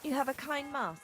You have a kind master.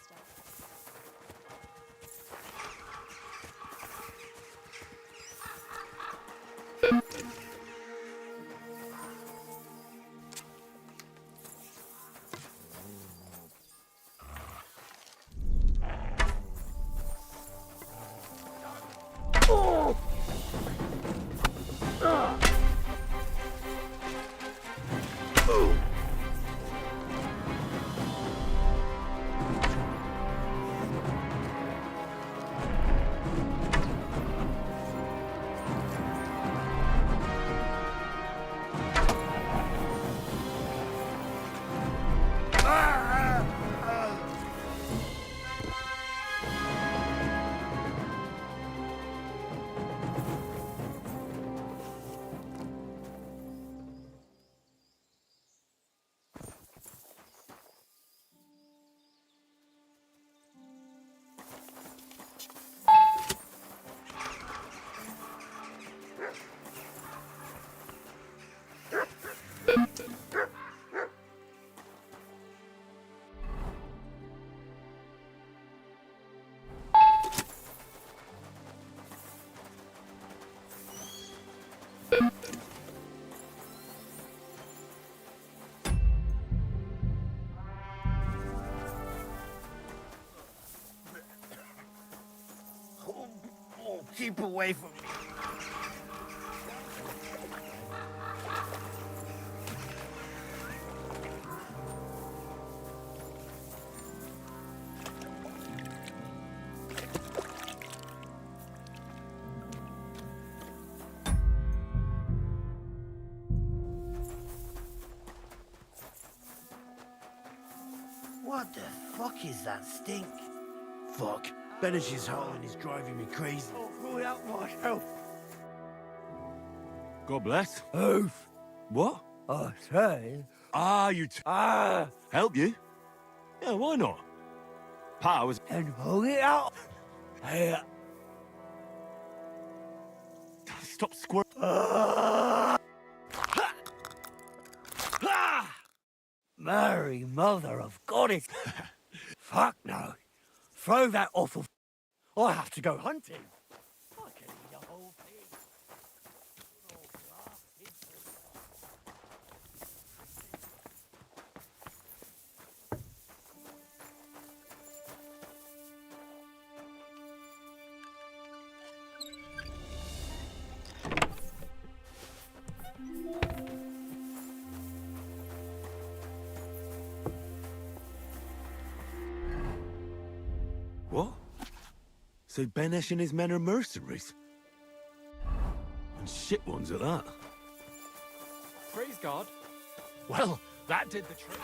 Keep away from me. What the fuck is that stink? Fuck. Benish's howling is driving me crazy. Oh, rule out my health. God bless. Oof. What? I say. You Ah! help you? Yeah, why not? Pa was... And hold it out. Hey. Stop squirting. Mary, mother of goddess. Fuck no. Throw that awful... I have to go hunting. I can eat a whole pig. What? So Benesh and his men are mercenaries? And shit ones at that. Praise God. Well, that did the trick.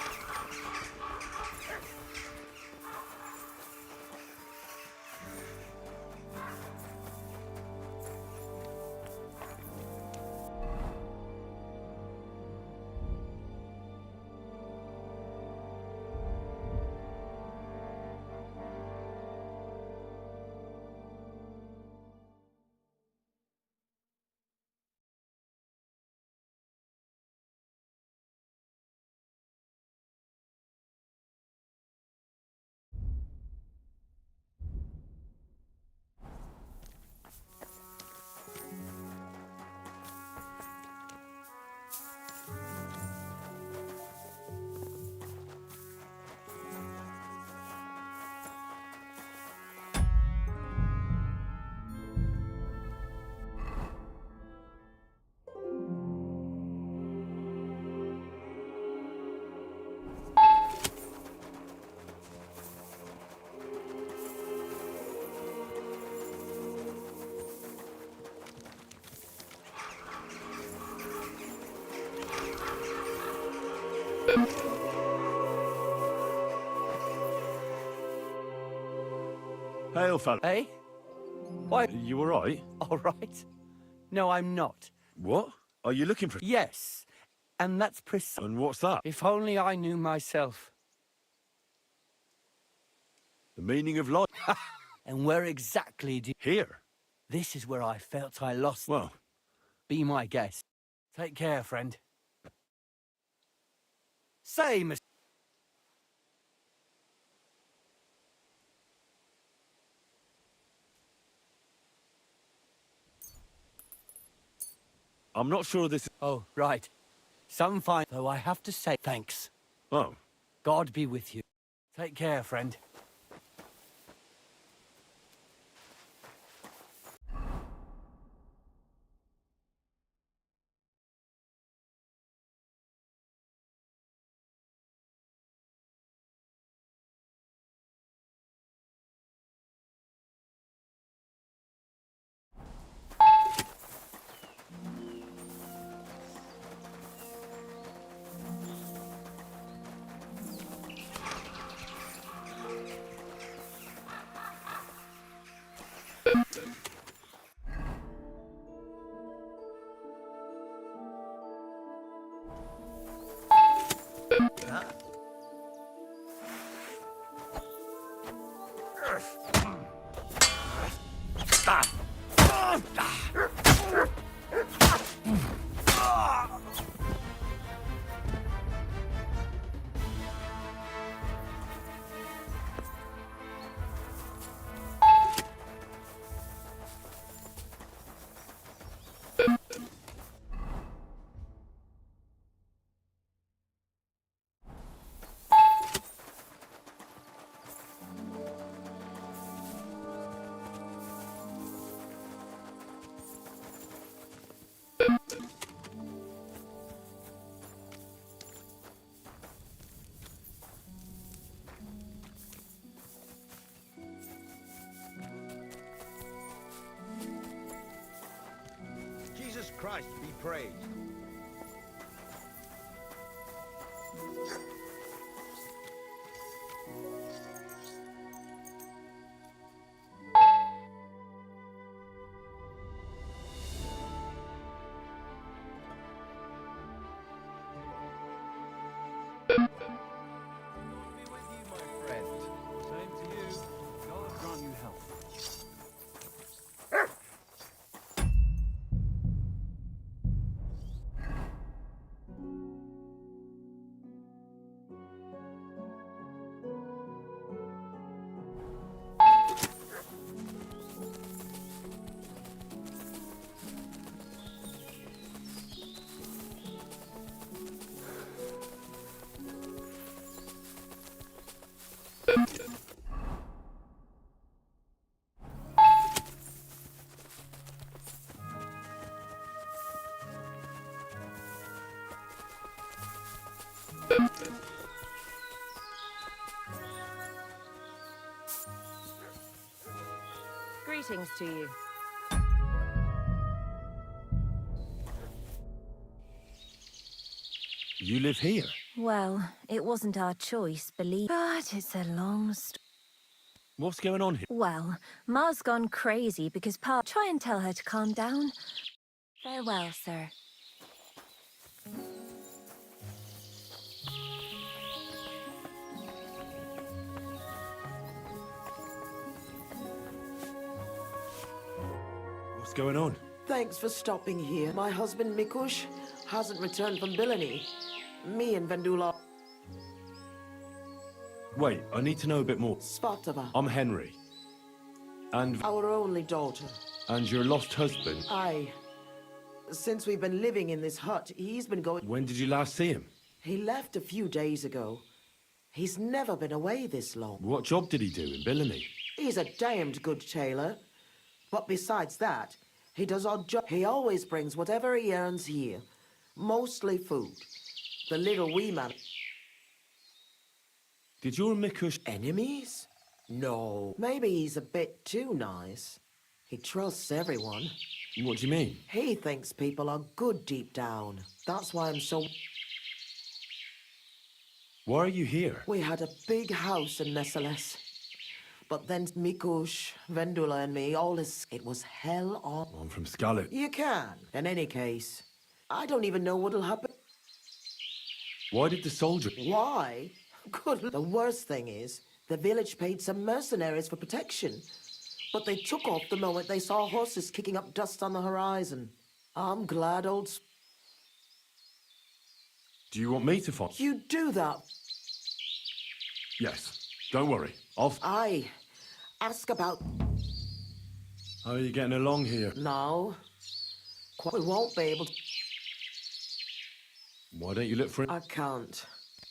Hail, fella. Eh? Why? You alright? All right. No, I'm not. What? Are you looking for... Yes, and that's precise. And what's that? If only I knew myself. The meaning of life? And where exactly do you... Here. This is where I felt I lost. Well, Be my guest. Take care, friend. Say, Miss... I'm not sure this... Oh, right. Some fine, though I have to say thanks. Oh. God be with you. Take care, friend. Jesus Christ be praised. Be with you, my friend. Same to you. God grant you health. Greetings to you. You live here? Well, it wasn't our choice, believe. But it's a long story. What's going on here? Well, Ma's gone crazy because Pa. Try and tell her to calm down. Farewell, sir. What's going on? Thanks for stopping here. My husband, Mikush, hasn't returned from Billini. Me and Vendula... Wait, I need to know a bit more. Svatava, I'm Henry. And... our only daughter. And your lost husband. Aye. Since we've been living in this hut, he's been going... When did you last see him? He left a few days ago. He's never been away this long. What job did he do in Billini? He's a damned good tailor. But besides that, he does odd jobs. He always brings whatever he earns here. Mostly food. The little wee man... Did your Mikush... Enemies? No. Maybe he's a bit too nice. He trusts everyone. What do you mean? He thinks people are good deep down. That's why I'm so... Why are you here? We had a big house in Nesseles. But then Mikush, Vendula and me, all this... It was hell on... I'm from Scarlet. You can. In any case, I don't even know what'll happen. Why did the soldier... Why? Good. The worst thing is, the village paid some mercenaries for protection. But they took off the moment they saw horses kicking up dust on the horizon. I'm glad old... Do you want me to find... You do that. Yes. Don't worry. I'll... Aye. Ask about... How are you getting along here? now. We won't be able to... Why don't you look for it? I can't.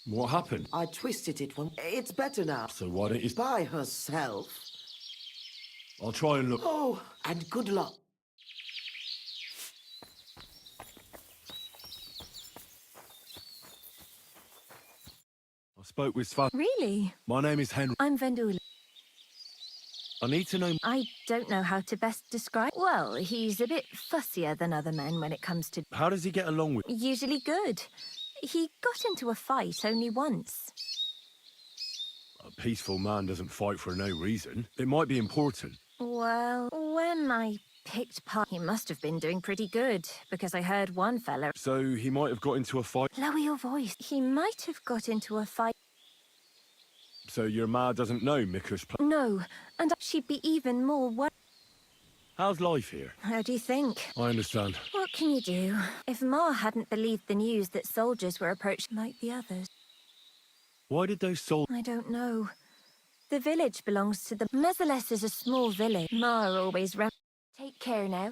What happened? I twisted it when... It's better now. So why don't you... By herself. I'll try and look. Oh, and good luck. I spoke with Svan. Really? My name is Henry. I'm Vendula. I need to know... I don't know how to best describe. Well, he's a bit fussier than other men when it comes to... How does he get along with... Usually good. He got into a fight only once. A peaceful man doesn't fight for no reason. It might be important. Well, when I picked part, he must have been doing pretty good, because I heard one fella... So he might have got into a fight. Lower your voice. He might have got into a fight. So your ma doesn't know Mikush... No, and she'd be even more worried. How's life here? How do you think? I understand. What can you do? If Ma hadn't believed the news that soldiers were approached like the others... Why did those soldiers... I don't know. The village belongs to the... Mezeles is a small village. Ma always ran... Take care now.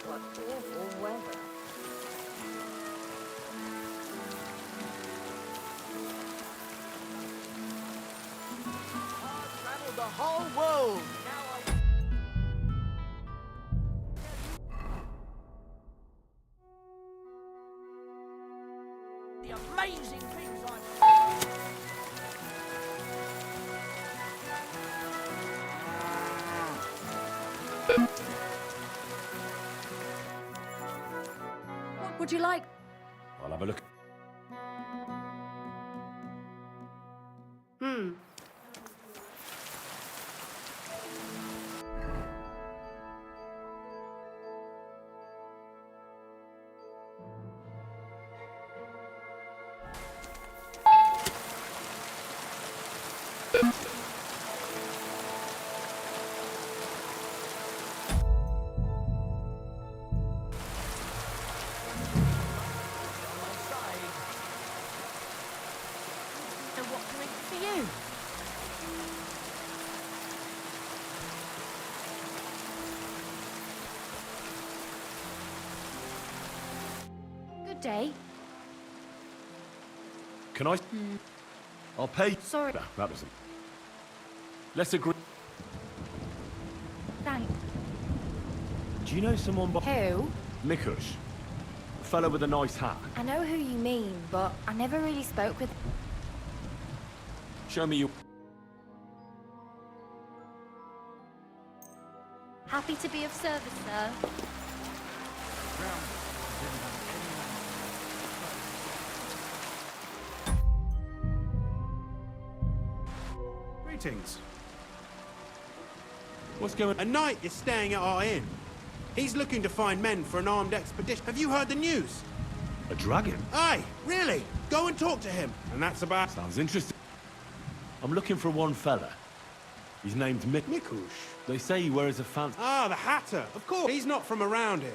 What awful weather. I've traveled the whole world. Now I... The amazing things I've... What would you like? I'll have a look. And what can I do for you? Good day. Can I... I'll pay... Sorry. No, that doesn't... Let's agree... Thanks. Do you know someone by... Who? Mikush? A fellow with a nice hat. I know who you mean, but I never really spoke with... Show me your... Happy to be of service, sir. Greetings. What's going on? A knight is staying at our inn. He's looking to find men for an armed expedition. Have you heard the news? A dragon? Aye, really? Go and talk to him. And that's about... Sounds interesting. I'm looking for one fella. He's named Mikush. They say he wears a fancy... Ah, the Hatter. Of course. He's not from around here.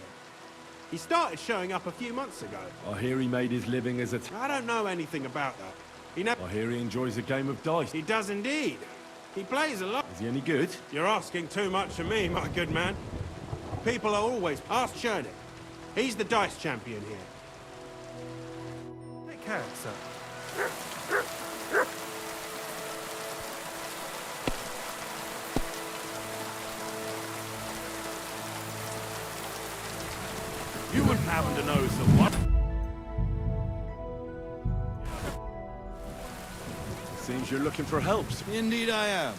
He started showing up a few months ago. I hear he made his living as a... I don't know anything about that. He never... I hear he enjoys a game of dice. He does indeed. He plays a lot. Is he any good? You're asking too much of me, my good man. People are always... Ask Chernik. He's the dice champion here. Take care, sir. You wouldn't happen to know someone? Seems you're looking for help. Indeed I am.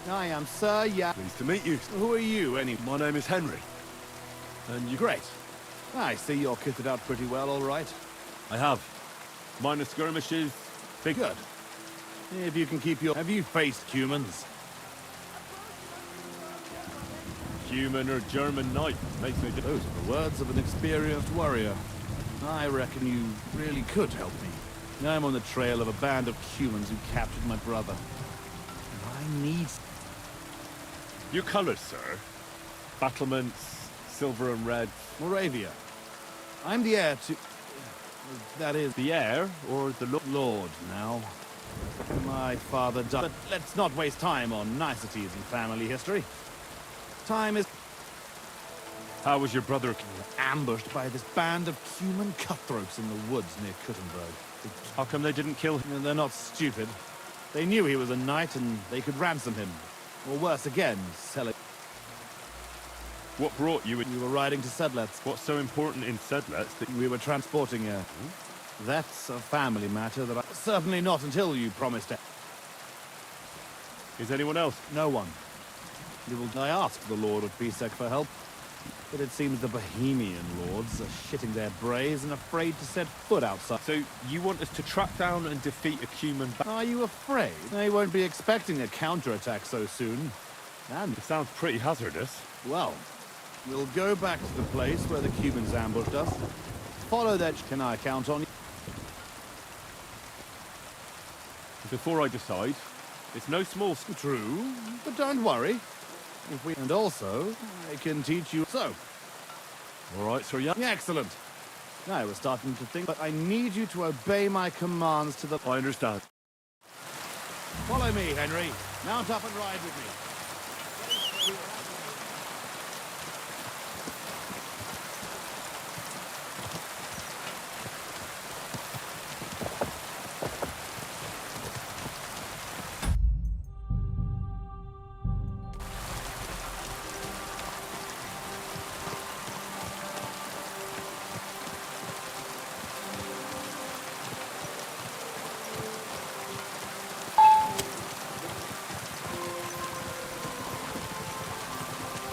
I am Sir Pleased to meet you. Who are you, anyway? My name is Henry. And you... Great. I see you're kitted out pretty well, all right. I have. Minor skirmishes. Big... Good. If you can keep your... Have you faced humans? Human or German knight. Makes me... Those are the words of an experienced warrior. I reckon you really could help me. I'm on the trail of a band of humans who captured my brother. I need... Your colours, sir. Battlements, silver and red. Moravia. I'm the heir to... That is... The heir, or the Lord, now. My father died... But let's not waste time on niceties in family history. Time is... How was your brother... ambushed by this band of human cutthroats in the woods near Kuttenberg. How come they didn't kill him? They're not stupid. They knew he was a knight and they could ransom him. Or worse again, sell it. What brought you... We were riding to Sedlets. What's so important in Sedlets that... We were transporting a... That's a family matter that I... Certainly not until you promised it. Is anyone else? No one. I asked the Lord of Pisek for help, but it seems the Bohemian lords are shitting their brays and afraid to set foot outside. So, you want us to track down and defeat a Cuman... Are you afraid? They won't be expecting a counterattack so soon. And... It sounds pretty hazardous. Well, we'll go back to the place where the Cumans ambushed us. Follow that... Can I count on you? Before I decide, it's no small... True, but don't worry. If we... And also, I can teach you... So. All right, sir, yeah. Excellent. I was starting to think, but I need you to obey my commands to the... I understand. Follow me, Henry. Mount up and ride with me.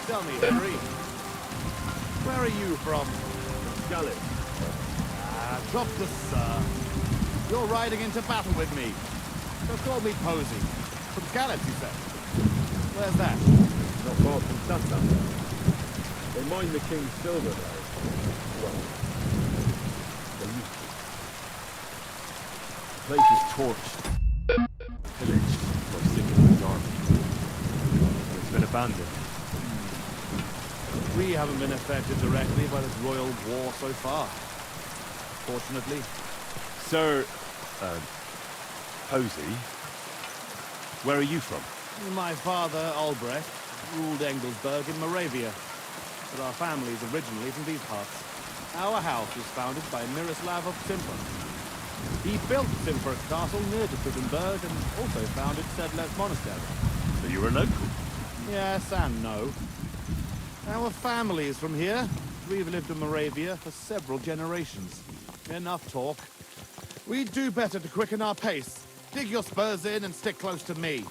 Tell me, Henry, where are you from? Gallop. Drop the sir. You're riding into battle with me. So call me Posey. From Gallup, you said. Where's that? Not far from Santa. They mine the king's silver there. Well, they used to. The place is torched. Pillaged by Sigmund's army. It's been abandoned. We haven't been affected directly by this royal war so far. Fortunately. Sir, Posey, where are you from? My father, Albrecht, ruled Engelsberg in Moravia. But our family is originally from these parts. Our house was founded by Miroslav of Simper. He built Simper Castle near to Kuttenberg and also founded Sedlets Monastery. So you were local? Yes and no. Our family is from here. We've lived in Moravia for several generations. Enough talk. We'd do better to quicken our pace. Dig your spurs in and stick close to me.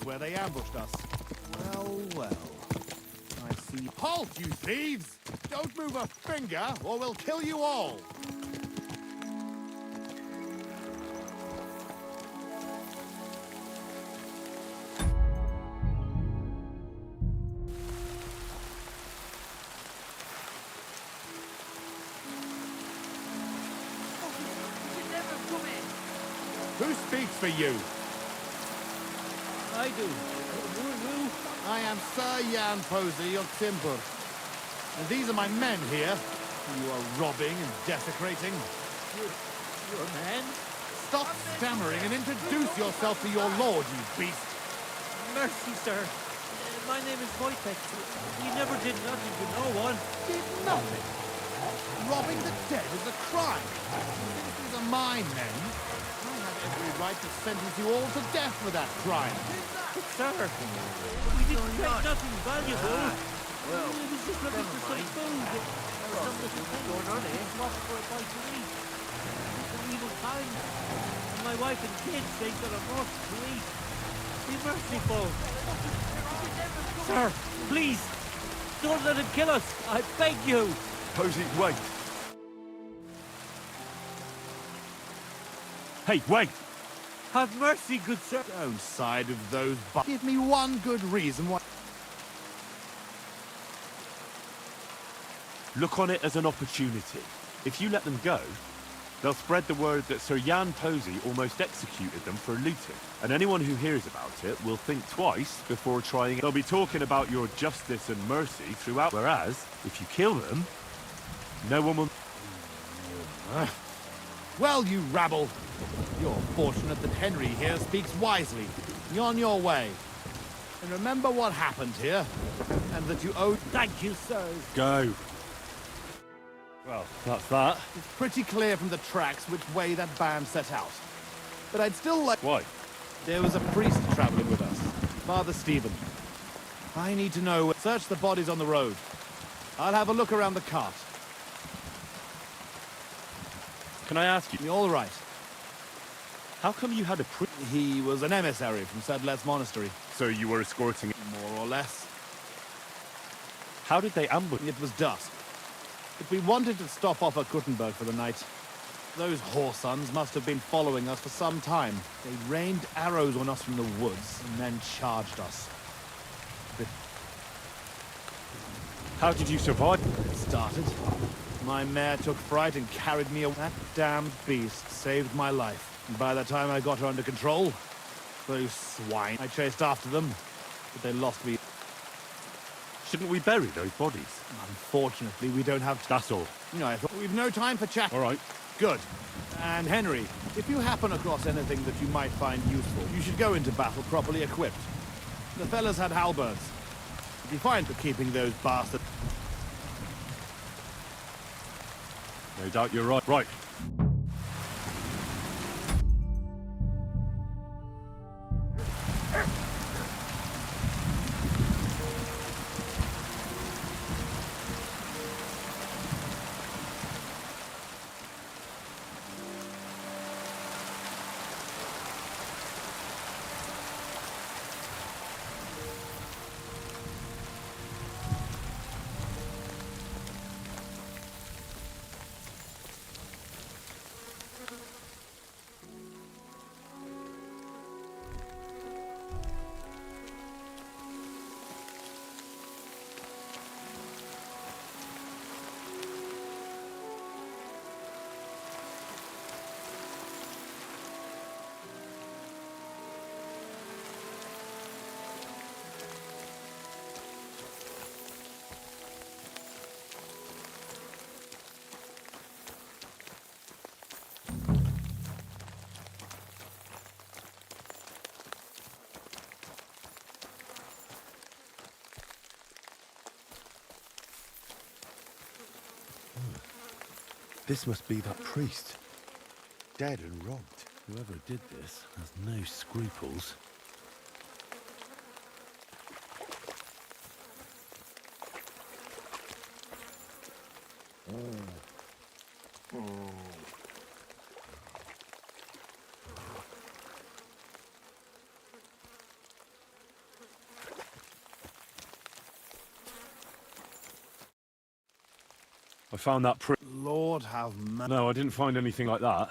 where they ambushed us. Well, well. I see. Halt, you thieves! Don't move a finger, or we'll kill you all! Who speaks for you? I do. I am Sir Jan Posey of Timber. And these are my men here, who you are robbing and desecrating. You're a man? Stop stammering and introduce yourself to your lord, you beast! Mercy, sir. My name is Wojtek. You never did nothing to no one. Did nothing? Robbing the dead is a crime. Since these are my men, I have every right to sentence you all to death for that crime. But, sir, we didn't take nothing valuable. Well, we was just looking for some food. Some little thing going on here? lost for a bite to eat. It's an evil time. And my wife and kids, they've got a morsel to eat. Be merciful. Sir, please, don't let him kill us. I beg you. Posey, wait. Hey, wait! Have mercy, good sir. Don't side with those Give me one good reason why... Look on it as an opportunity. If you let them go, they'll spread the word that Sir Jan Posey almost executed them for looting. And anyone who hears about it will think twice before trying it. They'll be talking about your justice and mercy throughout. Whereas, if you kill them, no one will... Well, you rabble, you're fortunate that Henry here speaks wisely. Be on your way. And remember what happened here, and that you owe... Thank you, sir. Go. Well, that's that. It's pretty clear from the tracks which way that band set out. But I'd still like... Why? There was a priest traveling with us, Father Stephen. I need to know... Search the bodies on the road. I'll have a look around the cart. Can I ask you, You're all right. how come you had a priest? He was an emissary from Sedlet's monastery, So you were escorting... more or less. How did they ambush? It was dusk. But we wanted to stop off at Gutenberg for the night. Those whoresons must have been following us for some time. They rained arrows on us from the woods and then charged us. How did you survive? It started. My mare took fright and carried me away. That damned beast saved my life. And by the time I got her under control, those swine, I chased after them, but they lost me. Shouldn't we bury those bodies? Unfortunately, we don't have... That's all. You know, I thought we've no time for chat. All right. Good. And Henry, if you happen across anything that you might find useful, you should go into battle properly equipped. The fellas had halberds. It'd be fine for keeping those bastards. No doubt you're right. Right. This must be that priest. Dead and robbed. Whoever did this has no scruples. I found that Lord have mercy. No, I didn't find anything like that.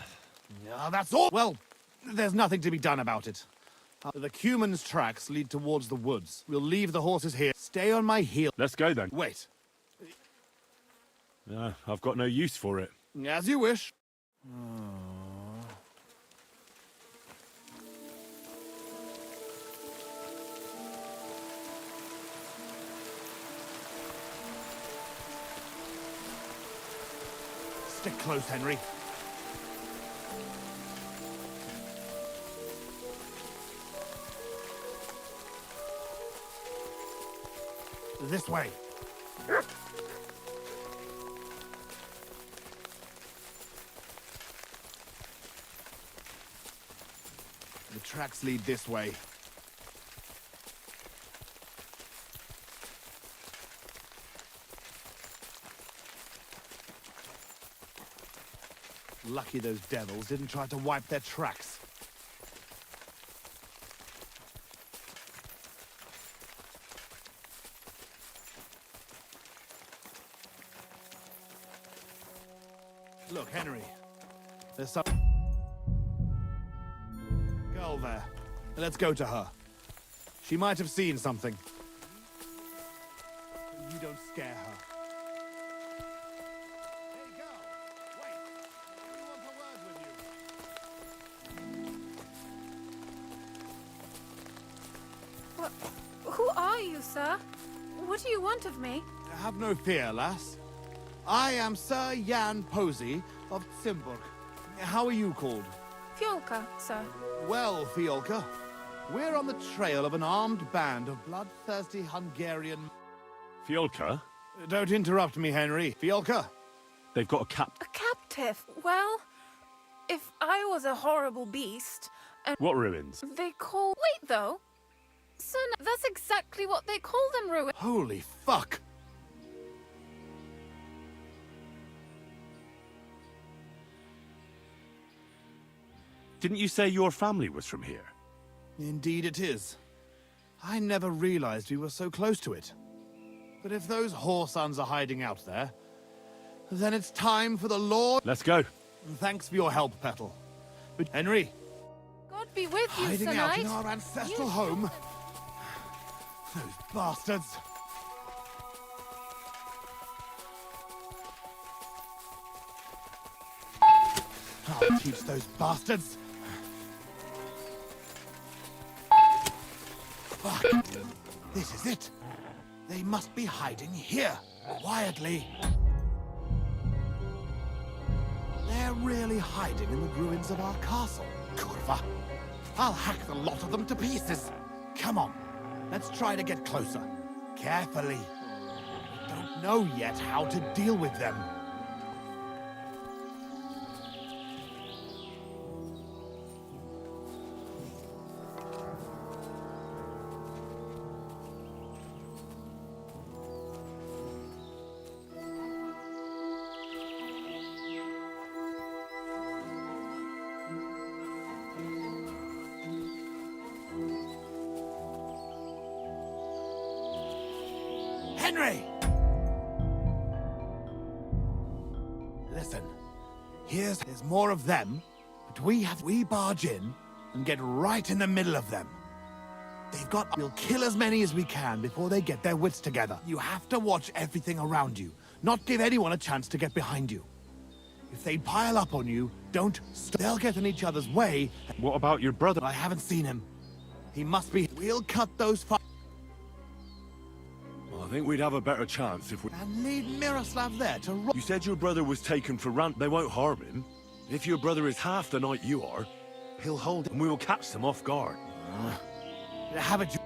Yeah, that's all. Well, there's nothing to be done about it. The CUM's tracks lead towards the woods. We'll leave the horses here. Stay on my heel. Let's go then. Wait. I've got no use for it. As you wish. Stick close, Henry. This way. The tracks lead this way. Lucky those devils didn't try to wipe their tracks. Look, Henry. There's some girl there. Let's go to her. She might have seen something. You don't scare her. Hey, girl! Wait! We want a word with you. Who are you, sir? What do you want of me? Have no fear, lass. I am Sir Jan Posey of Simburg. How are you called? Fiolka, sir. Well, Fiolka, we're on the trail of an armed band of bloodthirsty Hungarian... Fiolka? Don't interrupt me, Henry. Fiolka? They've got a A captive? Well, if I was a horrible beast, and What ruins? they call... Wait, though. Son, that's exactly what they call them, ruin. Holy fuck! Didn't you say your family was from here? Indeed it is. I never realized we were so close to it. But if those whoresons are hiding out there, then it's time for the Lord... Let's go. Thanks for your help, Petal. But Henry, God be with you, hiding Sir out Knight. in our ancestral home... Those bastards... I'll teach those bastards... Fuck. This is it. They must be hiding here, quietly. They're really hiding in the ruins of our castle. Kurva. I'll hack the lot of them to pieces. Come on, let's try to get closer. Carefully. We don't know yet how to deal with them. Henry! Listen, there's more of them, but we barge in and get right in the middle of them. We'll kill as many as we can before they get their wits together. You have to watch everything around you, not give anyone a chance to get behind you. If they pile up on you, they'll get in each other's way. What about your brother? I haven't seen him. He must be... We'll cut those I think we'd have a better chance if we... and leave Miroslav there to run. You said your brother was taken for ransom. They won't harm him. If your brother is half the knight you are, he'll hold it and we will catch them off guard. Have it.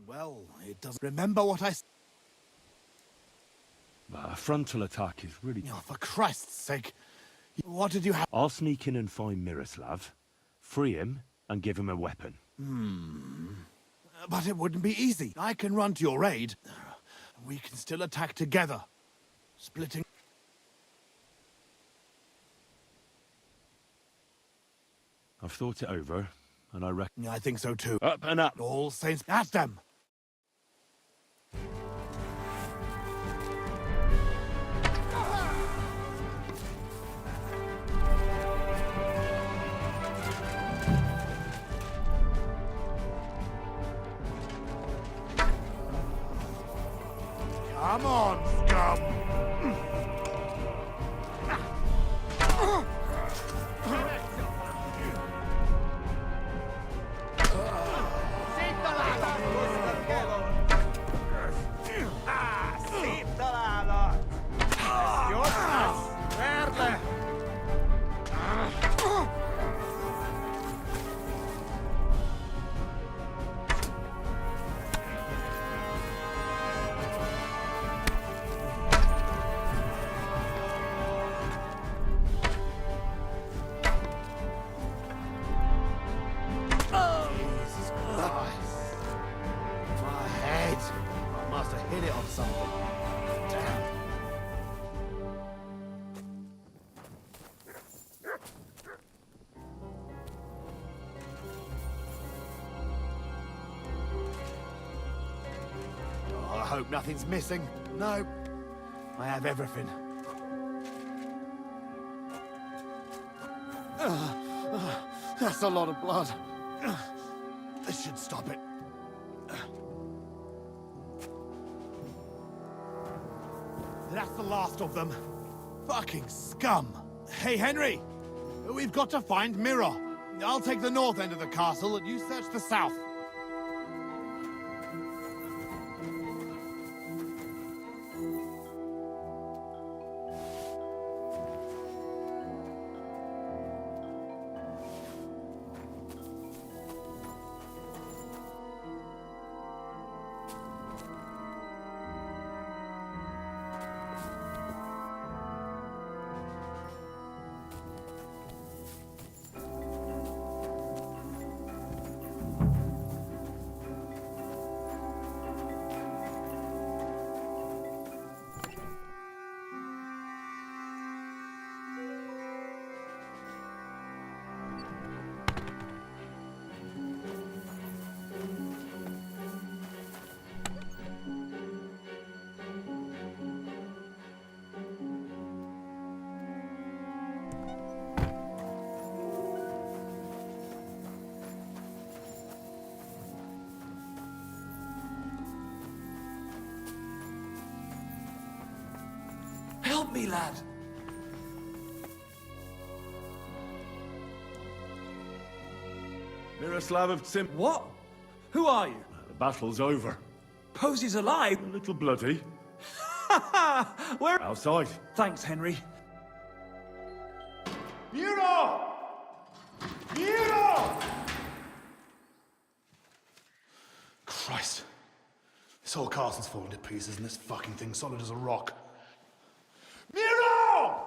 Well, it doesn't remember what I... A frontal attack is really... Oh, for Christ's sake. What did you have? I'll sneak in and find Miroslav, free him, and give him a weapon. But it wouldn't be easy. I can run to your aid. We can still attack together. Splitting... I've thought it over, and I reckon... I think so too. Up and up! All saints at them! Come on, scum! Jesus Christ. My head. I must have hit it on something. Damn. Oh, I hope nothing's missing. No, I have everything. That's a lot of blood. This should stop it. That's the last of them. Fucking scum. Hey, Henry, we've got to find Mirror. I'll take the north end of the castle and you search the south. Help me, lad. Miroslav of Sim... What? Who are you? The battle's over. Posy's alive. A little bloody. Where? Outside. Thanks, Henry. Miro! Miro! Christ. This whole castle's falling to pieces and this fucking thing's solid as a rock. Miro!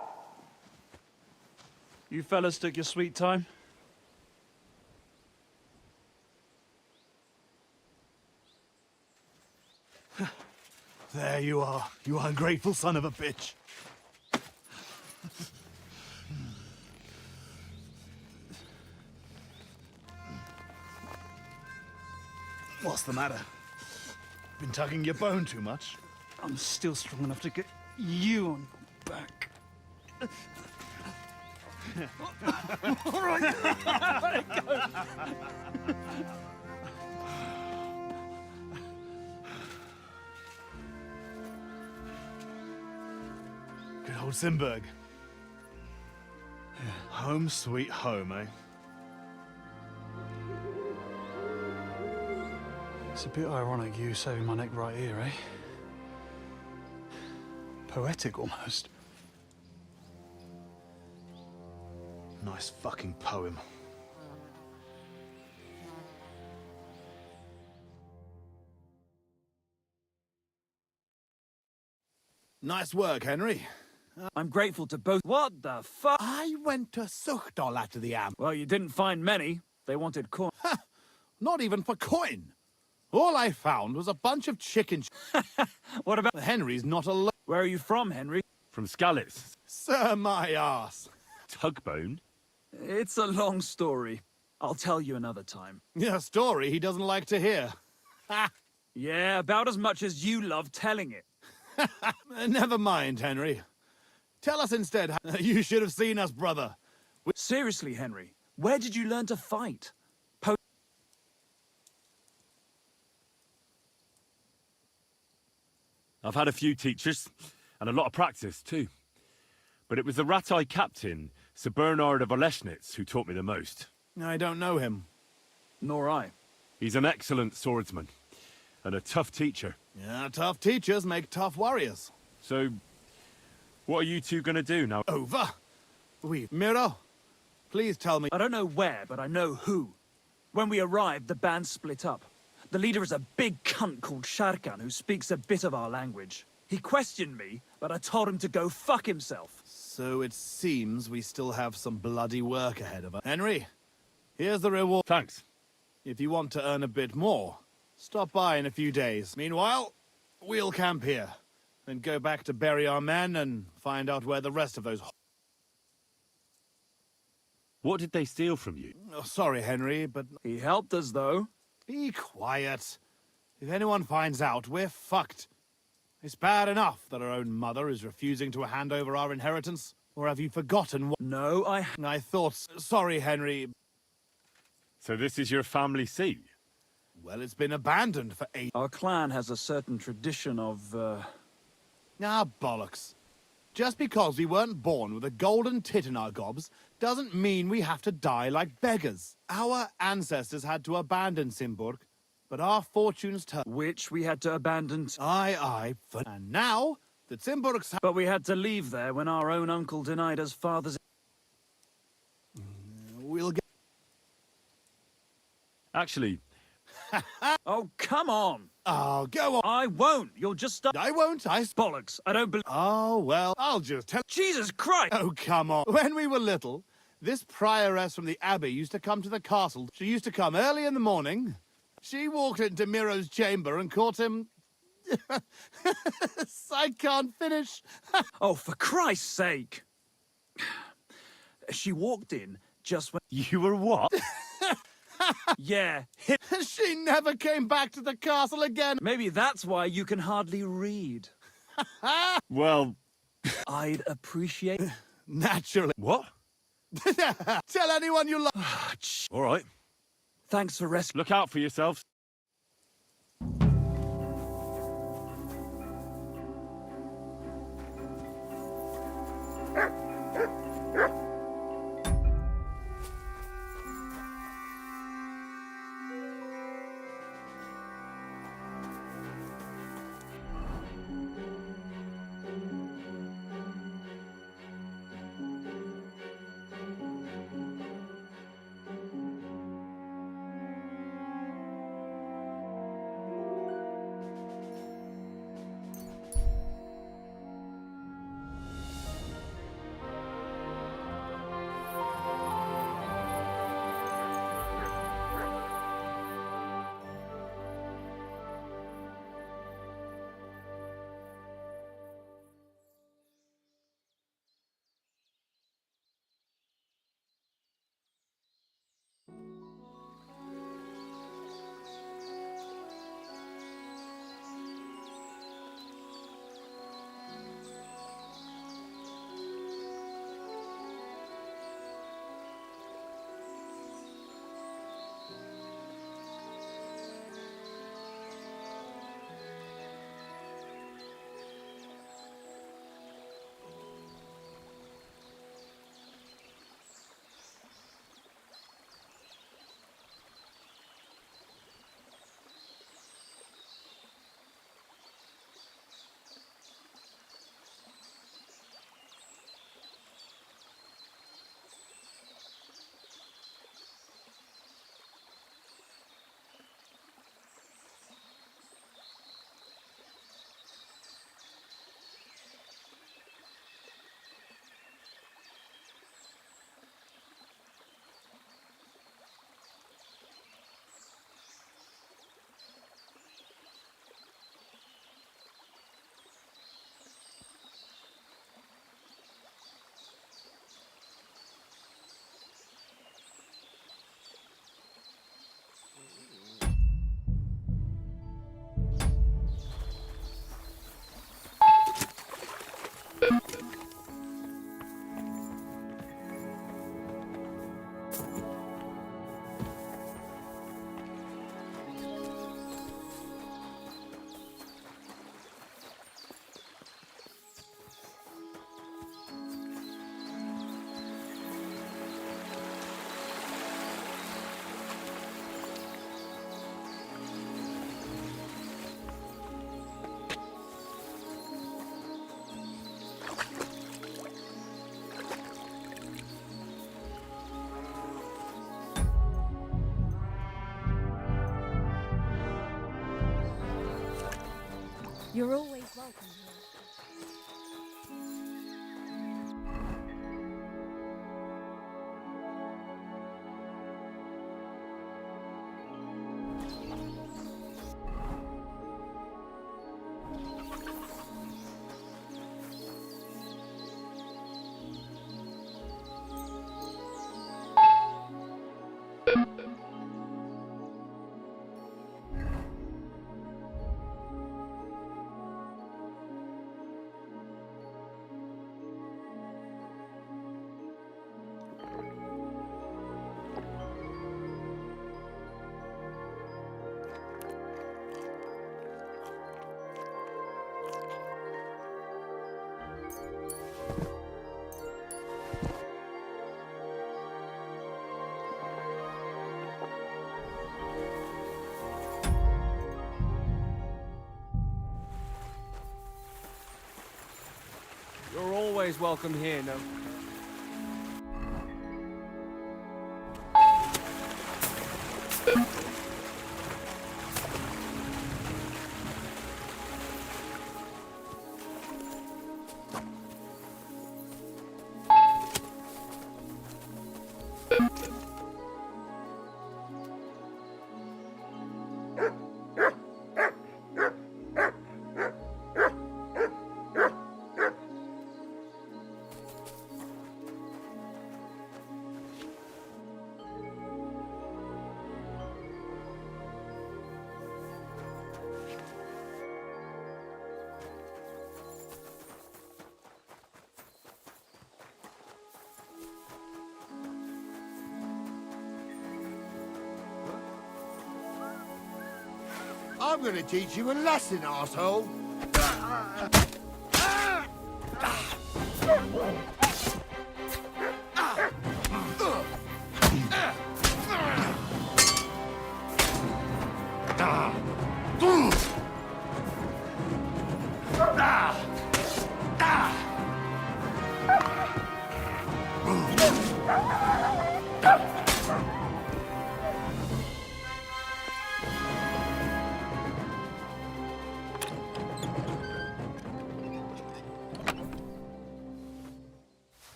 You fellas took your sweet time? There you are, you ungrateful son of a bitch. What's the matter? Been tugging your bone too much? I'm still strong enough to get you on your back. All right. Good old Simberg. Home sweet home, eh? It's a bit ironic you saving my neck right here, eh? Poetic almost. Nice fucking poem. Nice work, Henry. I'm grateful to both. What the fuck? I went to Suchdol after the amp. Well, you didn't find many. They wanted coin. Not even for coin. All I found was a bunch of chicken. What about Henry's not alone. Where are you from, Henry? From Skalitz. Sir, my ass. Tugbone? It's a long story. I'll tell you another time. A story he doesn't like to hear. Yeah, about as much as you love telling it. Never mind, Henry. Tell us instead. You should have seen us, brother. Seriously, Henry, where did you learn to fight? I've had a few teachers, and a lot of practice, too. But it was the rat-eye captain, Sir Bernard of Oleschnitz, who taught me the most. I don't know him. Nor I. He's an excellent swordsman, and a tough teacher. Yeah, tough teachers make tough warriors. So, what are you two gonna do now? Over? Miro, please tell me. I don't know where, but I know who. When we arrived, the band split up. The leader is a big cunt called Sharkan who speaks a bit of our language. He questioned me, but I told him to go fuck himself. So it seems we still have some bloody work ahead of us. Henry, here's the reward. Thanks. If you want to earn a bit more, stop by in a few days. Meanwhile, we'll camp here. Then go back to bury our men and find out where the rest of those... What did they steal from you? Oh, sorry, Henry, but... He helped us, though. Be quiet. If anyone finds out, we're fucked. It's bad enough that our own mother is refusing to hand over our inheritance. Or have you forgotten what... No, I thought... Sorry, Henry. So this is your family seat? Well, it's been abandoned for 8... Our clan has a certain tradition of, Ah, bollocks. Just because we weren't born with a golden tit in our gobs doesn't mean we have to die like beggars. Our ancestors had to abandon Simburg, but our fortunes turned. which we had to abandon. Aye, and now that Simburg's... But we had to leave there when our own uncle denied us father's... We'll get... Actually... Oh, come on! Oh, go on. I won't! You'll just stop... I won't, Bollocks! I don't believe... Oh, well, I'll just tell... Jesus Christ! Oh, come on. When we were little, this prioress from the abbey used to come to the castle. She used to come early in the morning. She walked into Miro's chamber and caught him... I can't finish. Oh, for Christ's sake! She walked in just when... You were what? Yeah, She never came back to the castle again. maybe that's why you can hardly read. Well... I'd appreciate... Naturally. What? Tell anyone you love. All right. Thanks for rescuing... Look out for yourselves. You're always welcome here. You're always welcome here, no? I'm gonna teach you a lesson, arsehole.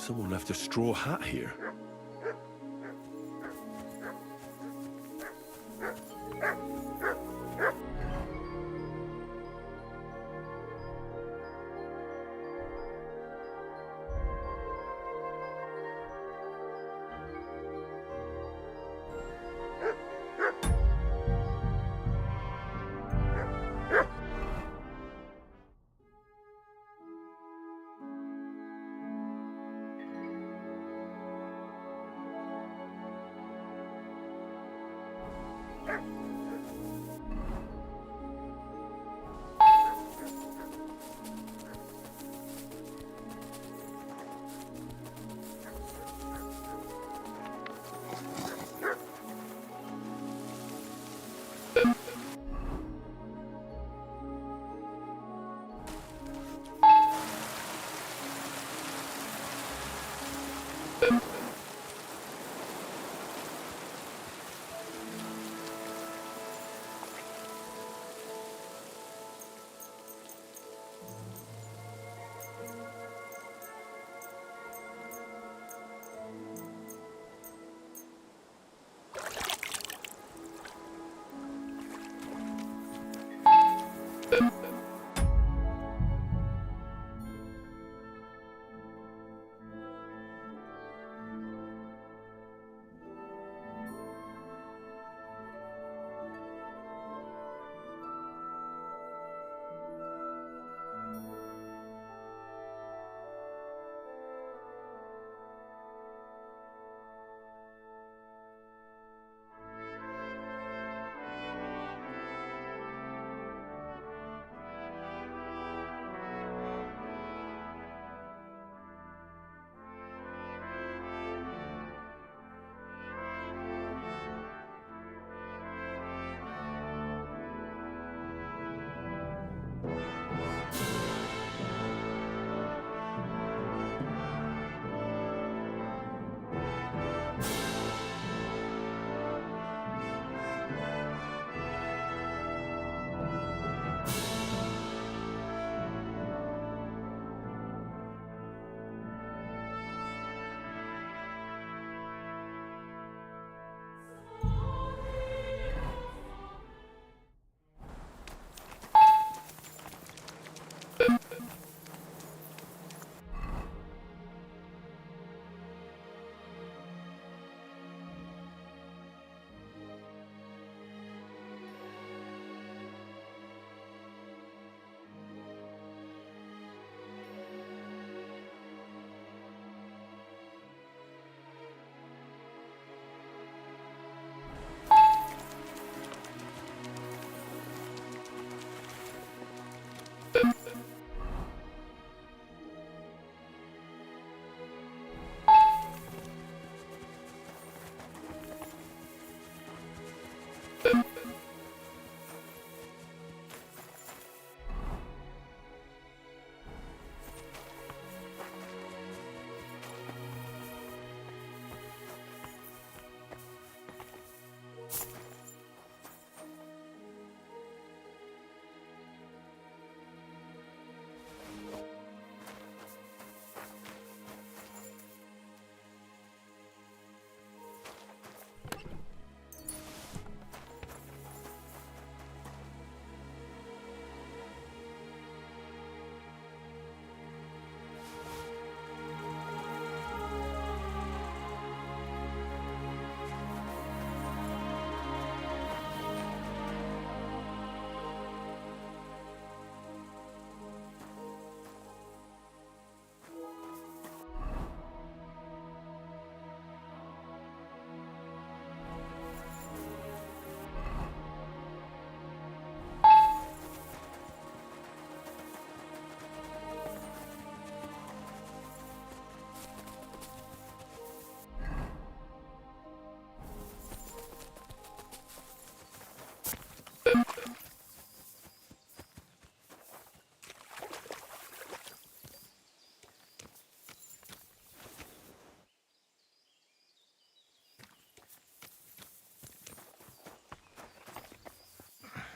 Someone left a straw hat here.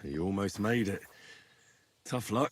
You almost made it. Tough luck.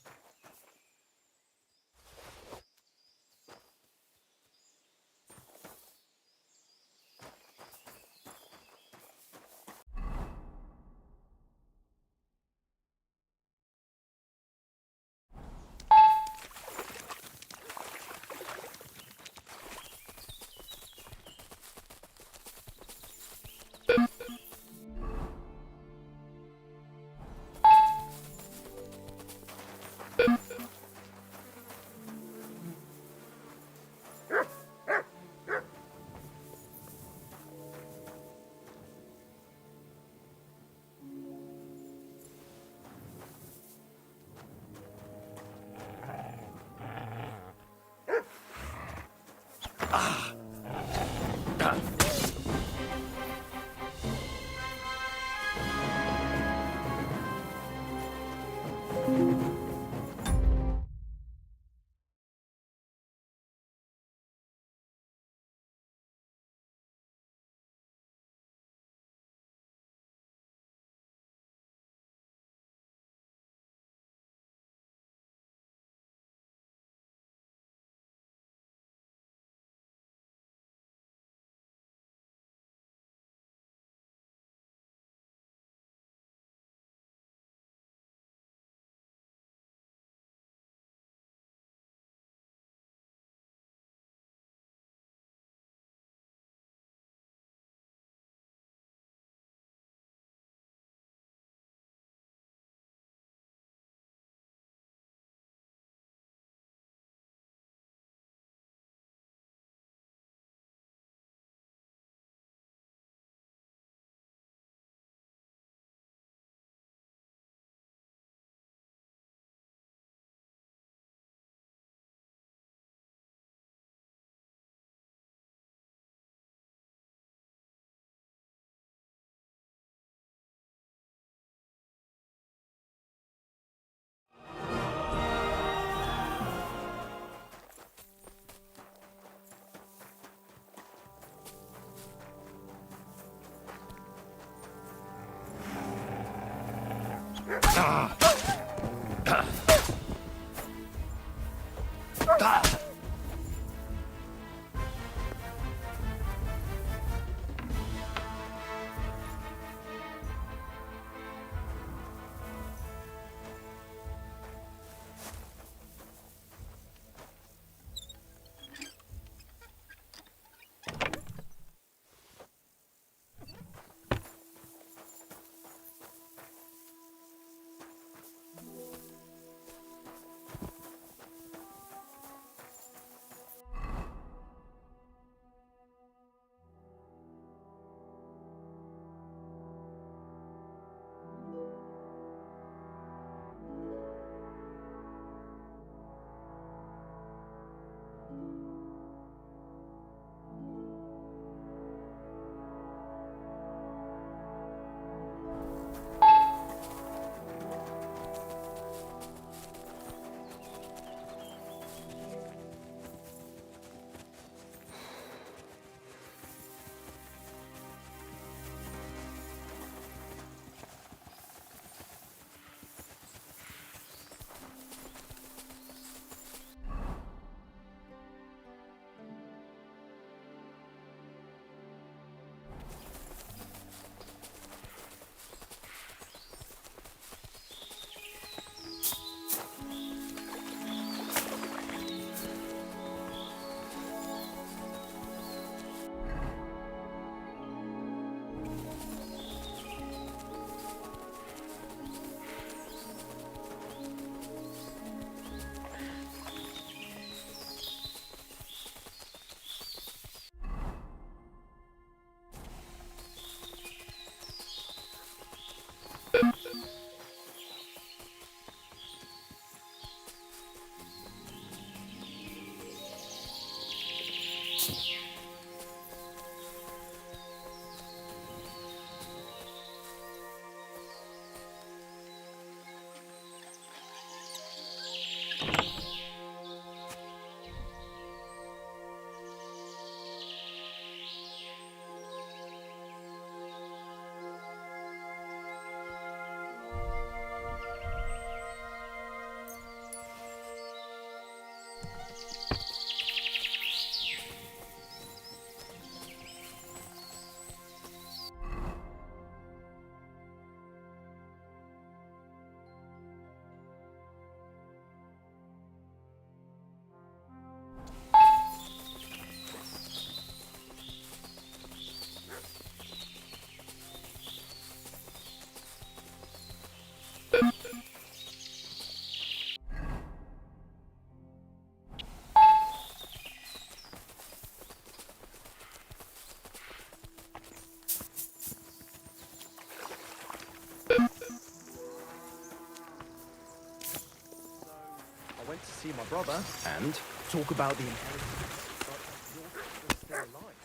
I went to see my brother and talk about the inheritance, but you're still alive.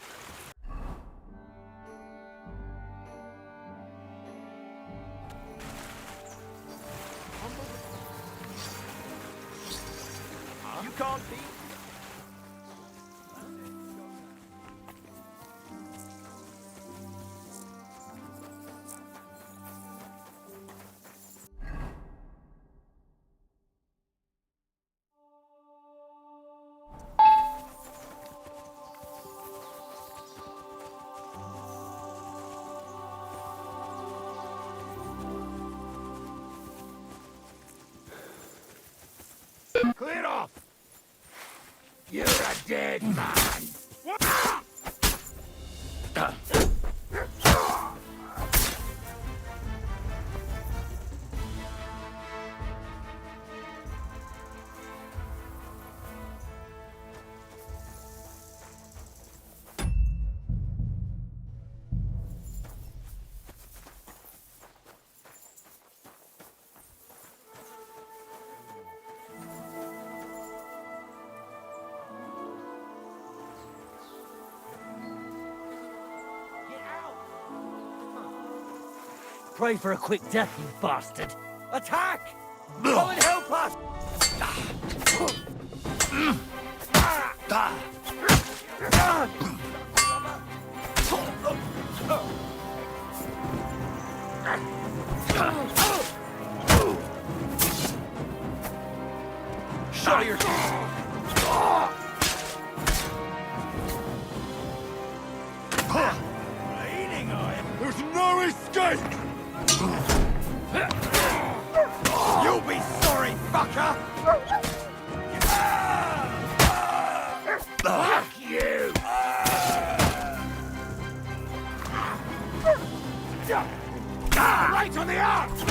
You can't beat. Clear off! You're a dead man! Pray for a quick death, you bastard! Attack! Come and help us! Show your There's no escape! You'll be sorry, fucker! Fuck you! Right on the arm!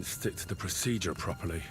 didn't stick to the procedure properly.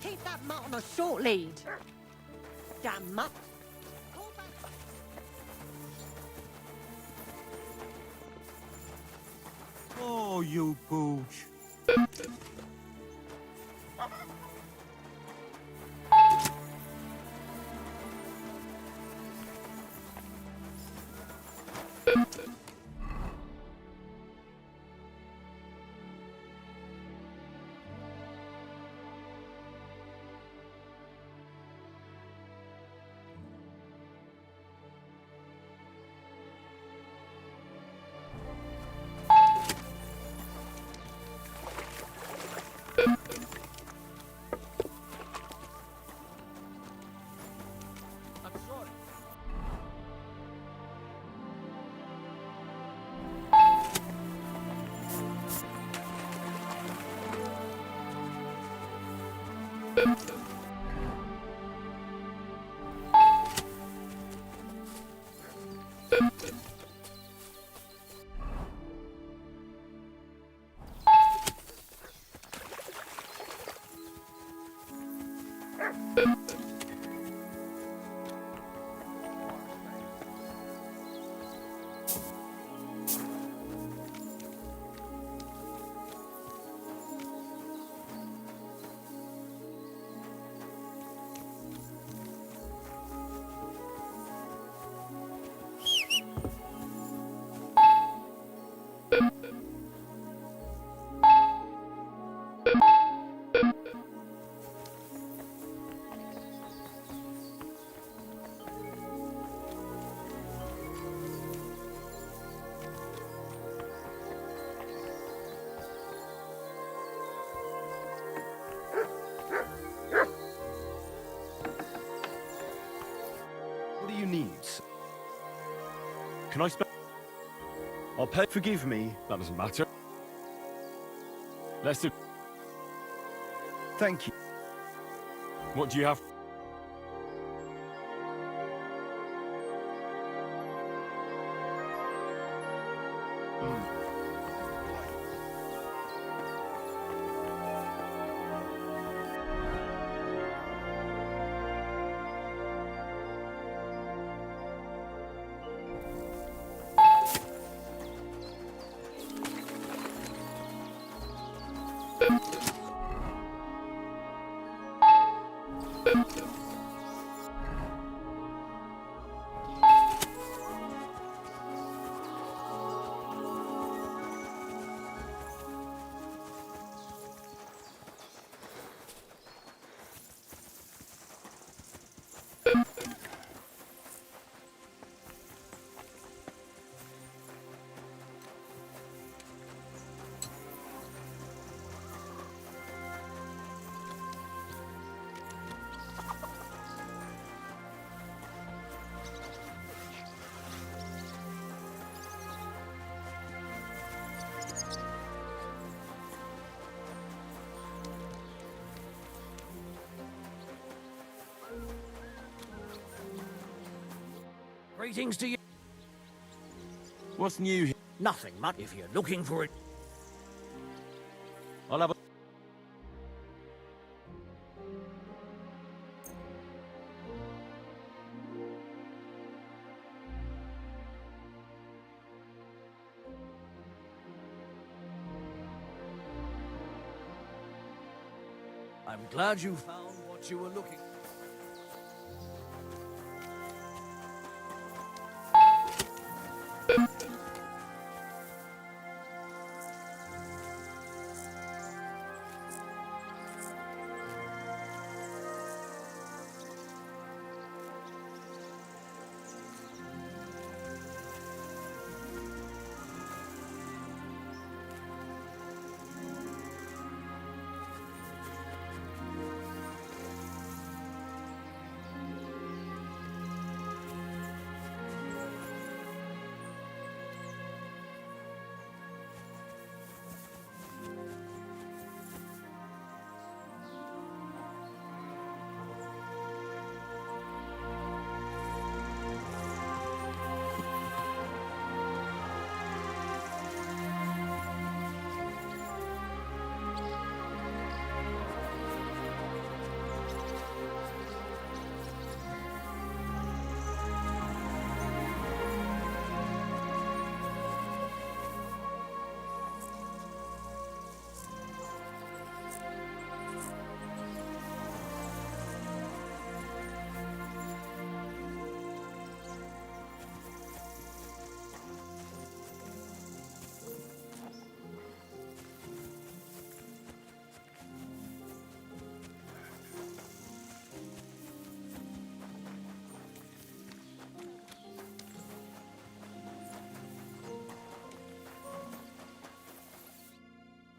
Keep that mutt on a short lead. Damn mutt. Oh, you pooch. What do you need? Can I spend? I'll pay. Forgive me. That doesn't matter. Let's do. Thank you. What do you have? Greetings to you. What's new here? Nothing much. If you're looking for it. I'll have a. I'm glad you found what you were looking for.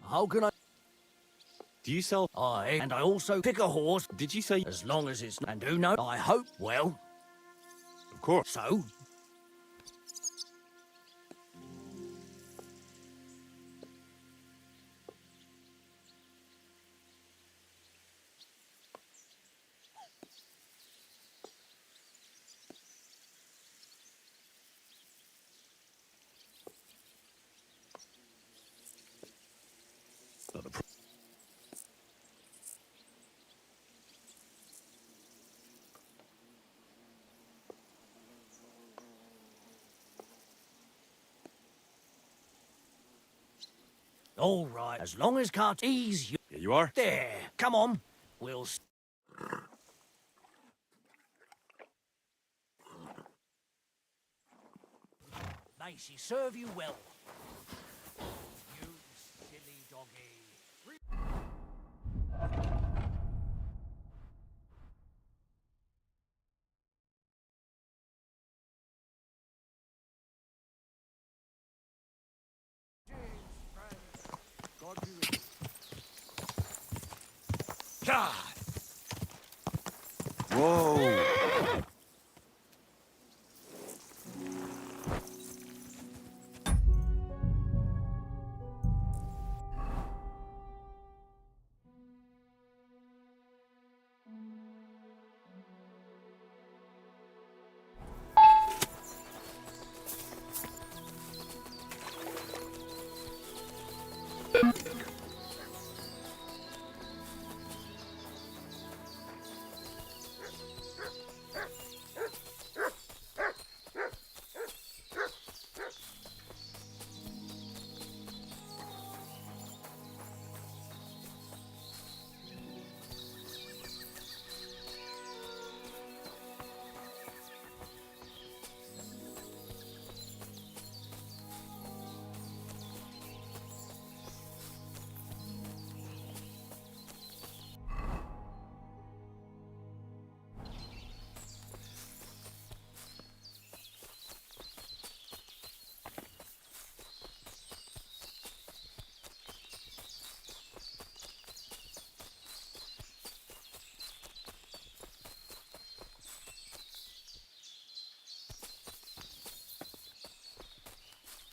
How can I? Do you sell? And I also pick a horse. Did you say? As long as it's. And do know, I hope, well. Of course. So? All right, as long as can't ease you. Here you are. There, come on. We'll... May she serve you well. You silly doggy. God. Whoa.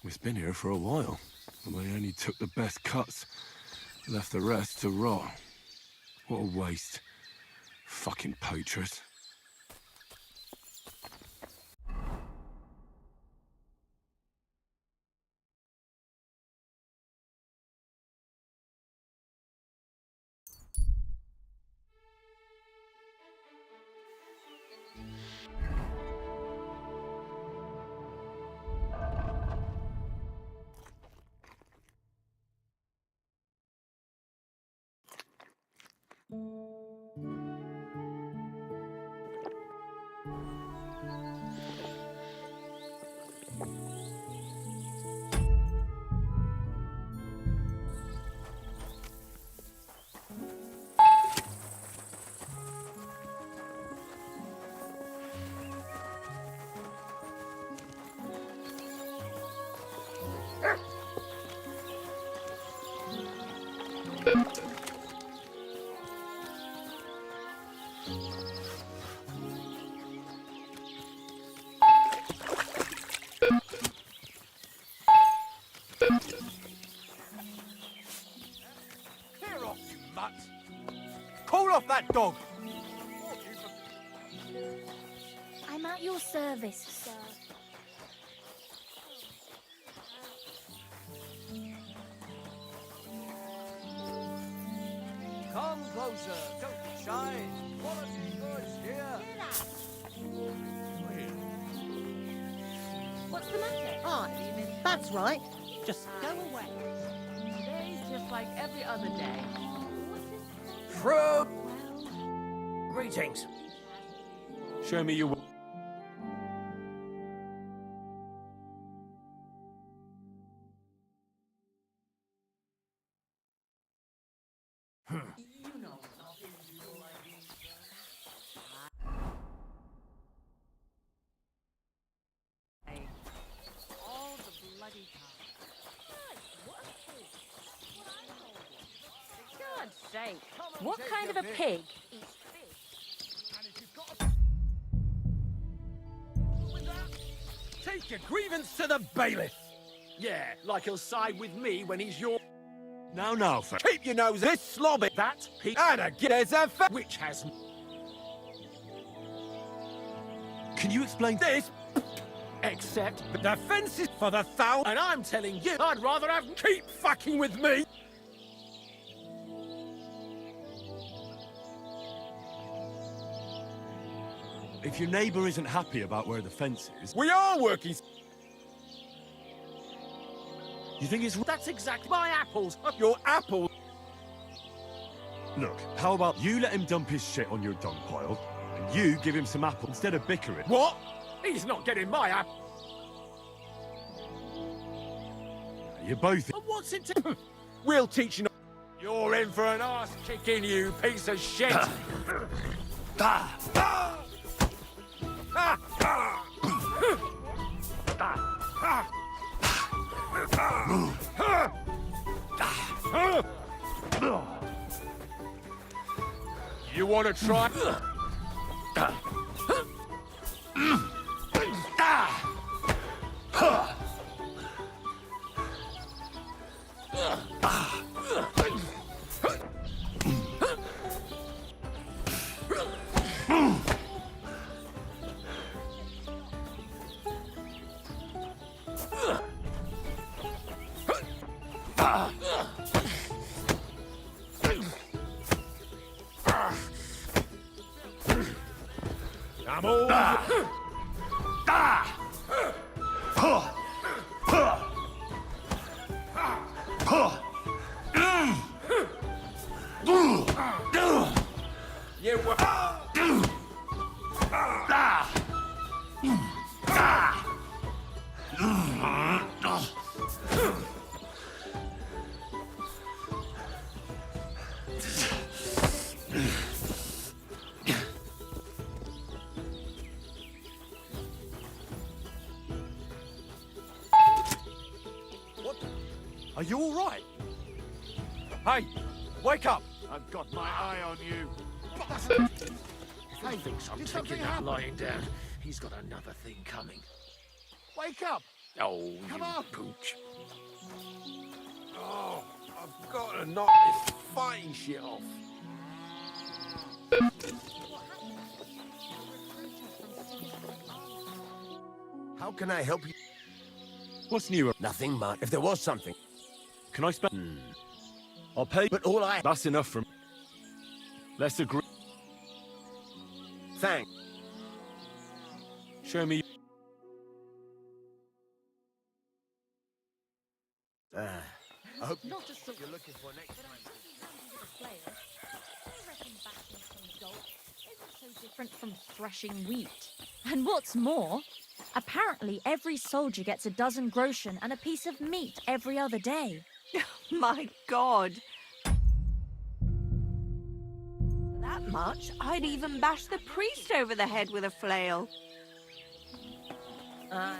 We've been here for a while, and we only took the best cuts, left the rest to rot. What a waste. Fucking poachers. Clear off, you mutt! Call off that dog! I'm at your service, sir. Come closer, don't be shy. Quality goods here. What's the matter? Hi, that's right. Just Go away. Today's just like every other day. Fruit! Greetings. Show me your... All the bloody time. For God's sake, what kind of a pig eats Take your grievance to the bailiff. Yeah, like he'll side with me when he's your... Now, for... Keep your nose this slobby. That he... And a there's a which has... Can you explain this? Except the defense is for the foul, and I'm telling you, I'd rather have keep fucking with me. If your neighbour isn't happy about where the fence is... We are working... You think it's... That's exactly my apples. Your apples. Look, how about you let him dump his shit on your dung pile, and you give him some apple instead of bickering? What? He's not getting my app. You both... And what's it to... We'll teach you. You're in for an ass kicking, you piece of shit. You want to try? I'm all... You Are you all right? Hey, wake up! I've got my eye on you. If he thinks I'm taking that lying down, he's got another thing coming. Wake up! Oh, Come you on. pooch. Oh, I've got to knock this fighting shit off. How can I help you? What's new? Nothing much. If there was something. Can I spend... I'll pay... But all I... That's enough from... Let's agree. Thanks. Show me... I hope Not a sort you're looking for next time. So different from threshing wheat. And what's more, apparently every soldier gets a dozen groschen and a piece of meat every other day. My God. That much, I'd even bash the priest over the head with a flail. Aye.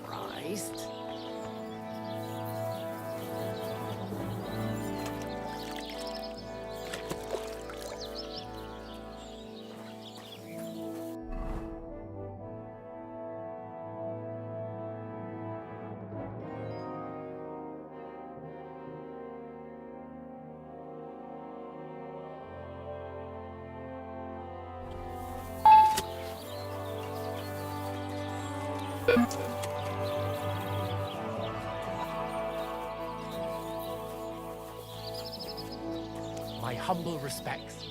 Christ. My humble respects.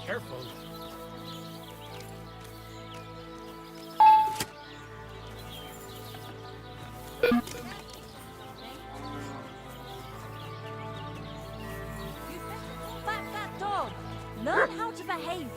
Careful. You better pull back that dog. Learn how to behave.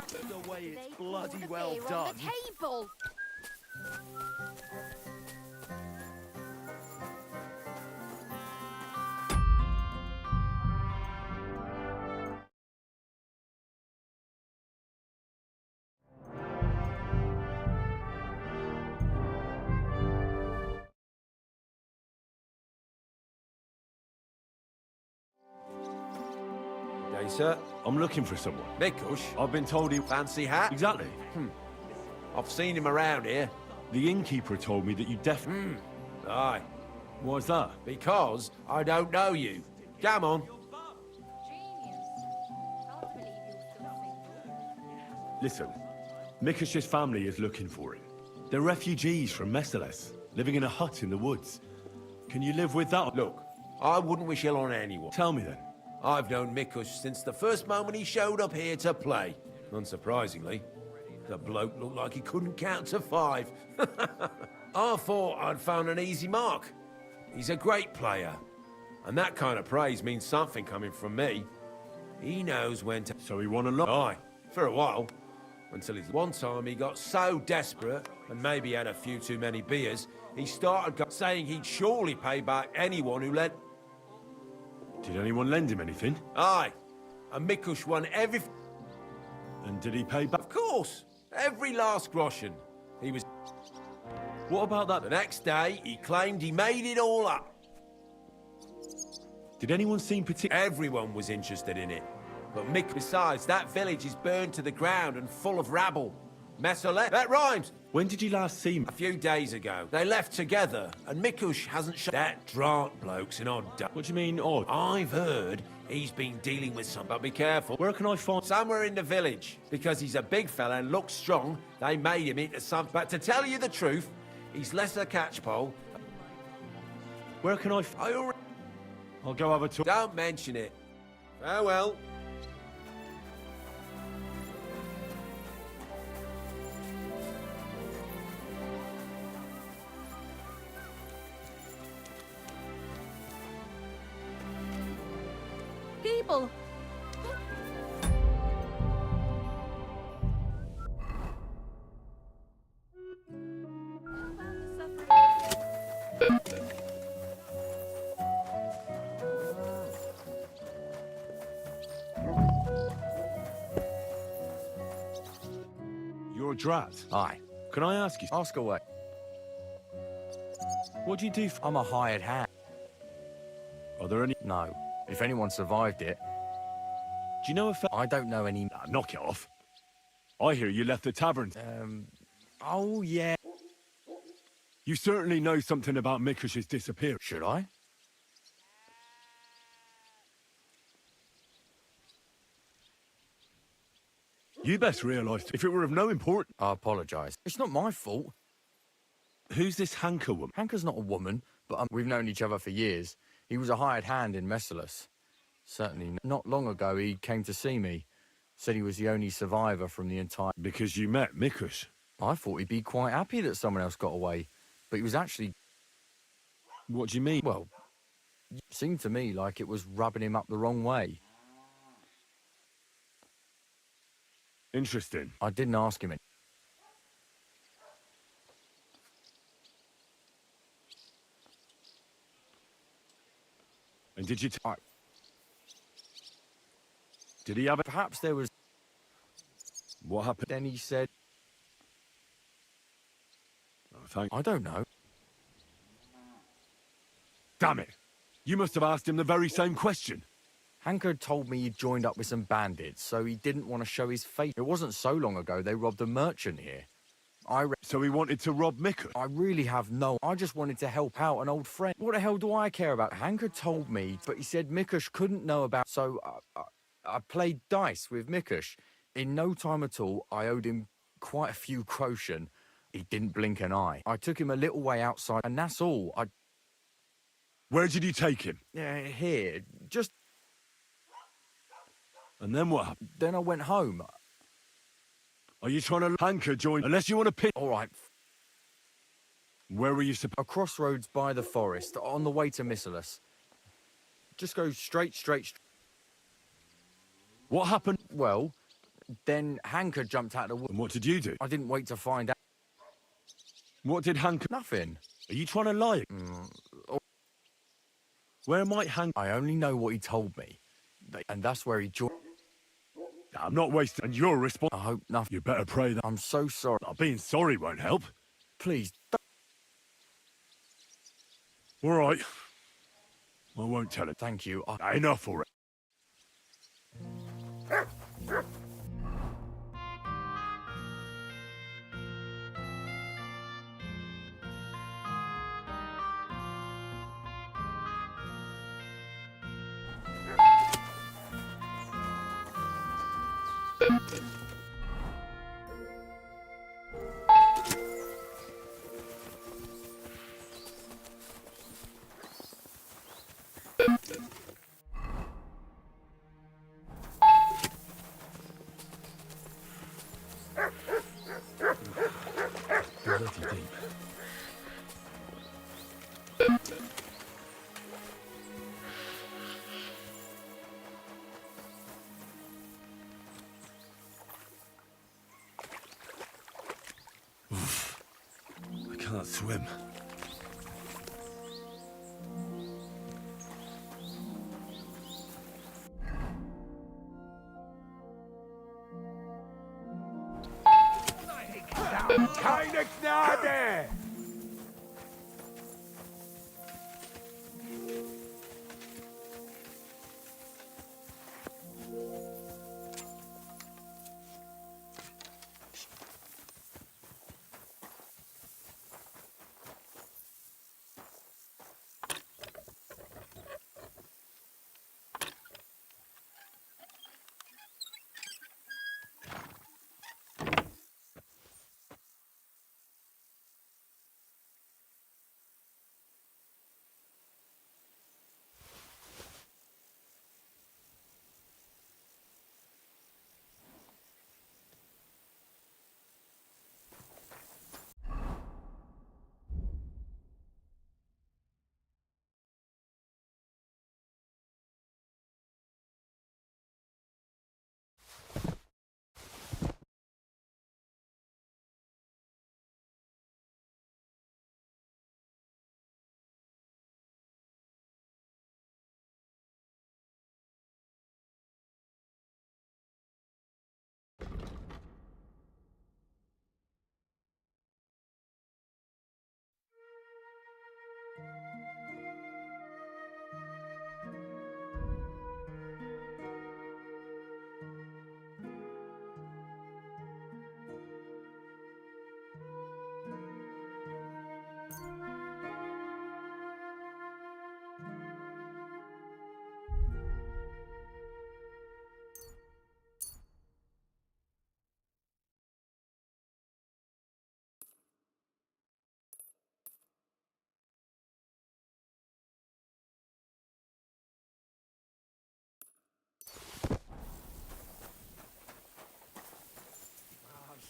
The way it's bloody well Beer on done. the table. Day, sir. I'm looking for someone. Mikush. I've been told he... Fancy hat? Exactly. I've seen him around here. The innkeeper told me that you definitely... Aye. Why's that? Because I don't know you. Come on. Listen, Mikush's family is looking for him. They're refugees from Messales, living in a hut in the woods. Can you live with that? Look, I wouldn't wish ill on anyone. Tell me then. I've known Mikush since the first moment he showed up here to play. Unsurprisingly, the bloke looked like he couldn't count to 5. I thought I'd found an easy mark. He's a great player. And that kind of praise means something coming from me. He knows when to... So he won a lot? Aye, for a while. Until one time he got so desperate, and maybe had a few too many beers, he started saying he'd surely pay back anyone who lent... Did anyone lend him anything? Aye. And Mikush won every... And did he pay back? Of course. Every last groschen. He was... What about that? The next day, he claimed he made it all up. Did anyone seem particular? Everyone was interested in it. But Mick, besides, that village is burned to the ground and full of rabble. Messales. That rhymes. When did you last see him? A few days ago. They left together, and Mikush hasn't shown... That Drant bloke's an odd duck. What do you mean, odd? I've heard he's been dealing with some... But be careful. Where can I find... Somewhere in the village. Because he's a big fella and looks strong, they made him into some... But to tell you the truth, he's less a catchpole. Where can I... I'll go have a talk. Don't mention it. Farewell. People. You're a drat. Aye. Can I ask you? Ask away. What do you do? I'm a hired hand. Are there any? No. If anyone survived it... Do you know if... I don't know any... knock it off. I hear you left the tavern. Oh, yeah. You certainly know something about Mikush's disappearance. Should I? You best realise if it were of no importance... I apologise. It's not my fault. Who's this Hanker woman? Hanker's not a woman, but we've known each other for years. He was a hired hand in Messales. Certainly not long ago he came to see me. Said he was the only survivor from the entire... Because you met Mikush? I thought he'd be quite happy that someone else got away. But he was actually... What do you mean? Well, it seemed to me like it was rubbing him up the wrong way. Interesting. I didn't ask him it. And did you... Did he have... Perhaps there was... What happened? Then he said... Oh, I don't know. Damn it! You must have asked him the very same question. Hanker told me he'd joined up with some bandits, so he didn't want to show his face. It wasn't so long ago they robbed a merchant here. So he wanted to rob Mikush? I really have no... I just wanted to help out an old friend. What the hell do I care about? Hanker told me, but he said Mikush couldn't know about... So I played dice with Mikush. In no time at all, I owed him quite a few groschen. He didn't blink an eye. I took him a little way outside, and that's all. Where did you take him? Here. Just... And then what happened? Then I went home. Are you trying to Hanker join? Unless you want to pin... All right. Where were you supposed... A crossroads by the forest, on the way to Messales. Just go straight. What happened? Well, Then Hanker jumped out of the wood. And what did you do? I didn't wait to find out. What did Hank... Nothing. Are you trying to lie? Where might Hank... I only know what he told me. And that's where he joined. I'm not wasting... And you're responsible. I hope nothing. You better pray that... I'm so sorry. Being sorry won't help. Please, All right. I won't tell it. thank you. Enough already. Bloody deep. I can't swim. Keine Gnade!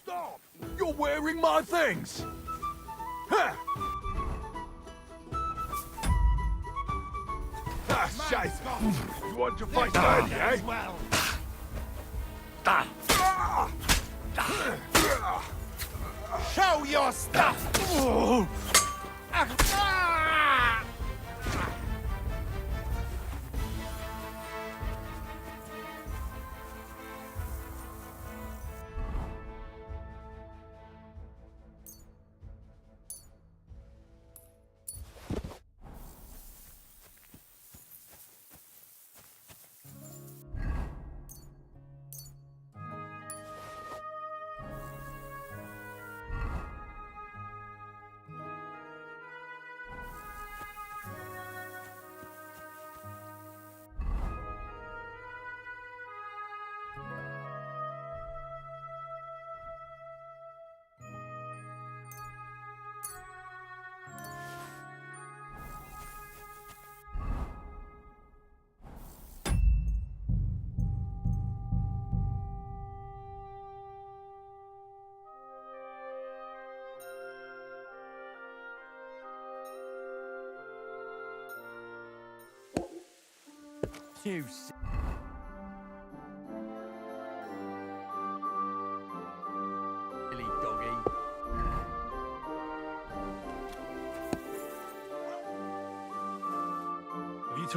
Stop! You're wearing my things! Ha! Ah, shite! You want to fight dirty, eh? Well. Show your stuff! You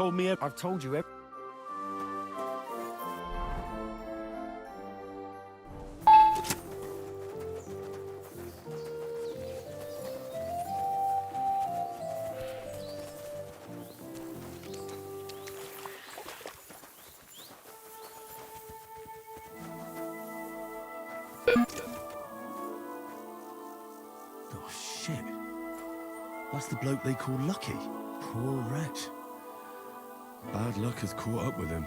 told me I've told you Oh, shit. That's the bloke they call Lucky. Poor wretch. Bad luck has caught up with him.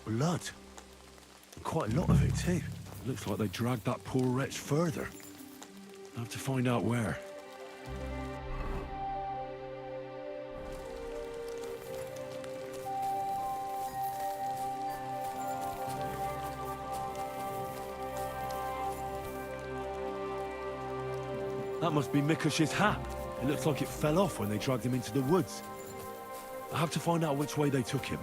Blood. Quite a lot of it, too. Looks like they dragged that poor wretch further. I'll have to find out where. That must be Mikush's hat. It looks like it fell off when they dragged him into the woods. I have to find out which way they took him.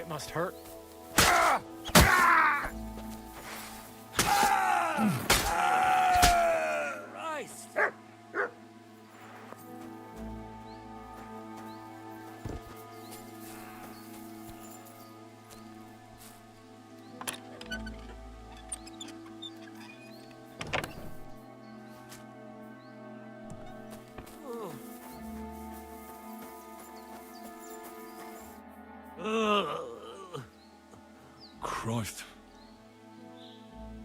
It must hurt. Christ! Christ.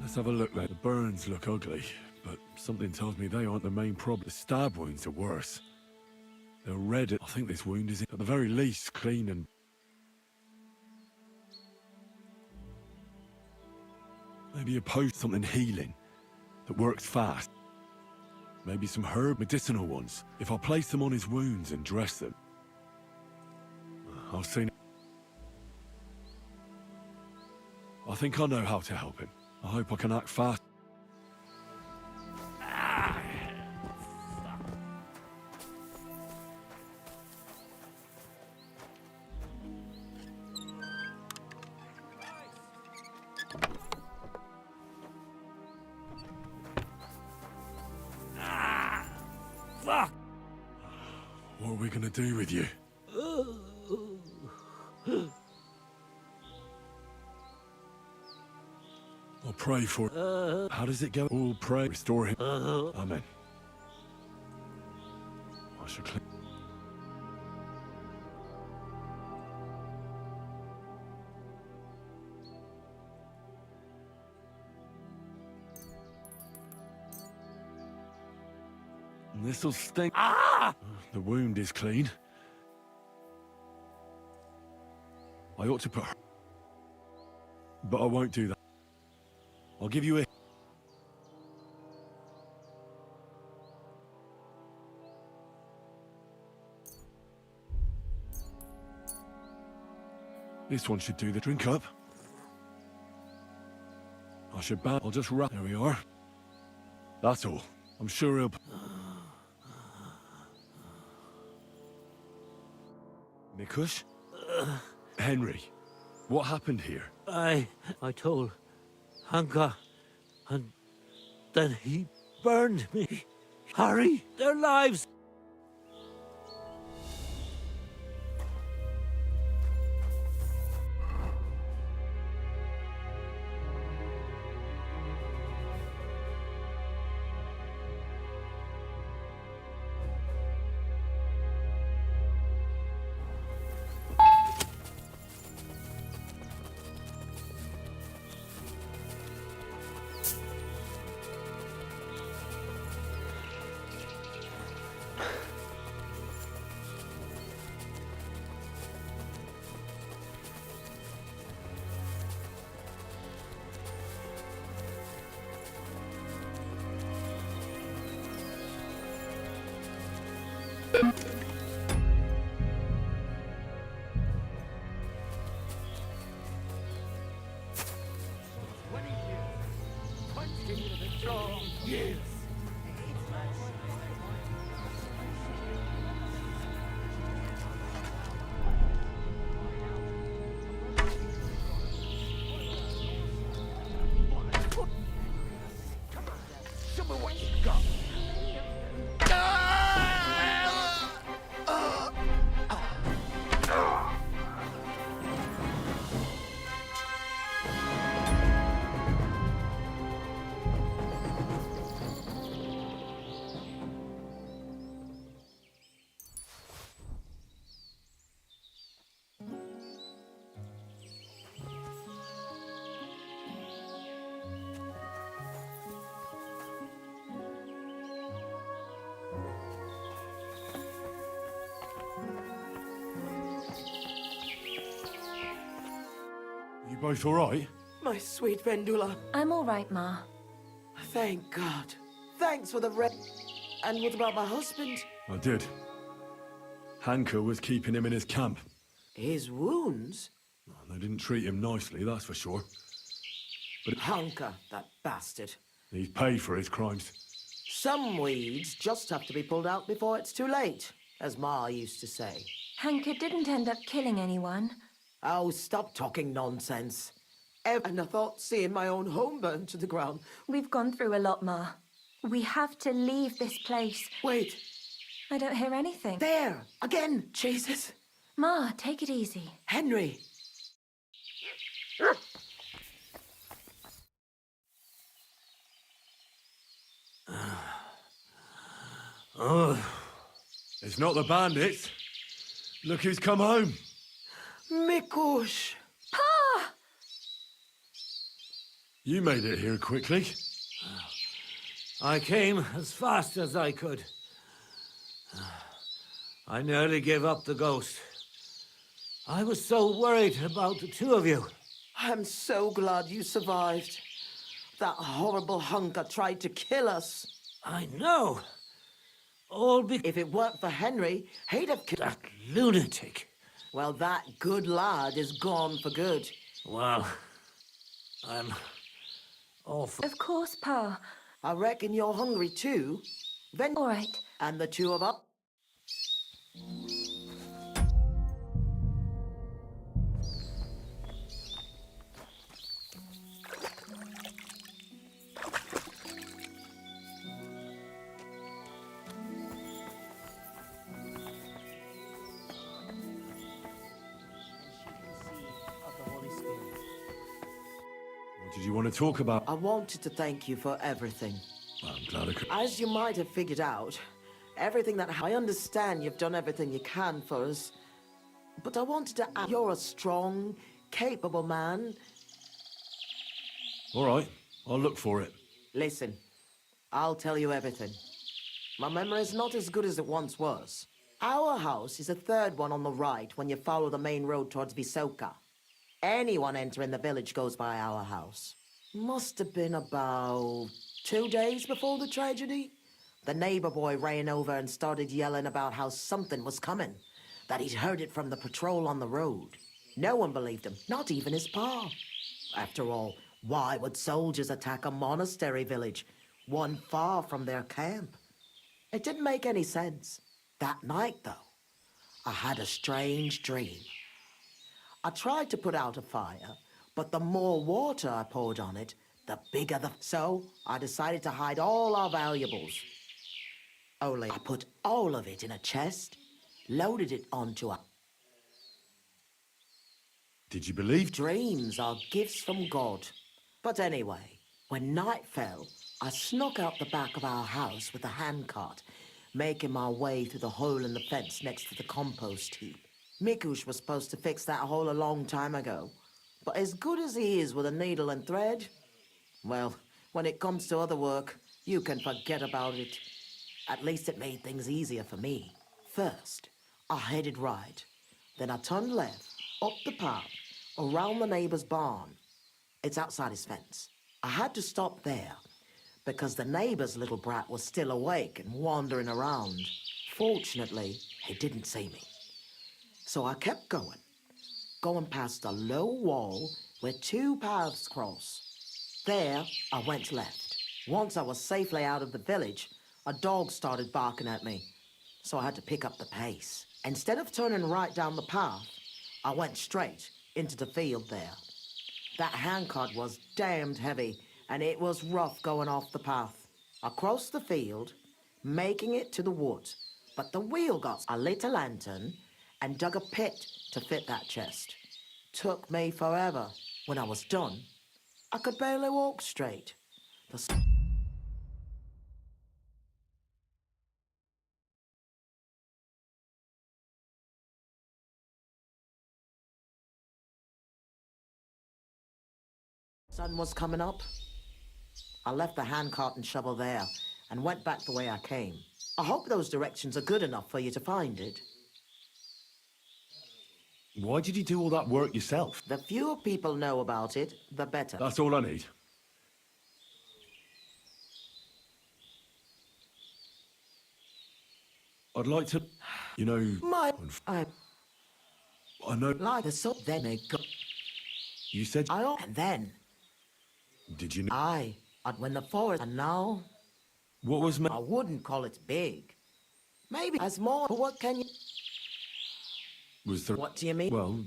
Let's have a look there. The burns look ugly, but something tells me they aren't the main problem. The stab wounds are worse. They're red. I think this wound is, at the very least, clean and... Maybe a post something healing that works fast. Maybe some herb medicinal ones. If I place them on his wounds and dress them, I'll see. I think I know how to help him. I hope I can act fast. Fuck! What are we gonna do with you? I'll pray for... How does it go? All pray, restore him. Amen. I shall clean... This'll sting. Ah! The wound is clean. I ought to put her... But I won't do that. I'll give you a... This one should do the drink up. I should ban... I'll just wrap... There we are. That's all. I'm sure he'll... Mikush? Henry, what happened here? I told Hanka, and then he burned me. Hurry, their lives! Yes. Show me what you got. You both all right? My sweet Vendula. I'm all right, Ma. Thank God. Thanks for the And what about my husband? I did. Hanka was keeping him in his camp. His wounds? They didn't treat him nicely, that's for sure. But Hanka, that bastard. he's paid for his crimes. Some weeds just have to be pulled out before it's too late, as Ma used to say. Hanka didn't end up killing anyone. Oh, stop talking nonsense. And I thought seeing my own home burned to the ground. We've gone through a lot, Ma. We have to leave this place. Wait. I don't hear anything. There! Again! Jesus! Ma, take it easy. Henry! It's not the bandits. Look who's come home. Mikush! Pa! You made it here quickly. I came as fast as I could. I nearly gave up the ghost. I was so worried about the two of you. I'm so glad you survived. That horrible hunker tried to kill us. I know. All because... If it weren't for Henry, he'd have killed... That lunatic. Well, that good lad is gone for good. Well, I'm awful. Of course, Pa. I reckon you're hungry too. Then... All right. And the two of us... What did you want to talk about? I wanted to thank you for everything. I'm glad I could. As you might have figured out, everything that I understand you've done everything you can for us. But I wanted to add, you're a strong, capable man. All right, I'll look for it. Listen, I'll tell you everything. My memory's not as good as it once was. Our house is the third one on the right when you follow the main road towards Visoka. Anyone entering the village goes by our house. Must have been about 2 days before the tragedy. The neighbor boy ran over and started yelling about how something was coming, that he'd heard it from the patrol on the road. No one believed him, not even his pa. After all, why would soldiers attack a monastery village, one far from their camp? It didn't make any sense. That night, though, I had a strange dream. I tried to put out a fire, but the more water I poured on it, the bigger the... So, I decided to hide all our valuables. Only I put all of it in a chest, loaded it onto a... Did you believe? Dreams are gifts from God. But anyway, when night fell, I snuck out the back of our house with a handcart, making my way through the hole in the fence next to the compost heap. Mikush was supposed to fix that hole a long time ago, but as good as he is with a needle and thread, well, when it comes to other work, you can forget about it. At least it made things easier for me. First, I headed right, then I turned left, up the path, around the neighbor's barn. It's outside his fence. I had to stop there, because the neighbor's little brat was still awake and wandering around. Fortunately, he didn't see me. So I kept going past a low wall where two paths cross. There, I went left. Once I was safely out of the village, a dog started barking at me, so I had to pick up the pace. Instead of turning right down the path, I went straight into the field there. That handcart was damned heavy, and it was rough going off the path. I crossed the field, making it to the woods, but the wheel got... I lit a lantern and dug a pit to fit that chest. Took me forever. When I was done, I could barely walk straight. The sun was coming up. I left the handcart and shovel there and went back the way I came. I hope those directions are good enough for you to find it. Why did you do all that work yourself? The fewer people know about it, the better. That's all I need. I'd like to, you know... I know... like the sort then they go... You said... And then... Did you know... I'd win the forest, and now... What was... I wouldn't call it big. Maybe as more, but what can you... Was there... What do you mean? Well,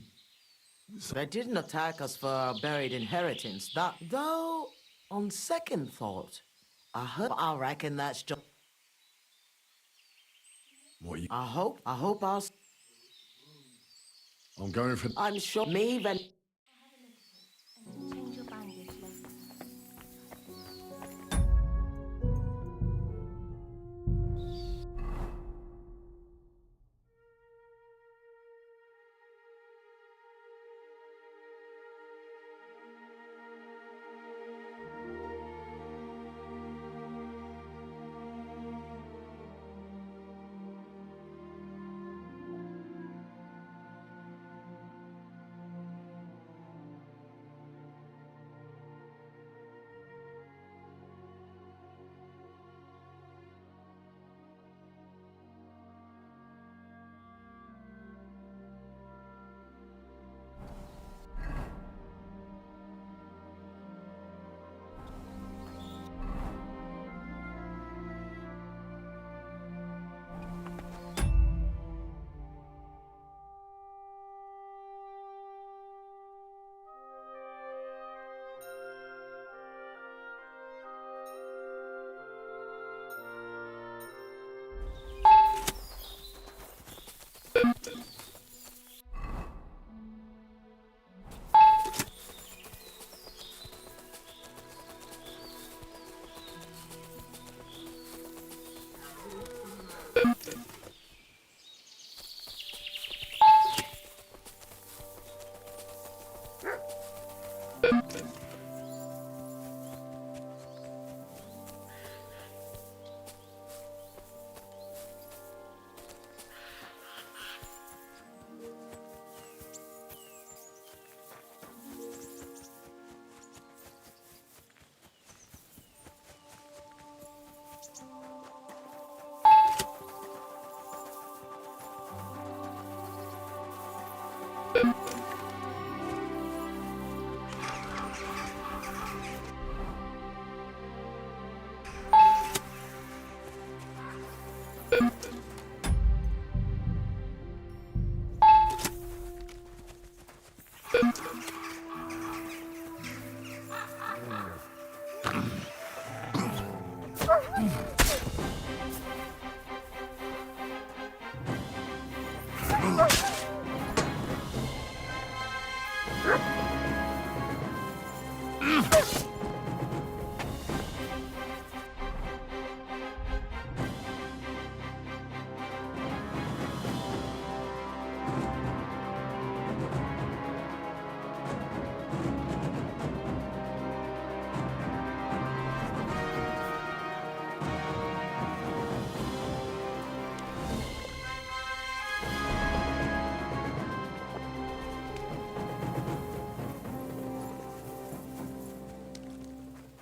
They didn't attack us for our buried inheritance. That, though, on second thought, I reckon that's just... What you... I hope our... I'm going for... I'm sure me then... Change your bandage later.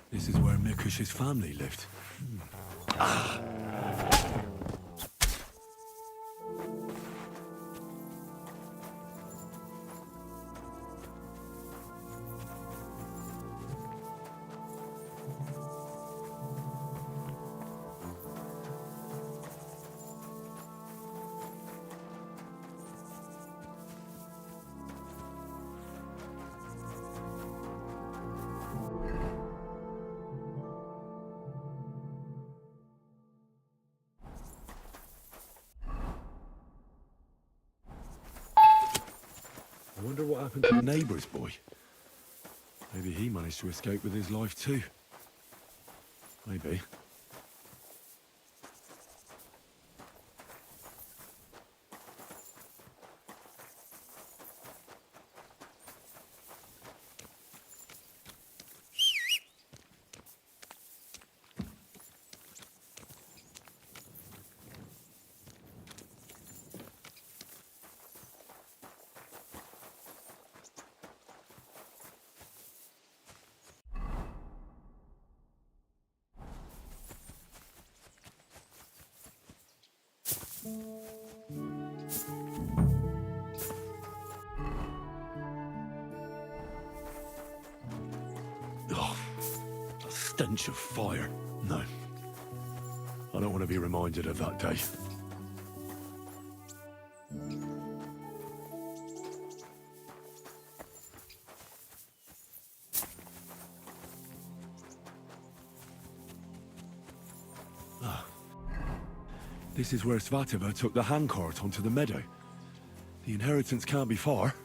This is where Mikush's family lived. Ah! I wonder what happened to the neighbour's boy. Maybe he managed to escape with his life too. Maybe. Oh, a stench of fire. No. I don't want to be reminded of that day. This is where Svatova took the handcart onto the meadow. The inheritance can't be far.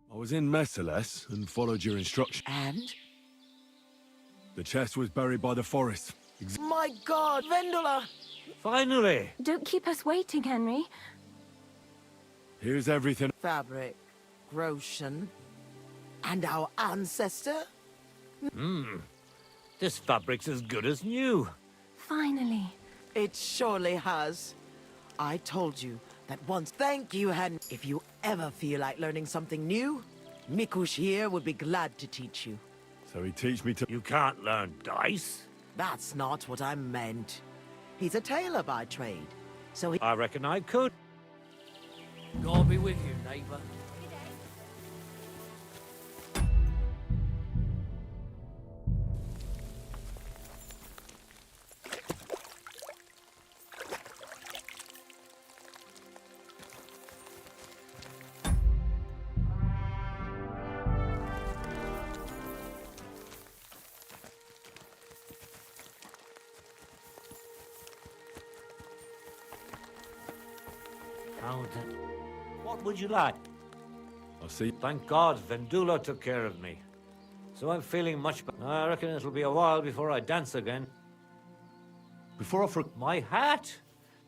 I was in Messeles and followed your instructions. And? The chest was buried by the forest. My God, Vendula! Finally! Don't keep us waiting, Henry. Here's everything. Fabric, Roshan, and our ancestor? This fabric's as good as new. Finally. It surely has. I told you that once. Thank you, Hen. If you ever feel like learning something new, Mikush here would be glad to teach you. So he teach me to... You can't learn dice. That's not what I meant. He's a tailor by trade, so he... I reckon I could. God be with you, neighbour. What would you like? I'll see. Thank God, Vendula took care of me. So I'm feeling much better. I reckon it'll be a while before I dance again. Before I My hat!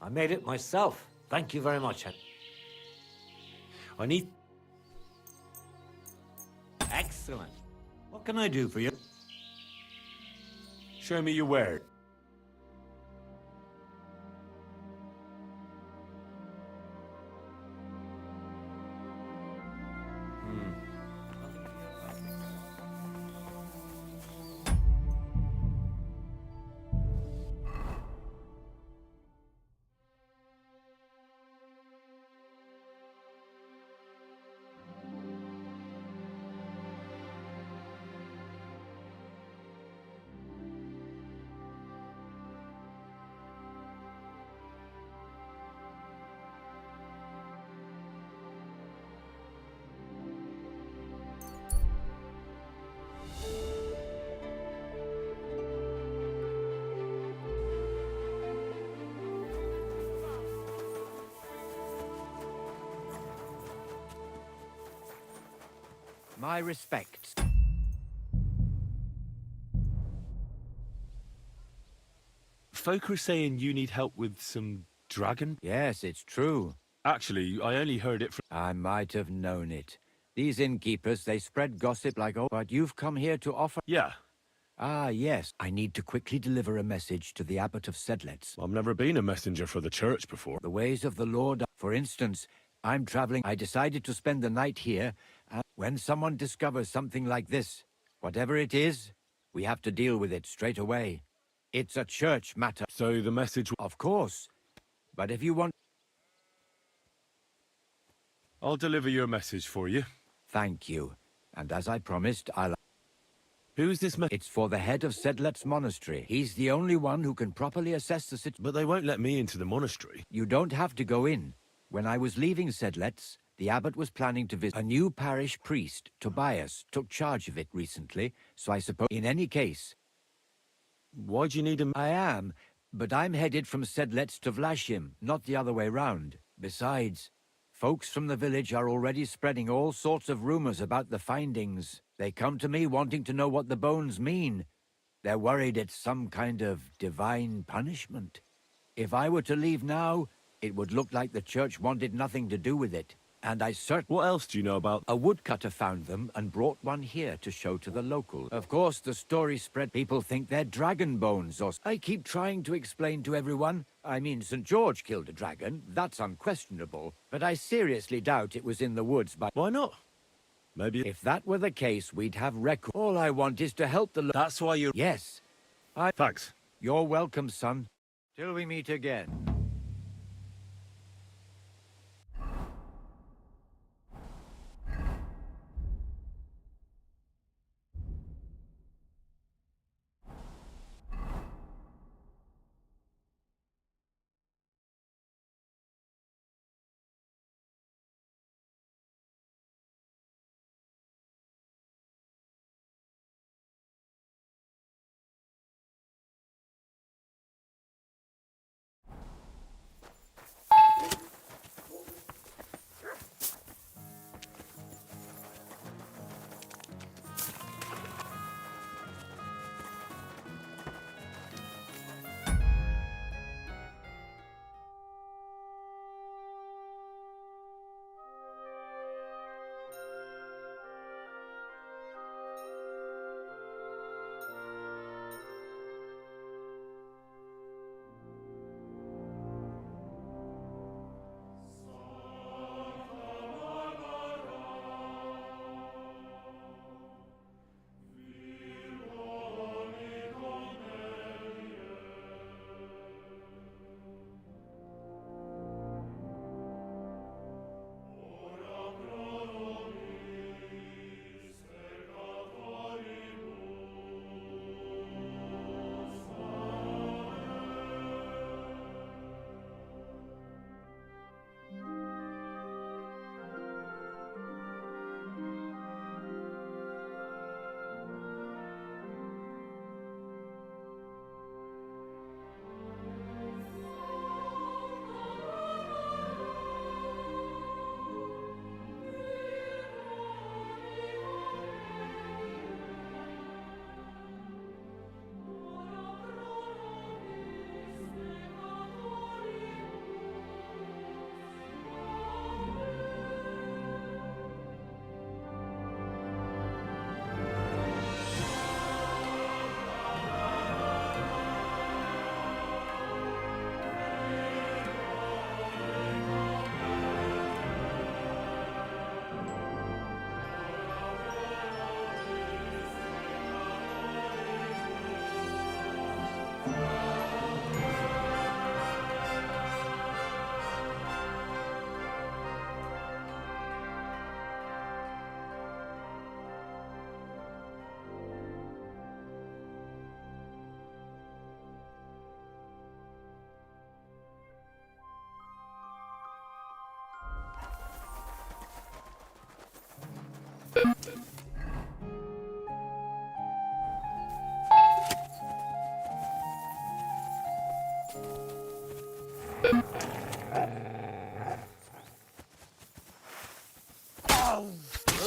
I made it myself. Thank you very much. I need... Excellent. What can I do for you? Show me your wear. My respects. Folk are saying you need help with some dragon? Yes, it's true. Actually, I only heard it from... I might have known it. These innkeepers, they spread gossip like oh, but you've come here to offer... Yeah, Ah, yes. I need to quickly deliver a message to the Abbot of Sedlitz. I've never been a messenger for the church before. The ways of the Lord. For instance, I'm traveling. I decided to spend the night here, and when someone discovers something like this, whatever it is, we have to deal with it straight away. It's a church matter. So the message... Of course. But if you want... I'll deliver your message for you. Thank you. And as I promised, I'll... Who's this It's for the head of Sedlet's monastery. He's the only one who can properly assess the situation. But they won't let me into the monastery. You don't have to go in. When I was leaving Sedlet's, the abbot was planning to visit. A new parish priest, Tobias, took charge of it recently, so I suppose... In any case... Why do you need him? I am, but I'm headed from Sedlet's to Vlashim, not the other way round. Besides, folks from the village are already spreading all sorts of rumors about the findings. They come to me wanting to know what the bones mean. They're worried it's some kind of divine punishment. If I were to leave now, it would look like the church wanted nothing to do with it. And I certainly... What else do you know about... A woodcutter found them and brought one here to show to the local. Of course, the story spread. People think they're dragon bones or... I keep trying to explain to everyone. I mean, St. George killed a dragon. That's unquestionable. But I seriously doubt it was in the woods by... Why not? Maybe... If that were the case, we'd have record. All I want is to help the... That's why you... Yes. Thanks. You're welcome, son. Till we meet again.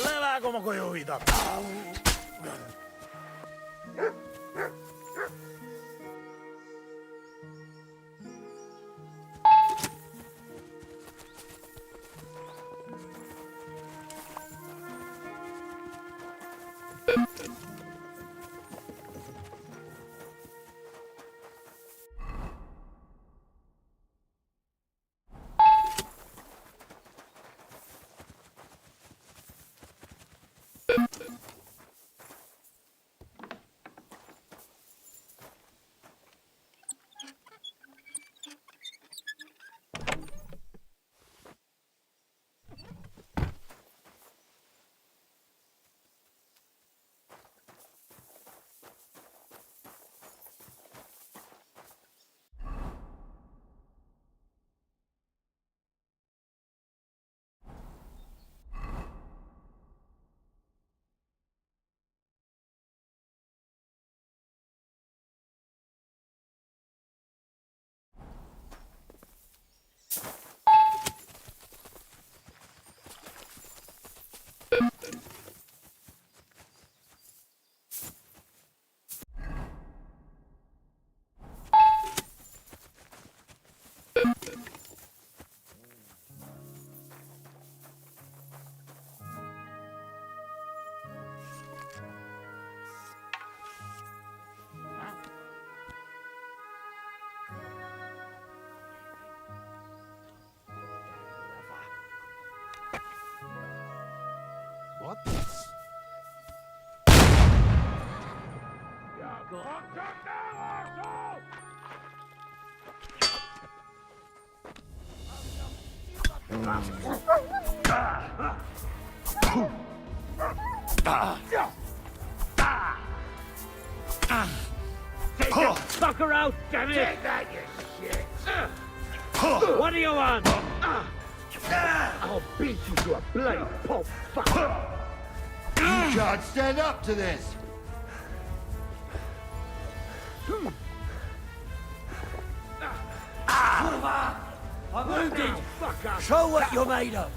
Leva como coyovita. Take the fucker out, damn it! Take that, you shit! What do you want? I'll beat you to a bloody pulp, fucker! You can't stand up to this! I'm wounded! Fucker! Show what you're made of!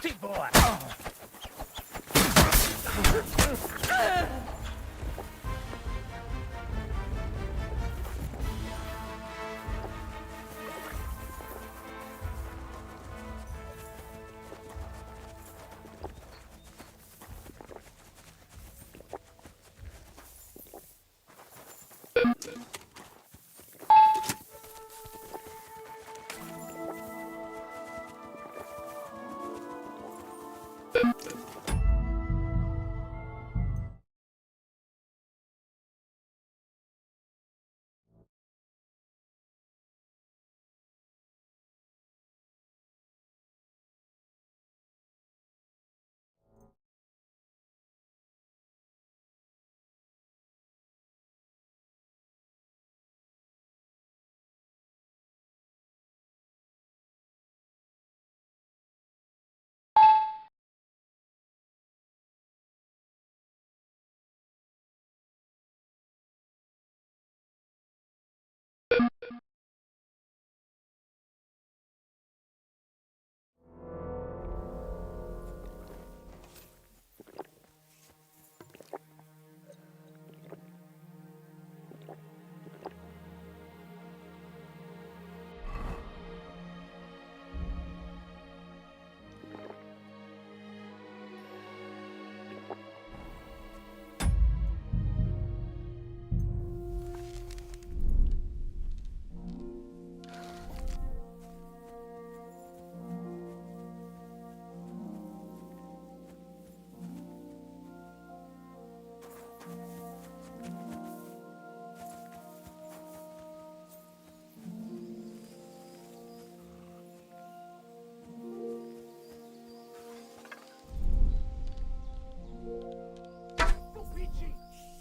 Big boy!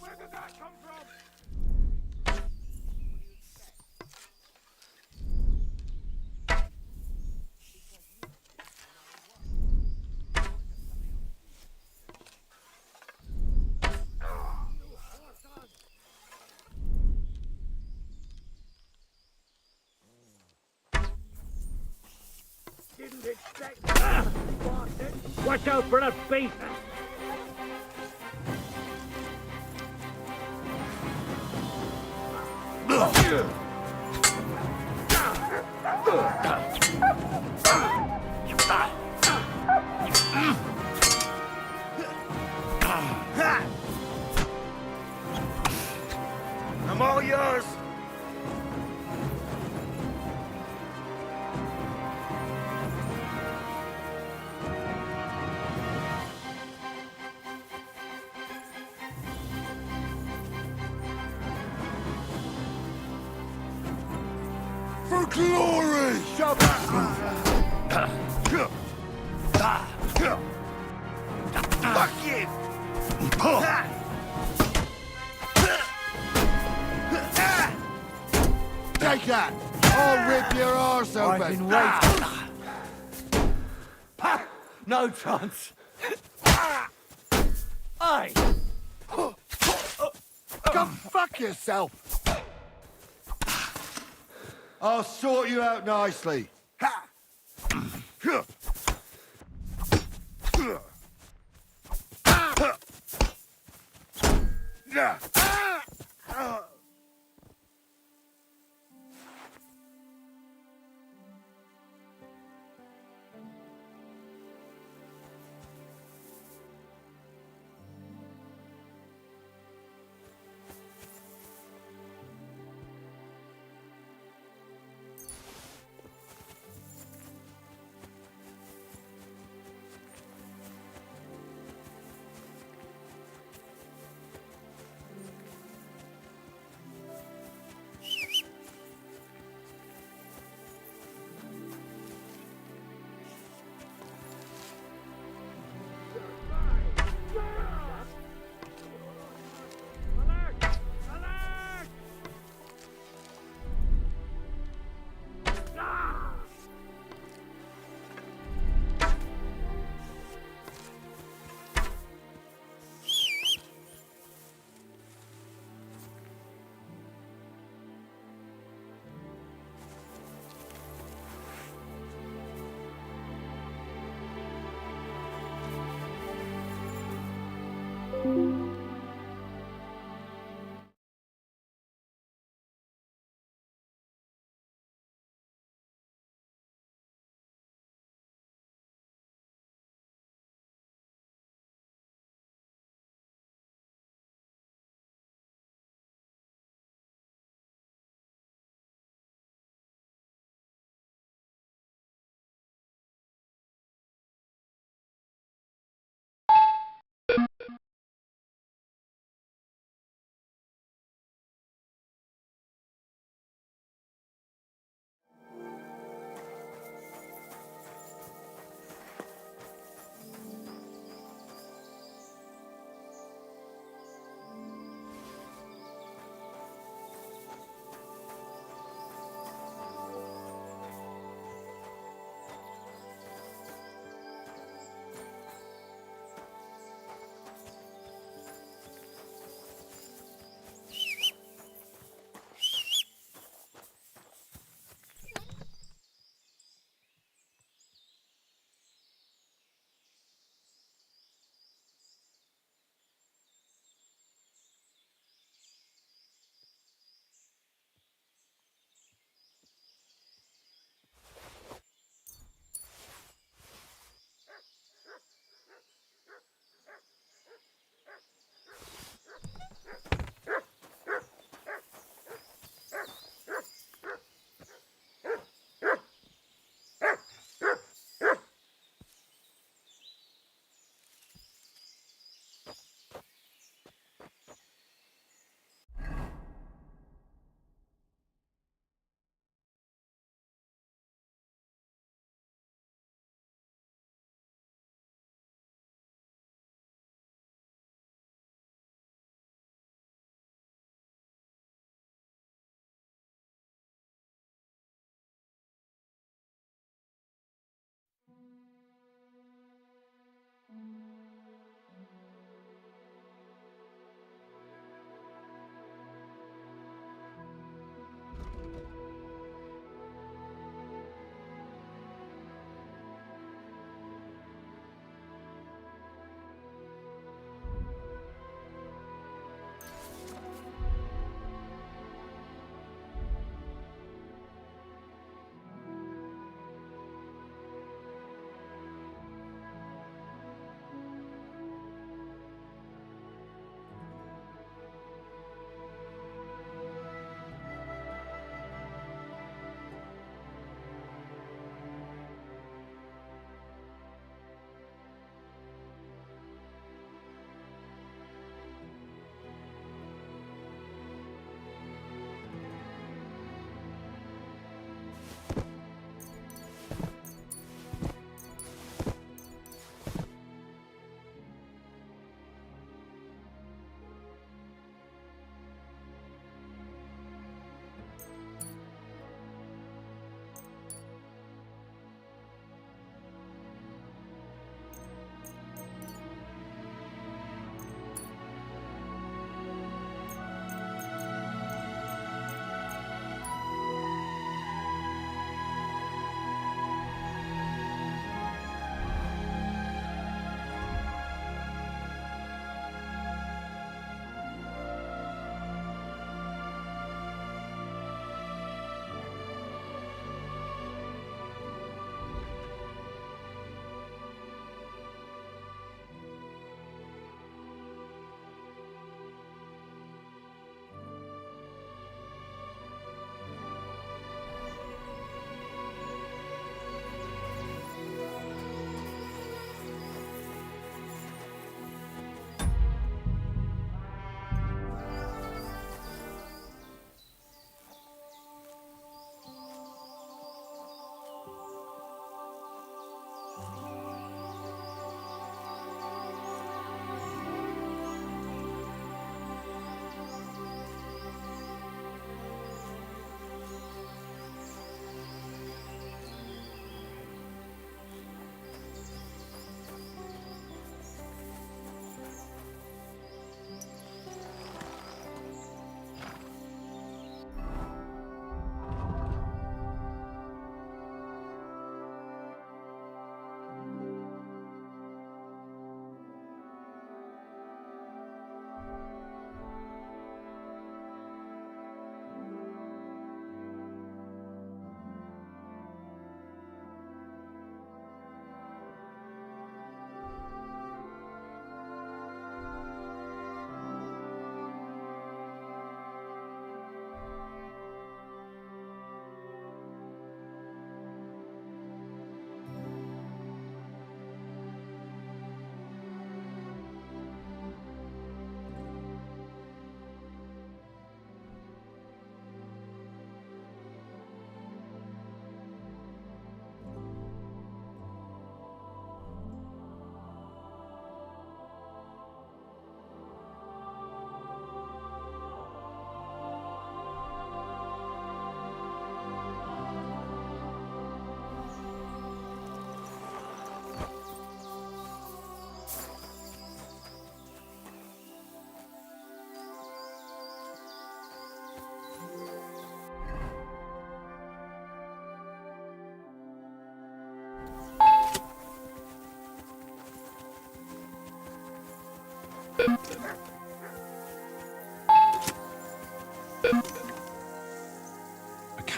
Where did that come from? Didn't expect... Watch out for the beast! I'm all yours! For glory! Fuck you! Take that! I'll rip your arse open! I've been waiting. No chance. Aye. Go fuck yourself! I'll sort you out nicely.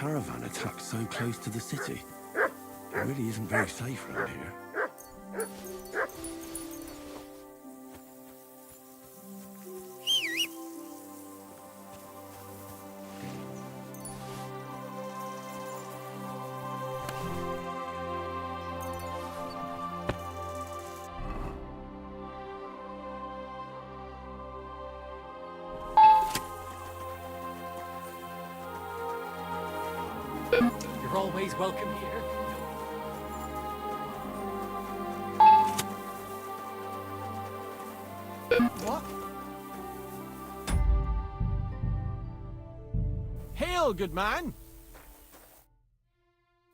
caravan attacked so close to the city. It really isn't very safe around here. You're always welcome here. What? Hail, good man!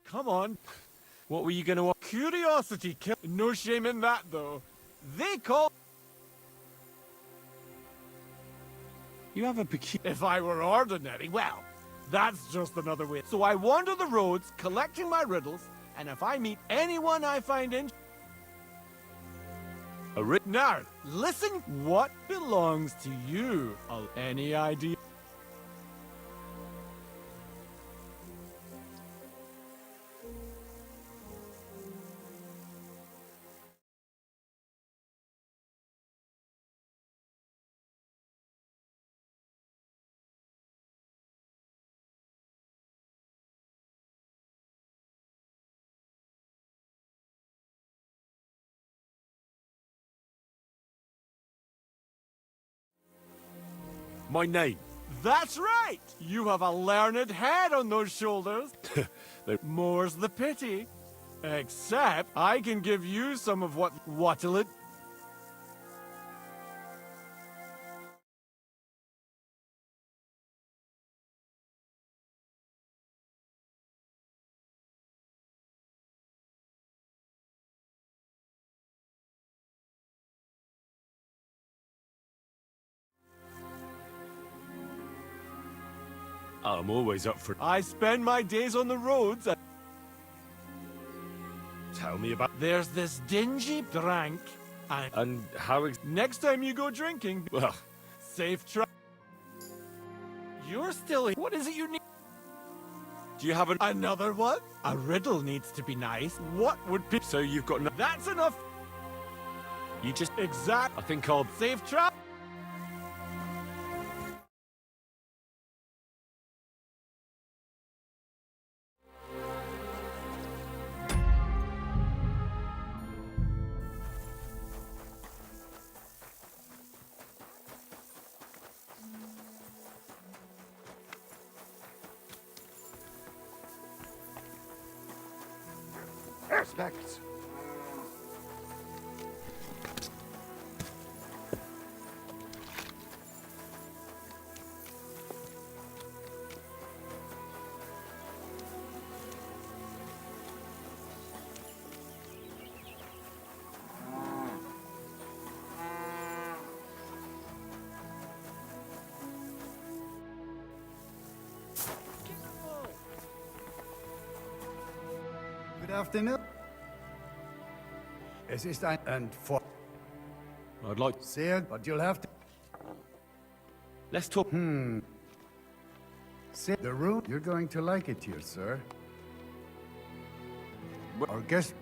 Come on. What were you gonna... Curiosity kill... No shame in that, though. They call... You have a peculiar... If I were ordinary, well, that's just another way. So I wander the roads, collecting my riddles, and if I meet anyone I find in... Now, listen, what belongs to you? Any idea? My name. That's right! You have a learned head on those shoulders. More's the pity. Except, I can give you some of what'll it... I'm always up for... I spend my days on the roads and... Tell me about... There's this dingy drank, And how... next time you go drinking... Well... Safe tra... You're still here. What is it you need? Do you have Another one? A riddle needs to be nice. What would be... So you've got no... That's enough! You just... Exact... I think I'll... Safe trap. Respect. Good afternoon. Es ist ein... And for... I'd like... Sehr, but you'll have to... Let's talk... See, the room, you're going to like it here, sir. Our guest...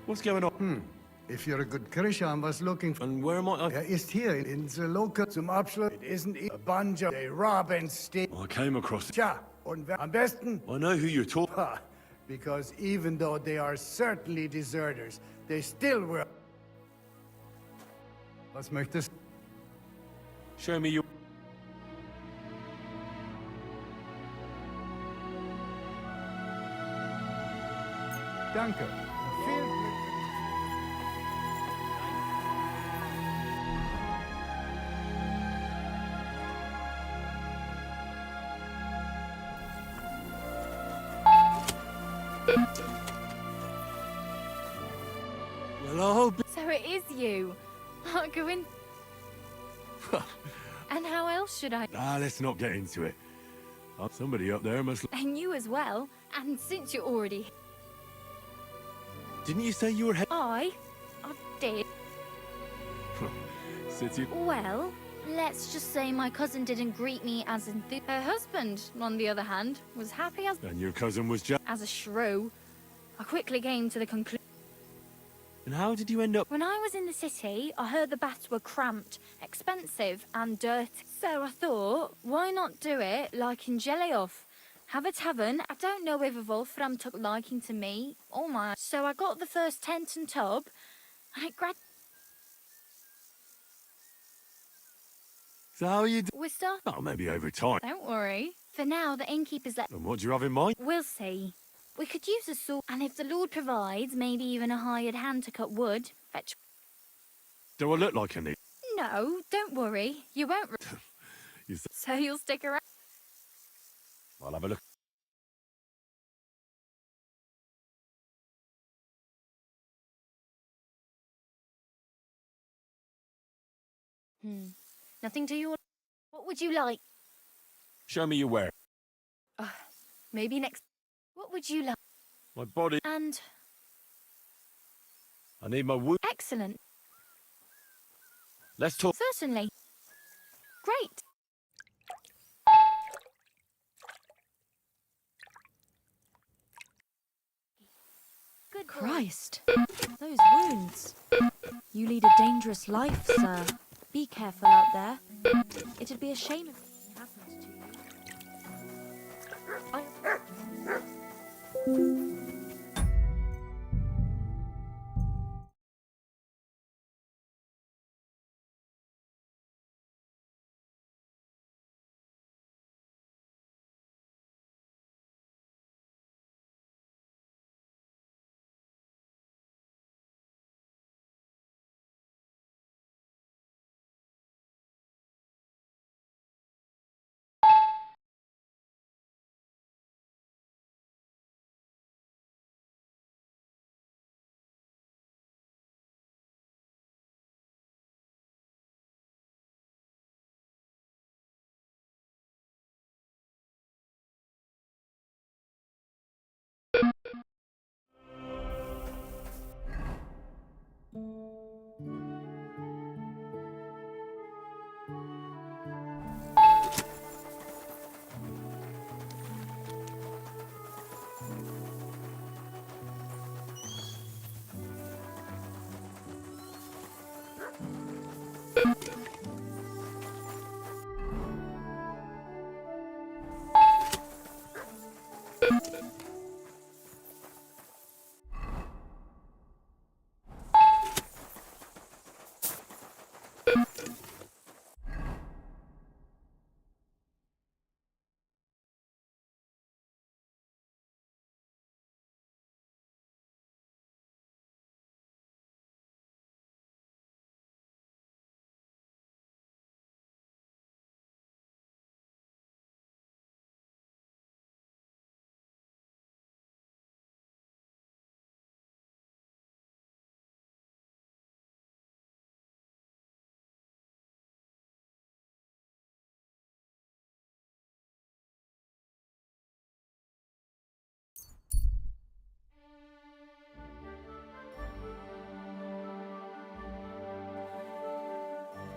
What's going on? If you're a good Krishan was looking for... And where am I? Ist hier in the local... Zum Abschluss, it isn't a bunch they rob and steal. I came across it. Tja, und am besten... I know who you're talking... Ha, because even though they are certainly deserters, they still were... Was möchtest... Show me your... Danke. Viel Glück. Well, I'll be... So it is you. I'll go in. And how else should I? Let's not get into it. Somebody up there must... And you as well. And since you're already... Didn't you say you were head... I did. City... Well, Let's just say my cousin didn't greet me as enthusiastic. Her husband, on the other hand, was happy as... And your cousin was just... As a shrew. I quickly came to the conclusion... And how did you end up... When I was in the city, I heard the baths were cramped, expensive and dirty. So I thought, why not do it like in Jelioff? Have a tavern. I don't know if Wolfram took liking to me or my... So I got the first tent and tub, and it So how are you We're still... Oh, maybe over time. Don't worry. For now, the innkeeper's let... And what do you have in mind? We'll see. We could use a saw, and if the Lord provides, maybe even a hired hand to cut wood. Fetch... Do I look like I need? No, don't worry. You won't... So you'll stick around? I'll have a look. Nothing to your... What would you like? Show me your wear. Maybe next... What would you like? My body. And... I need my wood. Excellent. Let's talk. Certainly. Great. Good Christ. Those wounds. You lead a dangerous life, sir. Be careful out there. It'd be a shame if something happened to you.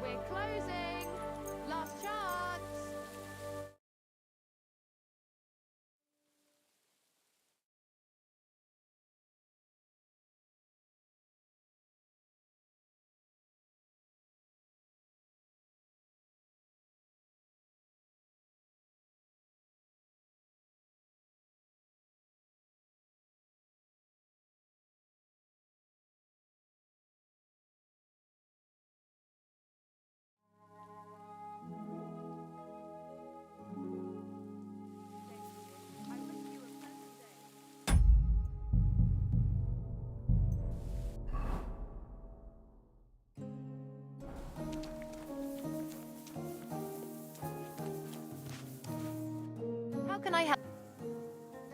We're closing. Last chance. How can I help?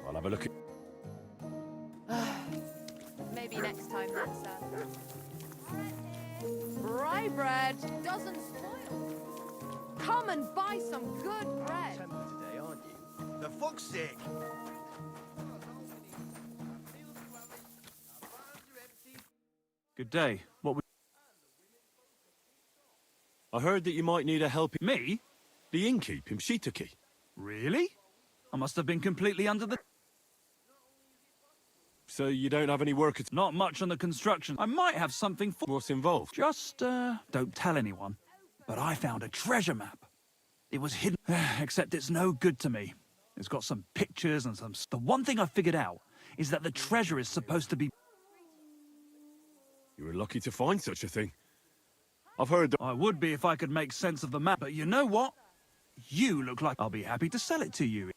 I'll have a look at... Maybe next time then, sir. Rye bread doesn't spoil. Come and buy some good bread. Today, aren't you? The fuck's sake! Good day. What would... I heard that you might need a helping... Me? The innkeep in Shitaki. Really? I must have been completely under the... So you don't have any work at... Not much on the construction. I might have something for... What's involved? Just, don't tell anyone. But I found a treasure map. It was hidden, except it's no good to me. It's got some pictures and some... The one thing I figured out is that the treasure is supposed to be... You were lucky to find such a thing. I've heard that... I would be if I could make sense of the map, but you know what? You look like... I'll be happy to sell it to you.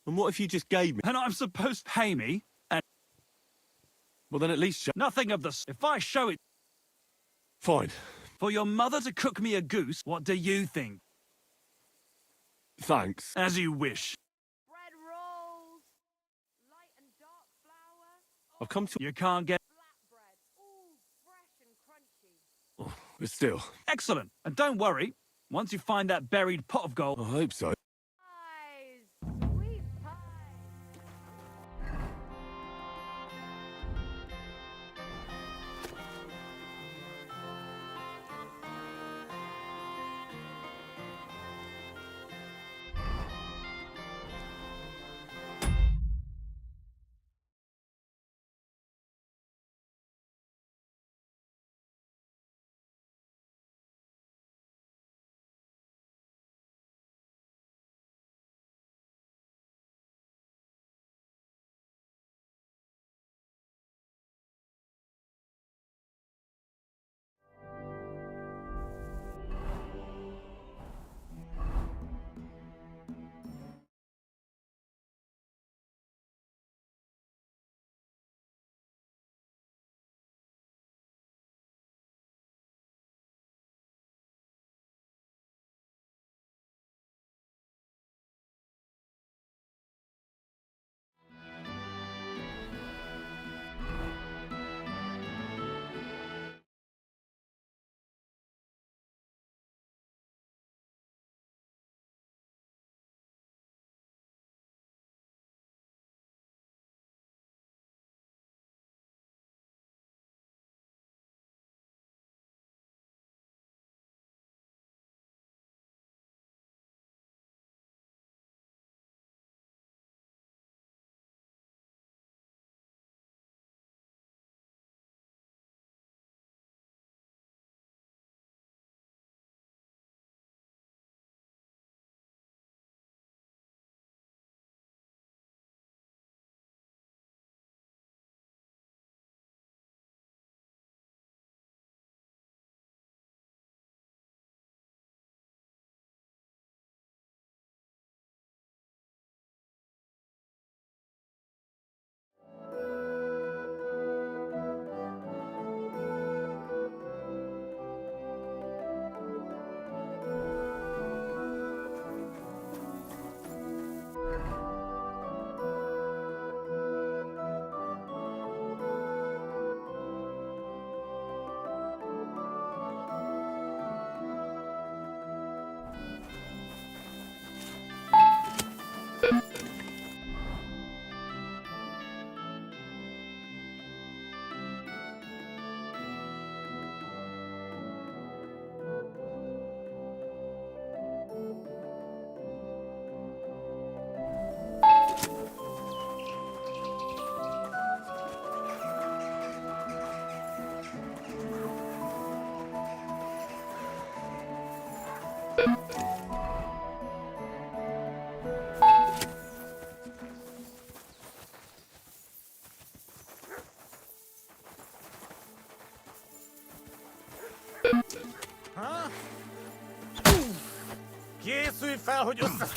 And what if you just gave me... And I'm supposed to pay me, and... Well, then at least... Nothing of this. If I show it... Fine. For your mother to cook me a goose, what do you think? Thanks. As you wish. Bread rolls, light and dark flour. I've come to... You can't get... Flatbread, all fresh and crunchy. Oh, but still. Excellent. And don't worry. Once you find that buried pot of gold... I hope so. Pies, sweet pie. ungefähr hur just...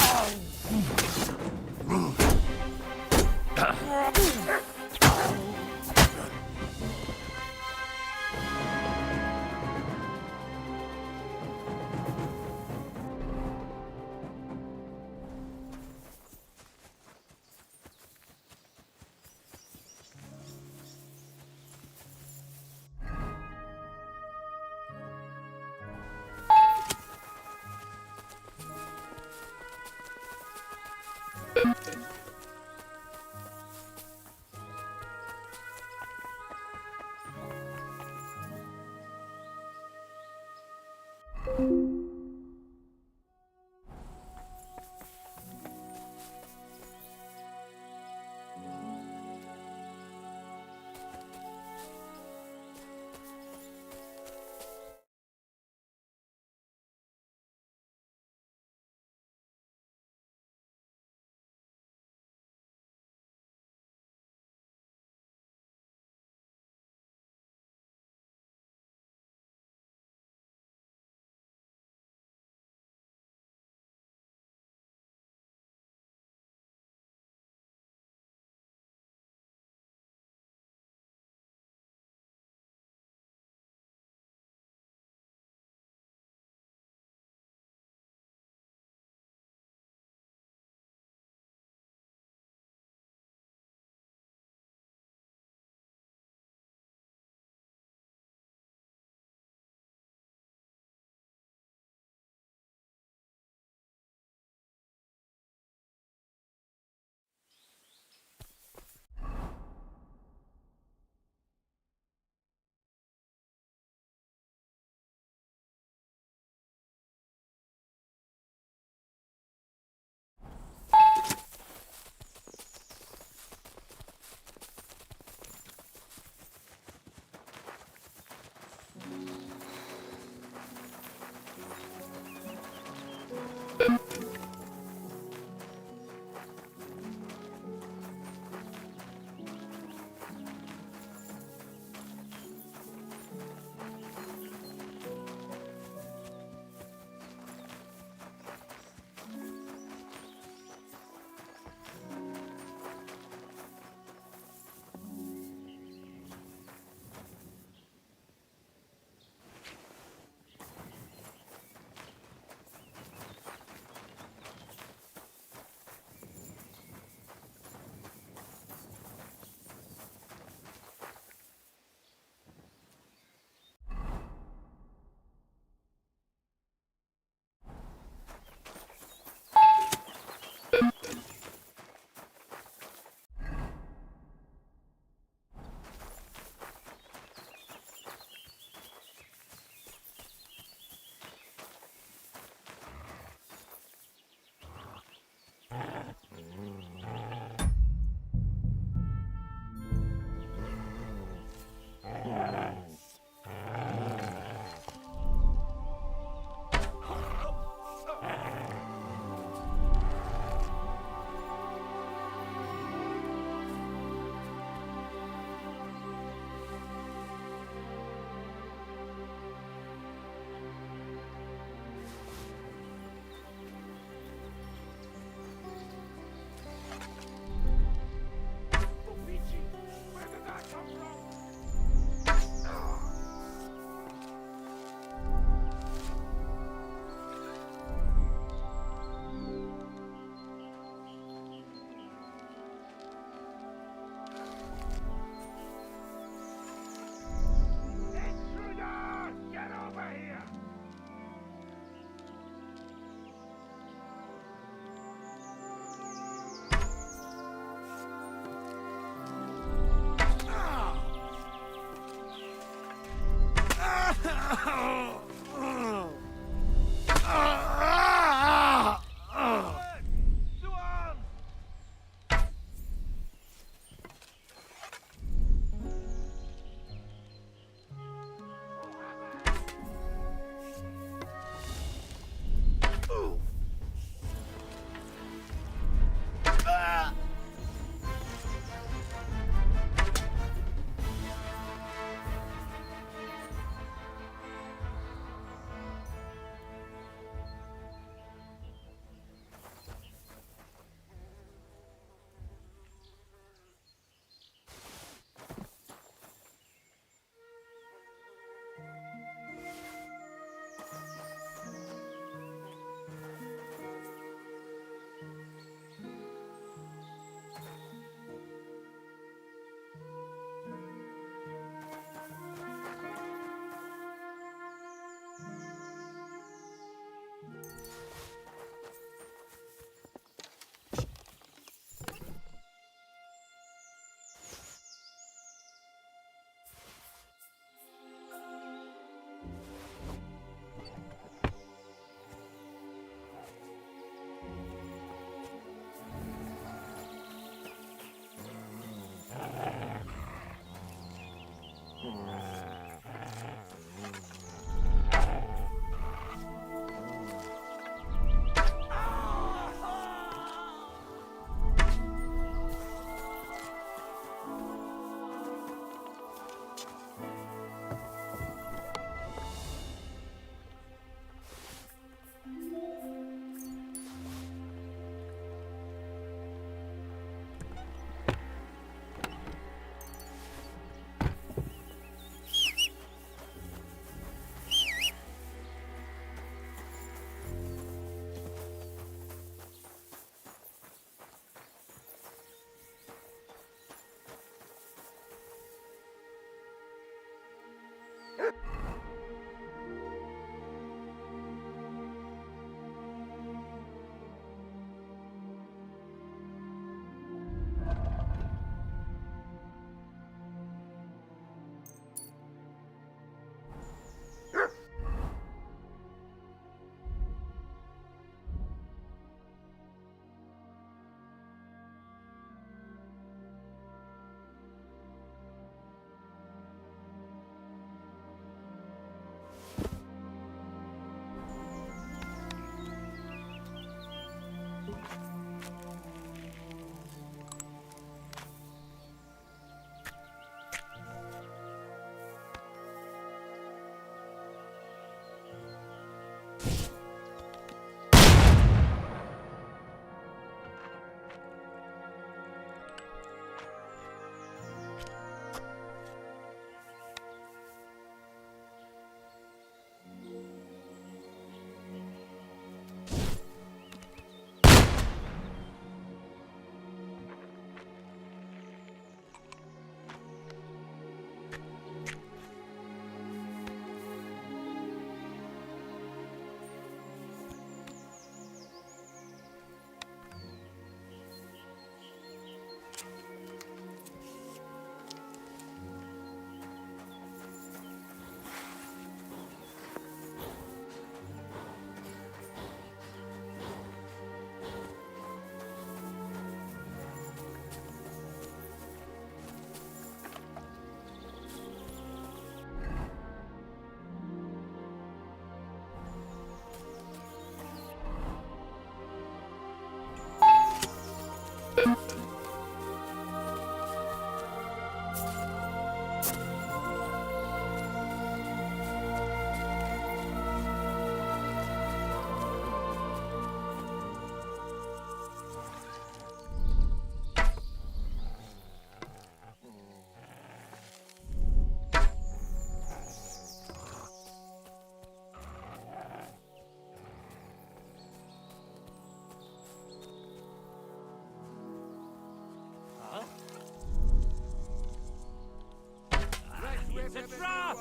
It's a trap!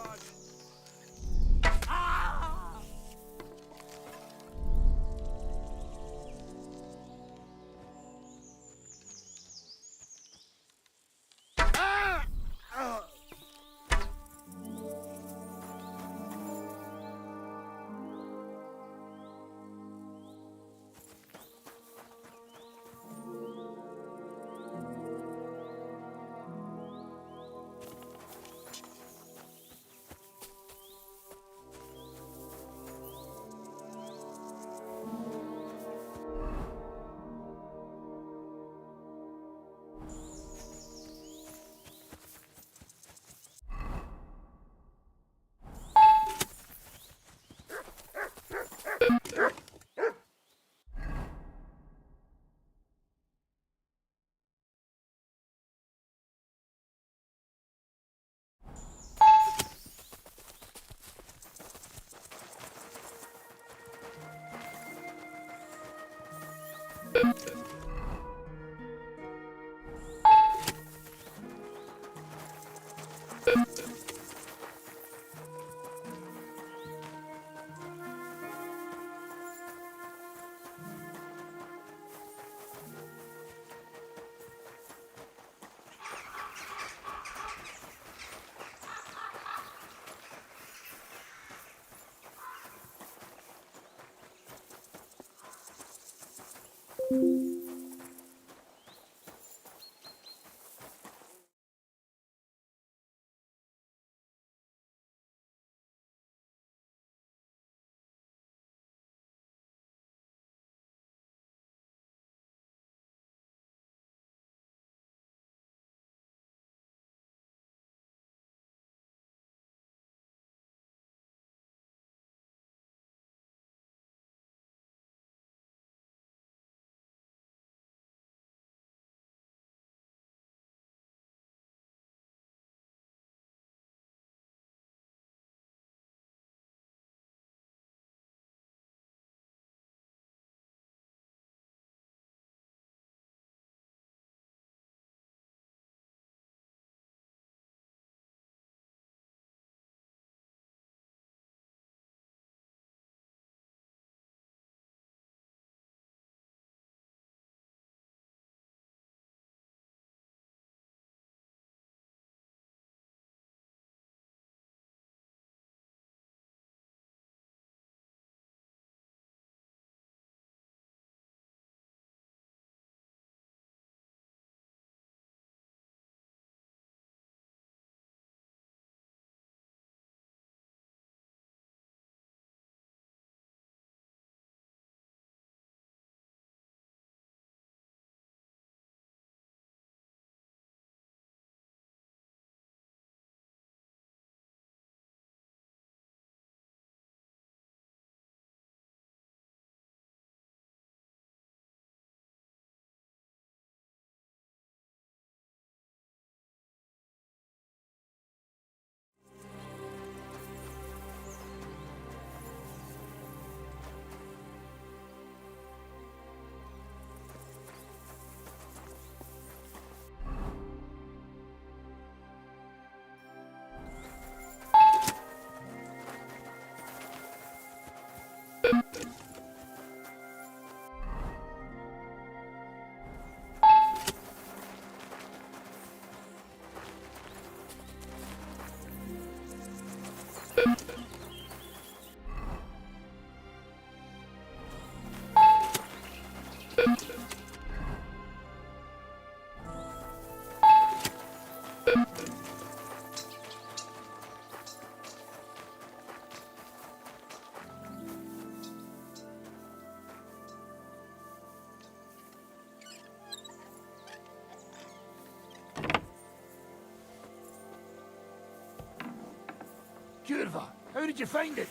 Curva, how did you find it?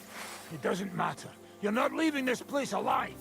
It doesn't matter. You're not leaving this place alive.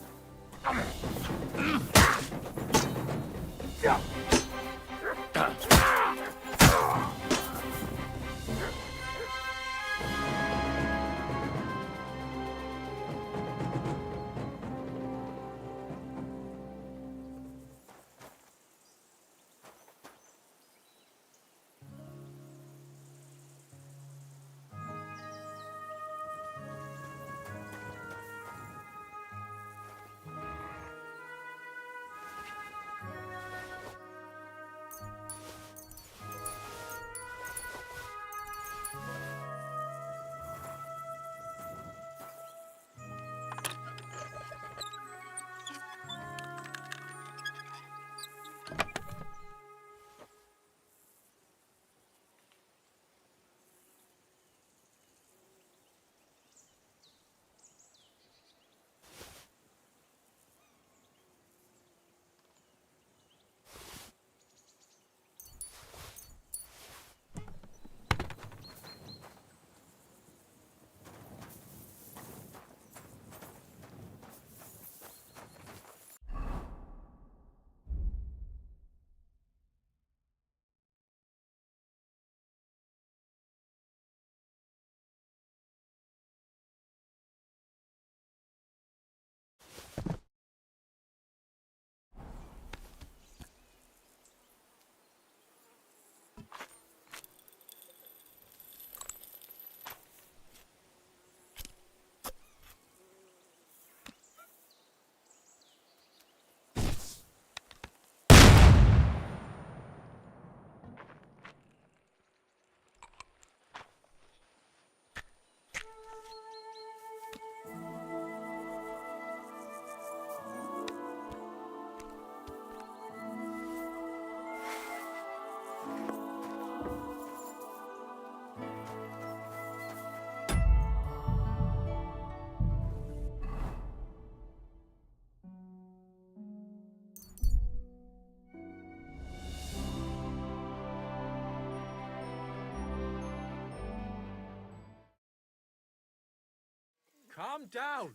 Calm down.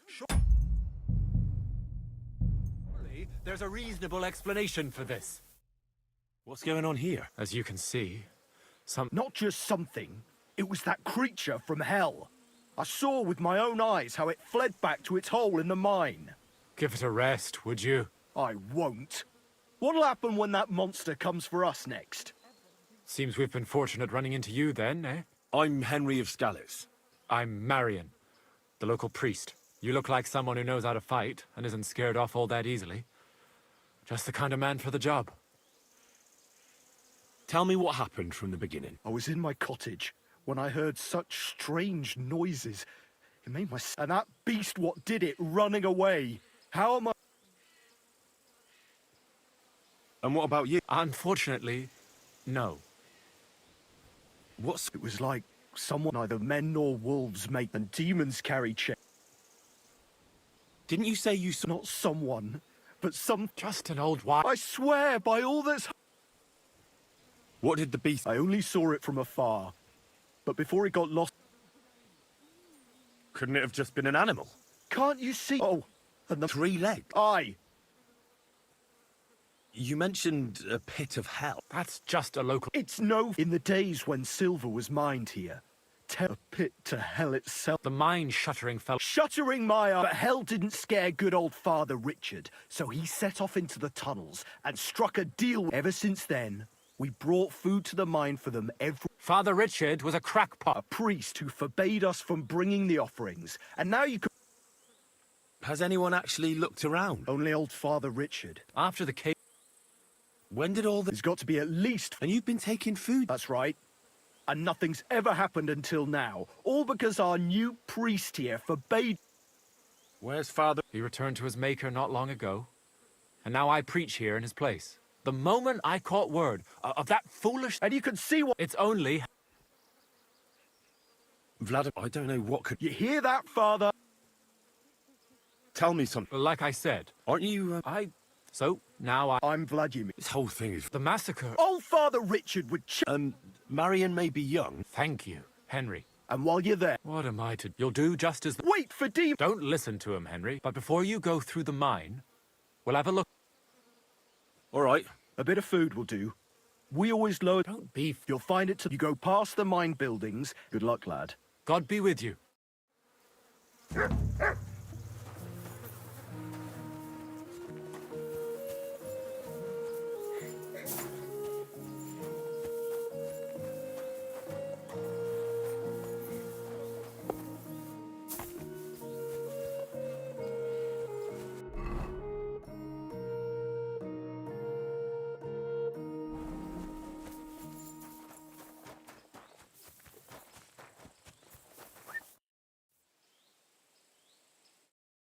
Surely there's a reasonable explanation for this. What's going on here? As you can see, Not just something. It was that creature from hell. I saw with my own eyes how it fled back to its hole in the mine. Give it a rest, would you? I won't. What'll happen when that monster comes for us next? Seems we've been fortunate running into you then, eh? I'm Henry of Scallis. I'm Marion, the local priest. You look like someone who knows how to fight and isn't scared off all that easily. Just the kind of man for the job. Tell me what happened from the beginning. I was in my cottage when I heard such strange noises. It made my... And that beast what did it running away. How am I... And what about you? Unfortunately, no. It was like someone, neither men nor wolves make, and demons carry Didn't you say you saw... Not someone, but some... Just an old wife. I swear by all that's... What did the beast... I only saw it from afar. But before it got lost... Couldn't it have just been an animal? Can't you see? Oh, and the... 3 legs? Aye. You mentioned a pit of hell. That's just a local... It's no... In the days when silver was mined here, tell a pit to hell itself. The mine shuttering fell... Shuttering my eye. But hell didn't scare good old Father Richard, so he set off into the tunnels and struck a deal. Ever since then, we brought food to the mine for them every... Father Richard was a crackpot. A priest who forbade us from bringing the offerings, and now you can... Has anyone actually looked around? Only old Father Richard. After the cave... When did all this... There's got to be at least... And you've been taking food? That's right. And nothing's ever happened until now. All because our new priest here forbade... Where's Father? He returned to his maker not long ago. And now I preach here in his place. The moment I caught word of that foolish... And you can see what... It's only... Vladimir, I don't know what could... You hear that, Father? Tell me something. Like I said... Aren't you... So, now I'm Vladimir. This whole thing is... The massacre... Old Father Richard would... Marion may be young. Thank you, Henry. And while you're there... What am I to... You'll do just as... Wait for Demon! Don't listen to him, Henry. But before you go through the mine, we'll have a look. All right, a bit of food will do. We always lower... Don't be... You'll find it to... You go past the mine buildings. Good luck, lad. God be with you.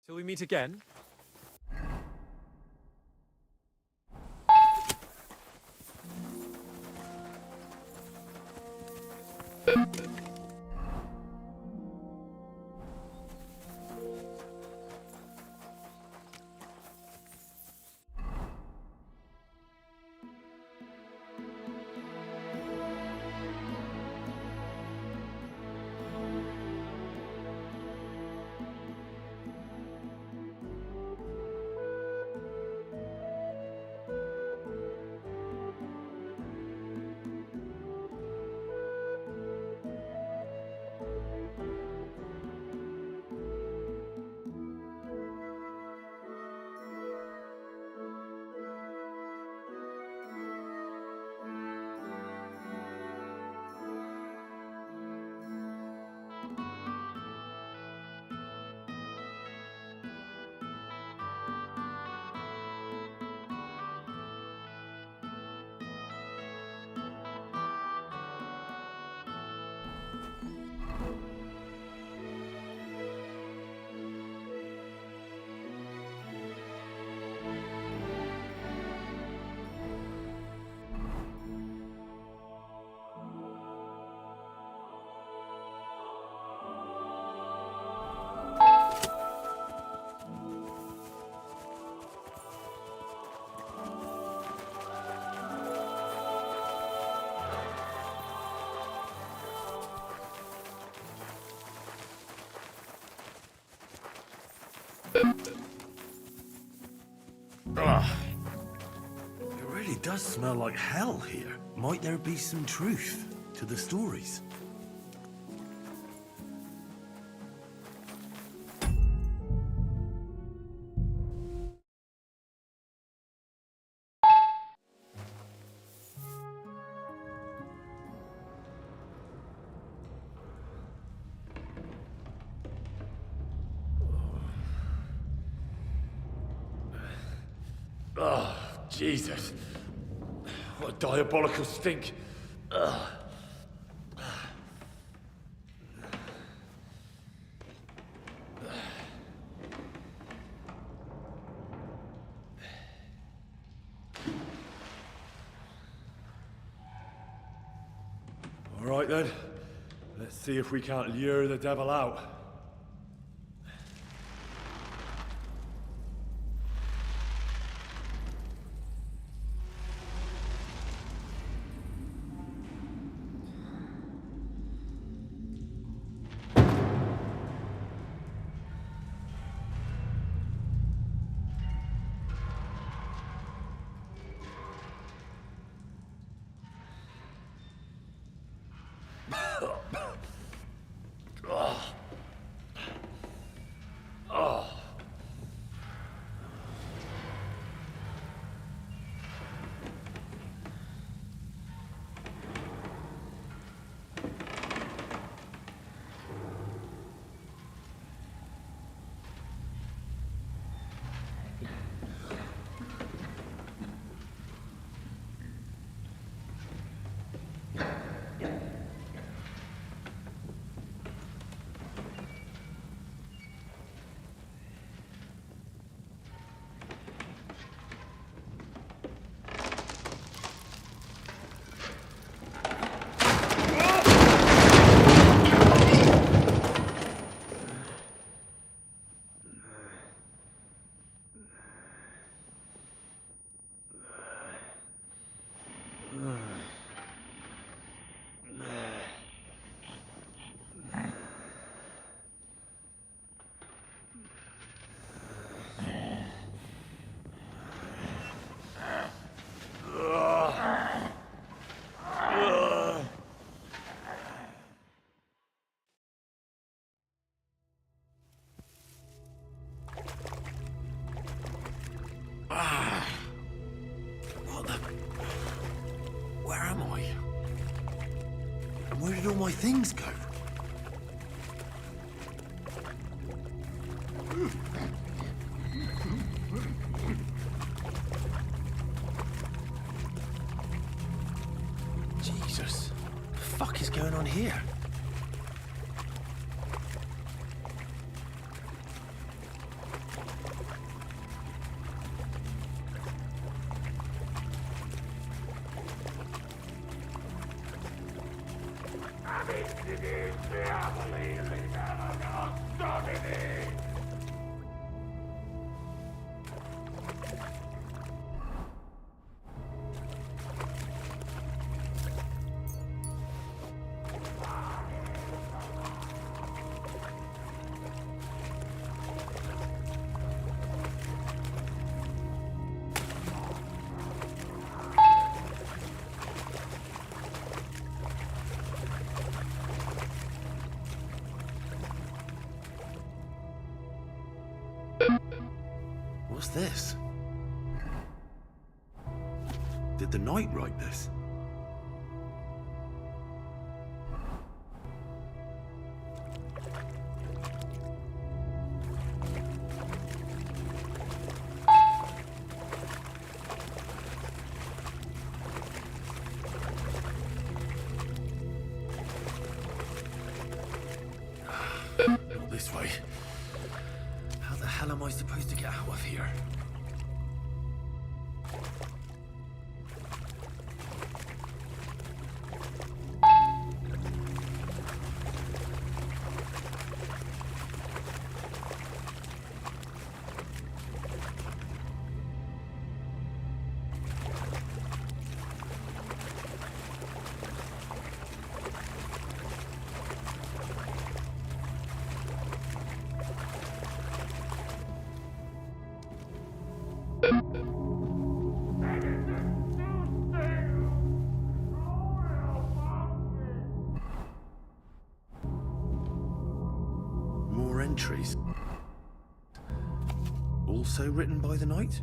Till we meet again. Ugh. It really does smell like hell here. Might there be some truth to the stories? Oh, Jesus. What a diabolical stink. Ugh. All right then. Let's see if we can't lure the devil out. did all my things go? Jesus. What the fuck is going on here? What's this? Did the knight write this? Not this way. How the hell am I supposed to get out of here? More entries. Also written by the knight?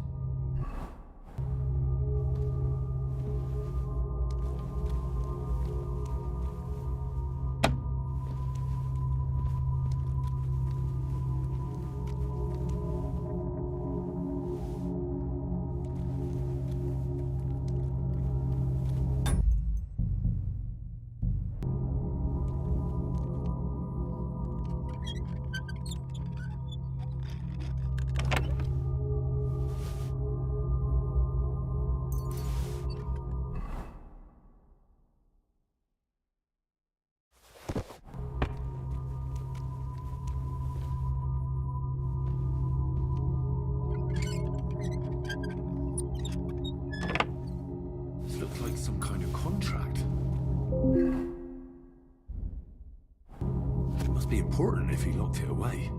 This looks like some kind of contract. It must be important if he locked it away.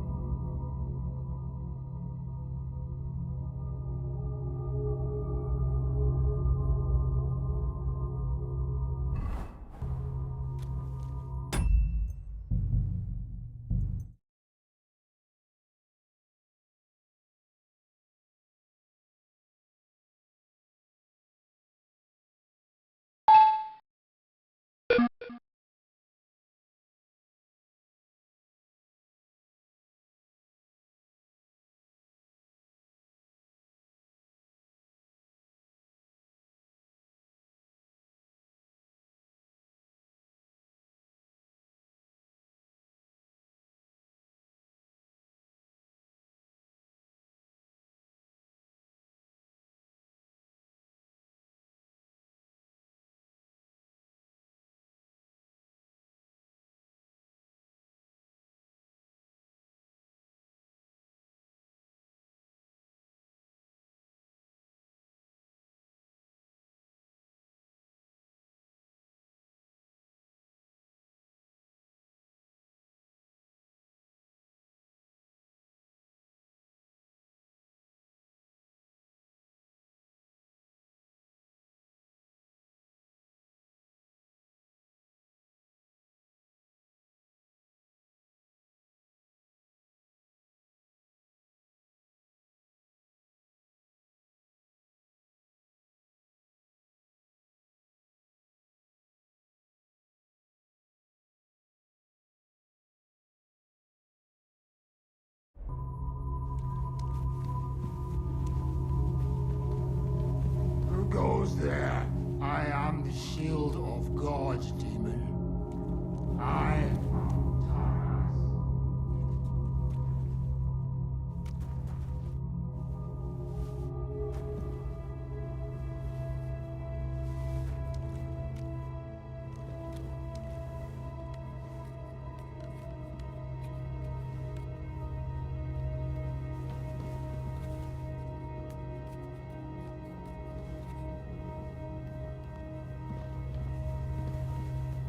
goes there. I am the shield of gods, demon. I...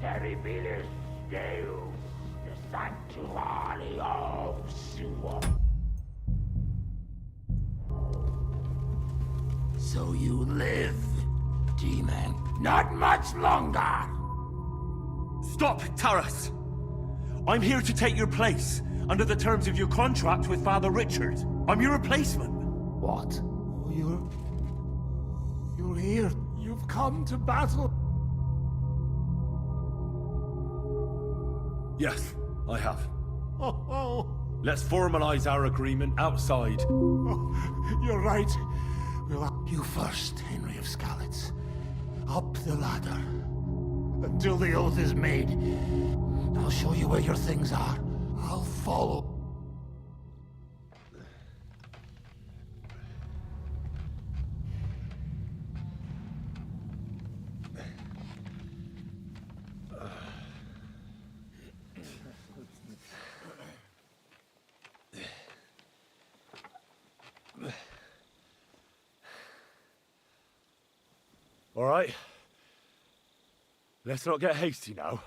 Terribilis Deus, the sanctuary of CUM. So you live, demon. Not much longer. Stop, Taras! I'm here to take your place, under the terms of your contract with Father Richard. I'm your replacement. What? You're here. You've come to battle. Yes, I have. Oh. Let's formalize our agreement outside. Oh, you're right. You first, Henry of Skalitz. Up the ladder. Until the oath is made. I'll show you where your things are. I'll follow. All right. Let's not get hasty now.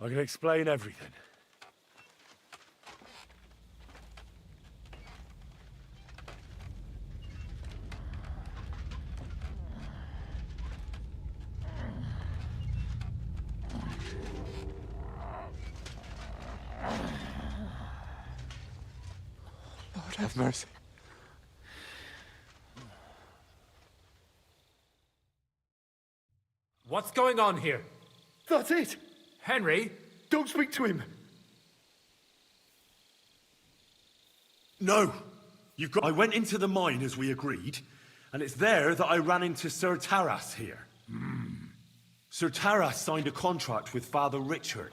I can explain everything. Lord have mercy. What's going on here? That's it! Henry? Don't speak to him! No! I went into the mine as we agreed, and it's there that I ran into Sir Taras here. Sir Taras signed a contract with Father Richard.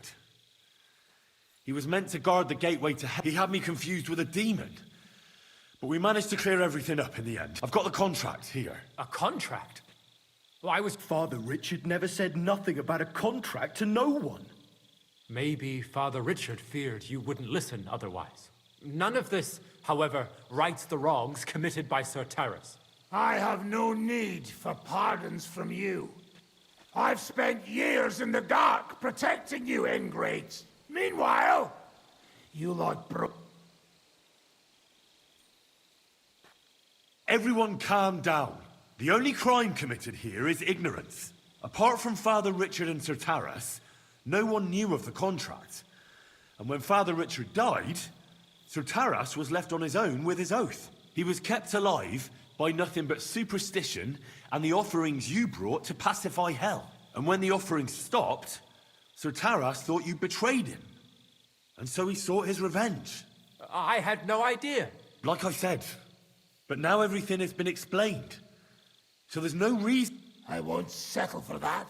He was meant to guard the gateway to hell. He had me confused with a demon. But we managed to clear everything up in the end. I've got the contract here. A contract? Well, Father Richard never said nothing about a contract to no one. Maybe Father Richard feared you wouldn't listen otherwise. None of this, however, rights the wrongs committed by Sir Taras. I have no need for pardons from you. I've spent years in the dark protecting you, ingrates. Meanwhile, you lot Everyone calm down. The only crime committed here is ignorance. Apart from Father Richard and Sir Taras, no one knew of the contract. And when Father Richard died, Sir Taras was left on his own with his oath. He was kept alive by nothing but superstition and the offerings you brought to pacify hell. And when the offerings stopped, Sir Taras thought you betrayed him. And so he sought his revenge. I had no idea. Like I said, but now everything has been explained. So there's no reason... I won't settle for that.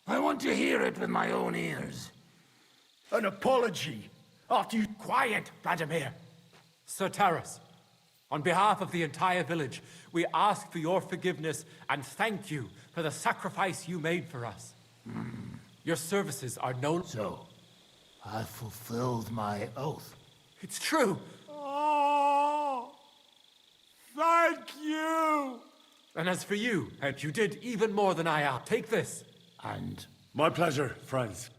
I want to hear it with my own ears. An apology? After you... Quiet, Vladimir. Sir Taras, on behalf of the entire village, we ask for your forgiveness and thank you for the sacrifice you made for us. Your services are no... So, I've fulfilled my oath. It's true. Oh, thank you. And as for you, you did even more than I asked. Take this. And... My pleasure, friends.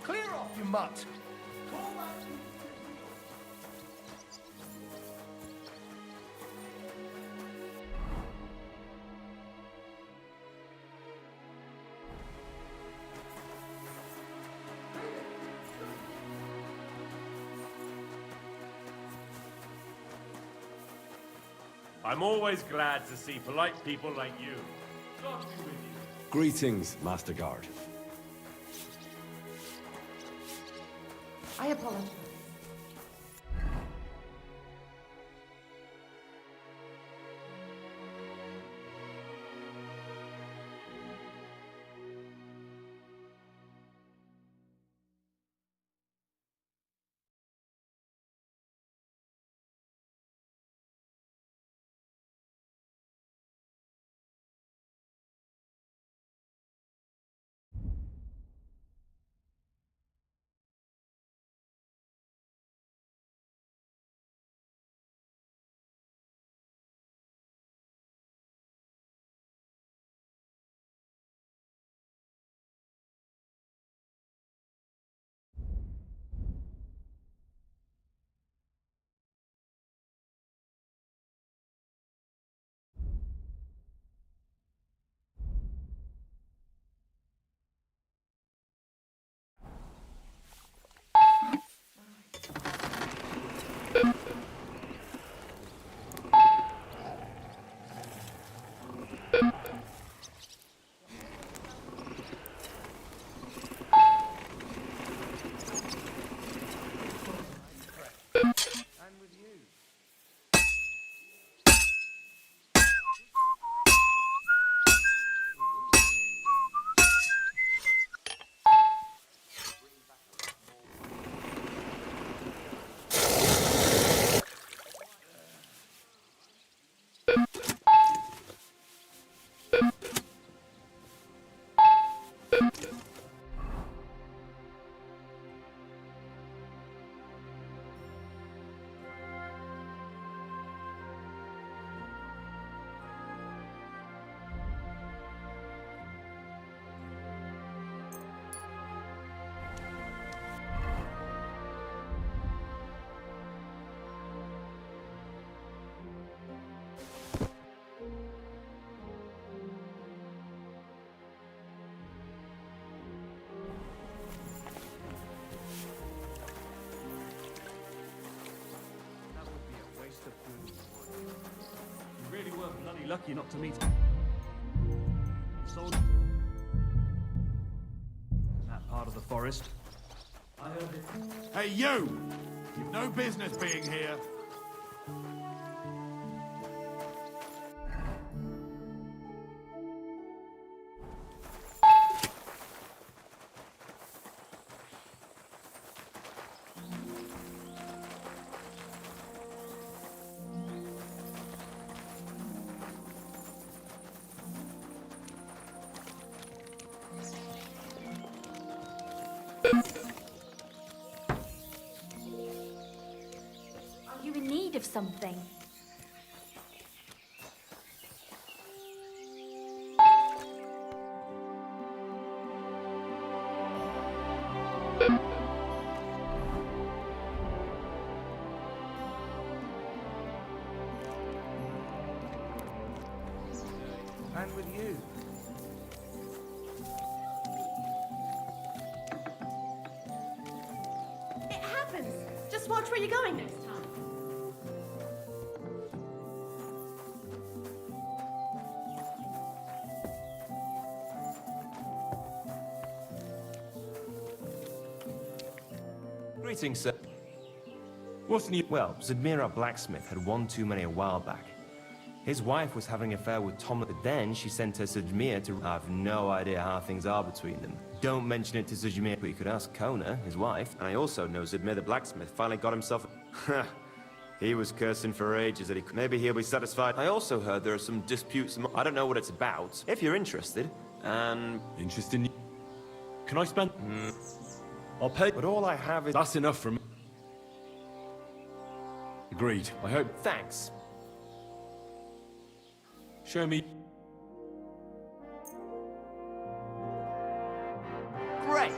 Clear off, you mutt! I'm always glad to see polite people like you. God be with you. Greetings, Master Guard. I apologize. You really were bloody lucky not to meet sold that part of the forest. I heard it. Hey, you! You've no business being here. Are you in need of something? And with you. It happens. Just watch where you're going next time. Greetings, sir. What's new? Well, Zadmira Blacksmith had one too many a while back. His wife was having an affair with Tom, but then she sent her Zadmir to... I have no idea how things are between them. Don't mention it to Zadmir, but you could ask Kona, his wife. And I also know Zadmir the Blacksmith finally got himself... He was cursing for ages that he... Maybe he'll be satisfied. I also heard there are some disputes... I don't know what it's about. If you're interested, and... Interested? Can I spend... I'll pay... But all I have is... That's enough for me. Agreed. I hope... Thanks. Show me... Great!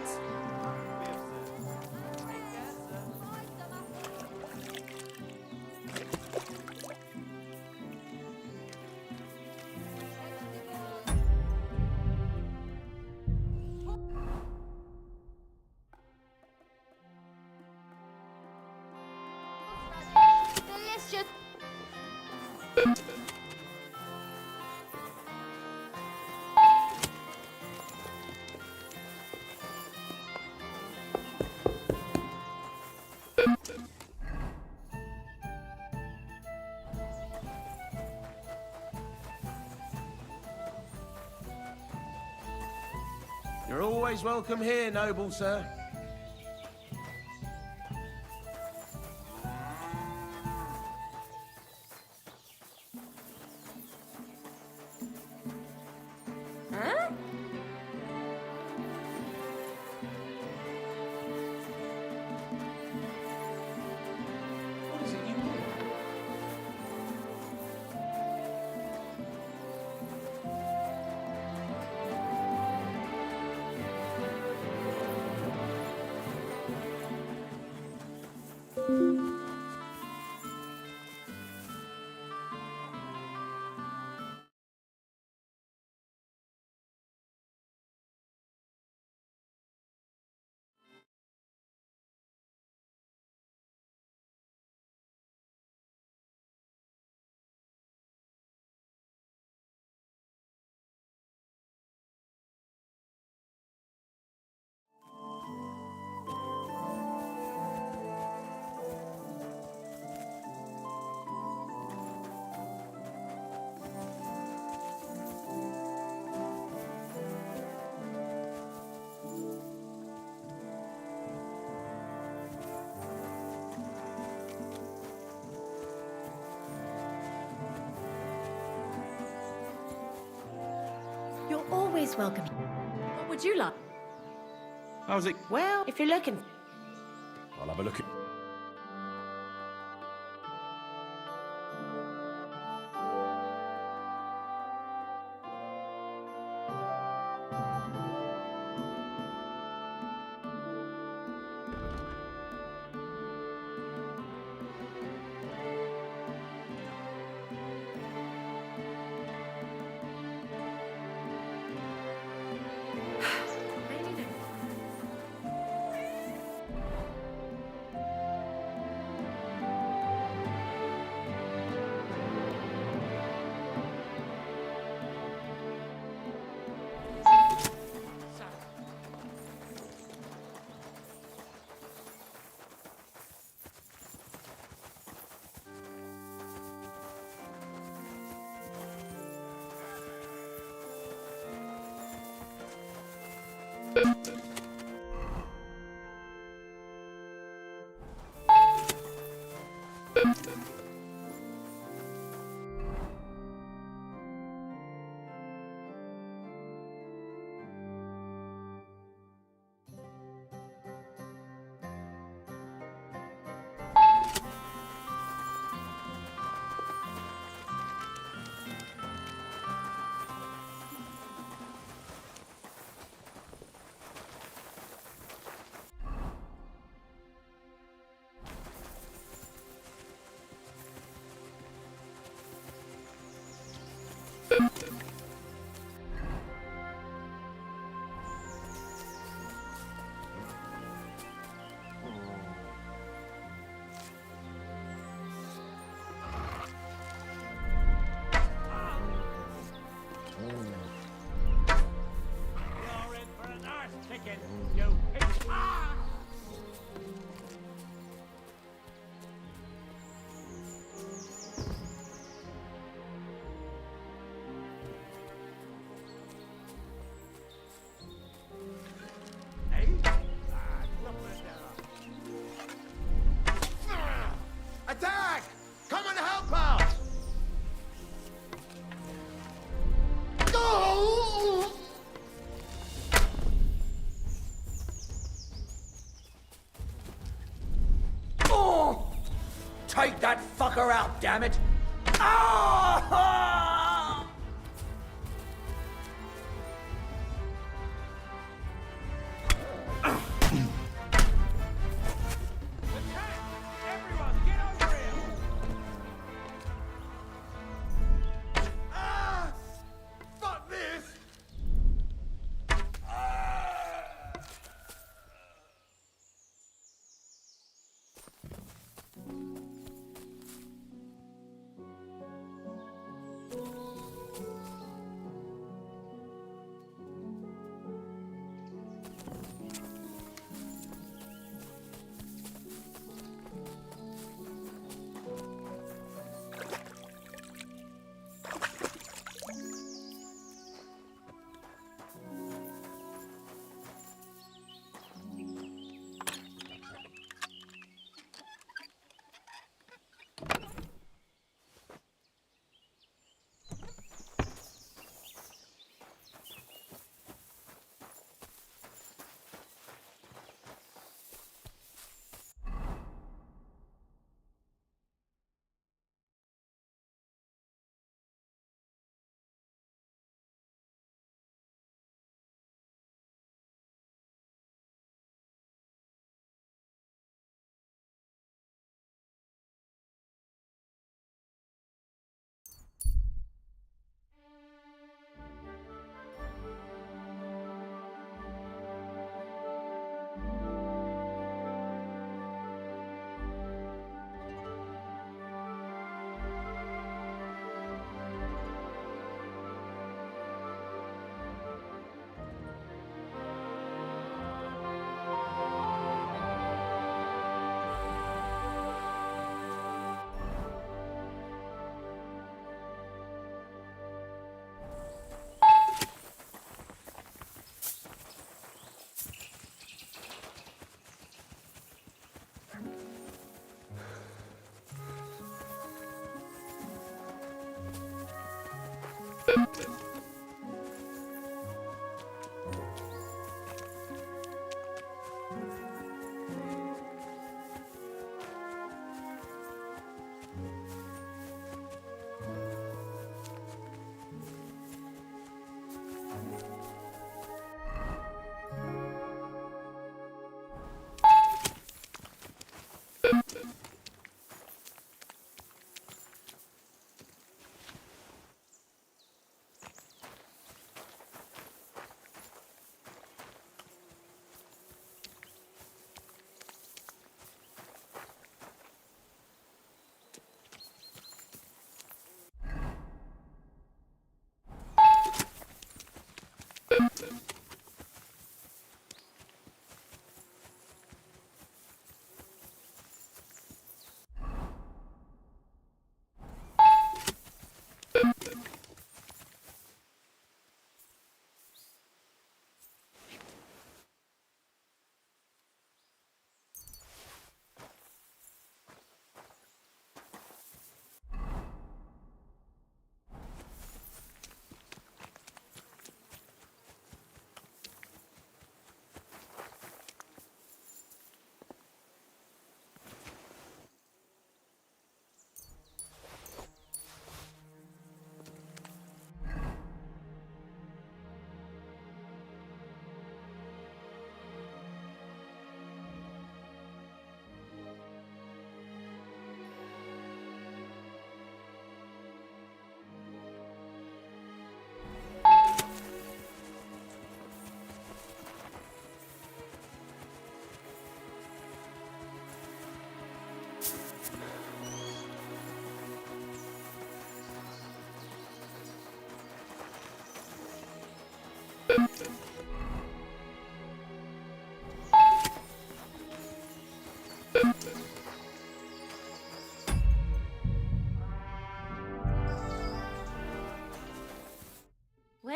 You're always welcome here, noble sir. Huh? What is it you want? You're always welcome. What would you like? How's it? Well, if you're looking... I'll have a look at... Attack! Come and help out! Go! Oh! Take that fucker out, damn it! Ah! Fuck this!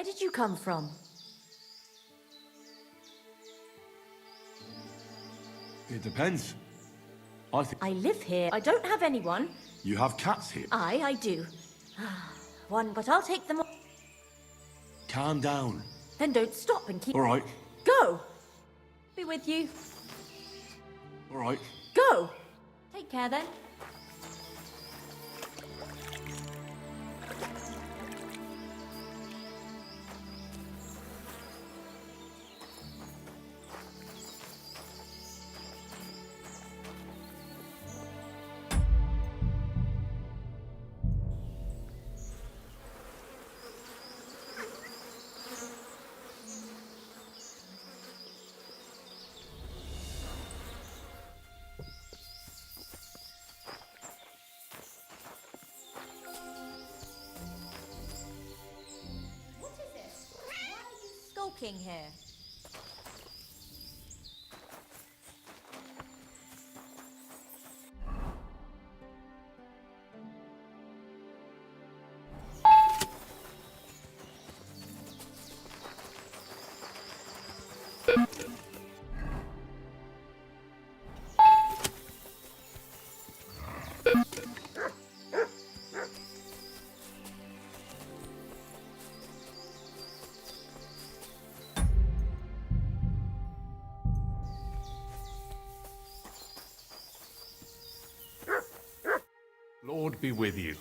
Where did you come from? It depends. I think I live here. I don't have anyone. you have cats here. I do. One, but I'll take them all. Calm down. Then don't stop and keep... All right. Go! Be with you. All right. Go! Take care then. Skulking here. Lord be with you.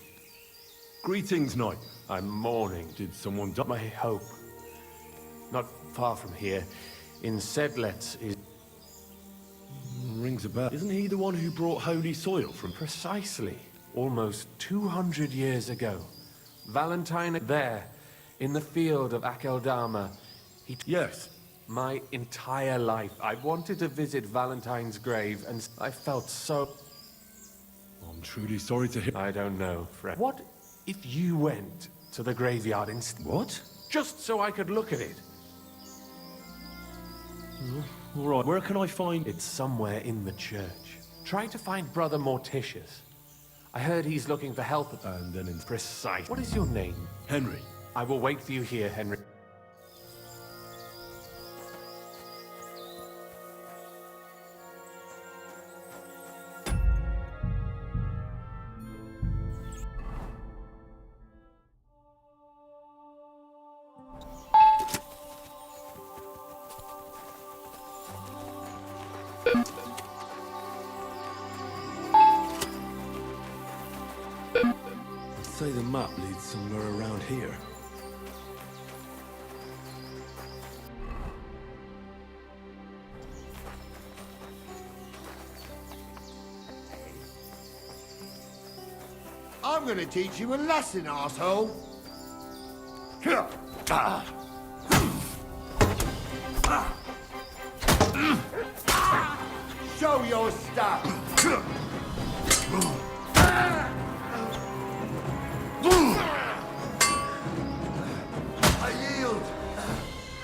Greetings, knight. I'm mourning. Did someone die? My hope. Not far from here, in Sedlet is... Rings a bell. Isn't he the one who brought holy soil from... Precisely. Almost 200 years ago. Valentine there, in the field of Akeldama. Yes. My entire life, I wanted to visit Valentine's grave, and I felt so... I'm truly sorry to hear... I don't know, friend. What if you went to the graveyard instead? What? Just so I could look at it. All right, where can I find... It's somewhere in the church. Try to find Brother Morticius. I heard he's looking for help. And then in... Precise. What is your name? Henry. I will wait for you here, Henry. I'd say the map leads somewhere around here. I'm gonna teach you a lesson, arsehole. Show your stuff. I yield.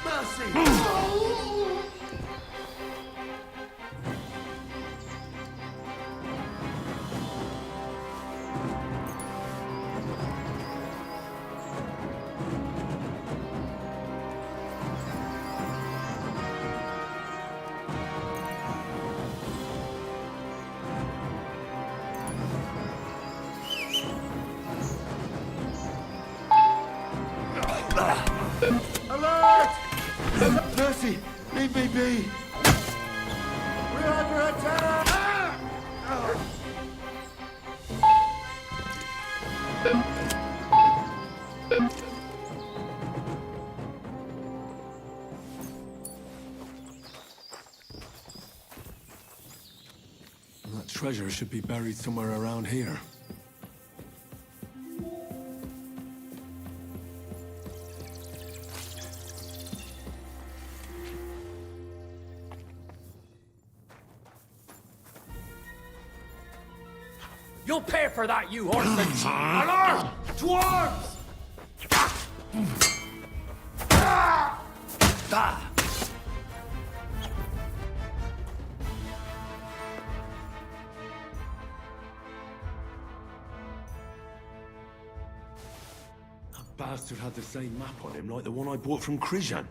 Mercy. Alert! Mercy, leave me be. We're under attack! That treasure should be buried somewhere around here. You'll pay for that, you horses! Alarm! To arms! bastard had the same map on him like the one I bought from Krijan.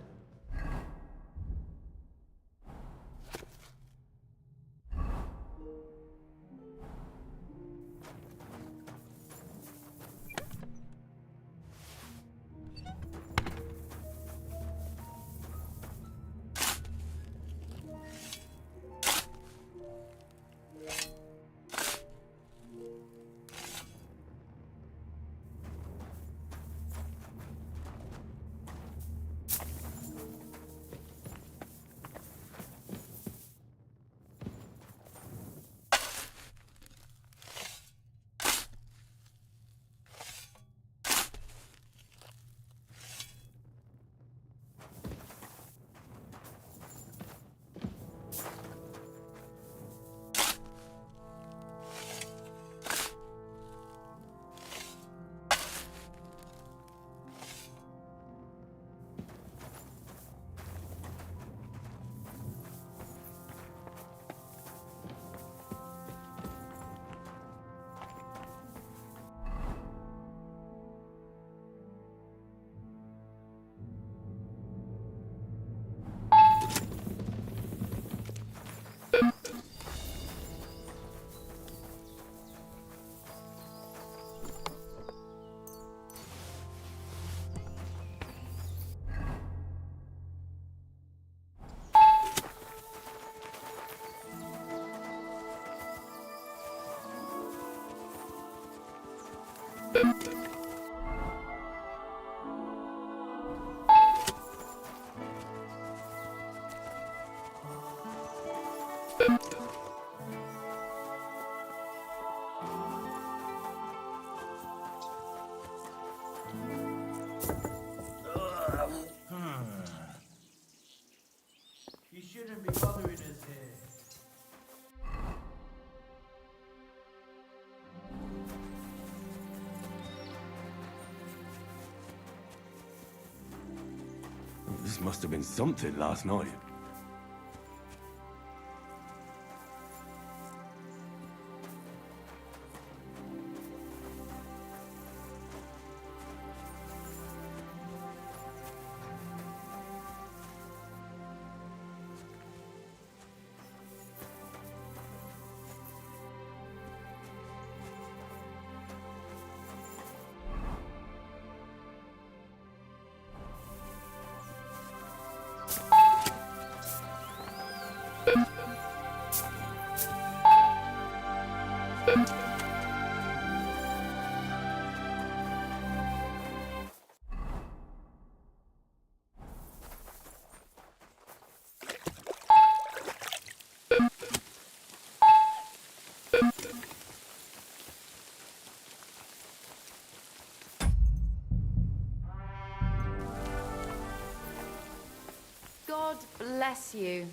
You shouldn't be bothering us here. This must have been something last night. God bless you.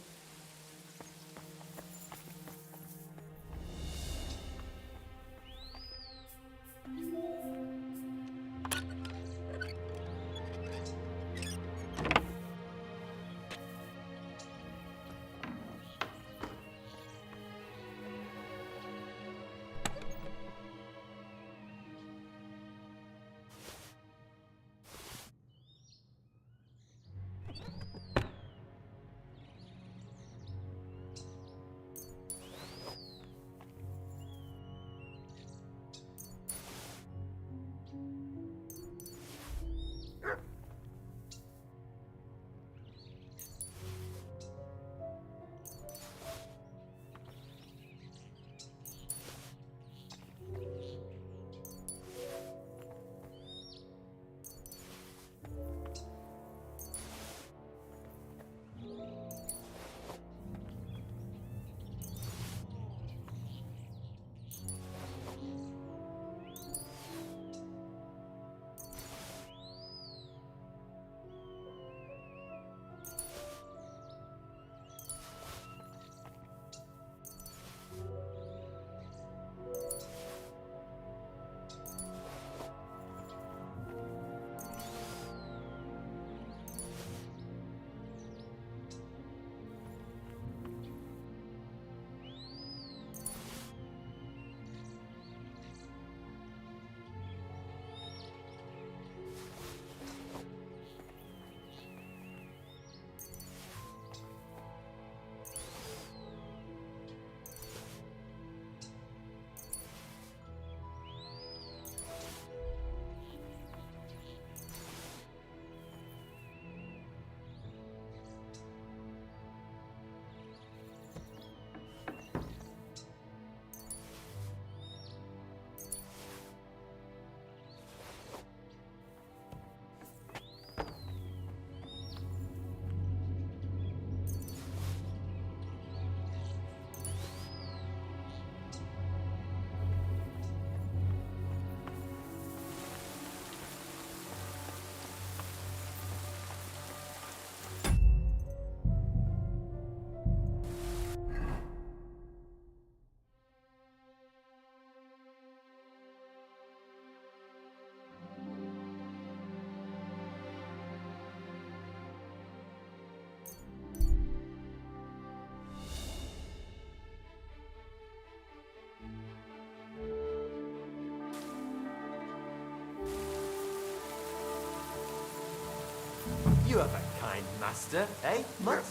master, eh, Mutt?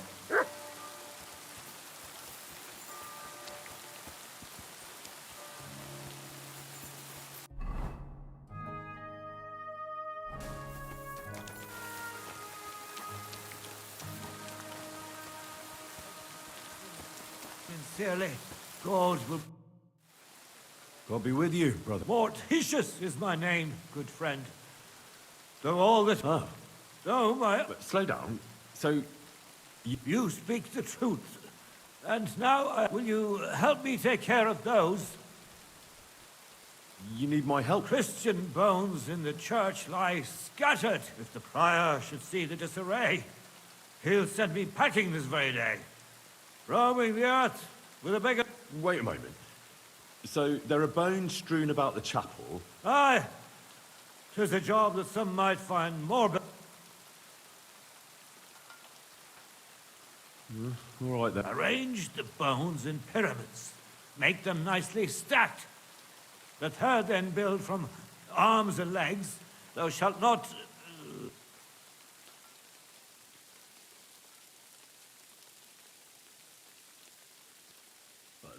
Sincerely, God will... God be with you, brother. Mortitius is my name, good friend. Though all that... Ah. Though my... But slow down. So... You speak the truth. And now, will you help me take care of those? You need my help? Christian bones in the church lie scattered. If the prior should see the disarray, he'll send me packing this very day. Roaming the earth with a beggar... Wait a moment. So, there are bones strewn about the chapel? Aye. 'Tis a job that some might find more... All right then. Arrange the bones in pyramids. Make them nicely stacked. The third then build from arms and legs. Thou shalt not...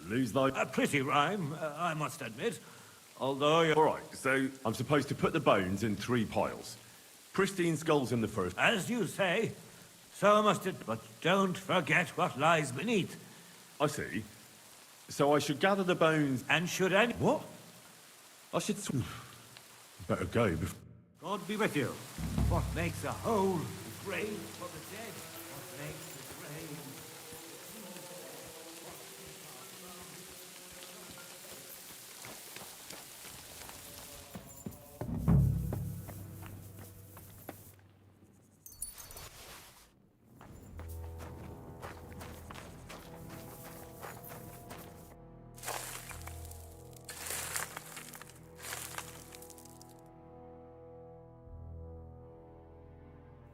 Lose thy... A pretty rhyme, I must admit. Although you're... All right, so I'm supposed to put the bones in 3 piles. Pristine skulls in the first... As you say, so must it... But don't forget what lies beneath. I see. So I should gather the bones... And should any... What? I should... Better go before... God be with you. What makes a hole a grave for the dead? What makes the grave...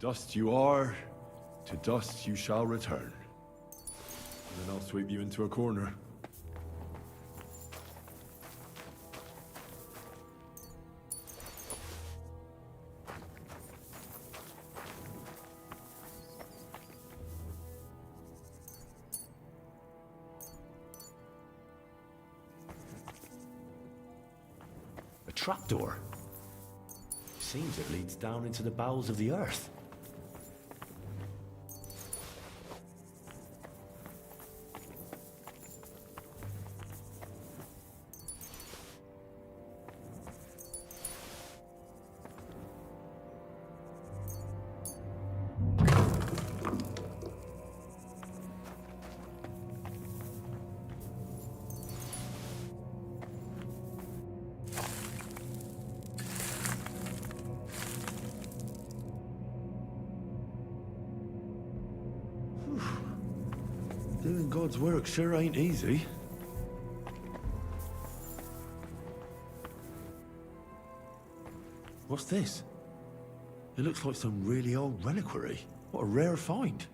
Dust you are, to dust you shall return. And then I'll sweep you into a corner. A trapdoor. Seems it leads down into the bowels of the earth. Doing God's work sure ain't easy. What's this? It looks like some really old reliquary. What a rare find.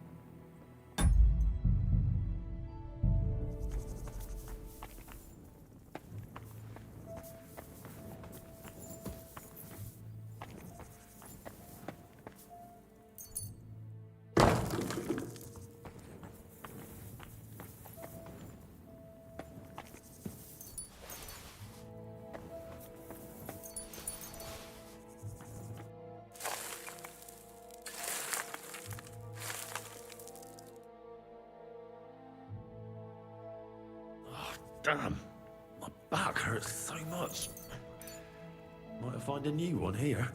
Damn, my back hurts so much. Might have found a new one here.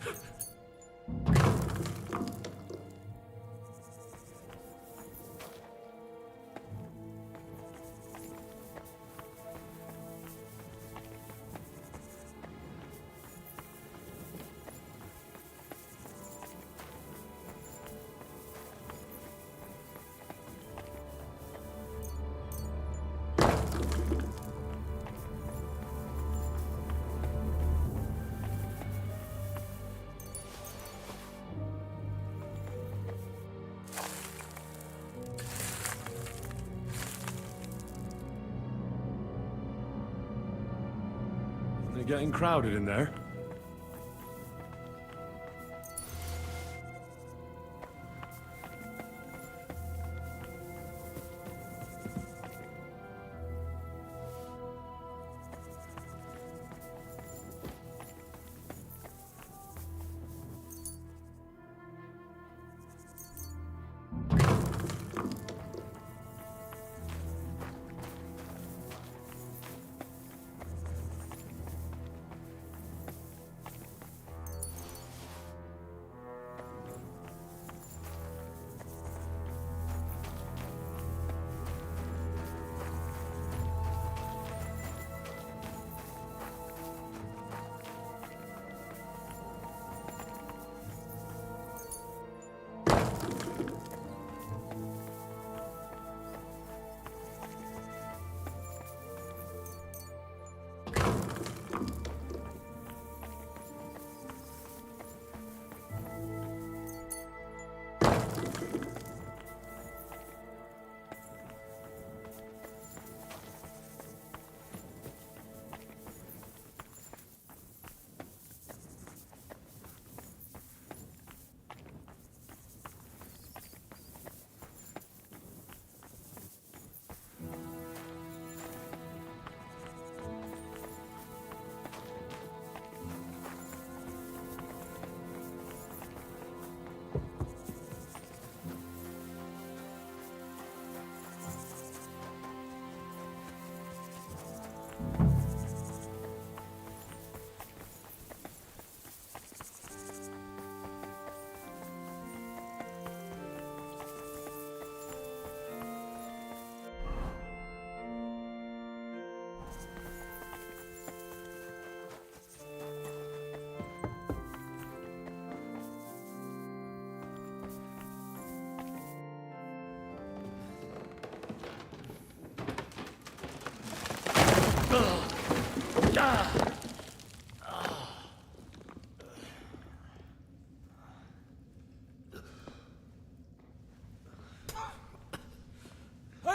They're getting crowded in there.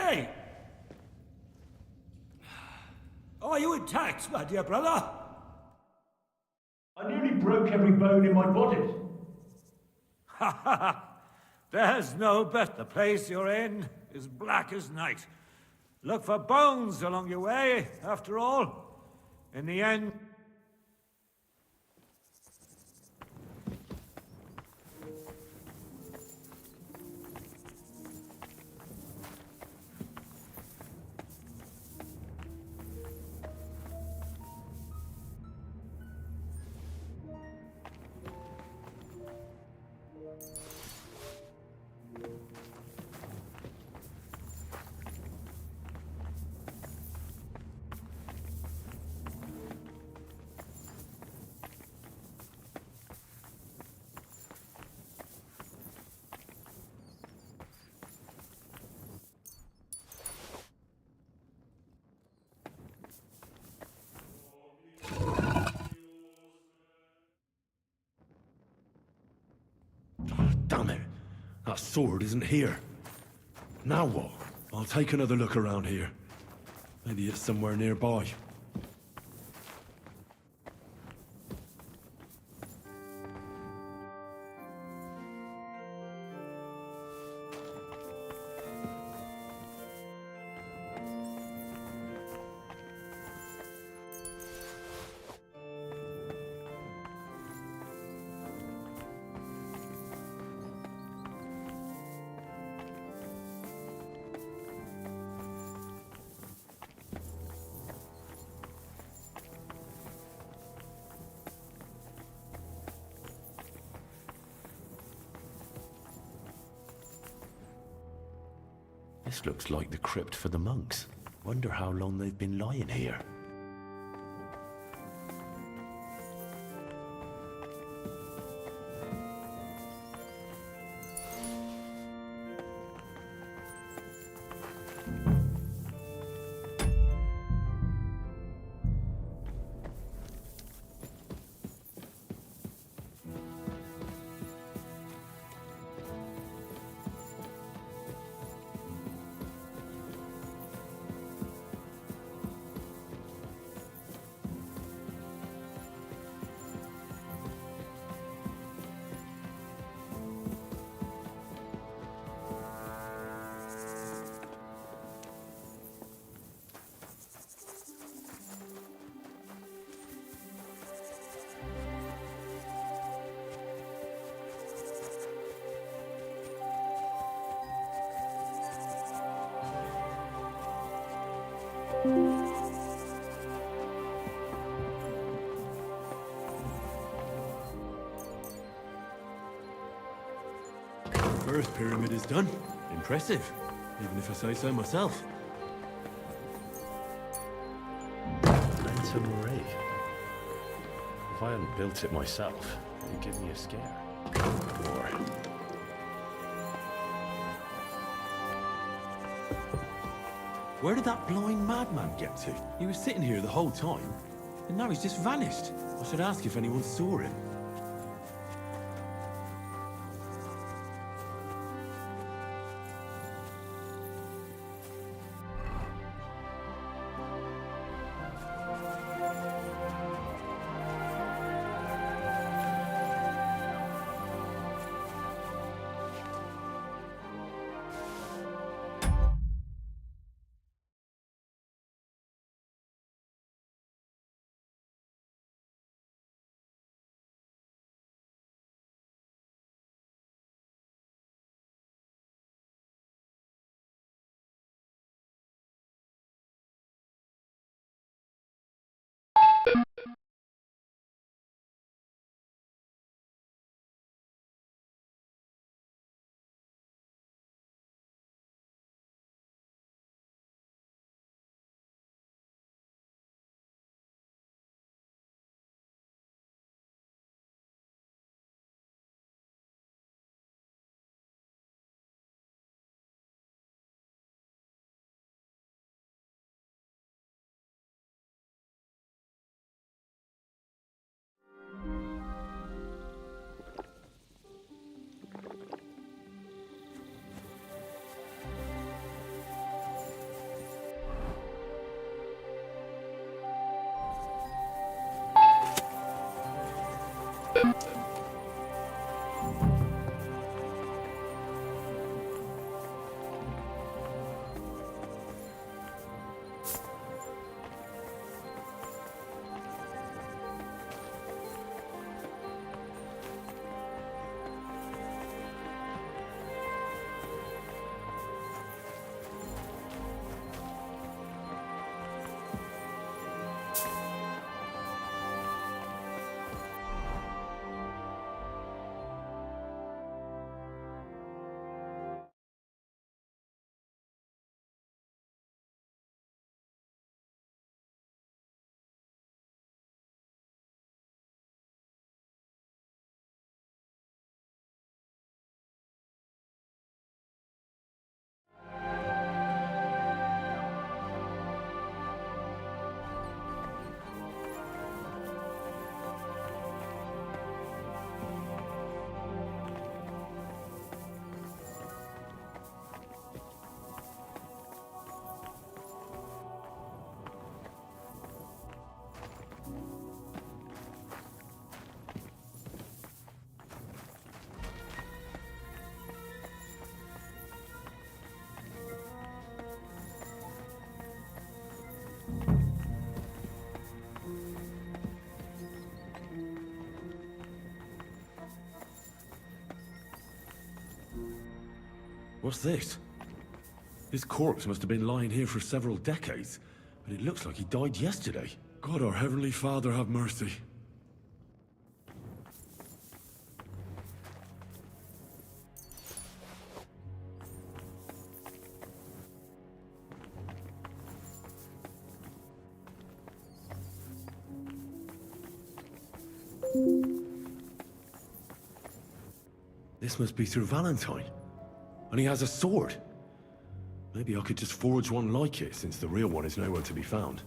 Hey! Are you intact, my dear brother? I nearly broke every bone in my body. Ha ha ha! There's no bet. The place you're in is black as night. Look for bones along your way, after all. In the end... Damn it! That sword isn't here. Now what? I'll take another look around here. Maybe it's somewhere nearby. This looks like the crypt for the monks. Wonder how long they've been lying here. First pyramid is done. Impressive, even if I say so myself. Lantern Ray. If I hadn't built it myself, it'd give me a scare. Or... Where did that blind madman get to? He was sitting here the whole time, and now he's just vanished. I should ask if anyone saw him. What's this? This corpse must have been lying here for several decades, but it looks like he died yesterday. God, our Heavenly Father, have mercy. This must be Sir Valentine. And he has a sword. Maybe I could just forge one like it, since the real one is nowhere to be found.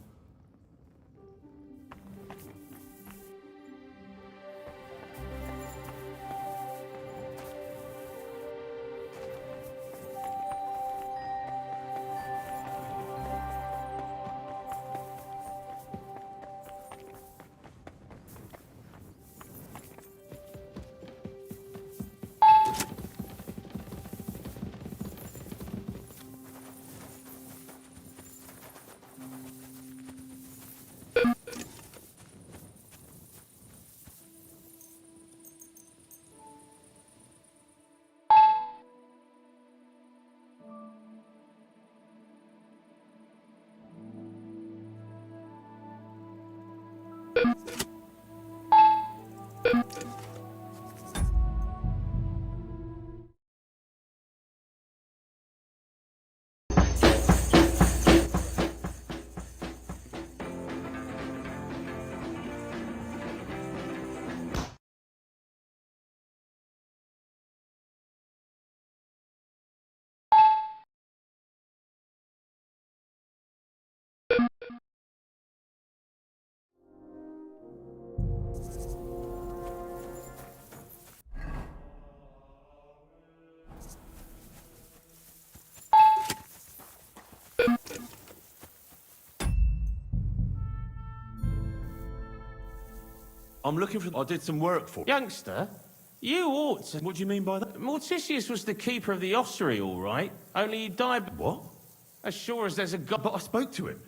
I'm looking for... I did some work for... Youngster, you ought to... What do you mean by that? Morticius was the keeper of the ossuary, all right. Only he died... What? As sure as there's a god... But I spoke to him.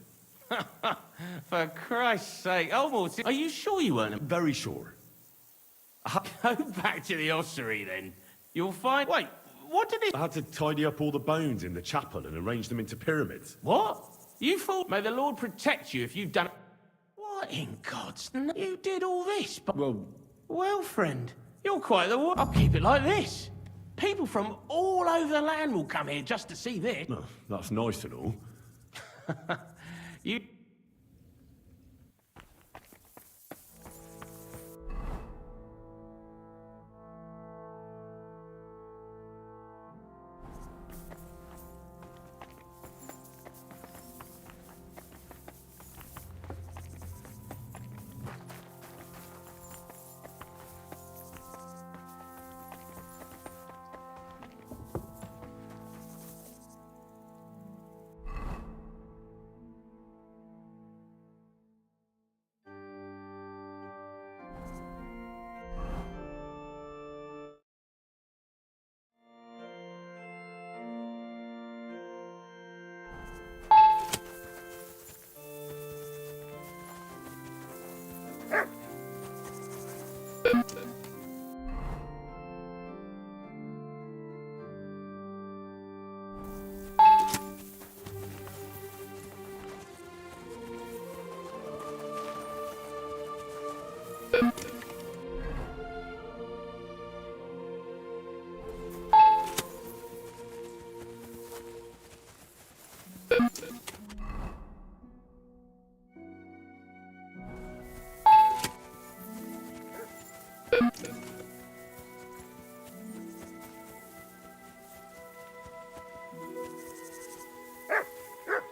For Christ's sake. Oh, Morticius, are you sure you weren't... Very sure. Go back to the ossuary, then. You'll find... Wait, what did it... I had to tidy up all the bones in the chapel and arrange them into pyramids. What? You fool... May the Lord protect you if you've done... What in God's name? You did all this, but... Well, friend, you're quite the one. I'll keep it like this. People from all over the land will come here just to see this. Oh, that's nice and all. You...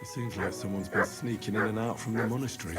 It seems like someone's been sneaking in and out from the monastery.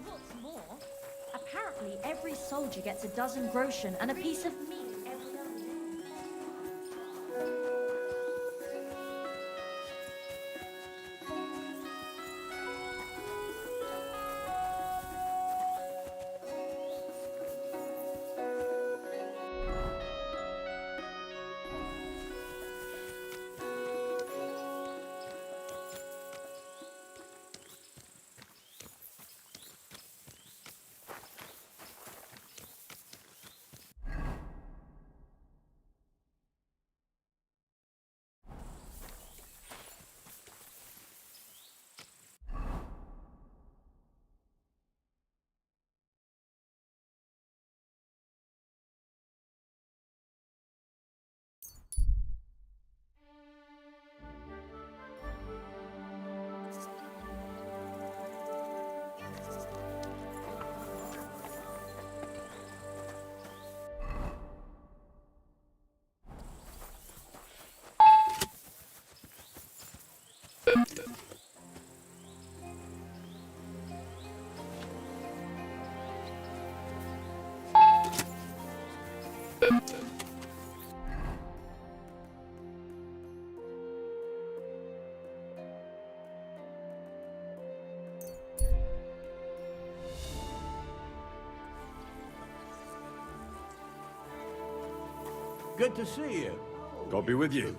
What's more, apparently every soldier gets a dozen groschen and a piece of meat every other day. Good to see you. God be with you.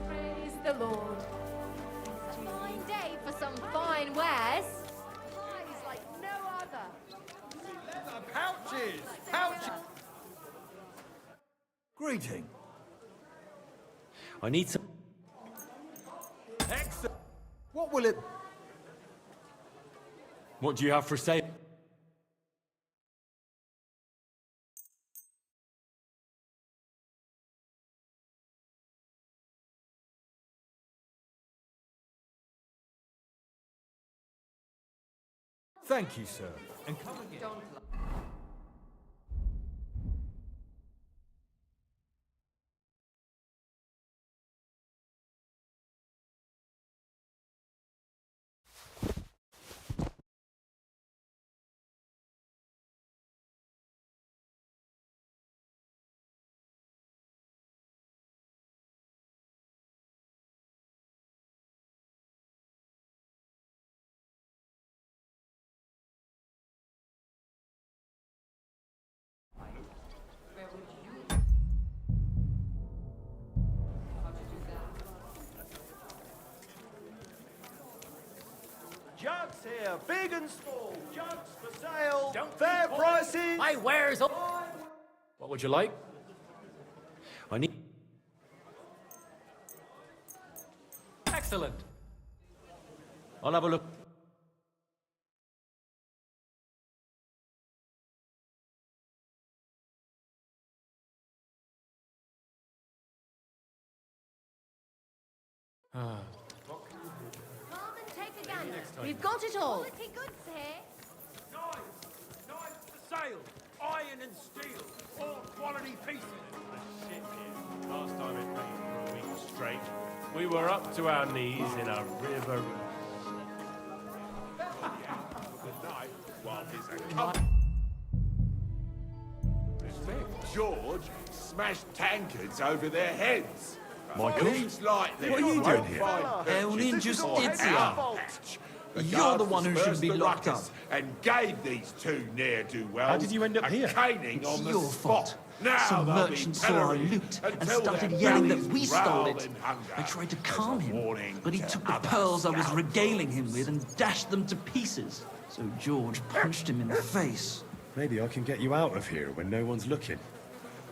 Praise the Lord. It's a fine day for some fine wares. Pies like no other. Pouches! Pouches! Greeting. I need some... Excellent! What will it... What do you have for sale? Thank you, sir. And come again. Jugs here, big and small. Jugs for sale. Fair prices. My wares all... What would you like? I need... Excellent. I'll have a look. Come and take a gander. We've got it all. Quality goods here. Knives for sale. Iron and steel. All quality pieces. Last time it rained for a week straight, we were up to our knees in a river. Good night. While he's George smashed tankards over their heads. Michael? Things like this. What are you doing here? È un'ingiustizia. The You're guards the one who should dispersed be the locked ruckus and gave these two ne'er-do-wells How did you end up here? a caning It's on the your spot. fault. Now Some they'll be merchant saw our pilloried loot and until started their yelling that bellies we stole growl it. in hunger. I tried to As calm a him, warning but he to took the other pearls I was scoundrels. regaling him with and dashed them to pieces. So George punched him in the face. Maybe I can get you out of here when no one's looking.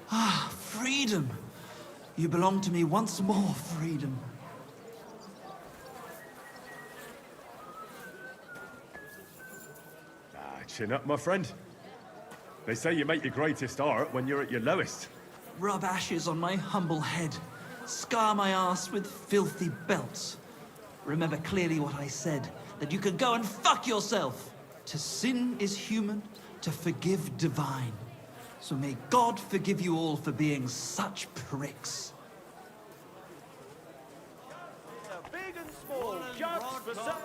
Ah, freedom. You belong to me once more, freedom. Chin up, my friend. They say you make your greatest art when you're at your lowest. Rub ashes on my humble head. Scar my ass with filthy belts. Remember clearly what I said, that you could go and fuck yourself. To sin is human, to forgive divine. So may God forgive you all for being such pricks. Big and small, just for some...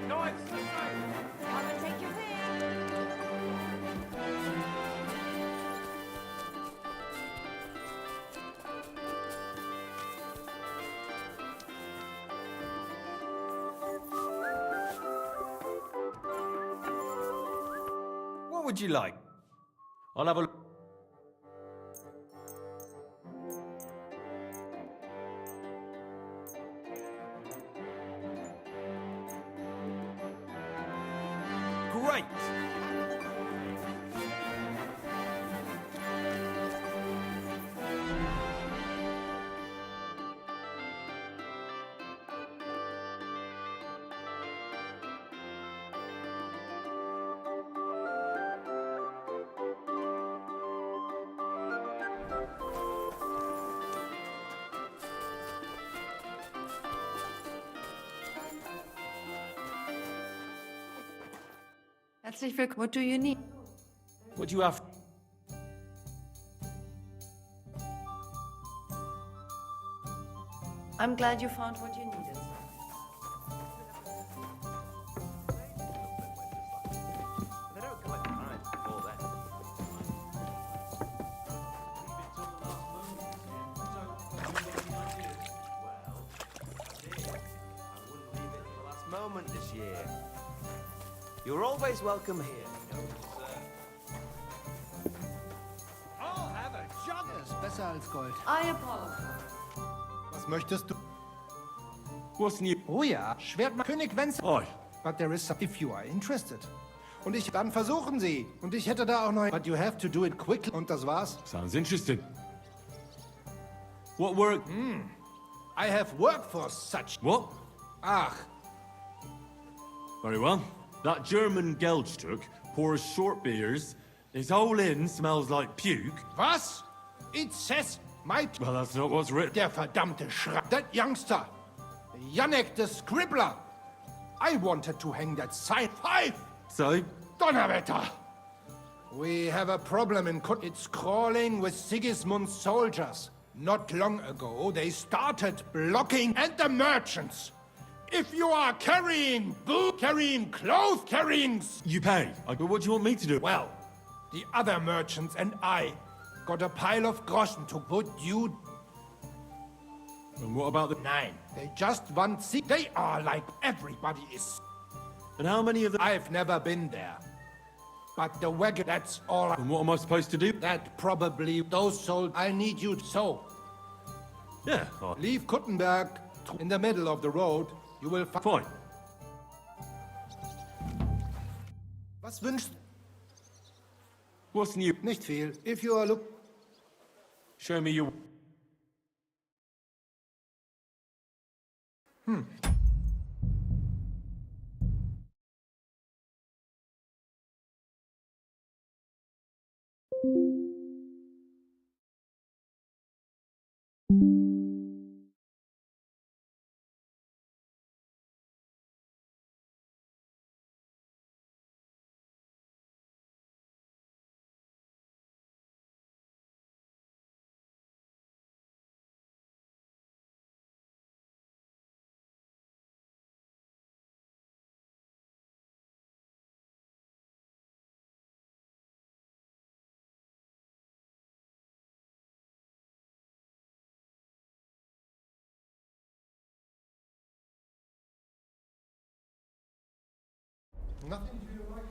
Come and take your pick. What would you like? I'll have a look. Great! Herzlich willkommen. What do you need? What do you have? I'm glad you found what you needed. They don't collect the mines before then. Last moment this year. You're always welcome here. I'll have a jug. Ist besser als Gold. I apologize. Was möchtest du? What's new? Oh ja, Schwertmann König Wenzel. Oi. But there is some, if you are interested. Und dann versuchen Sie. Und ich hätte da auch noch... But you have to do it quickly. Und das war's. Sounds interesting. What work? I have worked for such... What? Ach, Very well. That German Geldstück pours short beers. His whole inn smells like puke. was? It says my... Well, that's not what's written. Der verdammte That youngster. Janek the Scribbler. I wanted to hang that side 5. So? Donnerwetter! We have a problem in Kut. It's crawling with Sigismund's soldiers. Not long ago, they started blocking and the merchants. If you are carrying booze, carrying clothes, carrying... You pay. But what do you want me to do? Well, the other merchants and I got a pile of groschen to put you... And what about the... Nine. They just want... They are like everybody is... And how many of them... I've never been there. But the wagon, that's all... And what am I supposed to do? That probably... Those sold... I need you so... Yeah. Leave Kuttenberg in the middle of the road. You will find... Fine. Was wünschst... What's new? Nicht viel. If you are look... Show me your... Nothing to your liking.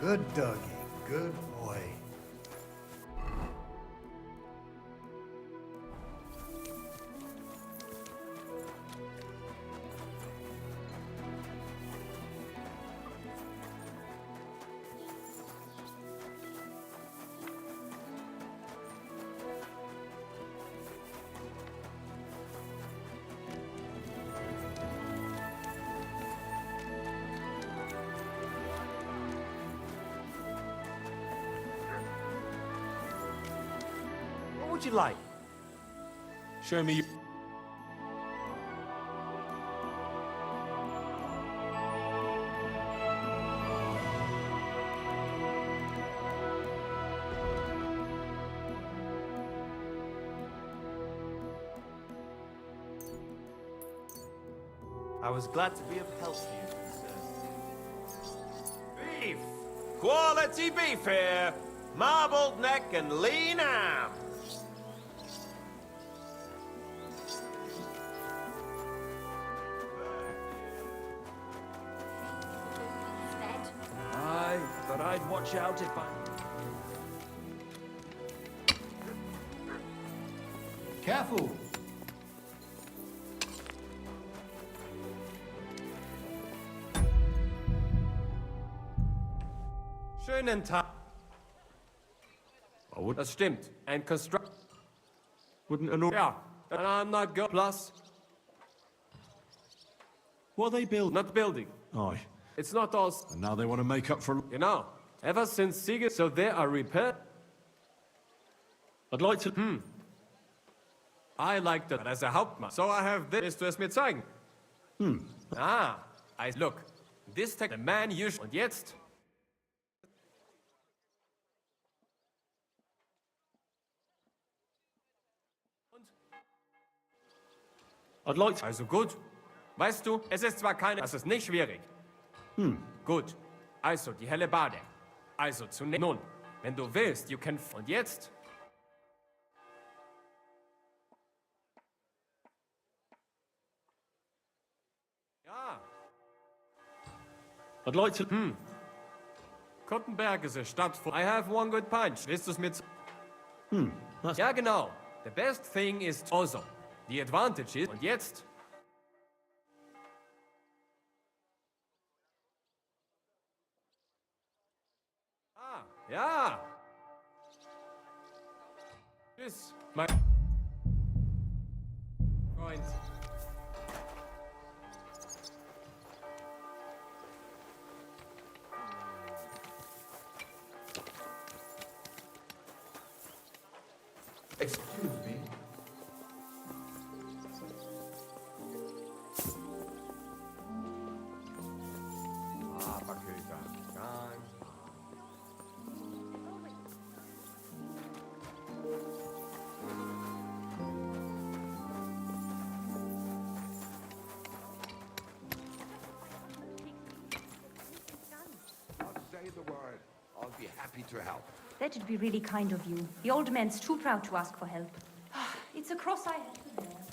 Good doggy, good boy. What would you like? Show me. I was glad to be of help to you, sir. Beef! Quality beef here! Marbled neck and lean ham! Aye, but I'd watch out if I... Careful! Schönen Tag. Das stimmt. And construct. Wouldn't an... Yeah, and I'm not go. Plus. What are they building? Not building. Aye. It's not all. And now they want to make up for... You know, ever since Siege, so they are repaired. I'd like to... I like that as a Hauptmann. So I have this to es mir zeigen. Ah, look. This tech, the man you... Und jetzt? I'd like to... Also gut. Weißt du, es ist zwar keine... Das ist nicht schwierig. Gut. Also, die helle Bade. Also, zunächst... Nun, wenn du willst, you can... Und jetzt? Ja. I'd like to... Kottenberg is a Stadt for... I have one good punch. Willst du es mir... That's... Ja, genau. The best thing is also. The advantage is... Und jetzt? Ah, ja. Tschüss, mein Freund. Excuse me. Say the word. I'll be happy to help. That'd be really kind of you. The old man's too proud to ask for help. It's a cross I have to bear.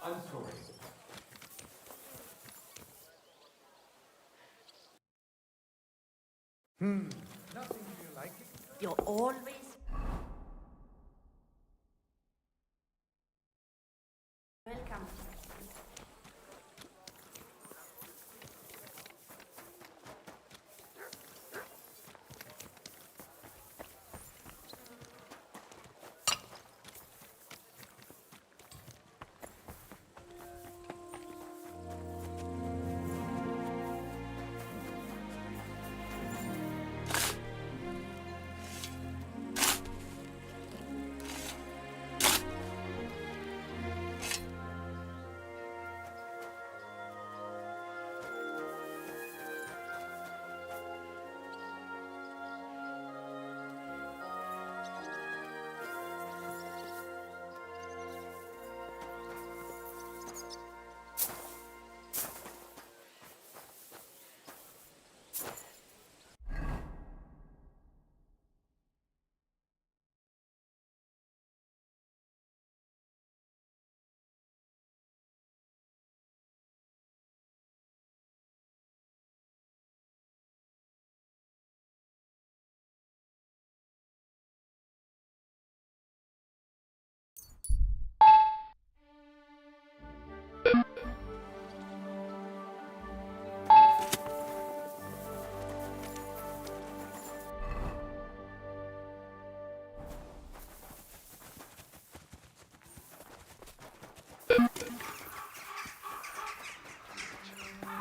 I'm sorry. Nothing you like it? You're always... welcome.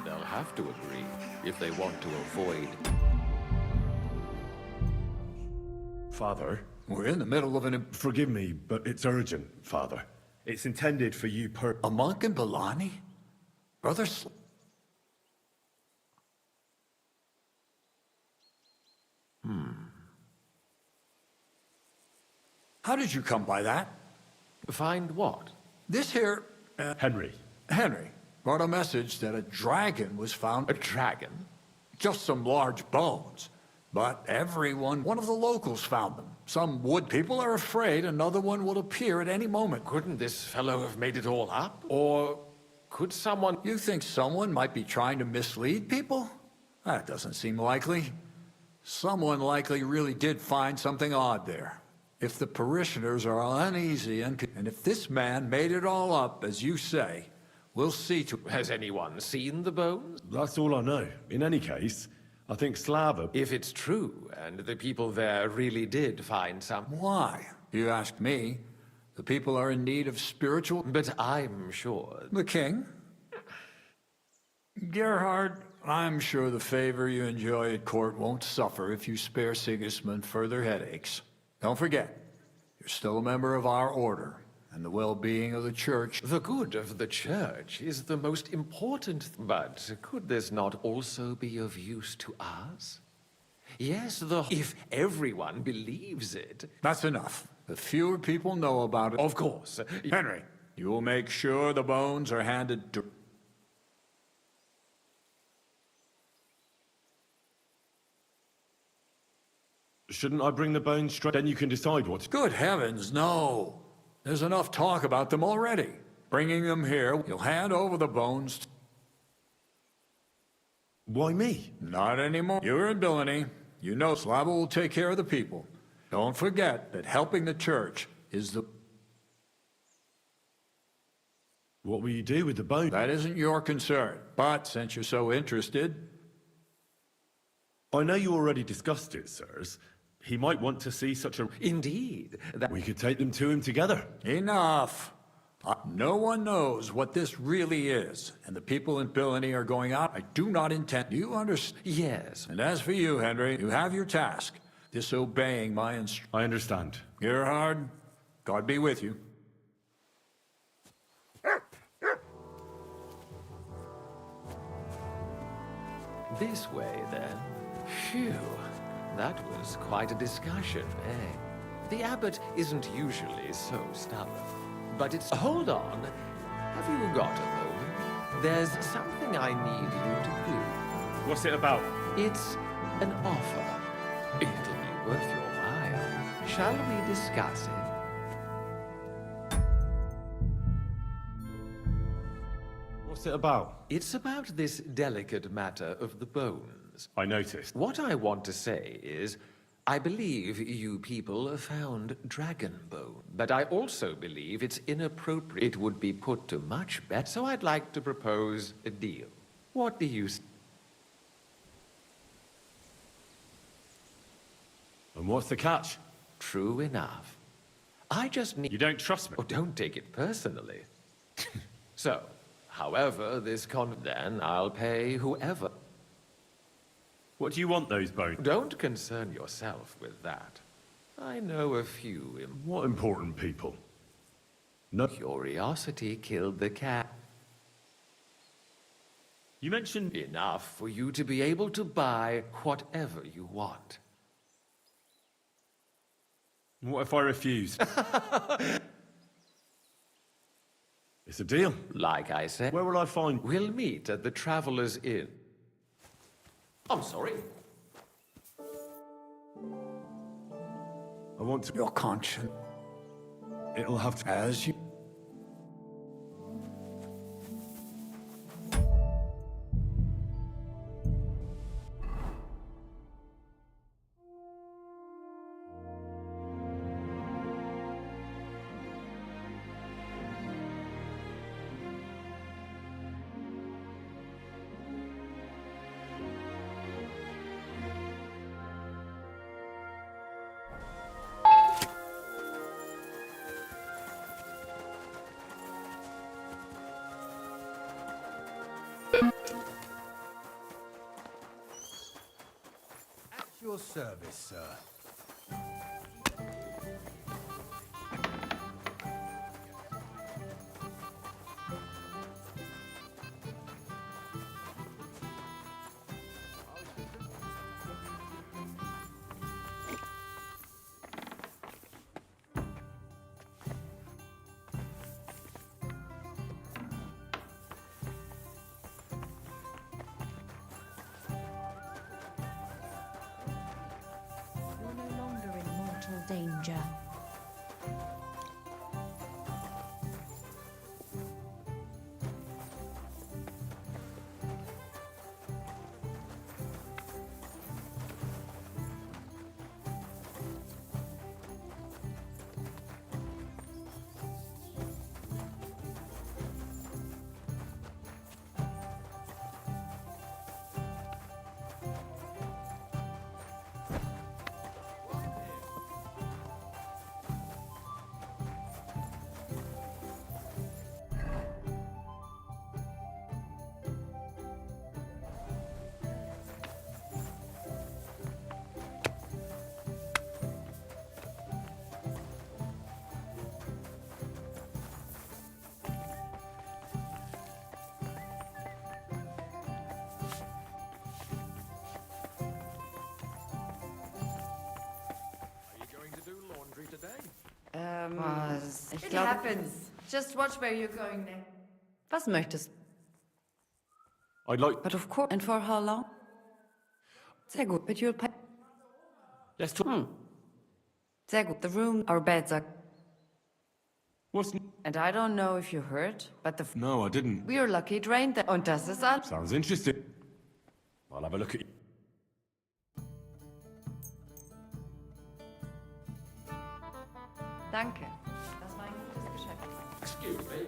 They'll have to agree if they want to avoid... Father? We're in the middle of an... Forgive me, but it's urgent, Father. It's intended for you A monk in Balani? Brother How did you come by that? Find what? This here... Henry. Henry brought a message that a dragon was found. A dragon? Just some large bones. But one of the locals found them. Some wood people are afraid another one will appear at any moment. Couldn't this fellow have made it all up? Or could someone... You think someone might be trying to mislead people? That doesn't seem likely. Someone likely really did find something odd there. If the parishioners are uneasy and if this man made it all up, as you say, we'll see to... Has anyone seen the bones? That's all I know. In any case, I think Slava... If it's true, and the people there really did find some... Why? You asked me. The people are in need of spiritual... But I'm sure... The king? Gerhard, I'm sure the favor you enjoy at court won't suffer if you spare Sigismund further headaches. Don't forget, you're still a member of our order, and the well-being of the church... The good of the church is the most important... But could this not also be of use to us? Yes, if everyone believes it... That's enough. The fewer people know about it... Of course. Henry, you will make sure the bones are handed to... Shouldn't I bring the bones straight? Then you can decide what. Good heavens, no. There's enough talk about them already. Bringing them here, you'll hand over the bones. Why me? Not anymore. You're in Billany. You know Slava will take care of the people. Don't forget that helping the church is the... What will you do with the bones? That isn't your concern. But since you're so interested... I know you already discussed it, sirs. He might want to see such a... Indeed. We could take them to him together. Enough. No one knows what this really is, and the people in Billany are going out. I do not intend... You understand? Yes. And as for you, Henry, you have your task. Disobeying my I understand. Gerhard, God be with you. This way, then. Phew. That was quite a discussion, eh? The abbot isn't usually so stubborn. But it's... Hold on. Have you got a moment? There's something I need you to do. What's it about? It's an offer. It'll be worth your while. Shall we discuss it? What's it about? It's about this delicate matter of the bones. I noticed. What I want to say is, I believe you people found dragon bone, but I also believe it's inappropriate. It would be put to much better, so I'd like to propose a deal. What do you... And what's the catch? True enough. I just need... You don't trust me? Oh, don't take it personally. So, however this then I'll pay whoever... What do you want those bones? Don't concern yourself with that. I know a few... What important people? No. Curiosity killed the cat. You mentioned... Enough for you to be able to buy whatever you want. What if I refuse? It's a deal. Like I said... Where will I find... We'll meet at the Traveller's Inn. I'm sorry. I want to... Your conscience. It'll have to... As you... At your service, sir. You're no longer in mortal danger. Ich It glaube... happens. Just watch where you're going next. Was möchtest du? I'd like... But of course... And for how long? Sehr gut. But you'll pay... Let's talk. Sehr gut. The room, our beds are... What's... And I don't know if you heard, but the... No, I didn't. We are lucky drained the... Und das ist all... Sounds interesting. I'll have a look at you. Danke. Das war ein gutes Geschäft. Excuse me.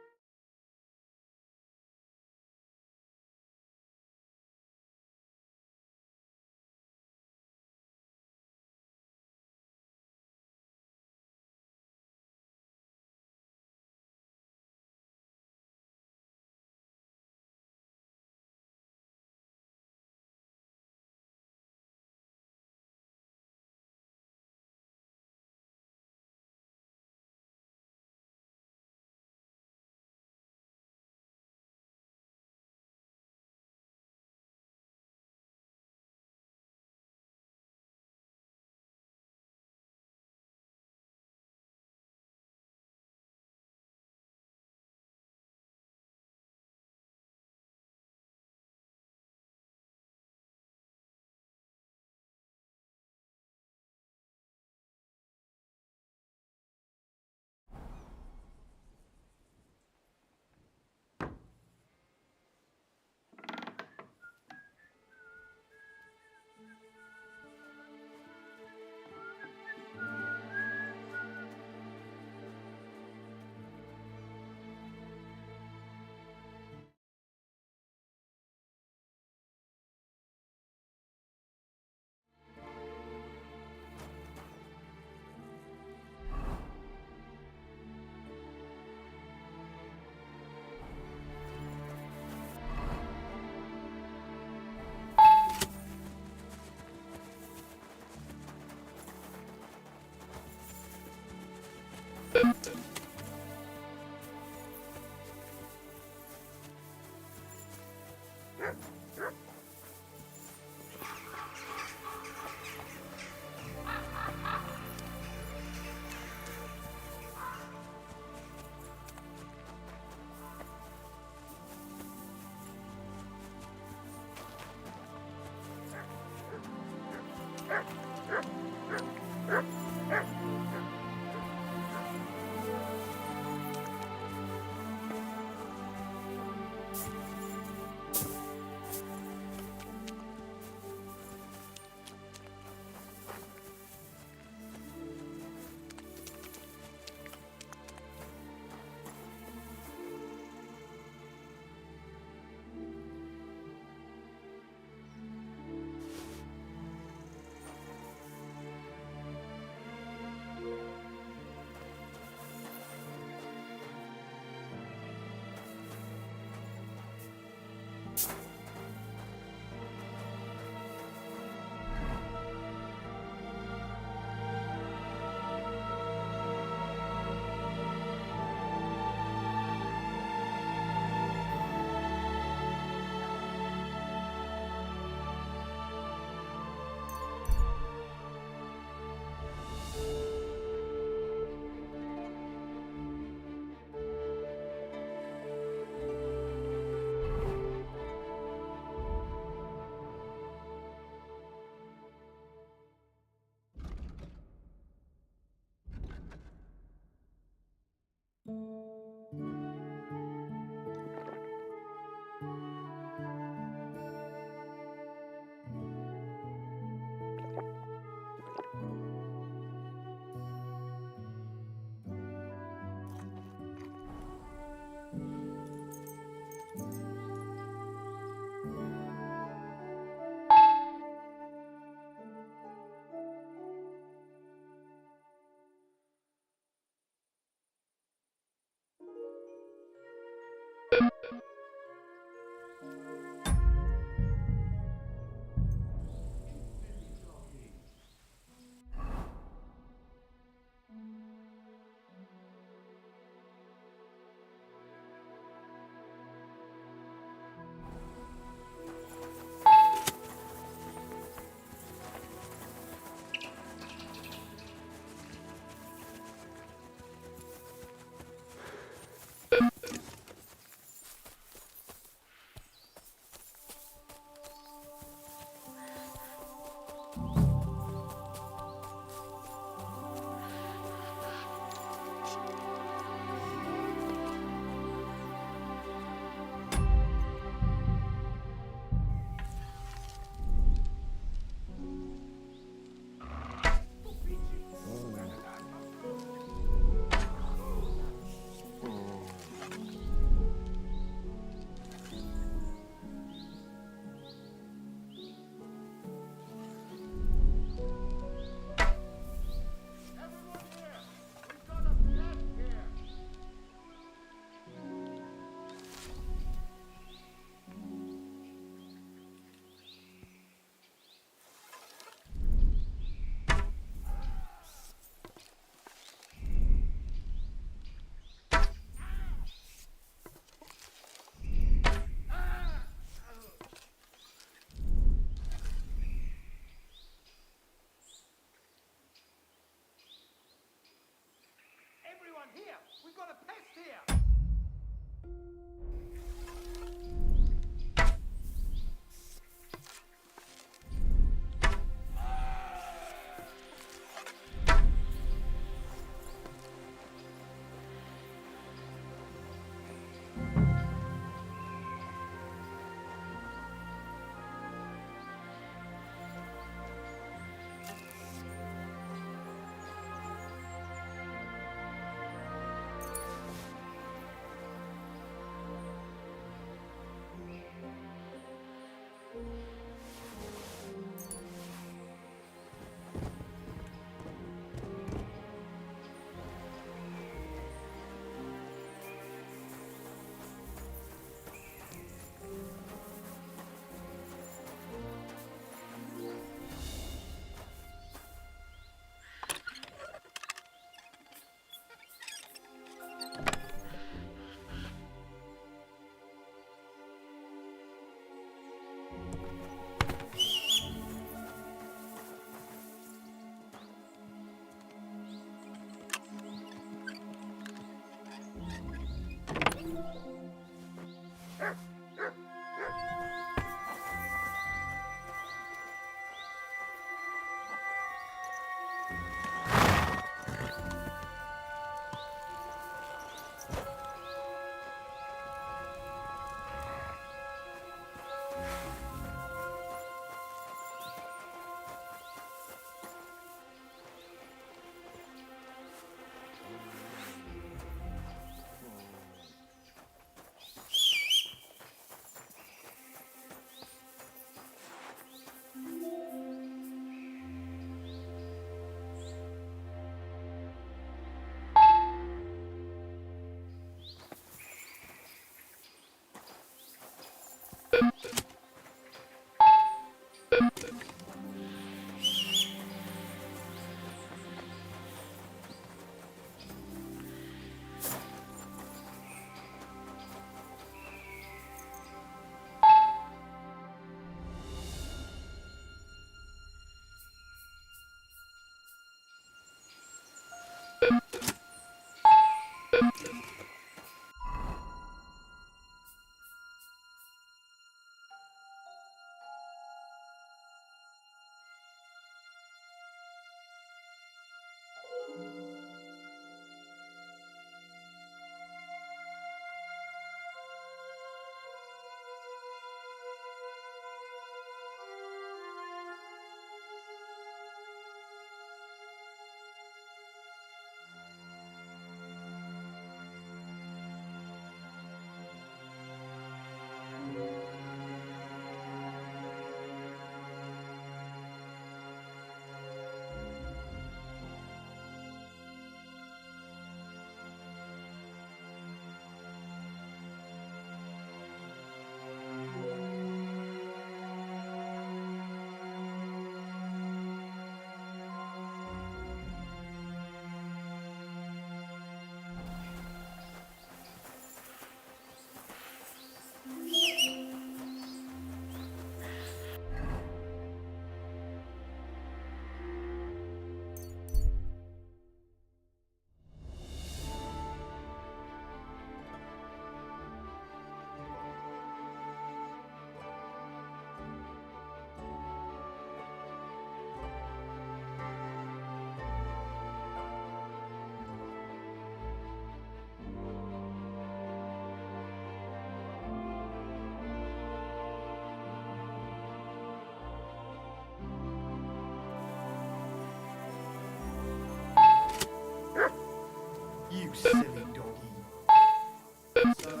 You silly doggy. So,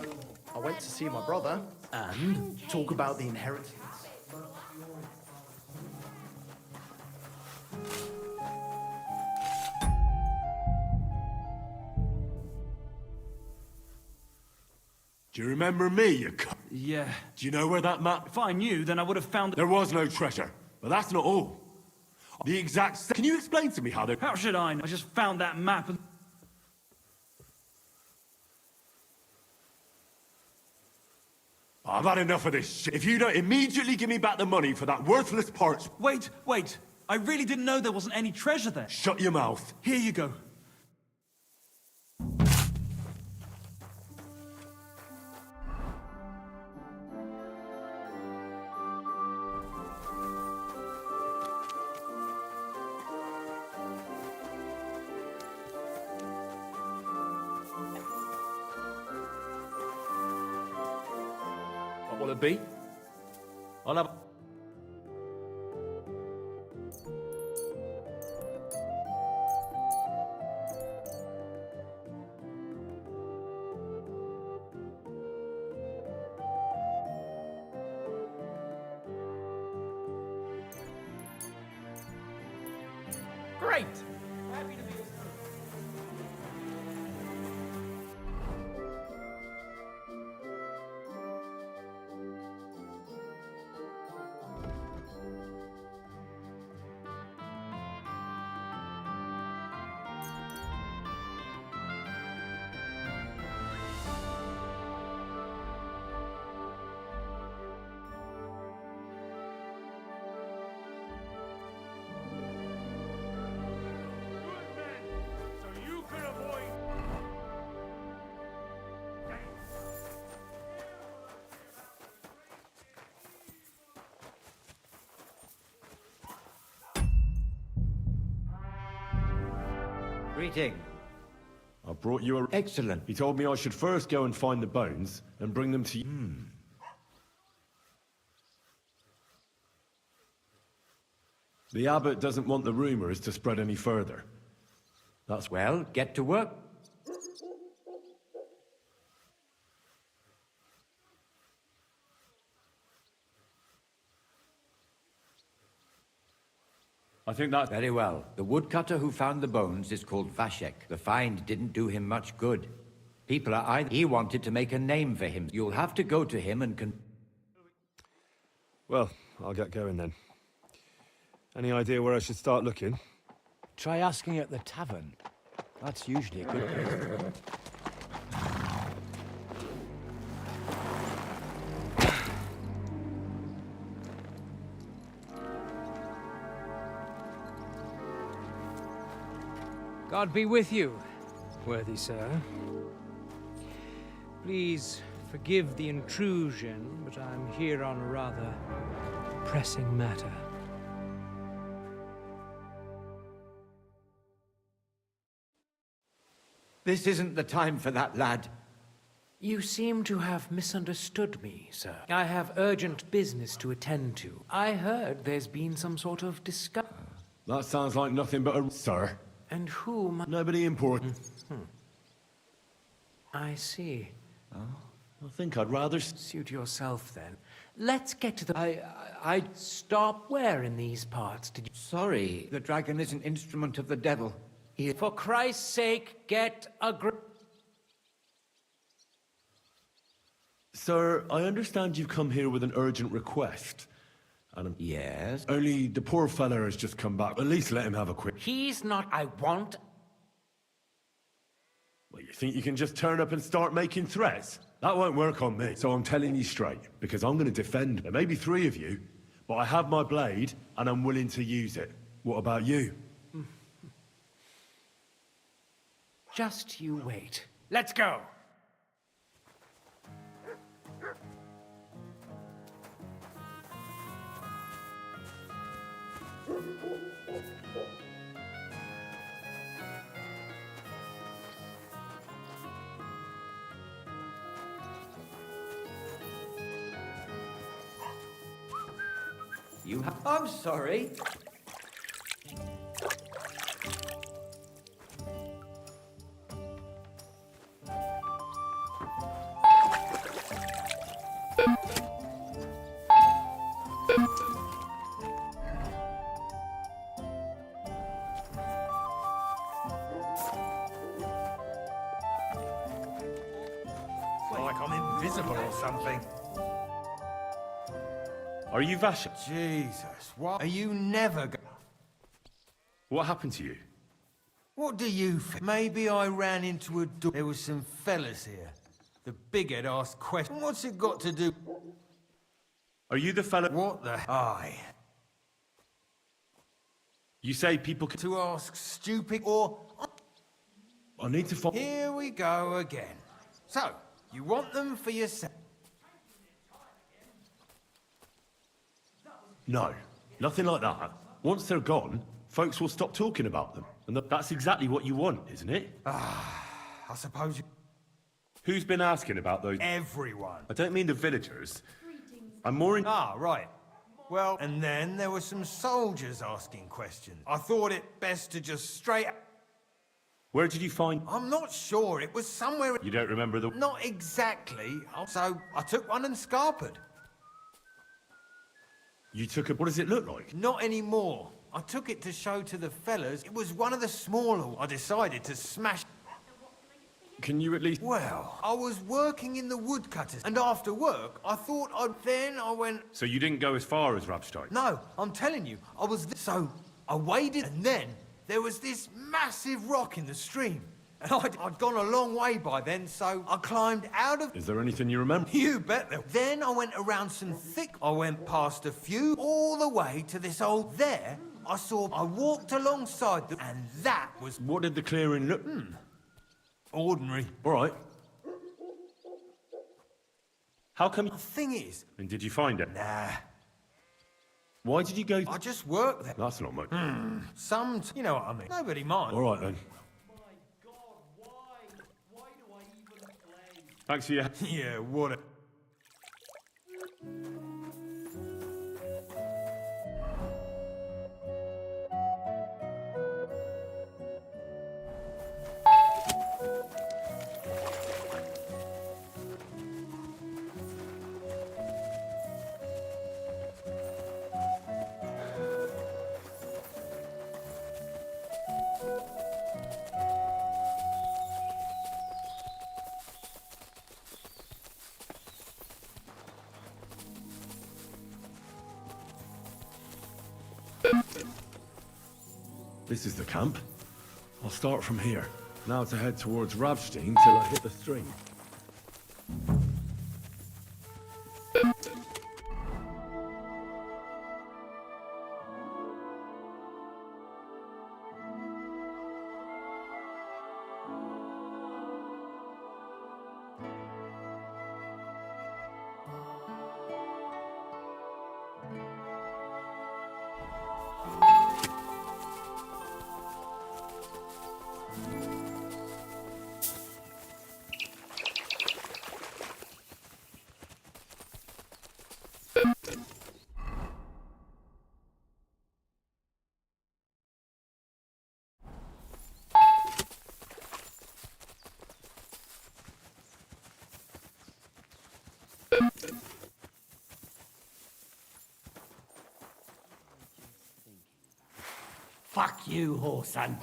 I went to see my brother and talk about the inheritance. Do you remember me, you c... Yeah. Do you know where that map... If I knew, then I would have found... There was no treasure, but that's not all. The exact... Can you explain to me how they... How should I know? I just found that map and... I've had enough of this shit. If you don't immediately give me back the money for that worthless parch... Wait. I really didn't know there wasn't any treasure there. Shut your mouth. Here you go. What will it be? I'll have... Great! Greeting. I brought you a... Excellent. He told me I should first go and find the bones and bring them to you. The abbot doesn't want the rumours to spread any further. That's... Well, get to work. I think that's... Very well. The woodcutter who found the bones is called Vashek. The find didn't do him much good. People are either... He wanted to make a name for him. You'll have to go to him and Well, I'll get going then. Any idea where I should start looking? Try asking at the tavern. That's usually a good place. God be with you, worthy sir. Please forgive the intrusion, but I'm here on a rather pressing matter. This isn't the time for that, lad. You seem to have misunderstood me, sir. I have urgent business to attend to. I heard there's been some sort of discussion. That sounds like nothing but a... Sir. And who might... Nobody important. I see. I think I'd rather... Suit yourself, then. Let's get to the... I'd stop where in these parts did you... Sorry, the dragon is an instrument of the devil. For Christ's sake, get a grip. Sir, I understand you've come here with an urgent request. And yes? Only the poor fella has just come back. At least let him have a quick... He's not... I want... Well, you think you can just turn up and start making threats? That won't work on me. So I'm telling you straight, because I'm going to defend. There may be 3 of you, but I have my blade, and I'm willing to use it. What about you? Just you wait. Let's go! You have... I'm sorry. Like I'm invisible or something. Are you Vashek? Jesus, what? Are you never go... What happened to you? What do you think? Maybe I ran into a door. There was some fellas here. The bighead asked questions. What's it got to do? Are you the fella... What the... Aye. You say people can... To ask stupid or... I need to find... Here we go again. So, you want them for yourself? No, nothing like that. Once they're gone, folks will stop talking about them. And that's exactly what you want, isn't it? I suppose you... Who's been asking about those... Everyone. I don't mean the villagers. I'm more in... Ah, right. Well, and then there were some soldiers asking questions. I thought it best to just straight... Where did you find... I'm not sure. It was somewhere... You don't remember the... Not exactly. So I took one and scarpered. You took a... What does it look like? Not anymore. I took it to show to the fellas. It was one of the smaller... I decided to smash... Can you at least... Well, I was working in the woodcutters, and after work, I thought I'd... Then I went... So you didn't go as far as Rabstein? No, I'm telling you, I was... So I waded, and then there was this massive rock in the stream. And I'd gone a long way by then, so I climbed out of... Is there anything you remember? You bet there. Then I went around some thick... I went past a few, all the way to this old... There, I walked alongside them, and that was... What did the clearing look... Ordinary. All right. How come... The thing is... And did you find it? Nah. Why did you go... I just worked there. That's not much. You know what I mean. Nobody minds. All right, then. Thanks for your... Yeah, what a... This is the camp. I'll start from here. Now to head towards Ravstein till I hit the stream. Fuck you, Horson.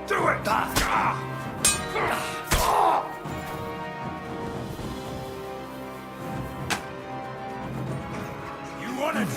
Do it! You want it?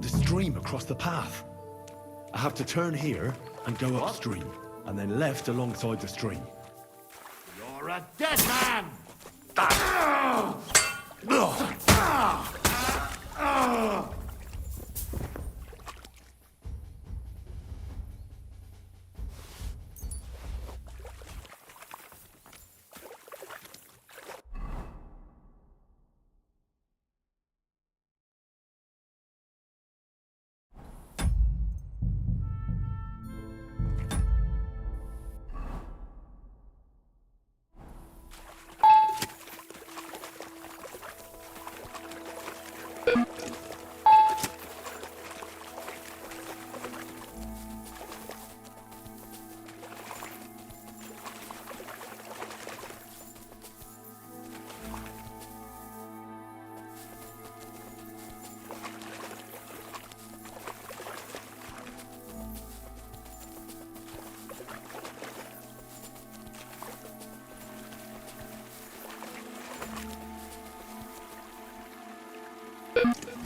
The stream across the path. I have to turn here and go upstream, and then left alongside the stream. You're a dead man!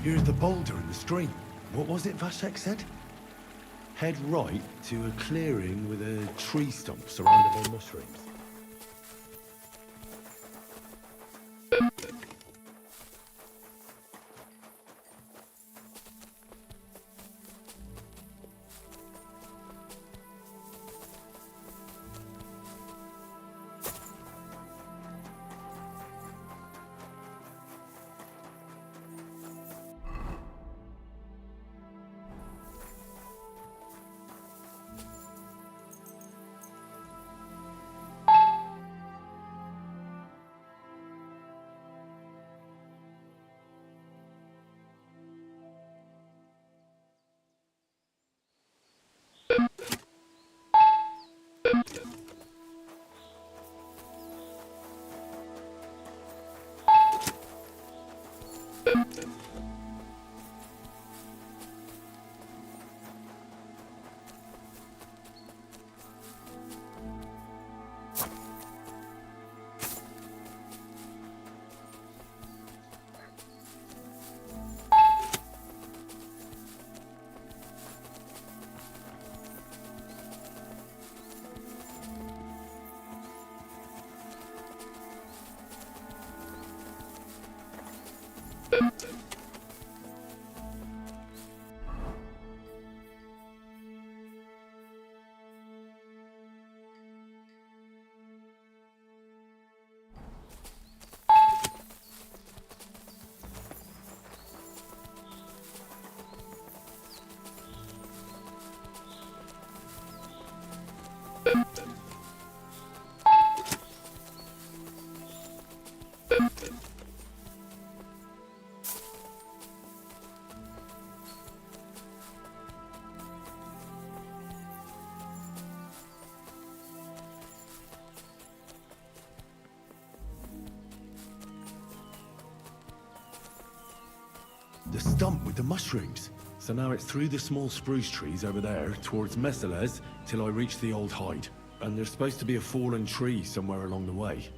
Here's the boulder in the stream. What was it Vashek said? Head right to a clearing with a tree stump surrounded by mushrooms. The stump with the mushrooms. So now it's through the small spruce trees over there towards Messeles till I reach the old hide. And there's supposed to be a fallen tree somewhere along the way.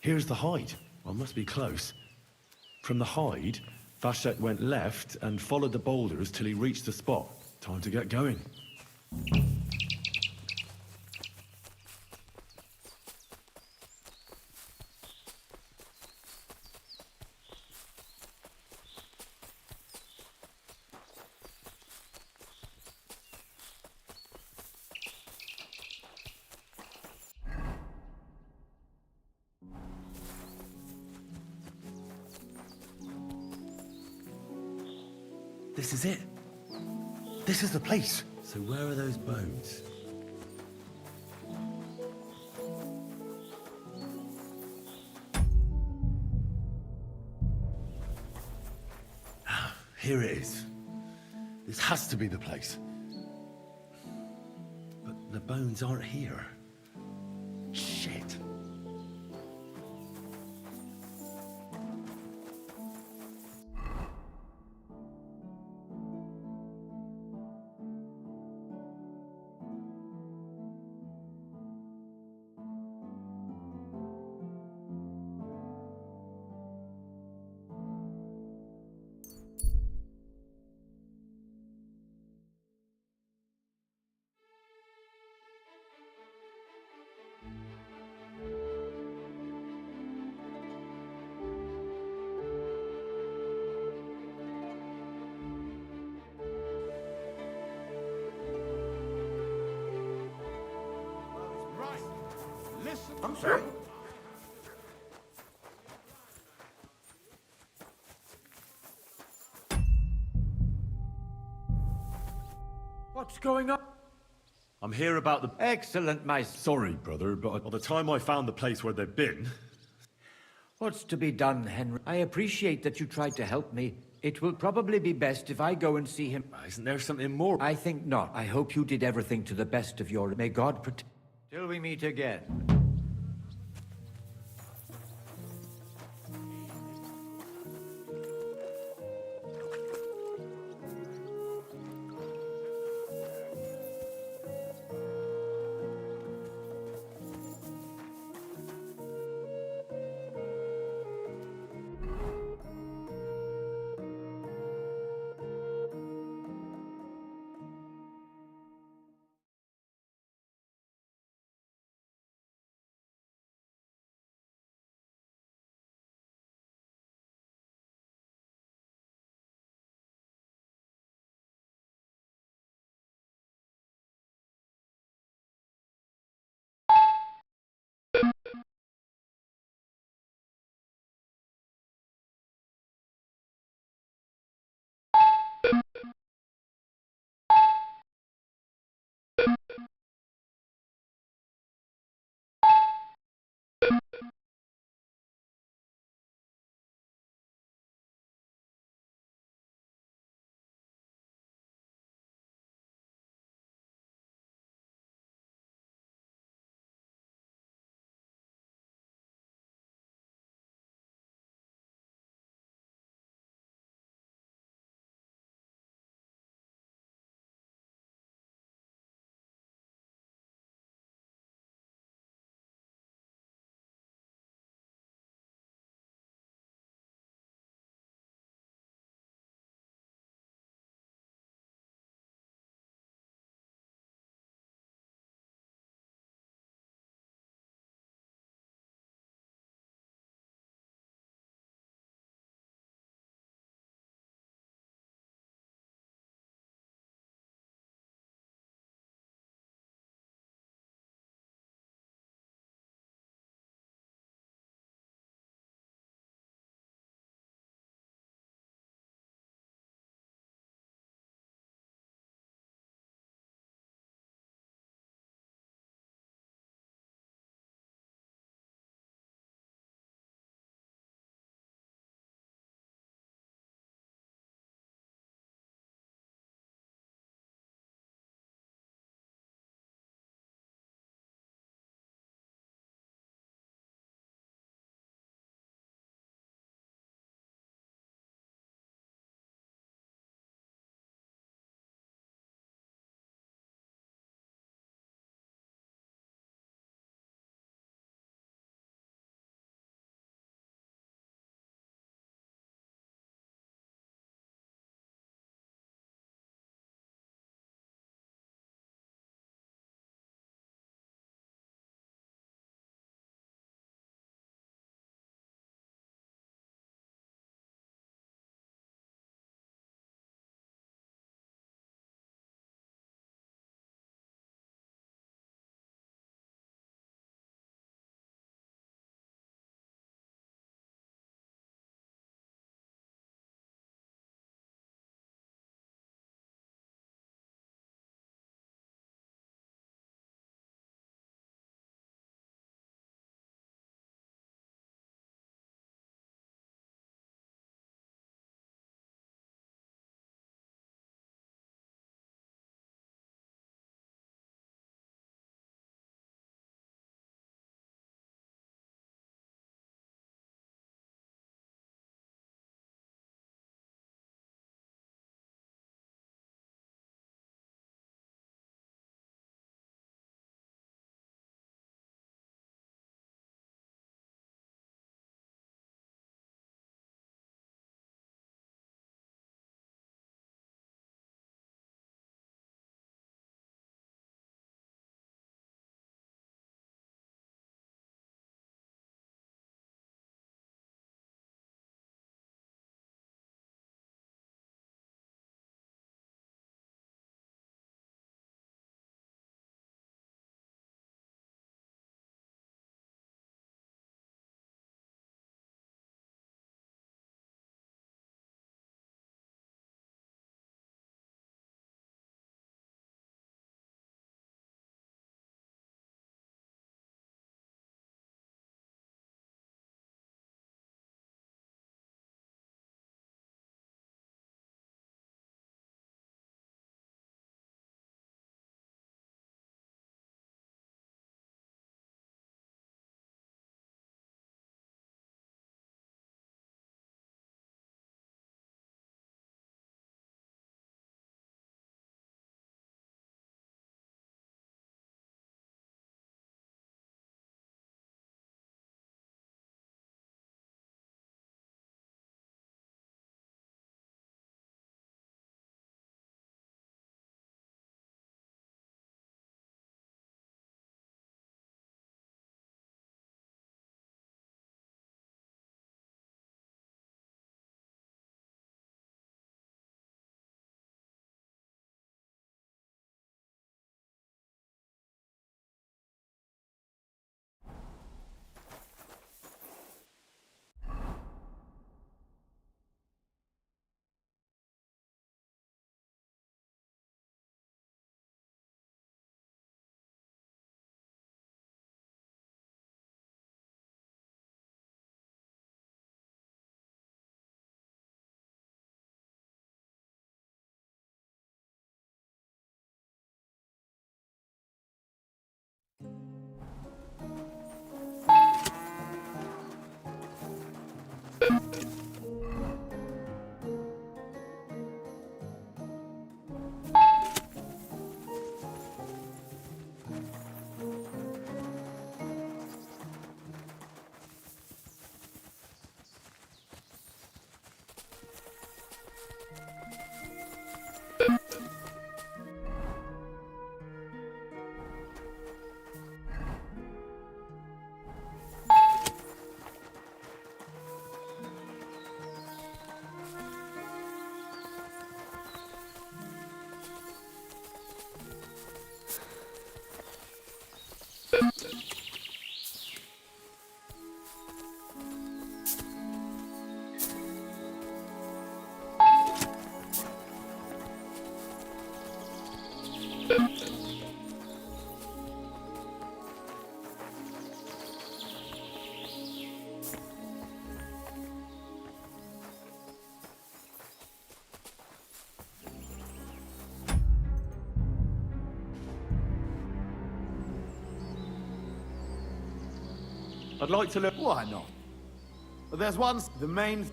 Here's the hide. Well, must be close. From the hide, Vashek went left and followed the boulders till he reached the spot. Time to get going. This is it. This is the place. So where are those bones? Here it is. This has to be the place. But the bones aren't here. Shit. I'm sorry. What's going on? I'm here about the... Excellent, my... Sorry, brother, but by the time I found the place where they've been... What's to be done, Henry? I appreciate that you tried to help me. It will probably be best if I go and see him. Isn't there something more? I think not. I hope you did everything to the best of your... May God protect... Till we meet again. I'd like to look... Why not? There's one... The main...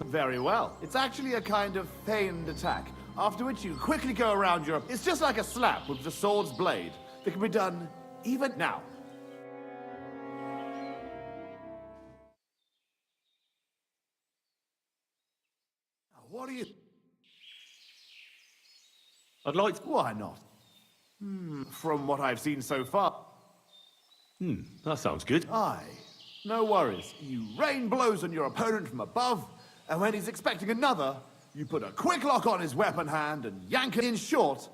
Very well. It's actually a kind of feigned attack, after which you quickly go around your... It's just like a slap with the sword's blade that can be done even now. What do you... I'd like to... Why not? From what I've seen so far... that sounds good. Aye. No worries. You rain blows on your opponent from above, and when he's expecting another, you put a quick lock on his weapon hand and yank it in short.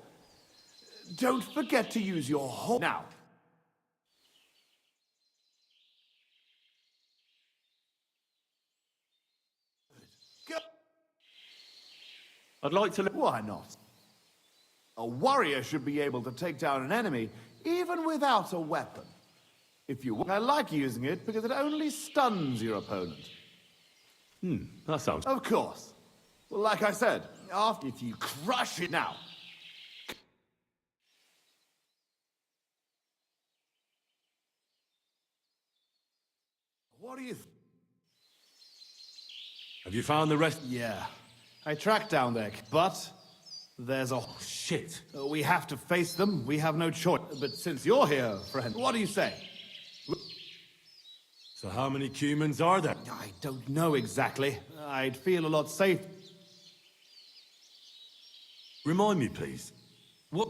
Don't forget to use your whole... Now. I'd like to... Why not? A warrior should be able to take down an enemy, even without a weapon. If you... I like using it because it only stuns your opponent. That sounds... Of course. Well, like I said, after if you crush it now. What do you... Have you found the rest? Yeah. I tracked down there, but there's a... Oh, shit. We have to face them. We have no choice. But since you're here, friend, what do you say? So how many humans are there? I don't know exactly. I'd feel a lot safe. Remind me, please. What?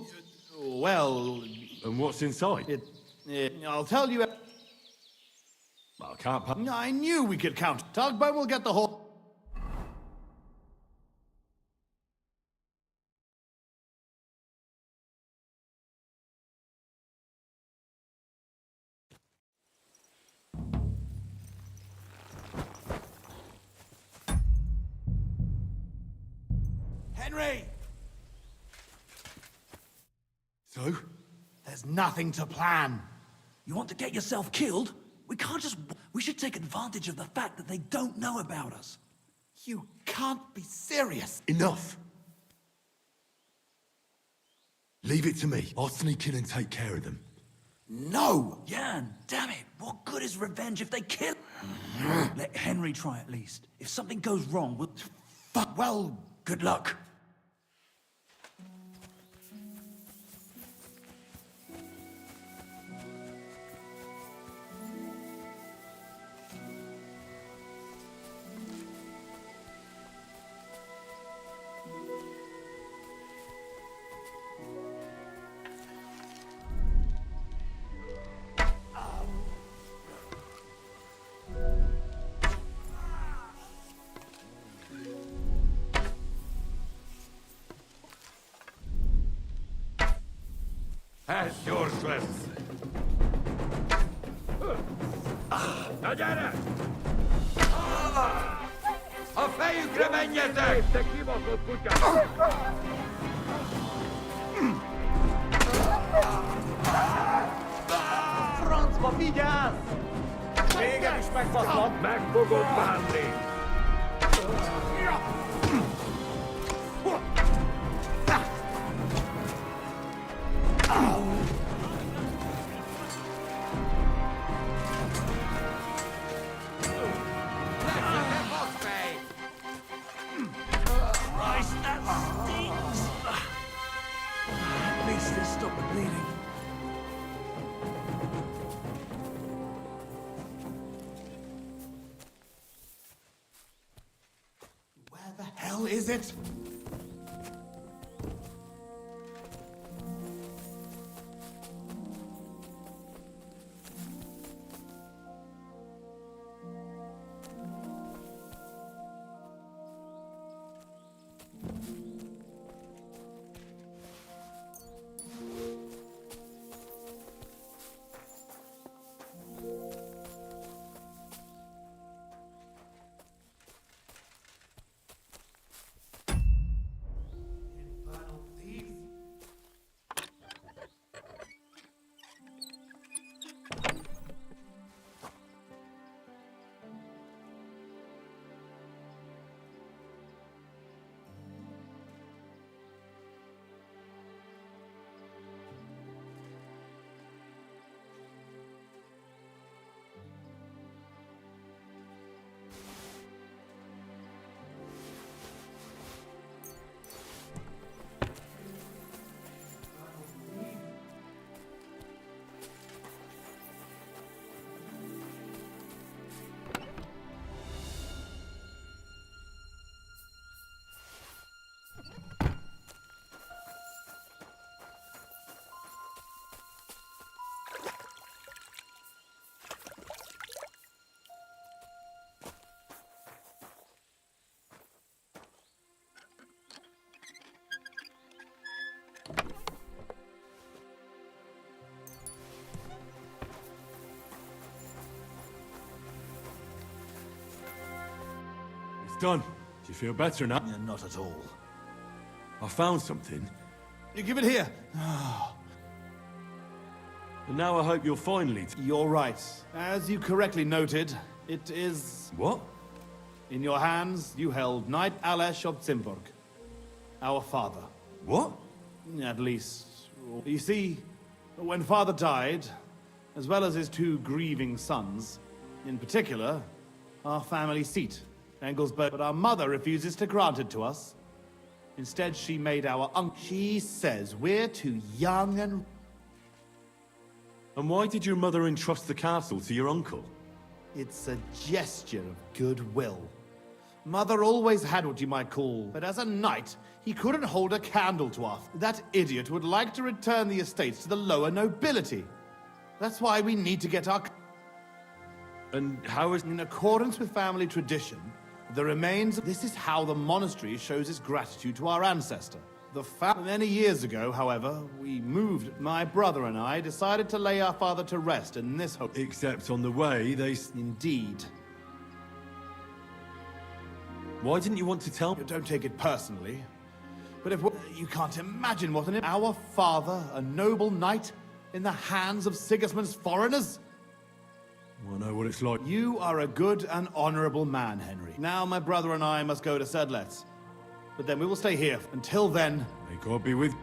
Well... And what's inside? I'll tell you... I can't... I knew we could count. Tugboat will get the whole... Henry! So? There's nothing to plan. You want to get yourself killed? We can't just... We should take advantage of the fact that they don't know about us. You can't be serious. Enough! Leave it to me. I'll sneak in and take care of them. No! Jan, damn it! What good is revenge if they kill... Let Henry try at least. If something goes wrong, we'll... Fuck, well, good luck. As useless. Nadziera! Ofeju kremenjetek! Francba, vigyázz! Végem is megbaszlak! Meg fogod bánni! Christ, that stings! At least this stopped the bleeding. Where the hell is it? Done. Do you feel better now? Yeah, not at all. I found something. You give it here. And now I hope you'll finally... You're right. As you correctly noted, it is... What? In your hands, you held Knight Alesh of Zimburg. Our father. What? At least... You see, when father died, as well as his 2 grieving sons, in particular, our family seat, Engelsberg, but our mother refuses to grant it to us. Instead, she made our uncle. She says we're too young and... And why did your mother entrust the castle to your uncle? It's a gesture of goodwill. Mother always had what you might call, but as a knight, he couldn't hold a candle to us. That idiot would like to return the estates to the lower nobility. That's why we need to get our... And how is... In accordance with family tradition, the remains... This is how the monastery shows its gratitude to our ancestor. Many years ago, however, we moved. My brother and I decided to lay our father to rest in this home. Except on the way, they... Indeed. Why didn't you want to tell me? Don't take it personally. But if you can't imagine what an... Our father, a noble knight, in the hands of Sigismund's foreigners? I know what it's like. You are a good and honorable man, Henry. Now my brother and I must go to Sedlets. But then we will stay here. Until then... May God be with...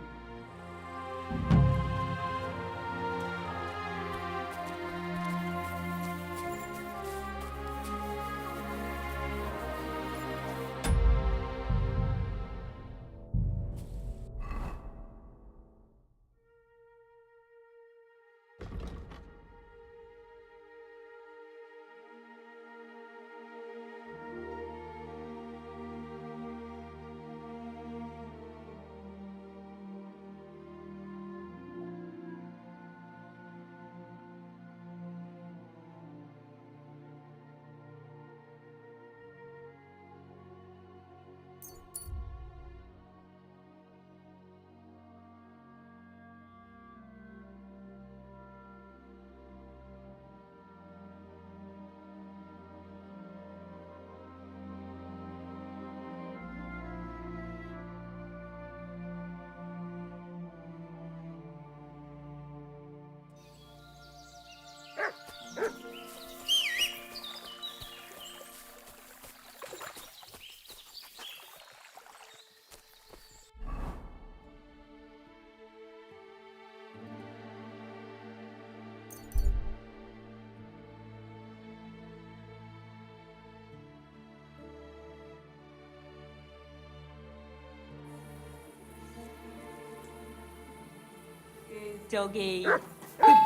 Doggy. Good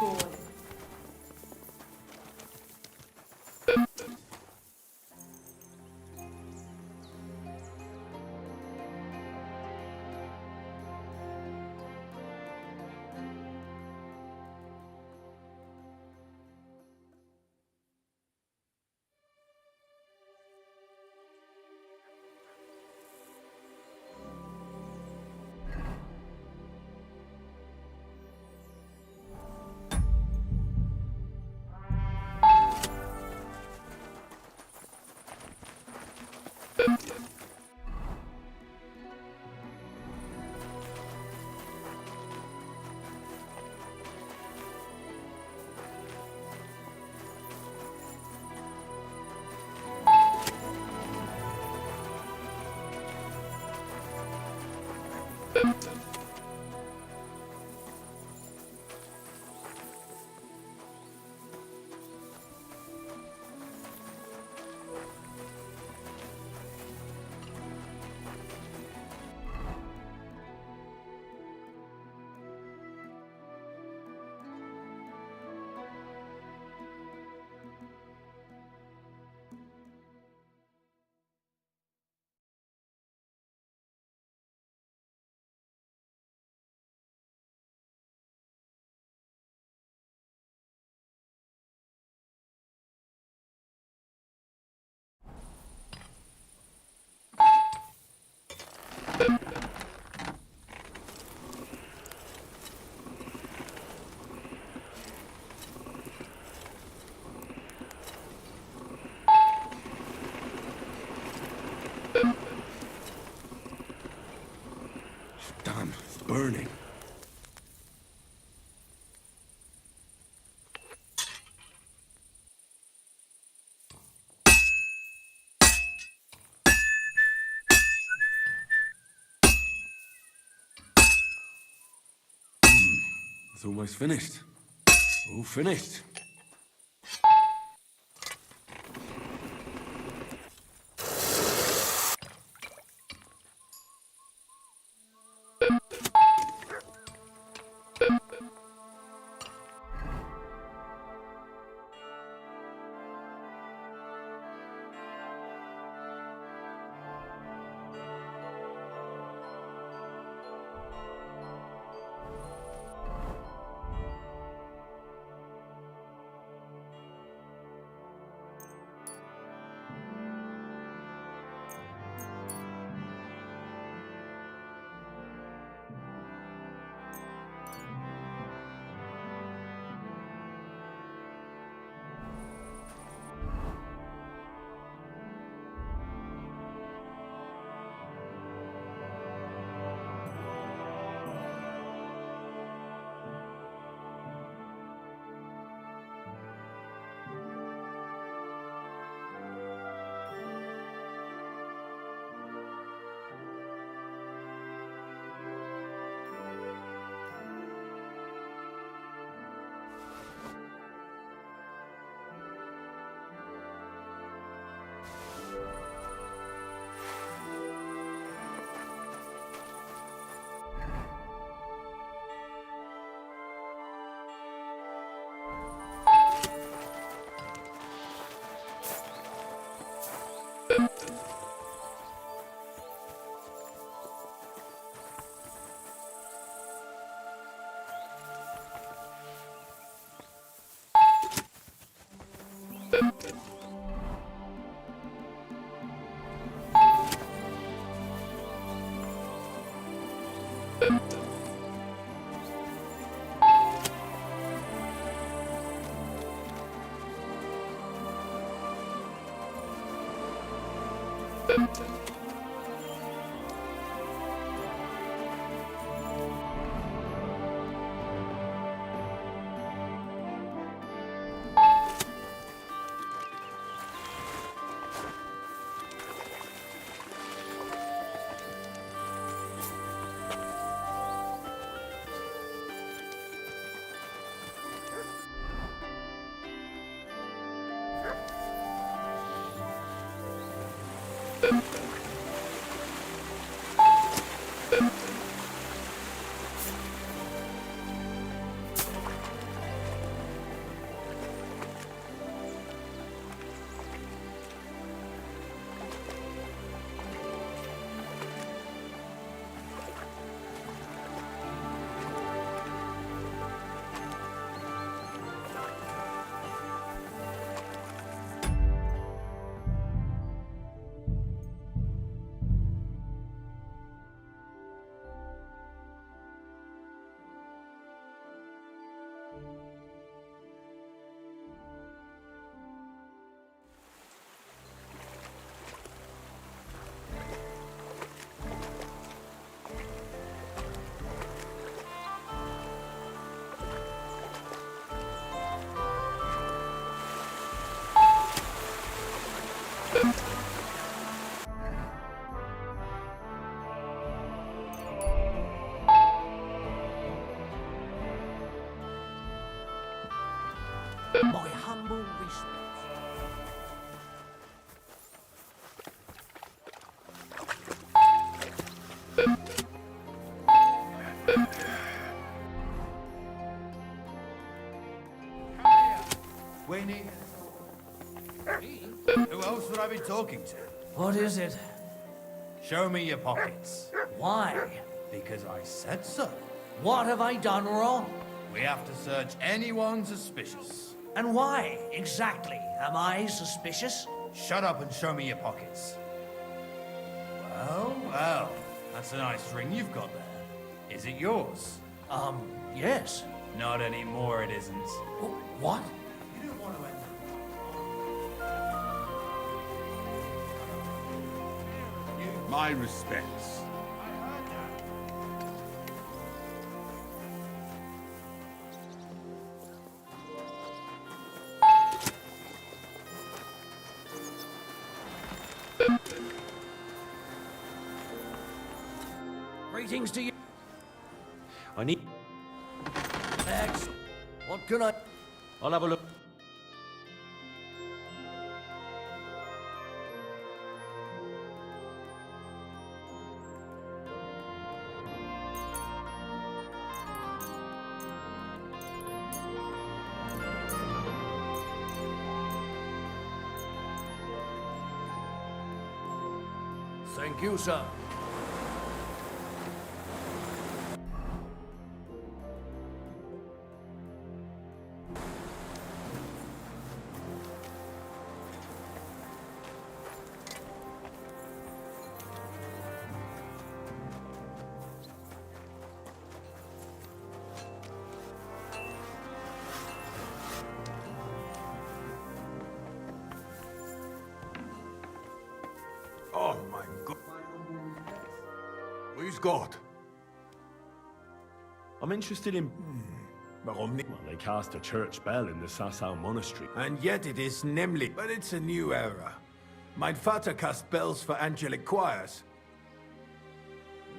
boy. burning. It's almost finished. All finished. My humble respects. Winnie. Who else would I be talking to? What is it? Show me your pockets. Why? Because I said so. What have I done wrong? We have to search anyone suspicious. And why, exactly, am I suspicious? Shut up and show me your pockets. Well, well, that's a nice ring you've got there. Is it yours? Yes. Not anymore, it isn't. What? You don't want to end My respects. Greetings to you. I need... Excellent. What can I... I'll have a look. Thank you, sir. Oh my God. Who's God? I'm interested in... Warum nicht? Well, they cast a church bell in the Sassau monastery. And yet it is nämlich. But it's a new era. Mein Vater cast bells for angelic choirs.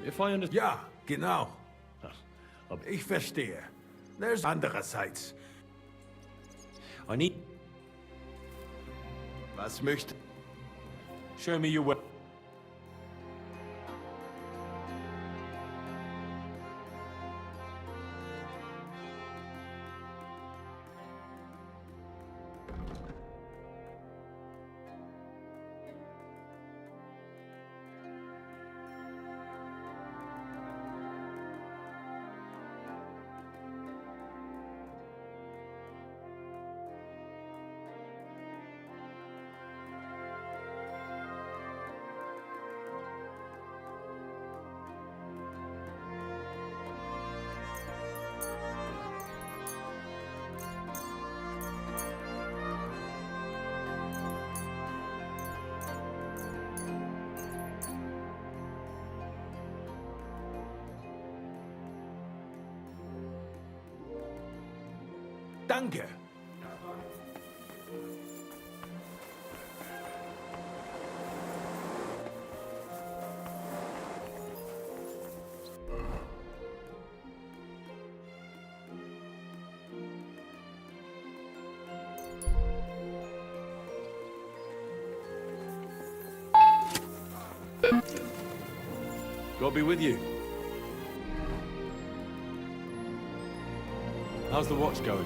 If I understand... Ja, genau. Ich verstehe. There's andererseits. I need... Was möchte... Show me your way. Danke. God be with you. How's the watch going?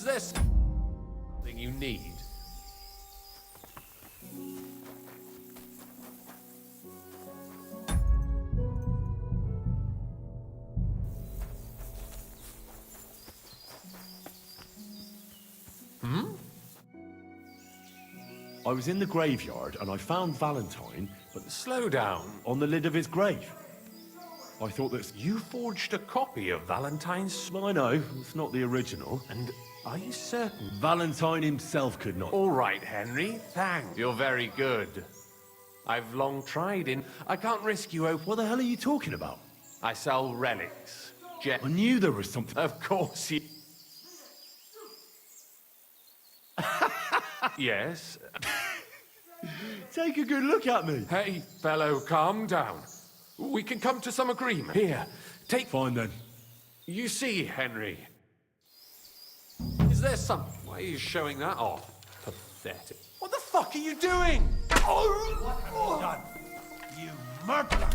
Is there something you need? I was in the graveyard and I found Valentine, but Slow down. on the lid of his grave. I thought that... You forged a copy of Valentine's... I know, it's not the original. And are you certain? Valentine himself could not. All right, Henry, thanks. You're very good. I've long tried in... I can't risk you open... What the hell are you talking about? I sell relics. I knew there was something... Of course you... Yes? Take a good look at me. Hey, fellow, calm down. We can come to some agreement. Here, take... Fine then. You see, Henry... Is there some... Why are you showing that off? Pathetic. What the fuck are you doing? What have you done? You murderer!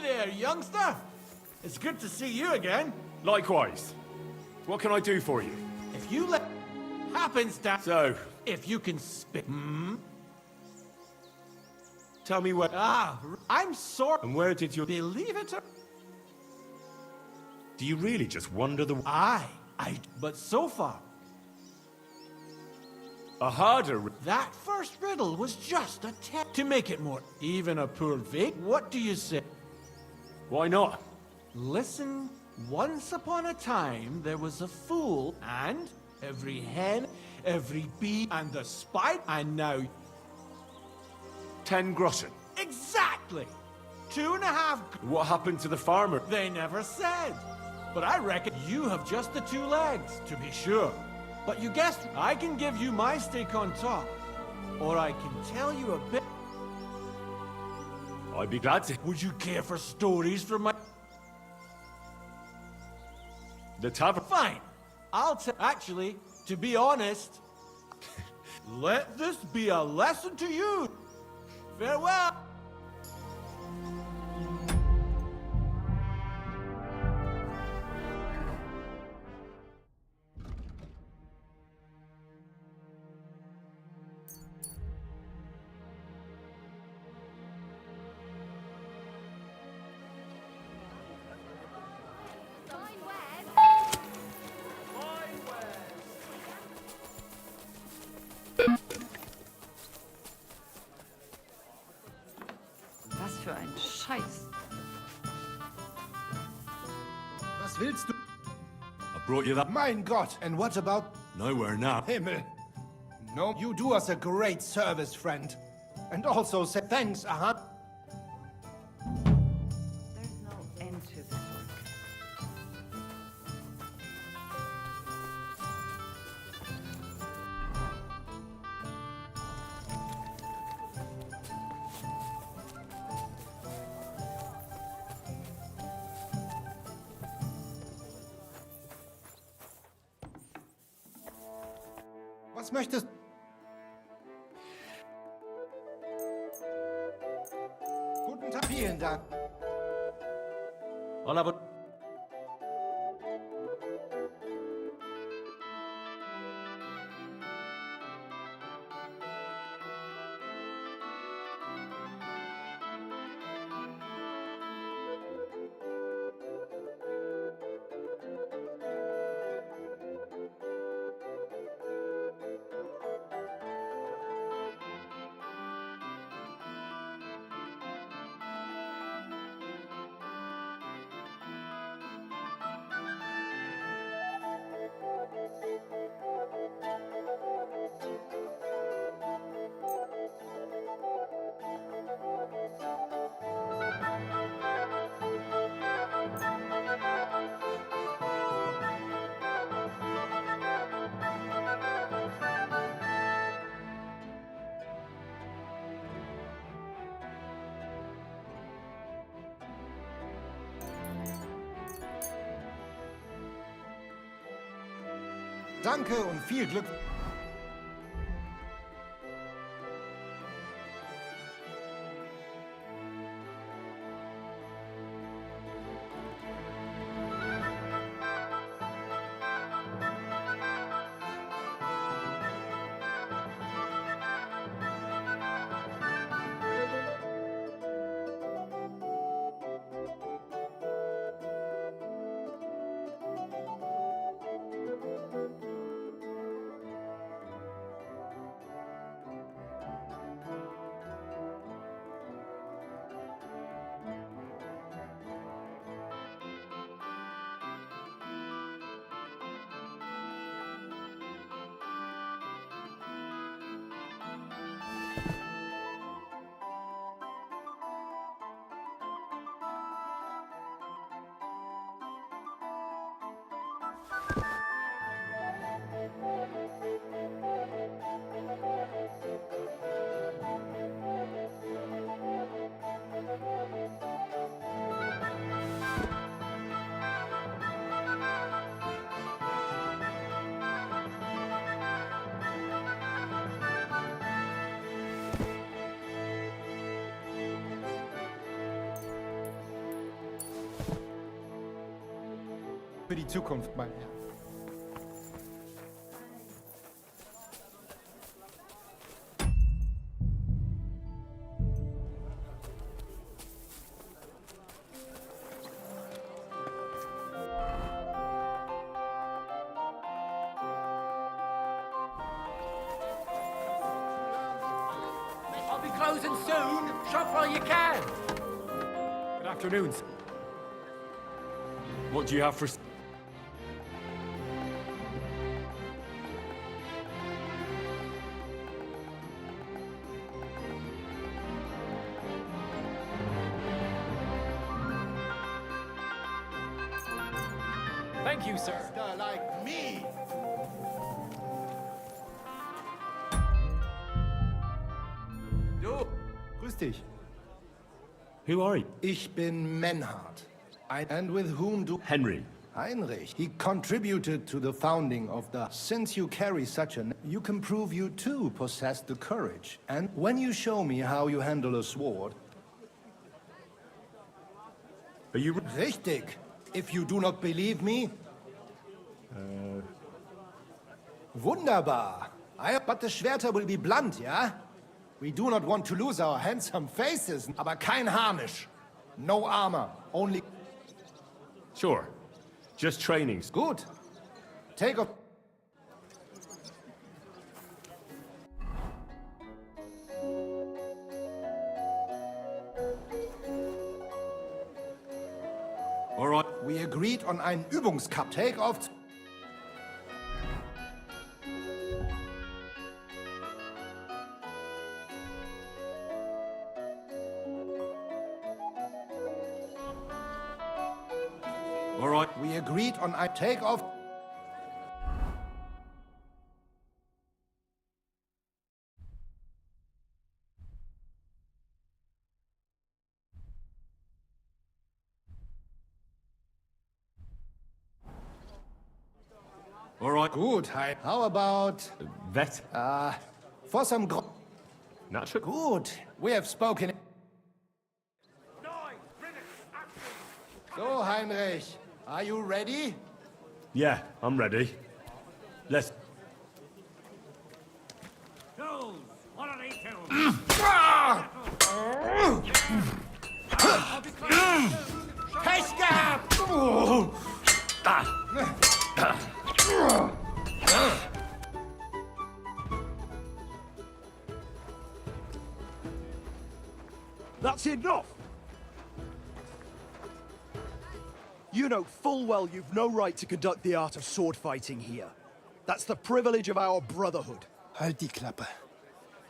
there, youngster. It's good to see you again. Likewise. What can I do for you? If you let... Happens to... So... If you can spit... Tell me what... I'm sorry. And where did you... Believe it or... Do you really just wander the... But so far... A harder... That first riddle was just a test. To make it more even a poor vague, what do you say? Why not? Listen, once upon a time there was a fool, and every hen, every bee, and the spider, and now... 10 groschen. Exactly! 2.5... What happened to the farmer? They never said. But I reckon you have just the 2 legs, to be sure. But you guessed, I can give you my stake on top. Or I can tell you a bit... I'd be glad to... Would you care for stories from my... The tavern... Fine. I'll tell... Actually, to be honest... let this be a lesson to you. Farewell. Was für ein Scheiß. Was willst du? I brought you that... Mein Gott! And what about... Nowhere now. Himmel! No, you do us a great service, friend. And also say thanks, There's no end to this work. Was möchtest... Guten Tag. Vielen Dank. Hola, but... Danke und viel Glück. Für die Zukunft, mein Herr. I'll be closing soon. Shop while you can. Good afternoon. What do you have for... Thank you, sir. Like me. Du. Grüß dich. Who are you? Ich bin Menhard. And with whom do... Henry. Heinrich. He contributed to the founding of the... Since you carry such a... You can prove you too possess the courage. And when you show me how you handle a sword... Are you... Richtig. If you do not believe me... Wunderbar. But the Schwerter will be blunt, yeah? We do not want to lose our handsome faces. Aber kein Harnisch. No armor. Only... Sure. Just trainings. Good. Take off... All right. We agreed on einen Übungskampf. Take off... All right. We agreed on a take-off. All right. Good. How about... Vet. For some... Natural. Good. We have spoken... So, Heinrich, are you ready? Yeah, I'm ready. Let's... Jules, what are they Pech gehabt! That's enough! You know full well you've no right to conduct the art of sword fighting here. That's the privilege of our brotherhood. Halt die Klappe.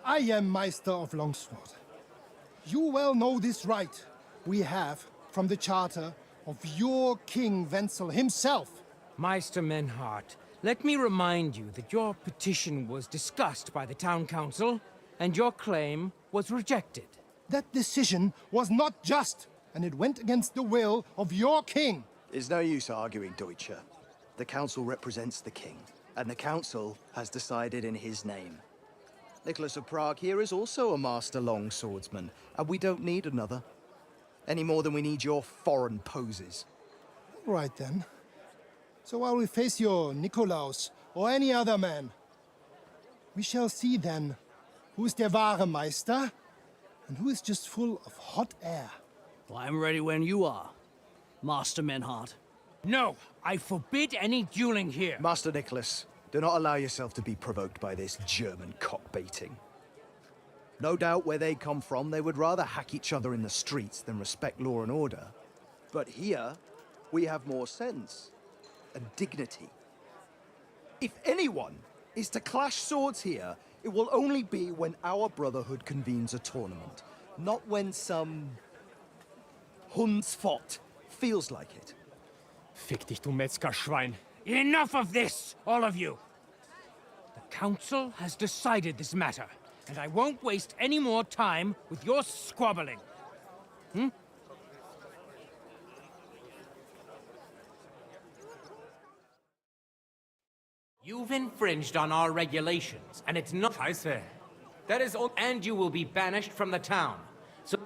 I am Meister of Longsword. You well know this right we have from the charter of your King Wenzel himself. Meister Menhart, let me remind you that your petition was discussed by the town council, and your claim was rejected. That decision was not just, and it went against the will of your king. It's no use arguing, Deutscher. The council represents the king, and the council has decided in his name. Nicholas of Prague here is also a master longswordsman, and we don't need another. Any more than we need your foreign poses. Right then. So I will face your Nikolaus or any other man. We shall see then who is der wahre Meister and who is just full of hot air. Well, I'm ready when you are, Master Menhart. No, I forbid any dueling here. Master Nicholas, do not allow yourself to be provoked by this German cock-baiting. No doubt where they come from, they would rather hack each other in the streets than respect law and order. But here, we have more sense and dignity. If anyone is to clash swords here, it will only be when our brotherhood convenes a tournament, not when some Hundsfott feels like it. Fick dich, du Metzgerschwein. Enough of this, all of you! The council has decided this matter, and I won't waste any more time with your squabbling. Hmm? You've infringed on our regulations, and it's not... I say. That is all... And you will be banished from the town. So...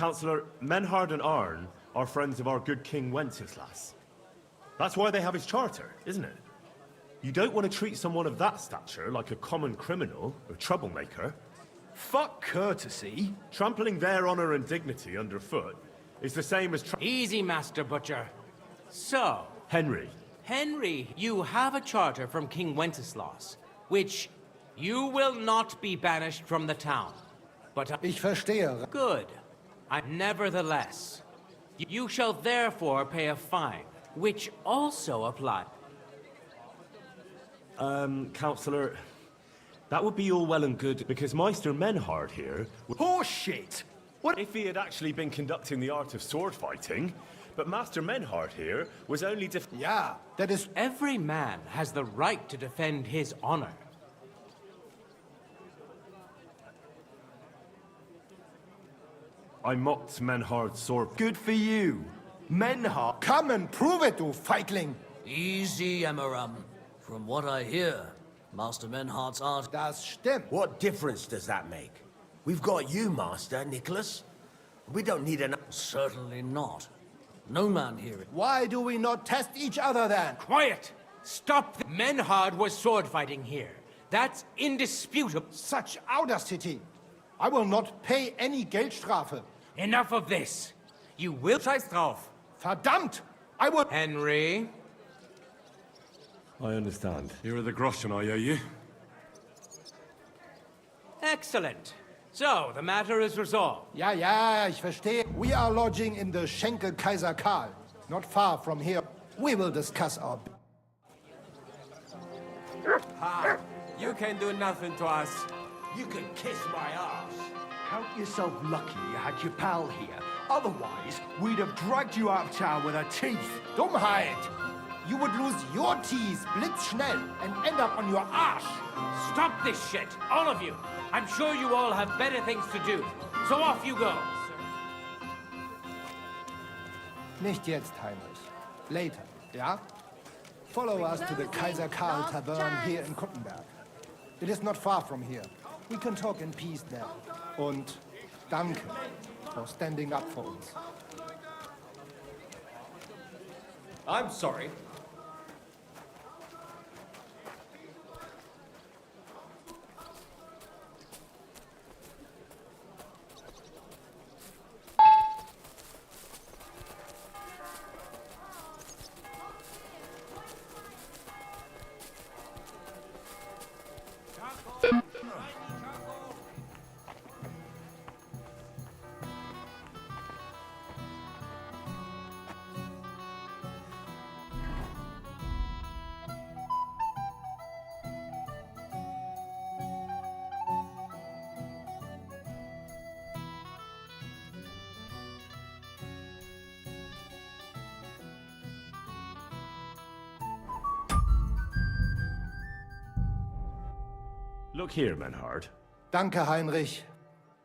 Councillor, Menhard and Arn are friends of our good King Wenceslas. That's why they have his charter, isn't it? You don't want to treat someone of that stature like a common criminal or troublemaker. Fuck courtesy. Trampling their honor and dignity underfoot is the same as Easy, Master Butcher. So, Henry. Henry, you have a charter from King Wenceslas, which you will not be banished from the town. But Ich verstehe. Good. Nevertheless, you shall therefore pay a fine, which also applies. Councillor, that would be all well and good because Meister Menhard here... Horseshit! What if he had actually been conducting the art of sword fighting, but Master Menhard here was only Yeah, that is... Every man has the right to defend his honor. I mocked Menhard's sword. Good for you. Menhard... Come and prove it, you feigling! Easy, Emmeram. From what I hear, Master Menhard's art... Das stimmt. What difference does that make? We've got you, Master Nicholas. We don't need an... Certainly not. No man here... Why do we not test each other then? Quiet! Stop! Menhard was sword fighting here. That's indisputable. Such audacity! I will not pay any Geldstrafe. Enough of this. You will... Scheiß drauf. Verdammt! I will... Henry... I understand. Here are the groschen, I hear you. Excellent. So, the matter is resolved. Ja, ich verstehe. We are lodging in the Schenkel Kaiser Karl, not far from here. We will discuss our... Ha! You can do nothing to us. You can kiss my ass. Count yourself lucky you had your pal here. Otherwise, we'd have dragged you out of town with our teeth. Dummheit! You would lose your teeth blitzschnell and end up on your arse. Stop this shit, all of you. I'm sure you all have better things to do. So off you go. Nicht jetzt, Heinrich. Later, ja? Follow us to the Kaiser Karl Tavern here in Kuttenberg. It is not far from here. We can talk in peace there. Und danke for standing up for us. I'm sorry. Look here, Menhard. Danke, Heinrich.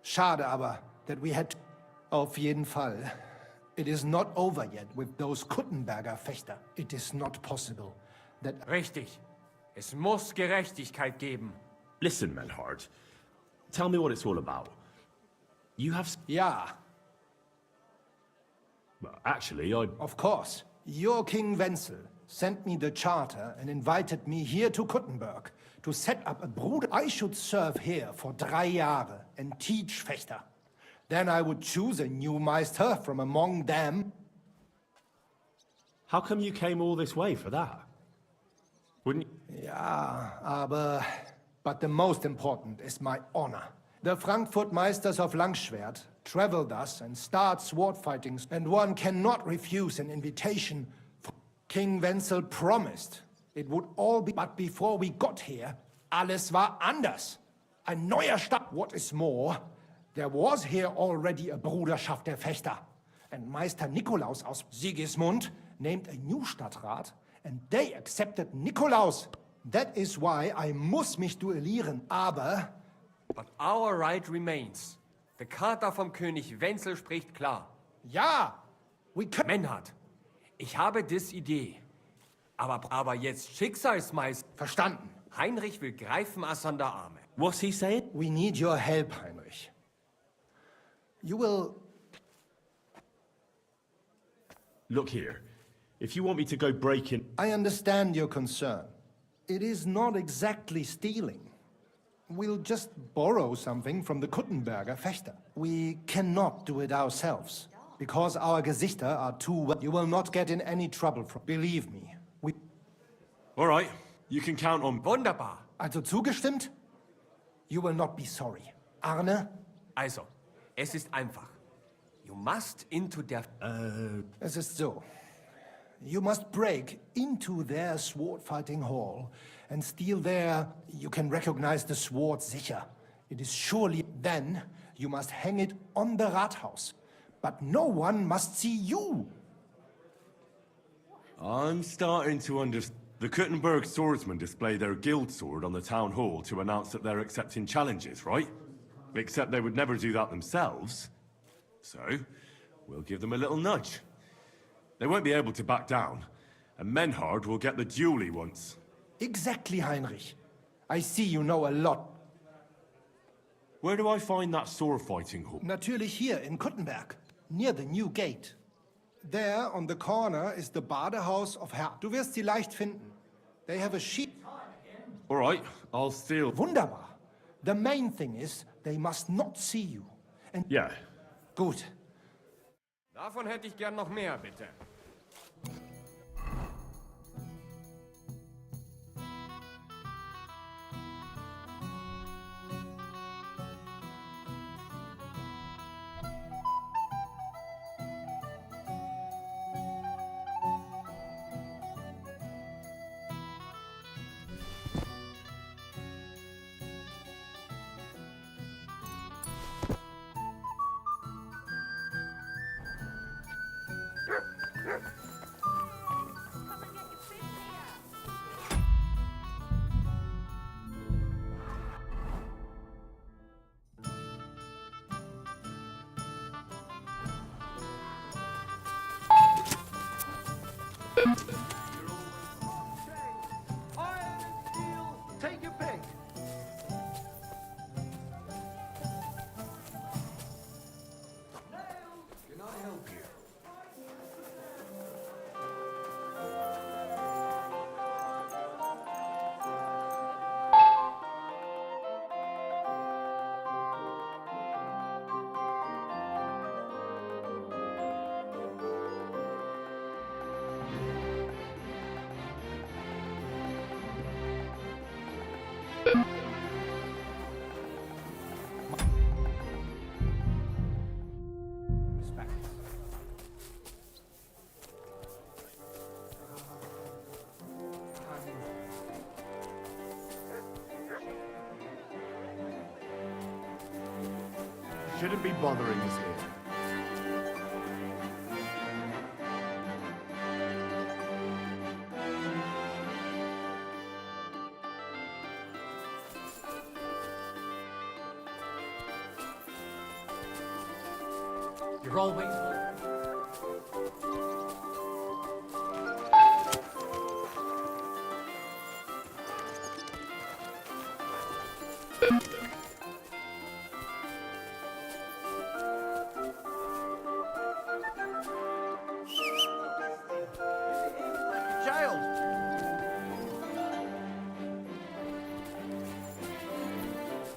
Schade aber, that we had... Auf jeden Fall. It is not over yet with those Kuttenberger Fechter. It is not possible that... Richtig. Es muss Gerechtigkeit geben. Listen, Menhard. Tell me what it's all about. You have... Ja. Well, actually, Of course. Your King Wenzel sent me the charter and invited me here to Kuttenberg to set up a brood. I should serve here for 3 Jahre and teach Fechter. Then I would choose a new Meister from among them. How come you came all this way for that? Wouldn't you... Ja, but the most important is my honor. The Frankfurt Meisters of Langschwert travel thus and start sword fightings, and one cannot refuse an invitation. King Wenzel promised it would all be... But before we got here, alles war anders. Ein neuer Stadt. What is more, there was here already a Bruderschaft der Fechter. And Meister Nikolaus aus Sigismund named a new Stadtrat, and they accepted Nikolaus. That is why I muss mich duellieren, aber... But our right remains. The Charta vom König Wenzel spricht klar. Ja, we can... Menhard, ich habe dis Idee. Aber jetzt Schicksalsmeister. Verstanden. Heinrich will greifen asunder Arme. What's he saying? We need your help, Heinrich. You will Look here. If you want me to go breaking... I understand your concern. It is not exactly stealing. We'll just borrow something from the Kuttenberger Fechter. We cannot do it ourselves. Because our Gesichter are too well. You will not get in any trouble from... Believe me. All right. You can count on... Wunderbar. Also zugestimmt? You will not be sorry. Arne? Also, es ist einfach. You must into der... Es ist so. You must break into their sword-fighting hall and steal their... You can recognize the sword sicher. It is surely... Then you must hang it on the Rathaus. But no one must see you. I'm starting to understand. The Kuttenberg swordsmen display their guild sword on the town hall to announce that they're accepting challenges, right? Except they would never do that themselves. So, we'll give them a little nudge. They won't be able to back down, and Menhard will get the duel he wants. Exactly, Heinrich. I see you know a lot. Where do I find that sword-fighting hall? Natürlich hier in Kuttenberg, near the new gate. There, on the corner, is the Badehaus of Herr. Du wirst sie leicht finden. They have a sheep. All right, I'll steal... Wunderbar. The main thing is, they must not see you. And yeah. Gut. Davon hätte ich gern noch mehr, bitte. Take your pick. Can I help you? Shouldn't be bothering us here. You're always... Jailed.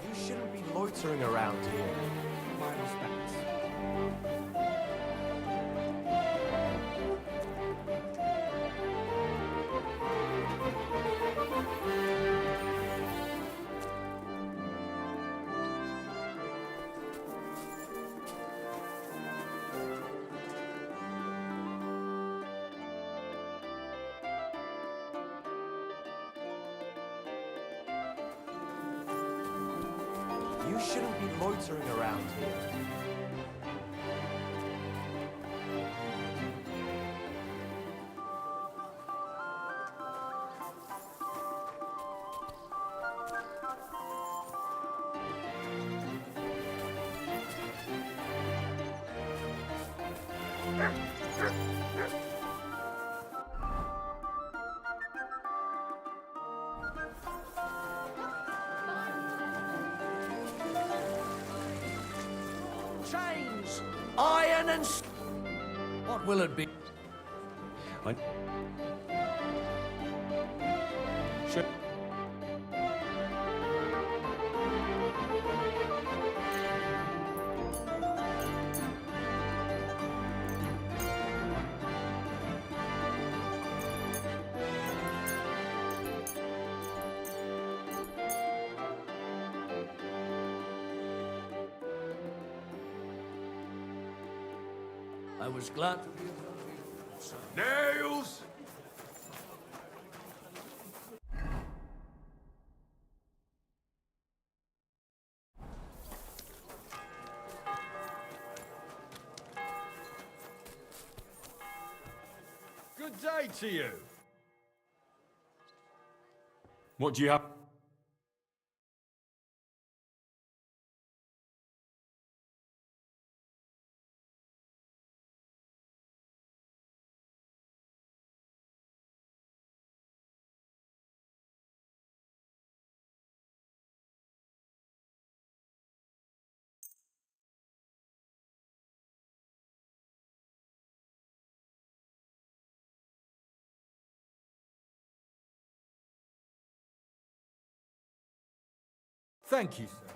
You shouldn't be loitering around here. My respects. You shouldn't be loitering around here. Chains! Iron and... What will it be? Sure. I was glad to be Nails! Good day to you. What do you have? Thank you, sir.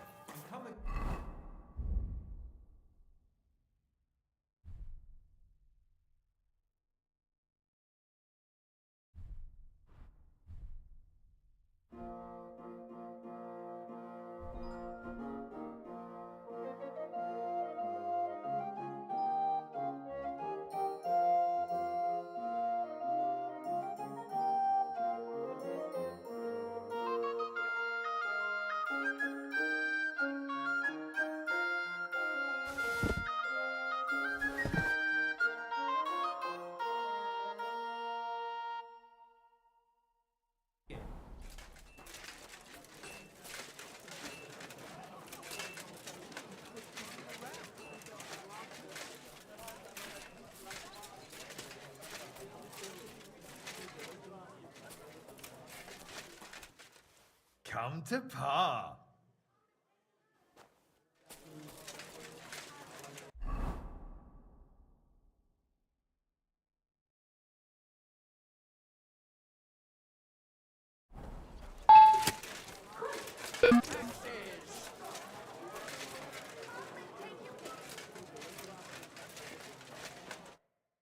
Come to Pa.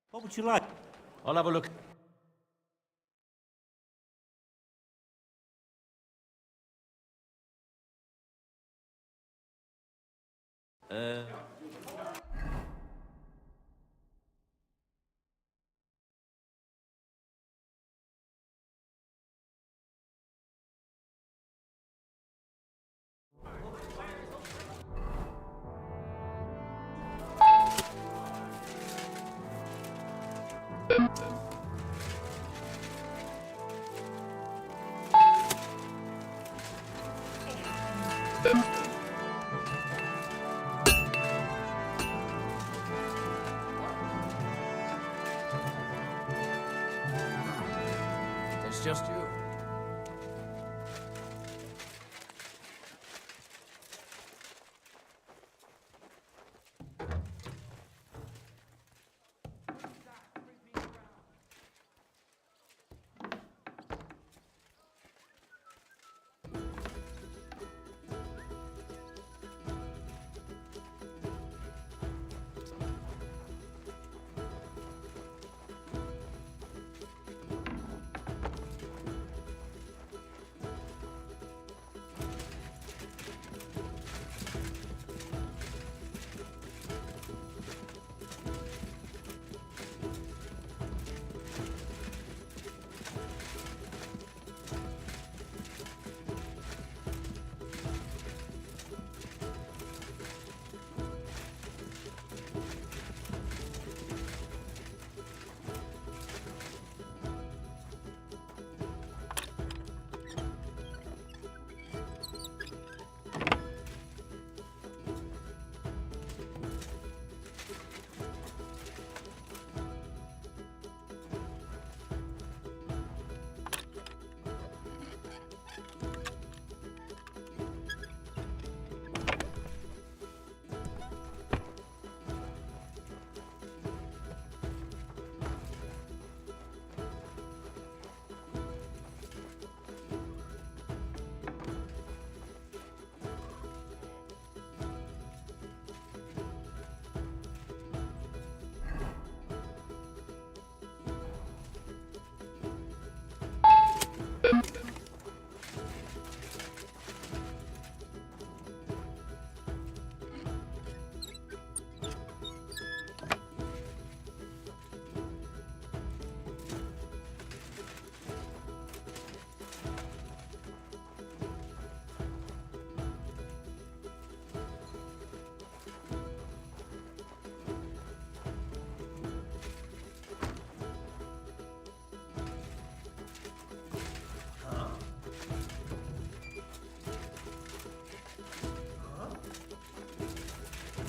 What would you like? I'll have a look. It's just you.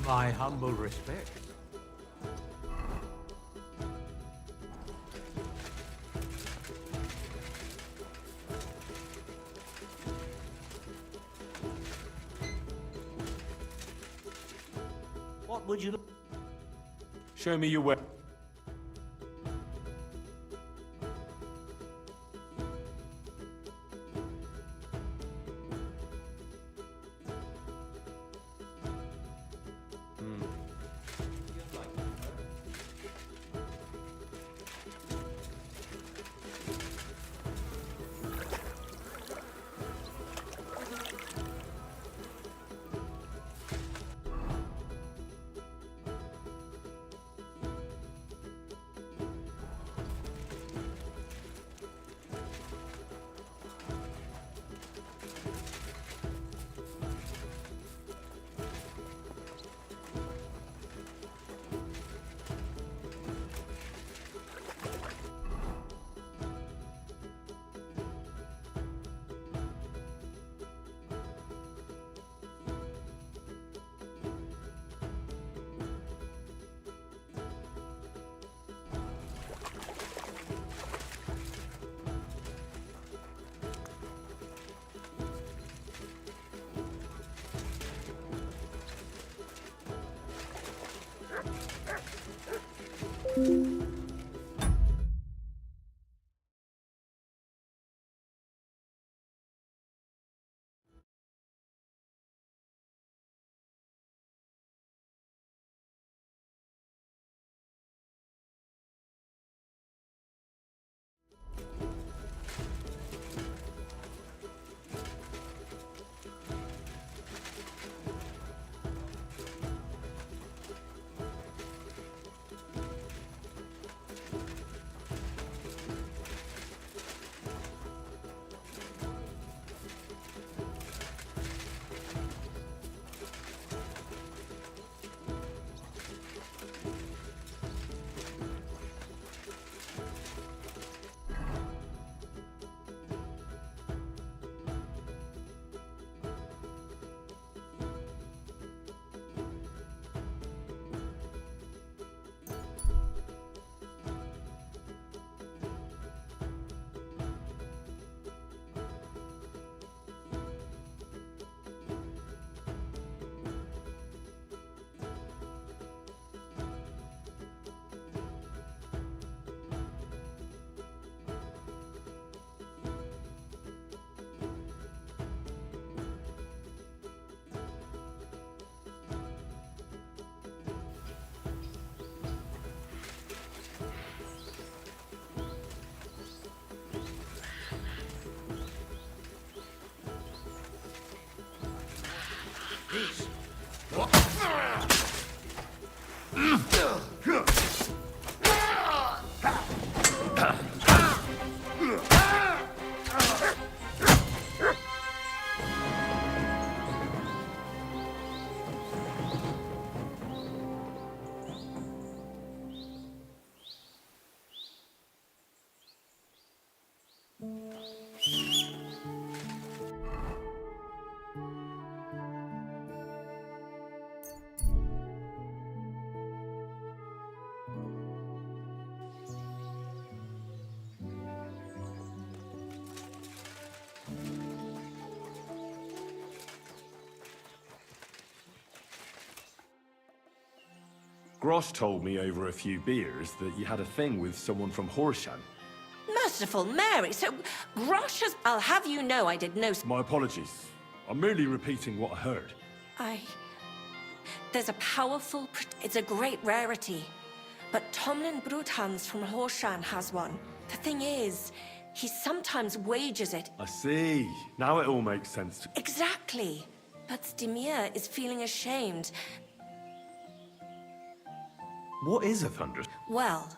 My humble respect. What would you... Show me your way. Grosh told me over a few beers that you had a thing with someone from Horshan. Merciful Mary, so Grosh has... I'll have you know I did no... My apologies. I'm merely repeating what I heard. There's a powerful... It's a great rarity. But Tomlin Bruthans from Horshan has one. The thing is, he sometimes wagers it. I see. Now it all makes sense. Exactly. But Stimir is feeling ashamed. What is a thunderous? Well,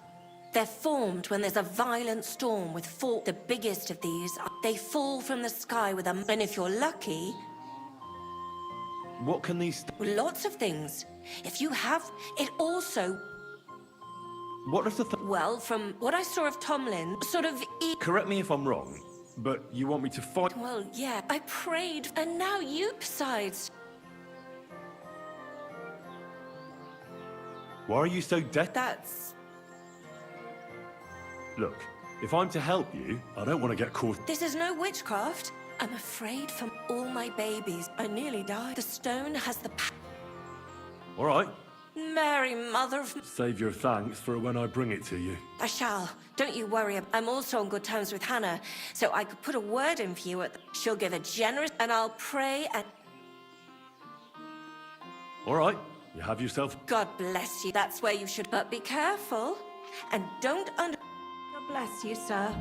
they're formed when there's a violent storm with four... The biggest of these, they fall from the sky with a... And if you're lucky... What can these... Lots of things. If you have... It also... What if the... Well, from what I saw of Tomlin, sort of... Correct me if I'm wrong, but you want me to fight... Well, yeah, I prayed, and now you, besides... Why are you so That's... Look, if I'm to help you, I don't want to get caught. This is no witchcraft. I'm afraid for all my babies. I nearly died. The stone has the All right. Mary, mother of... Save your thanks for when I bring it to you. I shall. Don't you worry. I'm also on good terms with Hannah, so I could put a word in for you. She'll give a generous... And I'll pray and... All right. You have yourself... God bless you. That's where you should... But be careful. And don't under... God bless you, sir.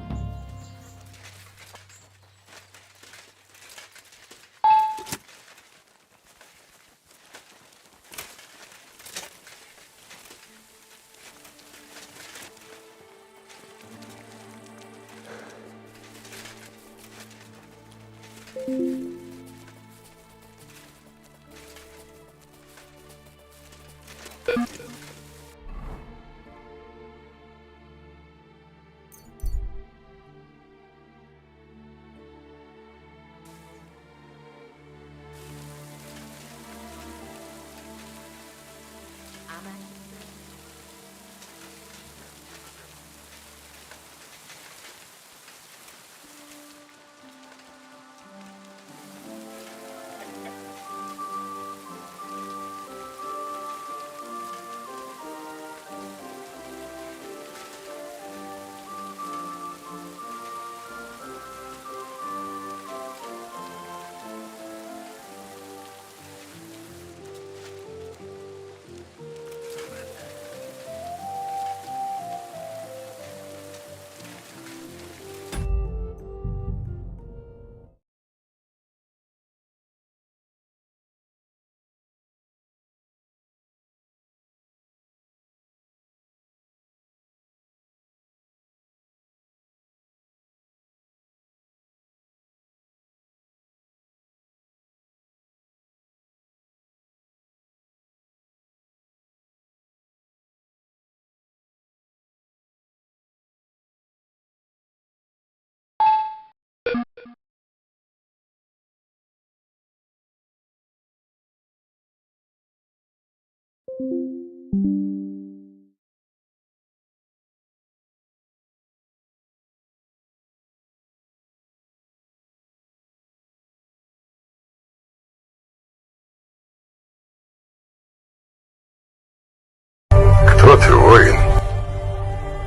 Кто ты, воин?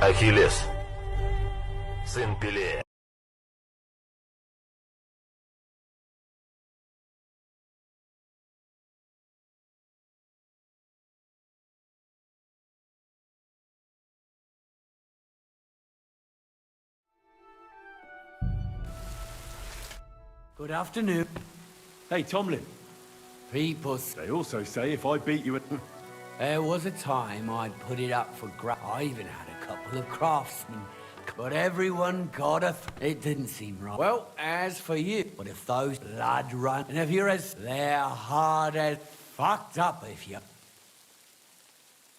Ахиллес, сын Пелея. Good afternoon. Hey, Tomlin. People... They also say if I beat you at... There was a time I'd put it up for I even had a couple of craftsmen, but everyone got a... It didn't seem right. Well, as for you, what if those blood run? And if you're as... They're hard as... Fucked up if you...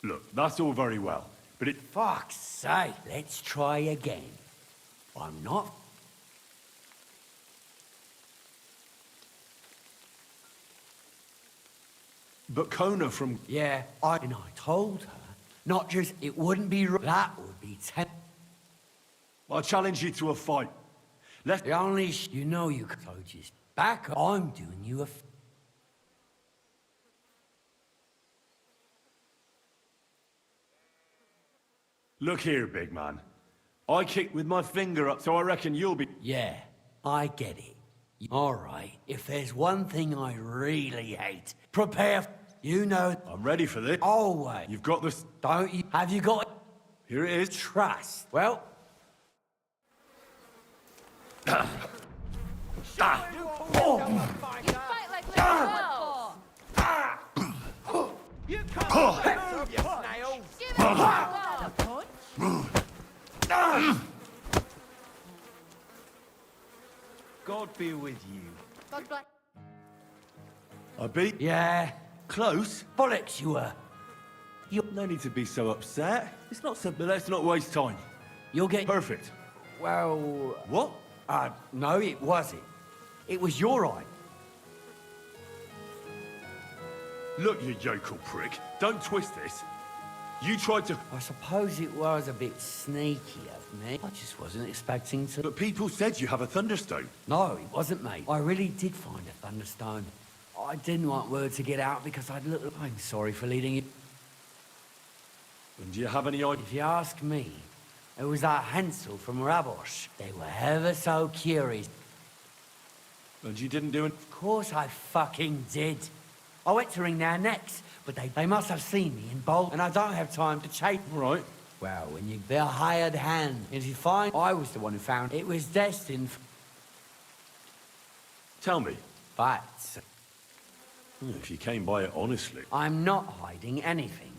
Look, that's all very well, but it... Fuck's sake, let's try again. I'm not... But Kona from... Yeah, I told her, not just it wouldn't be... That would be I challenge you to a fight. Let's... The only you know you could... So just back up. I'm doing you a... Look here, big man. I kicked with my finger up, so I reckon you'll be... Yeah, I get it. All right, if there's one thing I really hate, prepare... You know... I'm ready for this. Always. You've got this... Don't you... Have you got... Here it is. Trust. Well... You fight like little girls. You can't move, you snail. Give it a punch. God be with you. God bless. I beat... Yeah. Close? Bollocks you were. You... No need to be so upset. It's not so... But let's not waste time. You'll get... Perfect. Well... What? No, it wasn't. It was your eye. Look, you yokel prick. Don't twist this. You tried to... I suppose it was a bit sneaky of me. I just wasn't expecting to... But people said you have a thunderstone. No, it wasn't, mate. I really did find a thunderstone. I didn't want word to get out because I'd look... I'm sorry for leading you... And do you have any idea? If you ask me, it was that Hansel from Rabosh. They were ever so curious. And you didn't do it? Of course I fucking did. I went to wring their necks, but they must have seen me in bold, and I don't have time to chase. Right. Well, when you be a hired hand, if you find I was the one who found it, was destined for... Tell me. But... If you came by it honestly. I'm not hiding anything.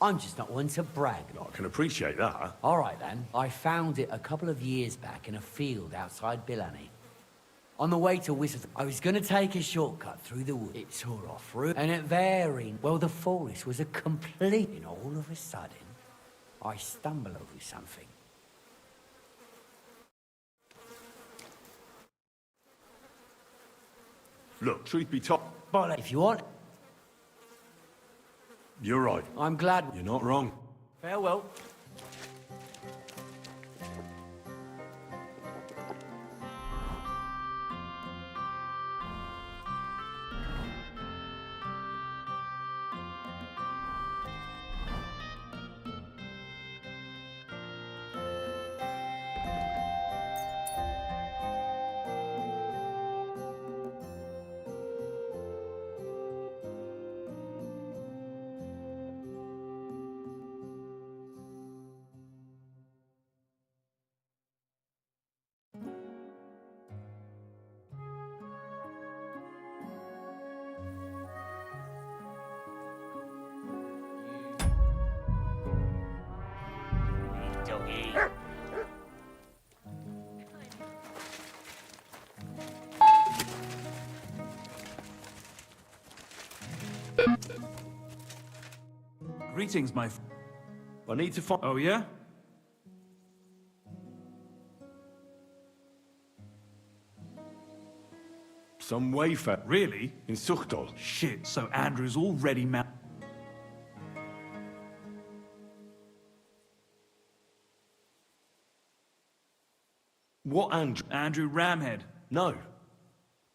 I'm just not one to brag. I can appreciate that. All right, then. I found it a couple of years back in a field outside Billany. On the way to Wizard, I was going to take a shortcut through the wood. It tore off route, and at varying... Well, the forest was a complete... And all of a sudden, I stumble over something. Look, truth be told... Bollocks. If you want... You're right. I'm glad... You're not wrong. Farewell. Greetings, my... I need to find... Oh, yeah? Some wayfarer. Really? In Suchtol. Shit, so Andrew's already What Andrew? Andrew Ramhead. No.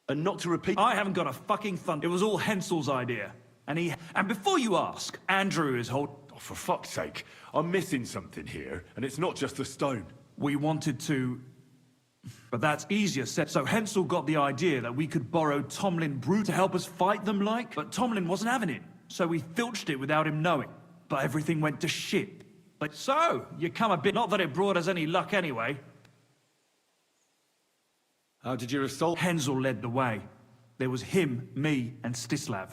And not to repeat... I haven't got a fucking thunder. It was all Hensel's idea. And before you ask, Andrew is Oh, for fuck's sake. I'm missing something here, and it's not just the stone. We wanted to... But that's easier said. So Hensel got the idea that we could borrow Tomlin Brew to help us fight them like, but Tomlin wasn't having it. So we filched it without him knowing. But everything went to shit. But so, you come a bit... Not that it brought us any luck anyway. How did you assault? Hensel led the way. There was him, me, and Stislav.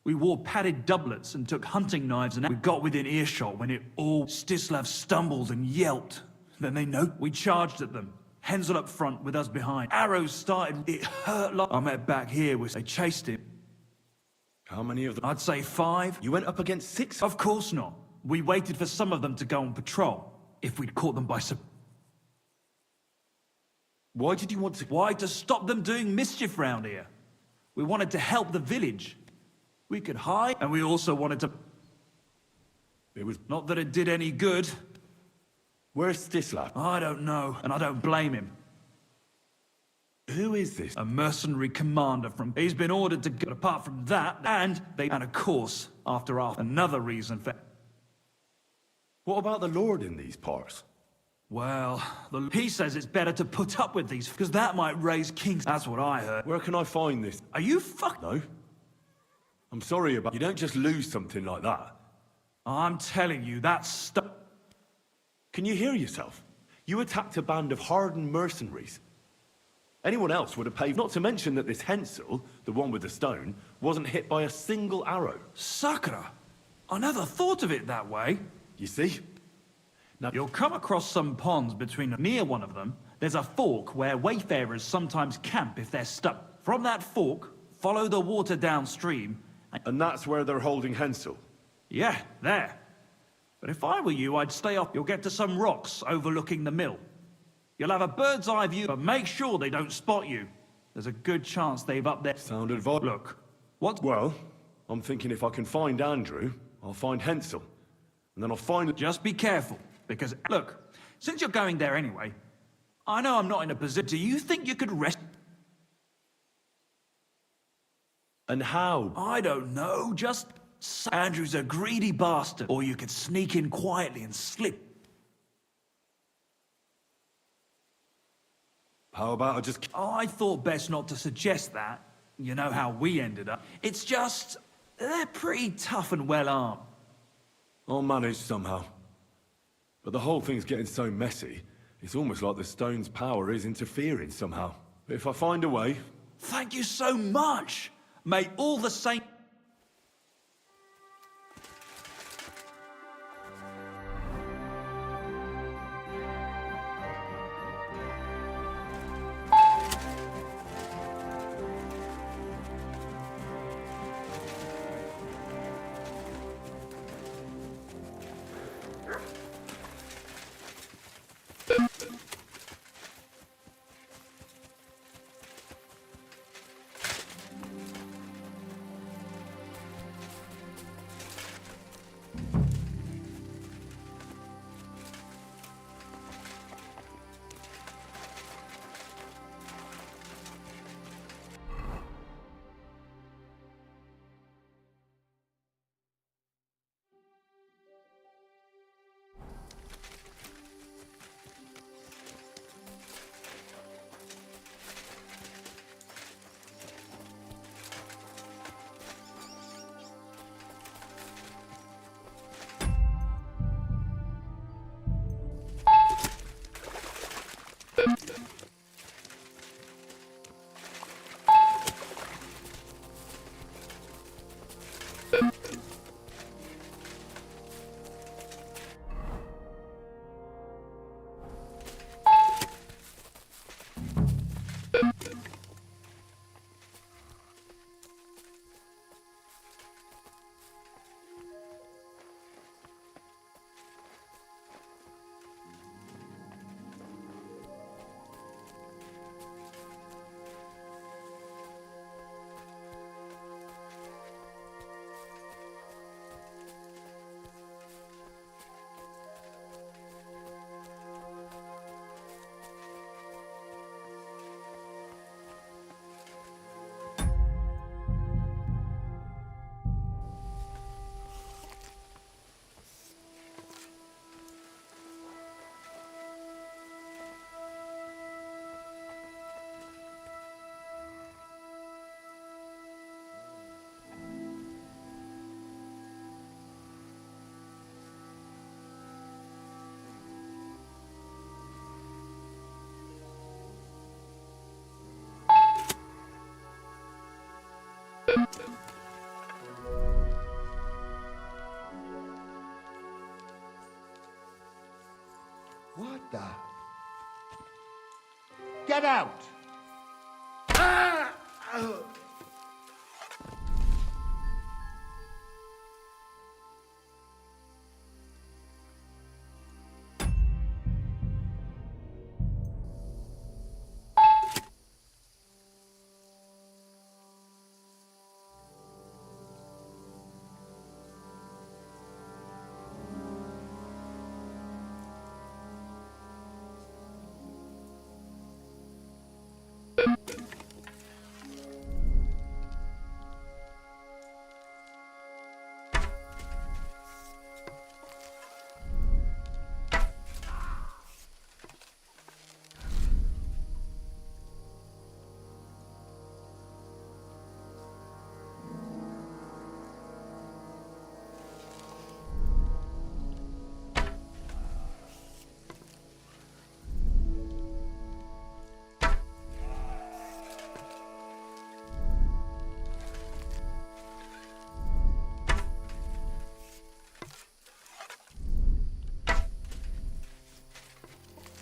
We wore padded doublets and took hunting knives, and we got within earshot when it all... Stislav stumbled and yelped. Then they know we charged at them. Hensel up front with us behind. Arrows started. It hurt like... I met back here with... They chased him. How many of them? I'd say 5. You went up against 6? Of course not. We waited for some of them to go on patrol. If we'd caught them by Why did you want to... Why? To stop them doing mischief round here. We wanted to help the village. We could hide, and we also wanted to... It was... Not that it did any good. Where's Stislav? I don't know, and I don't blame him. Who is this? A mercenary commander from... He's been ordered to go... Apart from that, and of course, after another reason for... What about the Lord in these parts? Well, he says it's better to put up with these, because that might raise kings. That's what I heard. Where can I find this? Are you fuck... No. I'm sorry about... You don't just lose something like that. I'm telling you, that's stuff... Can you hear yourself? You attacked a band of hardened mercenaries. Anyone else would have paid... Not to mention that this Hensel, the one with the stone, wasn't hit by a single arrow. Sakura! I never thought of it that way. You see? Now, you'll come across some ponds near one of them. There's a fork where wayfarers sometimes camp if they're stuck. From that fork, follow the water downstream. And that's where they're holding Hensel? Yeah, there. But if I were you, I'd stay off. You'll get to some rocks overlooking the mill. You'll have a bird's eye view, but make sure they don't spot you. There's a good chance they've up there. Sound advice. Look, what? Well, I'm thinking if I can find Andrew, I'll find Hensel. And then I'll find... Just be careful, because, look, since you're going there anyway, I know I'm not in a position. Do you think you could rest? And how? I don't know, just... Andrew's a greedy bastard. Or you could sneak in quietly and slip. How about I just... I thought best not to suggest that. You know how we ended up. It's just... they're pretty tough and well-armed. I'll manage somehow. But the whole thing's getting so messy, it's almost like the stone's power is interfering somehow. But if I find a way... Thank you so much! May all the saints... What the? Get out!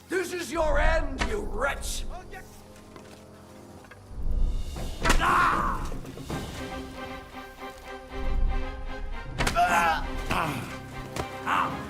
This is your end, you wretch! Ah! Ah! Ah!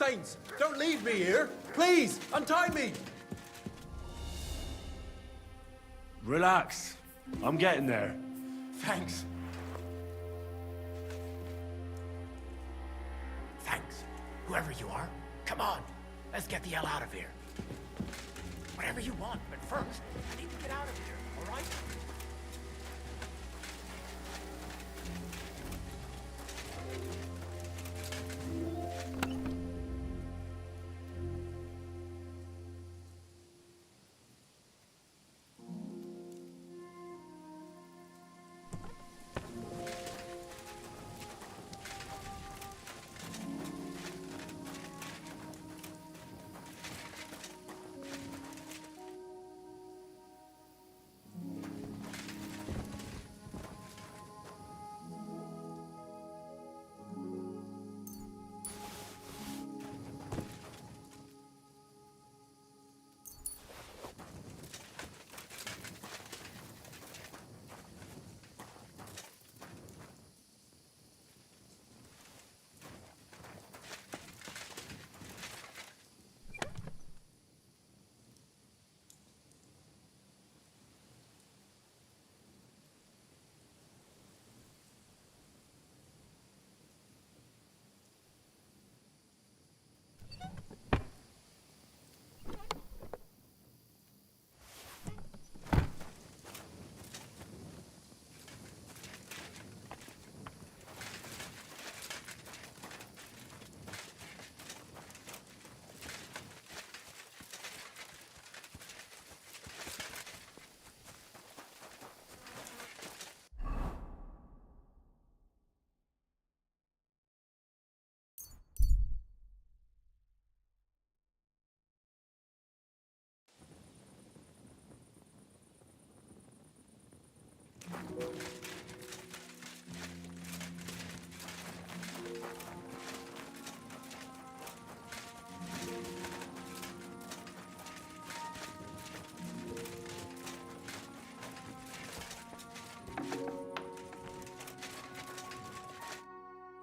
chains! Don't leave me here! Please, untie me! Relax. I'm getting there. Thanks. Thanks. Whoever you are, come on. Let's get the hell out of here. Whatever you want, but first, I need to get out of here, all right?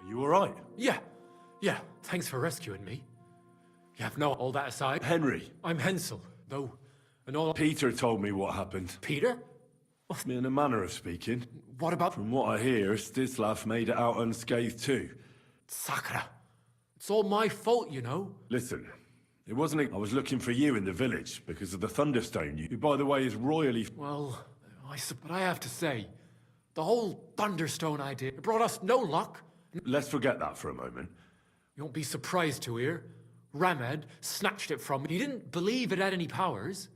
You all right? Yeah, thanks for rescuing me. You have no all that aside. Henry. I'm Hensel, though, and all... Peter told me what happened. Peter? In a manner of speaking. What about... From what I hear, Stislav made it out unscathed too. Sakra. It's all my fault, you know. Listen, it wasn't... I was looking for you in the village because of the Thunderstone, who, by the way, is royally... Well, but I have to say, the whole Thunderstone idea, it brought us no luck. Let's forget that for a moment. You won't be surprised to hear. Ramed snatched it from me. He didn't believe it had any powers,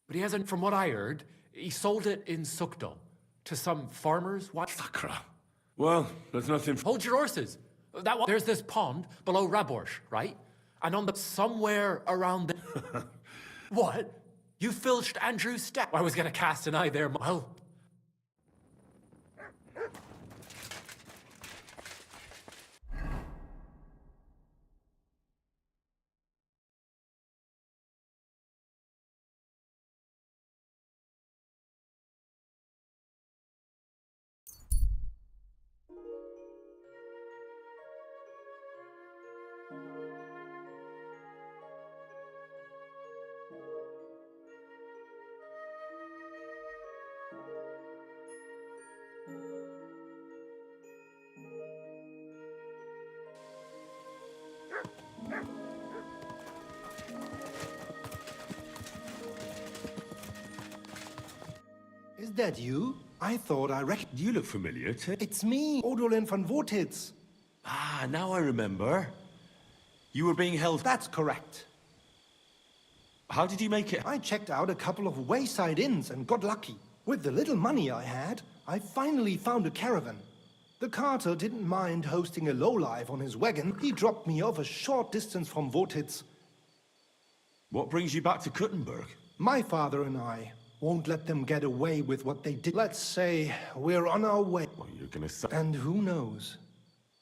but he hasn't, from what I heard, he sold it in Sukdal to some farmers. What? Sakra. Well, there's nothing... Hold your horses. There's this pond below Raborsh, right? And on the... somewhere around the... What? You filched Andrew's step. I was gonna cast an eye there, well... Is that you? I thought I recognized... You look familiar, too. It's me, Odolin von Wotitz. Ah, now I remember. You were being held... That's correct. How did you make it? I checked out a couple of wayside inns and got lucky. With the little money I had, I finally found a caravan. The carter didn't mind hosting a lowlife on his wagon. He dropped me off a short distance from Wotitz. What brings you back to Kuttenberg? My father and I won't let them get away with what they did. Let's say we're on our way. Well, you're gonna say... And who knows?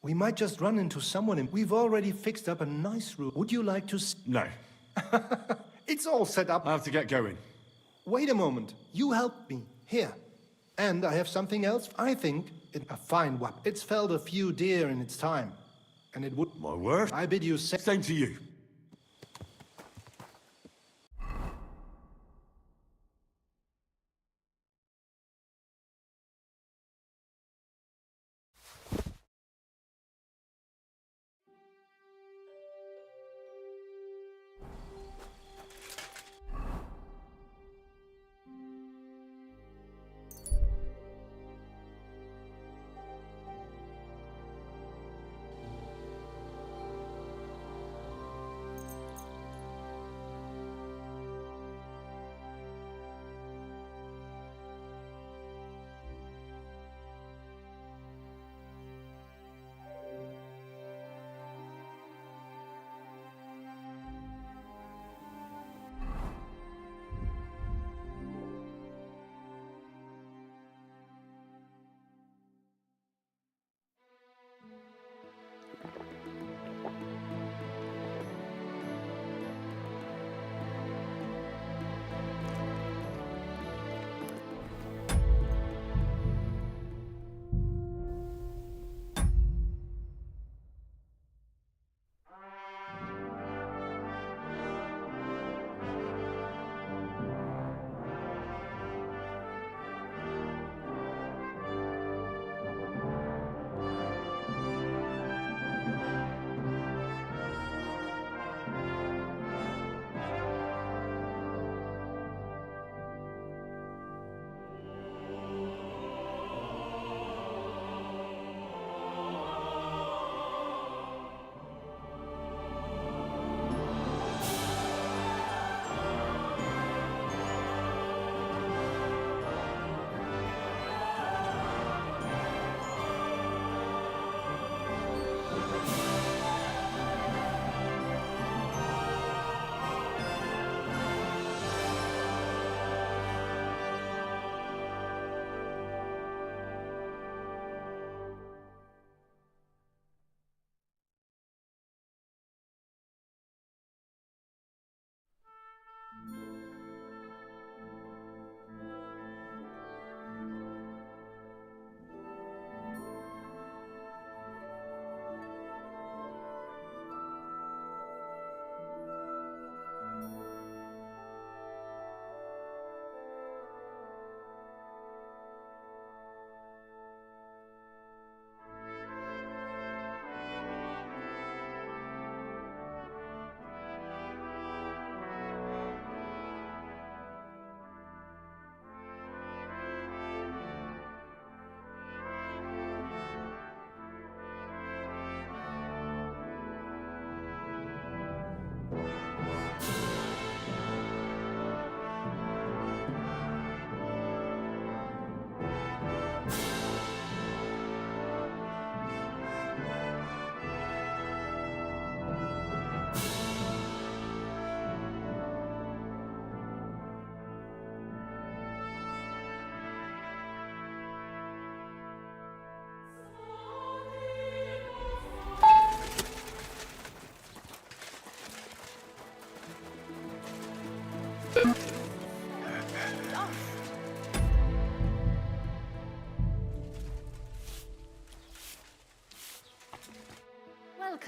We might just run into someone and we've already fixed up a nice room. Would you like to... No. It's all set up. I have to get going. Wait a moment. You helped me. Here. And I have something else. I think it's a fine weapon. It's felled a few deer in its time. And it would... My word. I bid you Same to you.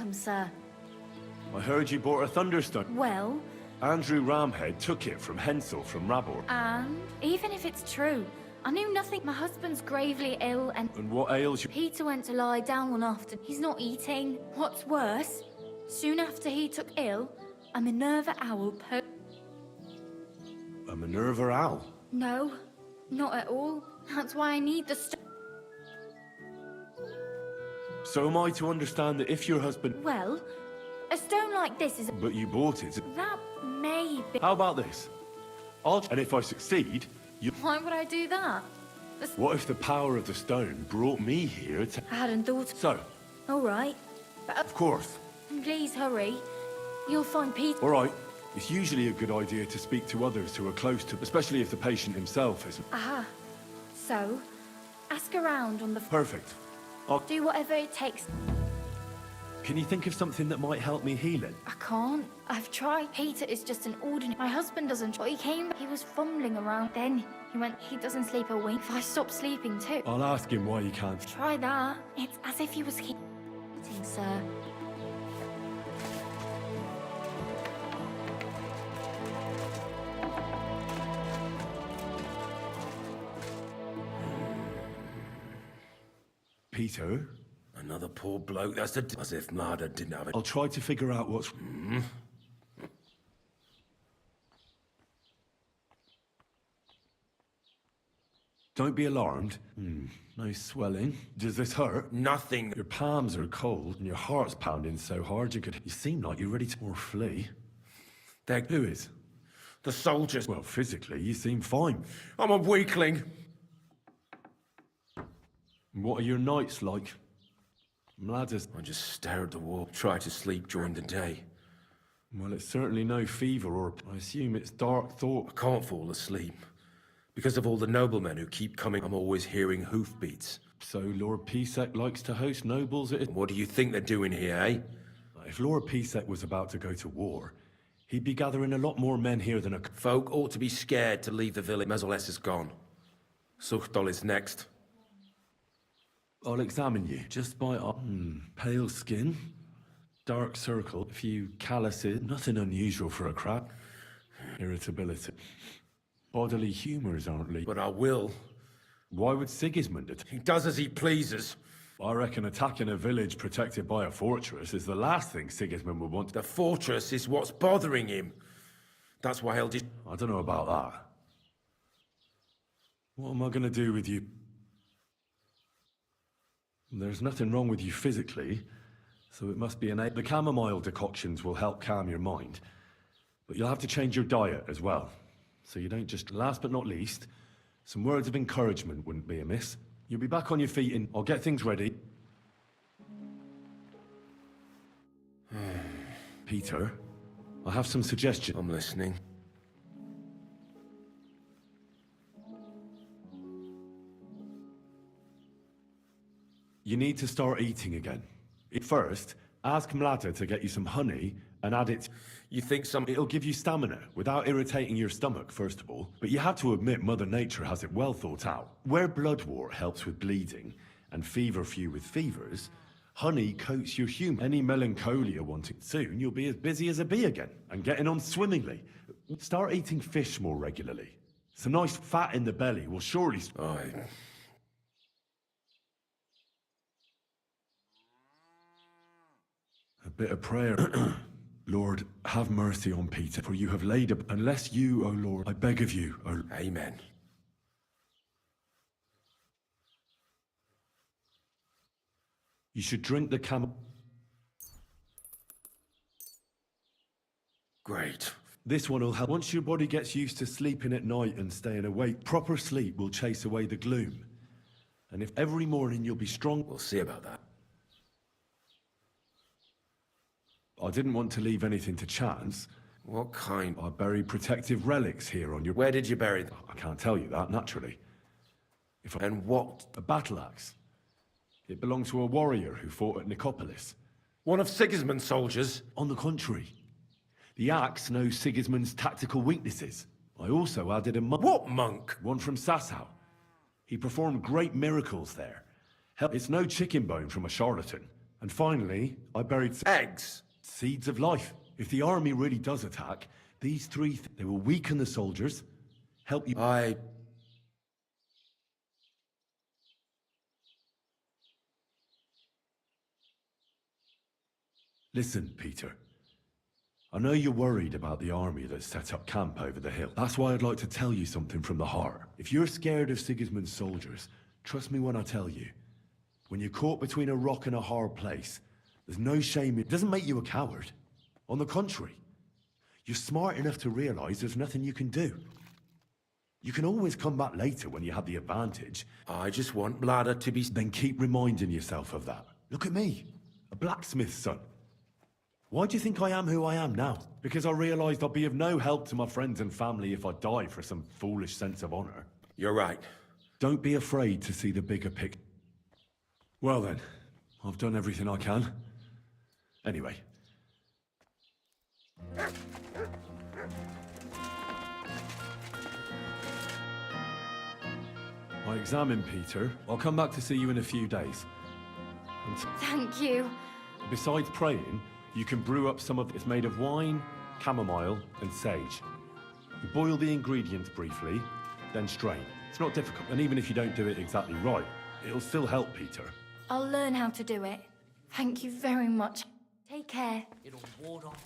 Welcome, sir. I heard you bought a thunderstone. Well, Andrew Ramhead took it from Hensel from Rabor. and even if it's true, I knew nothing. My husband's gravely ill and... And what ails you? Peter went to lie down one afternoon. He's not eating. What's worse, soon after he took ill, a Minerva owl A Minerva owl? No, not at all. That's why I need the stone. So am I to understand that if your husband... Well, a stone like this is... But you bought it. That may be... How about this? And if I succeed, you... Why would I do that? What if the power of the stone brought me here to... I hadn't thought... So, All right. But of course. please hurry. You'll find Peter... All right. It's usually a good idea to speak to others who are close to... Especially if the patient himself isn't. Aha. So, ask around on the... Perfect. Do whatever it takes. Can you think of something that might help me heal it? I can't. I've tried. Peter is just an ordinary... My husband doesn't... He came... He was fumbling around. Then he went... He doesn't sleep a wink. If I stop sleeping too. I'll ask him why he can't. Try that. It's as if he was... Sir. Peter. Another poor bloke, that's the... As if Mlada didn't have it. I'll try to figure out what's... Don't be alarmed. No swelling. Does this hurt? Nothing. Your palms are cold and your heart's pounding so hard you could... You seem like you're ready to or flee. Who is? The soldiers. Well, physically, you seem fine. I'm a weakling. What are your nights like? Mlada's... I just stare at the wall, try to sleep during the day. Well, it's certainly no fever or... I assume it's dark thought. I can't fall asleep. Because of all the noblemen who keep coming, I'm always hearing hoofbeats. So Lord Pisek likes to host nobles at... What do you think they're doing here, eh? If Lord Pisek was about to go to war, he'd be gathering a lot more men here than a... Folk ought to be scared to leave the village. Mezoles is gone. Suchtol is next. I'll examine you, just by... pale skin, dark circle, a few calluses, nothing unusual for a crab. Irritability. Bodily humours aren't legal. But I will. Why would Sigismund it? He does as he pleases. I reckon attacking a village protected by a fortress is the last thing Sigismund would want. The fortress is what's bothering him. That's why he'll just... I don't know about that. What am I going to do with you? There's nothing wrong with you physically, so it must be innate. The chamomile decoctions will help calm your mind, but you'll have to change your diet as well. So you don't just... Last but not least, some words of encouragement wouldn't be amiss. You'll be back on your feet and I'll get things ready. Peter, I have some suggestions. I'm listening. You need to start eating again. First, ask Mlada to get you some honey and add it... You think some... It'll give you stamina, without irritating your stomach, first of all. But you have to admit Mother Nature has it well thought out. Where bloodwort helps with bleeding, and feverfew with fevers, honey coats your humour. Any melancholia wanting soon, you'll be as busy as a bee again, and getting on swimmingly. Start eating fish more regularly. Some nice fat in the belly will surely... A bit of prayer. Lord, have mercy on Peter, for you have laid up... Unless you, O Lord, I beg of you, O... Amen. You should drink the camel... Great. This one will help. Once your body gets used to sleeping at night and staying awake, proper sleep will chase away the gloom. And if every morning you'll be strong... We'll see about that. I didn't want to leave anything to chance. What kind? I buried protective relics here on your... Where did you bury them? I can't tell you that, naturally. And what? A battle axe. It belonged to a warrior who fought at Nicopolis. One of Sigismund's soldiers? On the contrary. The axe knows Sigismund's tactical weaknesses. I also added a monk. What monk? One from Sasau. He performed great miracles there. Hell, it's no chicken bone from a charlatan. And finally, I buried... Eggs? Seeds of life. If the army really does attack, these three... they will weaken the soldiers, help you... Listen, Peter. I know you're worried about the army that's set up camp over the hill. That's why I'd like to tell you something from the heart. If you're scared of Sigismund's soldiers, trust me when I tell you. When you're caught between a rock and a hard place, there's no shame. It doesn't make you a coward. On the contrary, you're smart enough to realize there's nothing you can do. You can always come back later when you have the advantage. I just want Mlada to be... Then keep reminding yourself of that. Look at me, a blacksmith's son. Why do you think I am who I am now? Because I realized I'd be of no help to my friends and family if I die for some foolish sense of honor. You're right. Don't be afraid to see the bigger picture. Well then, I've done everything I can. Anyway. I examine Peter. I'll come back to see you in a few days. And Thank you. besides praying, you can brew up some of... It's made of wine, chamomile, and sage. You boil the ingredients briefly, then strain. It's not difficult, and even if you don't do it exactly right, it'll still help, Peter. I'll learn how to do it. Thank you very much. Take care. It'll ward off.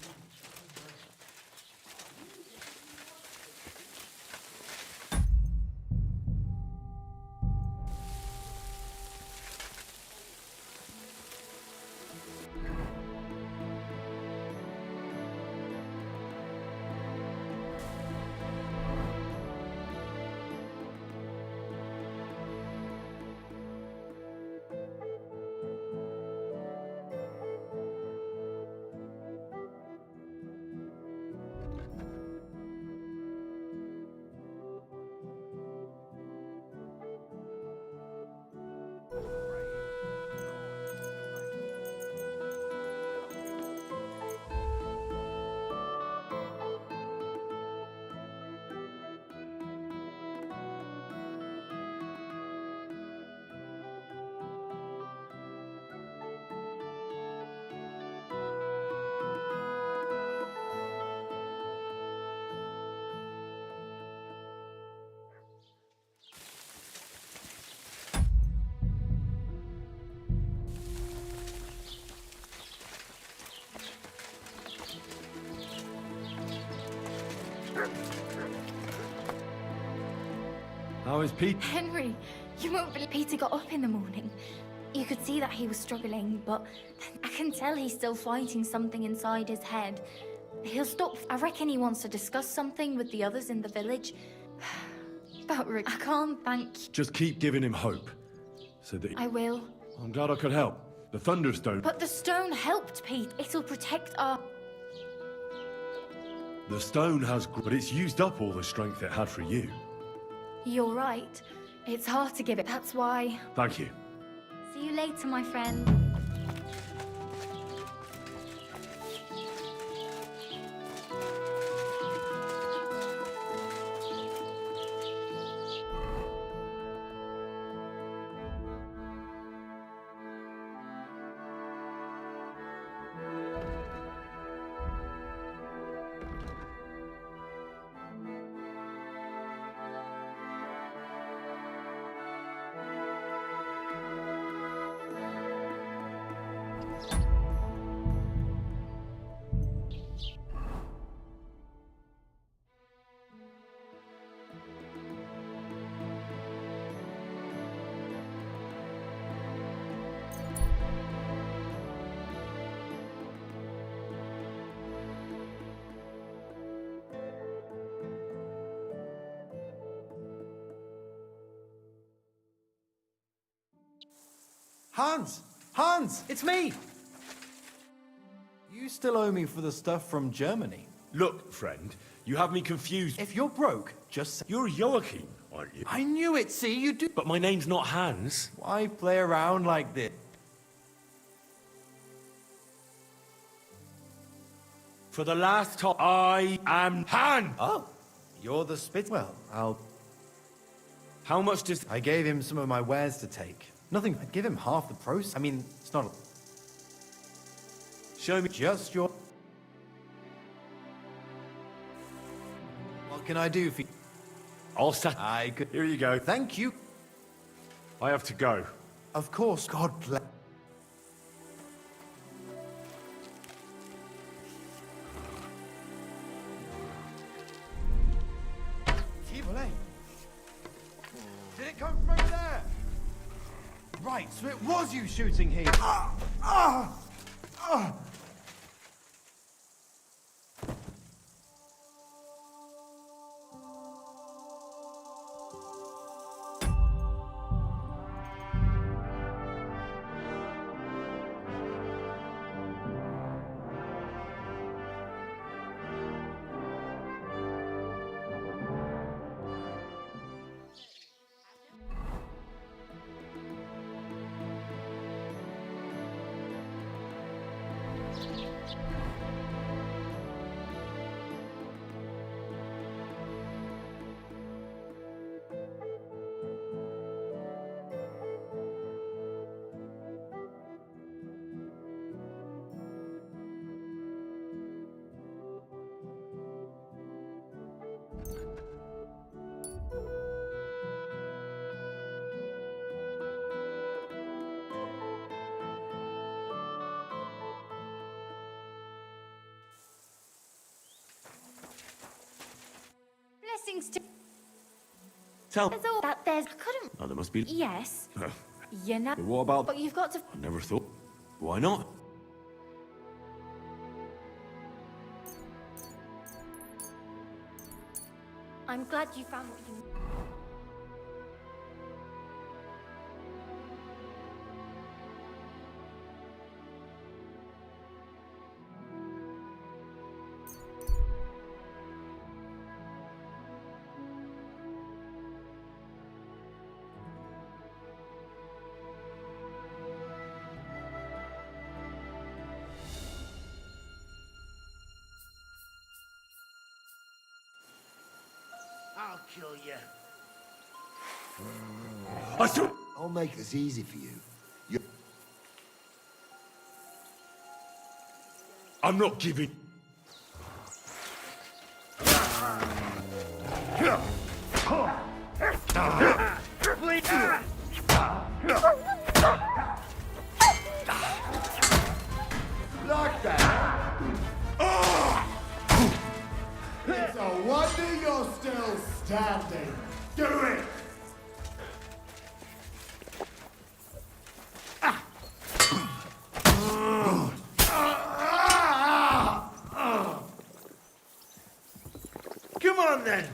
How is Pete? Henry, you won't believe Peter got up in the morning. You could see that he was struggling, but I can tell he's still fighting something inside his head. He'll stop. I reckon he wants to discuss something with the others in the village. But Rick, I can't thank you. Just keep giving him hope. So that I will. I'm glad I could help. The Thunderstone. But the stone helped, Pete. It'll protect our... The stone has... But it's used up all the strength it had for you. You're right. It's hard to give it. That's why... Thank you. See you later, my friend. Hans! Hans! It's me! You still owe me for the stuff from Germany. Look, friend, you have me confused. If you're broke, just say... You're Joachim, aren't you? I knew it, see, you do... But my name's not Hans. Why play around like this? For the last time, I am Hans! Oh, you're the spit... Well, I'll... How much does... I gave him some of my wares to take. Nothing. I'd give him half the process. I mean, it's not... Show me... Just your... What can I do for you? I'll set... I could... Here you go. Thank you. I have to go. Of course, God bless... Did it come from over there? Right, so it was you shooting here. things to... Tell. There's all that there's... I couldn't... Oh, there must be... Yes. You know... But what about... But you've got to... I never thought... Why not? I'm glad you found what you... I'll kill you. I'll make this easy for you. I'm not giving... Like that. It's a wonder you're still standing. Do it! Come on then.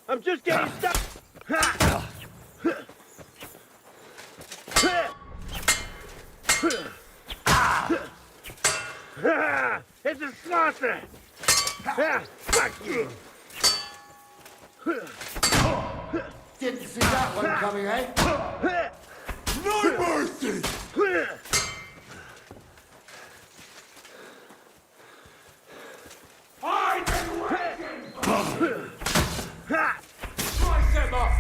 I'm just getting stuck. It's a slaughter. Fuck you. Didn't see that one coming, eh? No mercy! I've been waiting! Slice him up!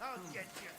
I'll get you.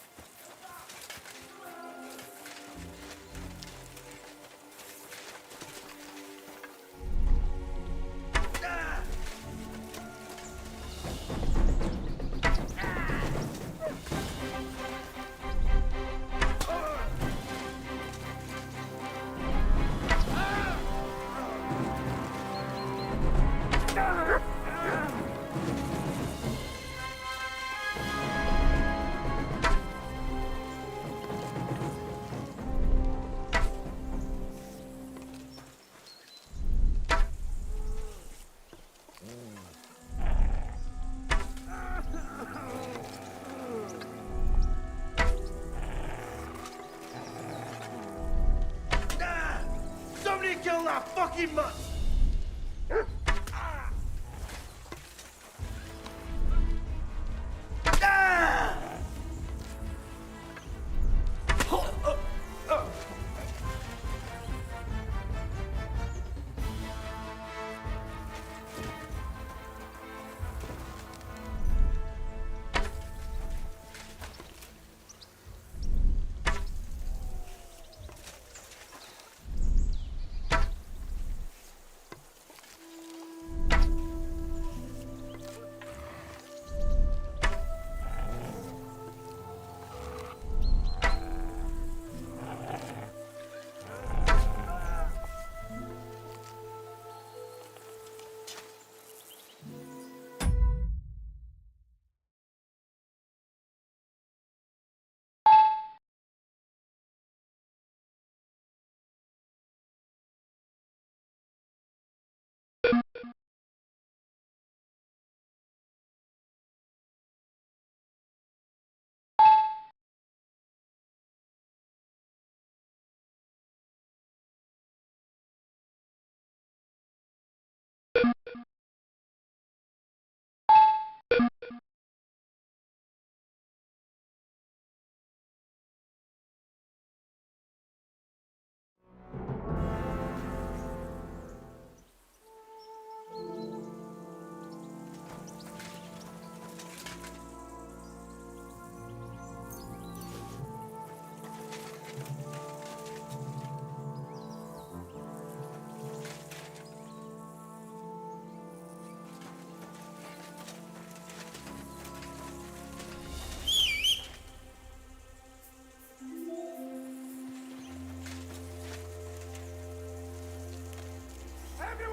Somebody kill that fucking mutt!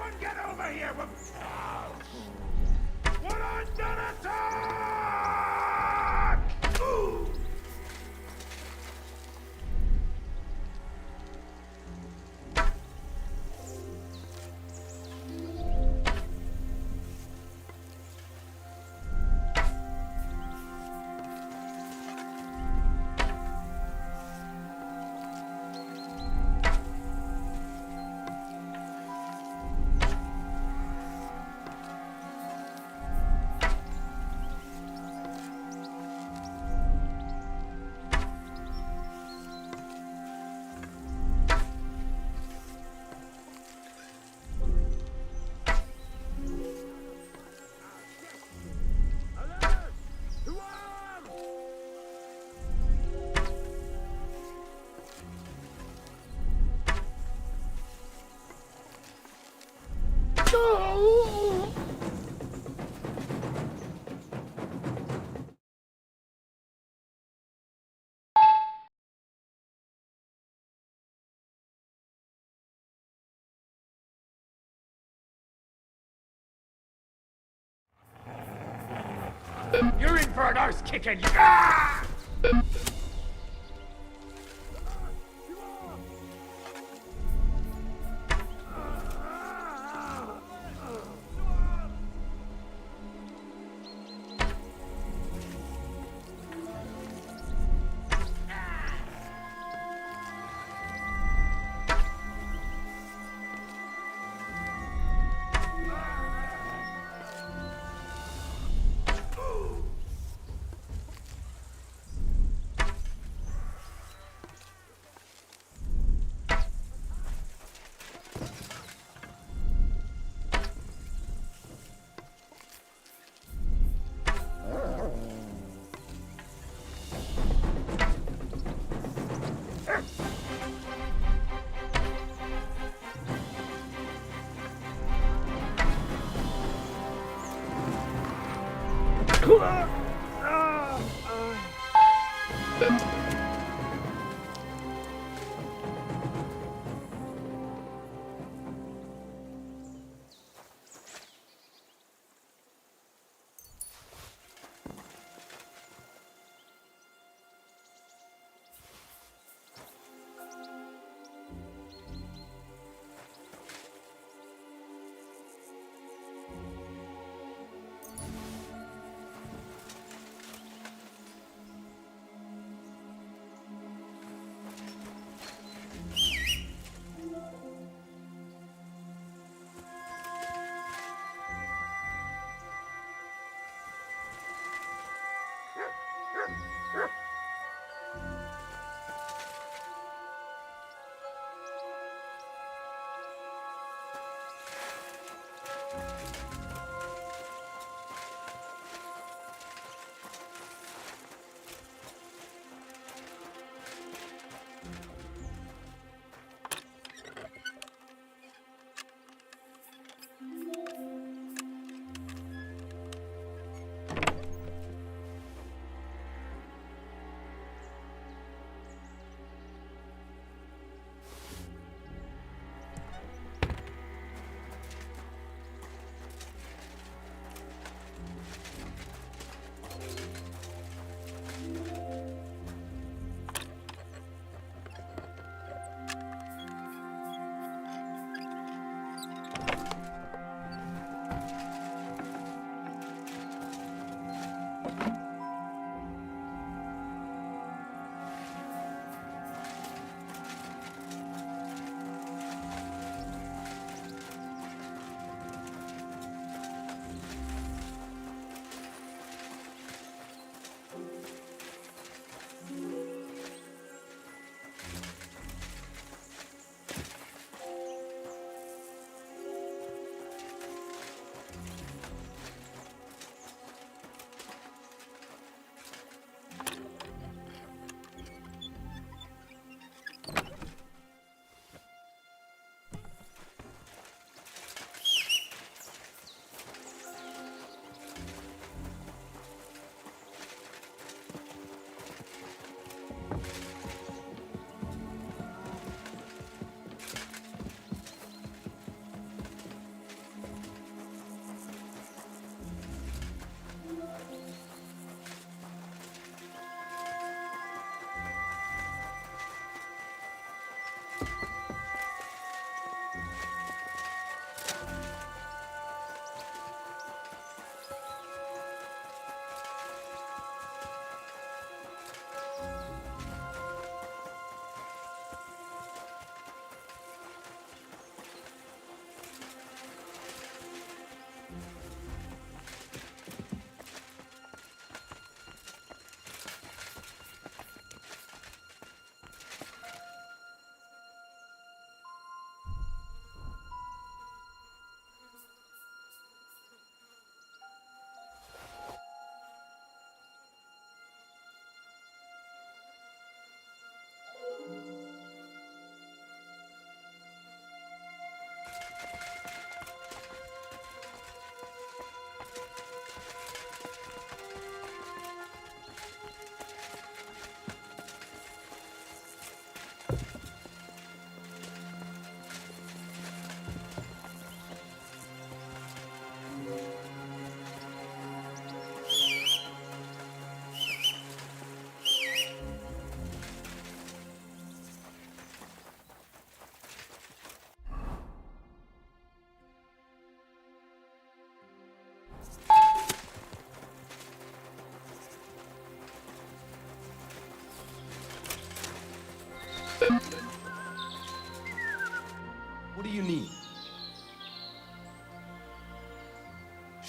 Everyone get over here! We're under attack! Ooh. You're in for an arse kicking! Ah!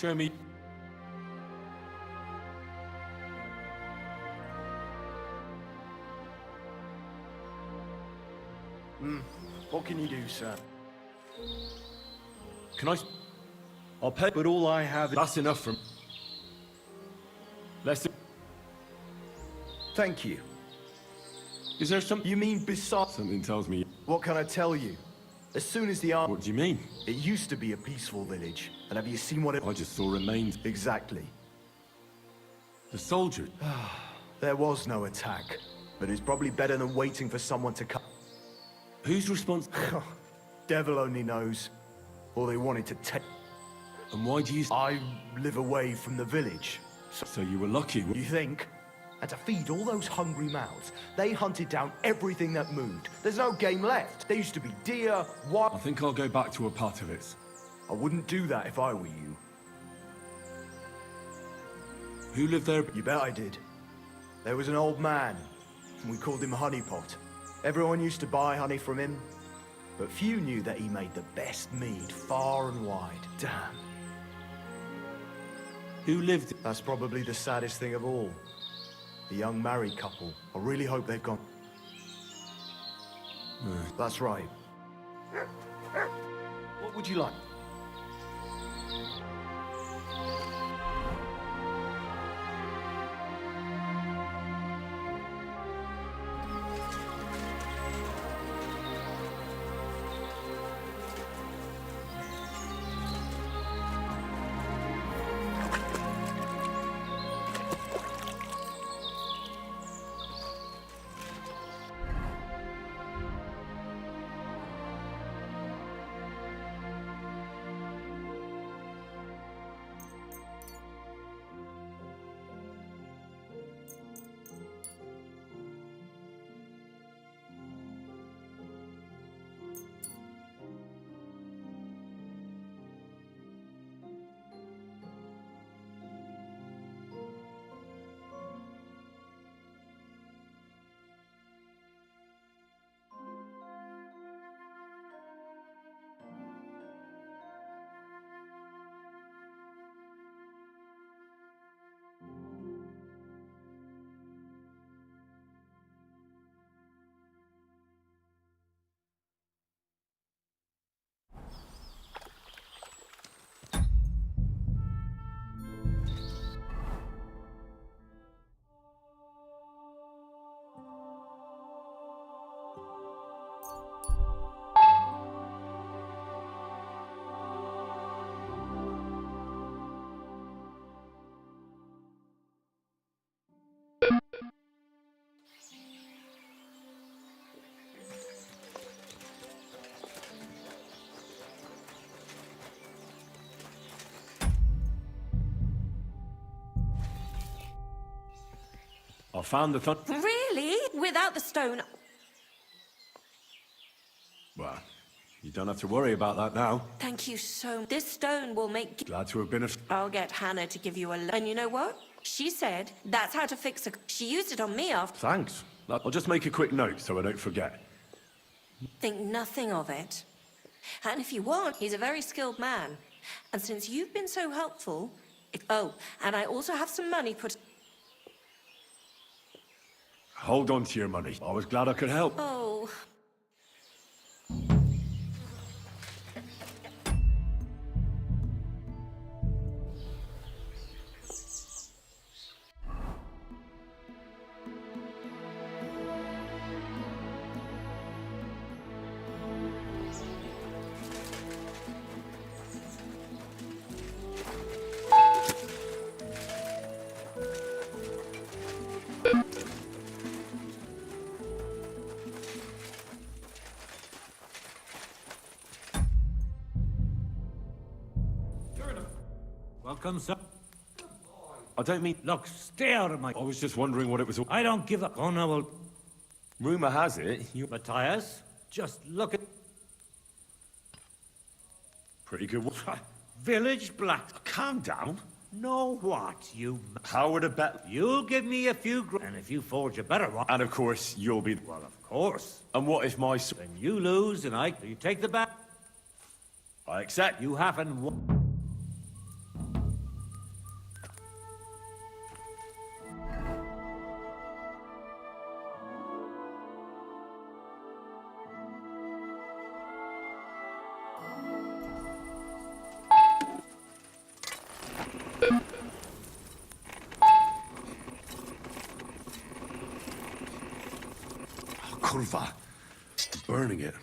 Show me. What can you do, sir? Can I... I'll pay, but all I have... That's enough from... Let's... Thank you. Is there some... You mean besides... Something tells me... What can I tell you? As soon as the army... What do you mean? It used to be a peaceful village. And have you seen what it... I just saw remains. Exactly. The soldier... There was no attack. But it's probably better than waiting for someone to come. Who's responsible? Devil only knows. Or they wanted to take... And why do you... I live away from the village. So you were lucky? You think? And to feed all those hungry mouths, they hunted down everything that moved. There's no game left. There used to be deer, wild... I think I'll go back to a part of it. I wouldn't do that if I were you. Who lived there? You bet I did. There was an old man, and we called him Honeypot. Everyone used to buy honey from him, but few knew that he made the best mead far and wide. Damn. Who lived? That's probably the saddest thing of all. The young married couple. I really hope they've gone. That's right. What would you like? I found the Really? Without the stone? Well, you don't have to worry about that now. Thank you so much. This stone will make... Glad to have been of... I'll get Hannah to give you a... And you know what? She said that's how to fix a... She used it on me after... Thanks. I'll just make a quick note so I don't forget. Think nothing of it. And if you want, he's a very skilled man. And since you've been so helpful... Oh, and I also have some money put... Hold on to your money. I was glad I could help. Oh... Welcome, sir. I don't mean... Look, stay out of my... I was just wondering what it was all... I don't give a... Oh, no, well... Rumor has it, you... Matthias, just look at... Pretty good one. Village black. Calm down. Know what, you... How would a bet... You'll give me a few and if you forge a better one... And of course, you'll be... Well, of course. And what if my... Then you lose and you take the bet. I accept. You haven't won... Kurva. Burning it.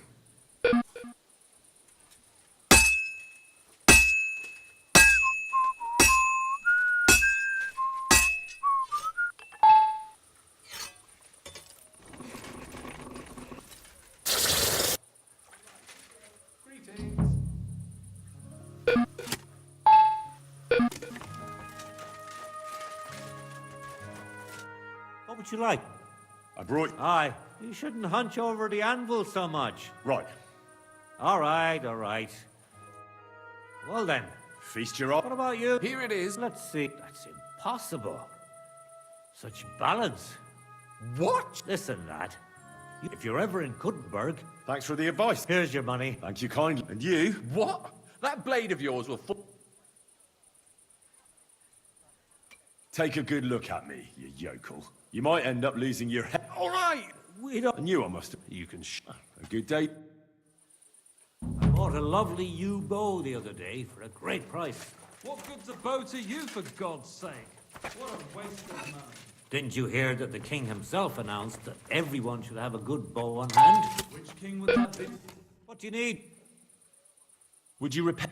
What would you like? I brought... Aye, you shouldn't hunch over the anvil so much. Right. All right, all right. Well then. Feast your eye. What about you? Here it is. Let's see. That's impossible. Such balance. What? Listen, lad. If you're ever in Kuttenberg... Thanks for the advice. Here's your money. Thank you kindly. And you? What? That blade of yours will fall. Take a good look at me, you yokel. You might end up losing your head. All right. We don't... I knew I must have... You can A good day. I bought a lovely yew bow the other day for a great price. What good's a bow to you, for God's sake? What a waste of money. Didn't you hear that the king himself announced that everyone should have a good bow on hand? Which king would that be? What do you need? Would you repent?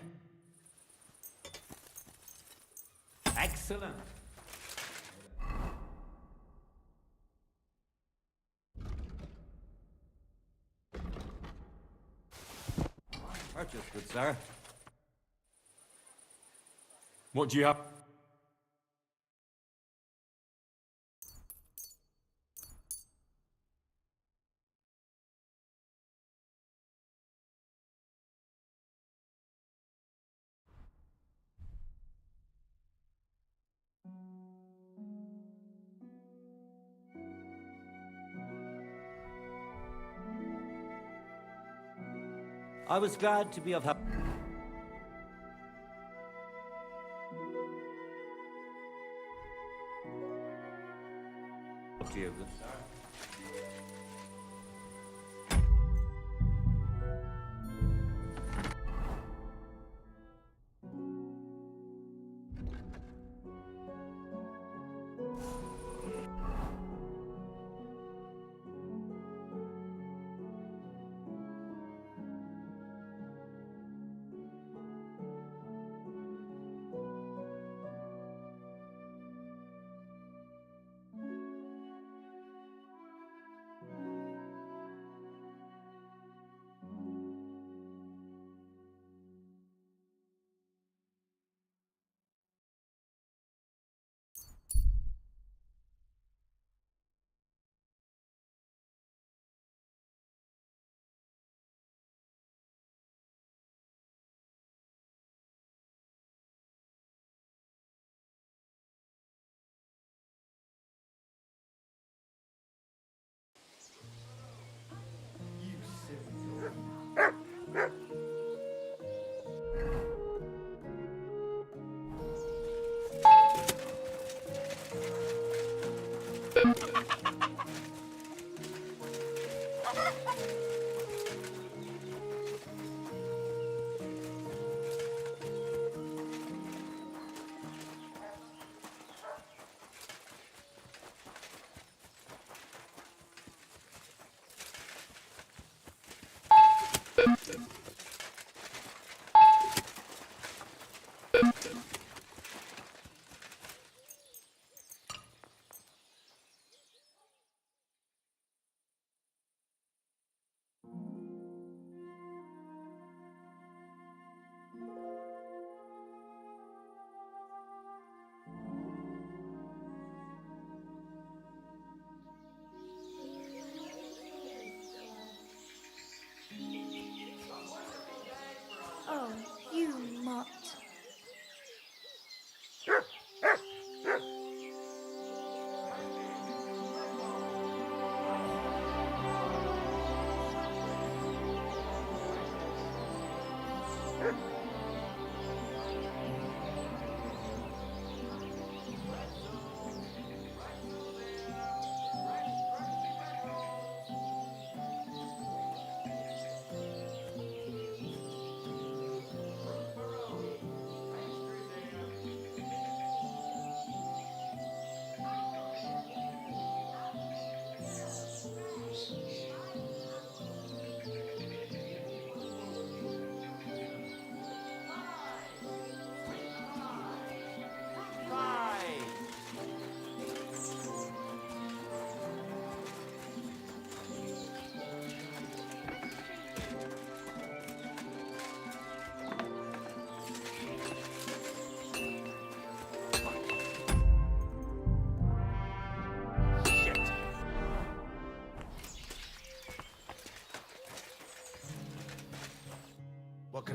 Excellent. Purchase, good sir. What do you have? I was glad to be of help. Up to you, good sir.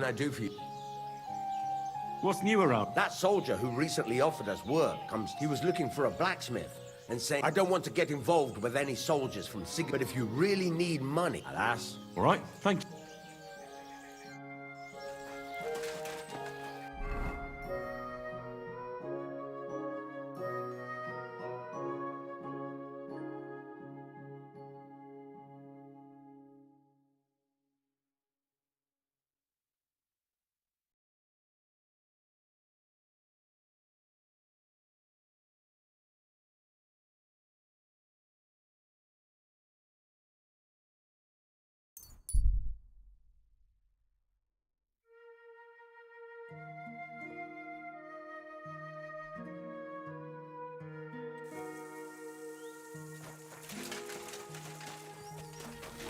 can I do for you? What's new around? That soldier who recently offered us work he was looking for a blacksmith and saying, I don't want to get involved with any soldiers from Sig, but if you really need money, alas. All right, thank you.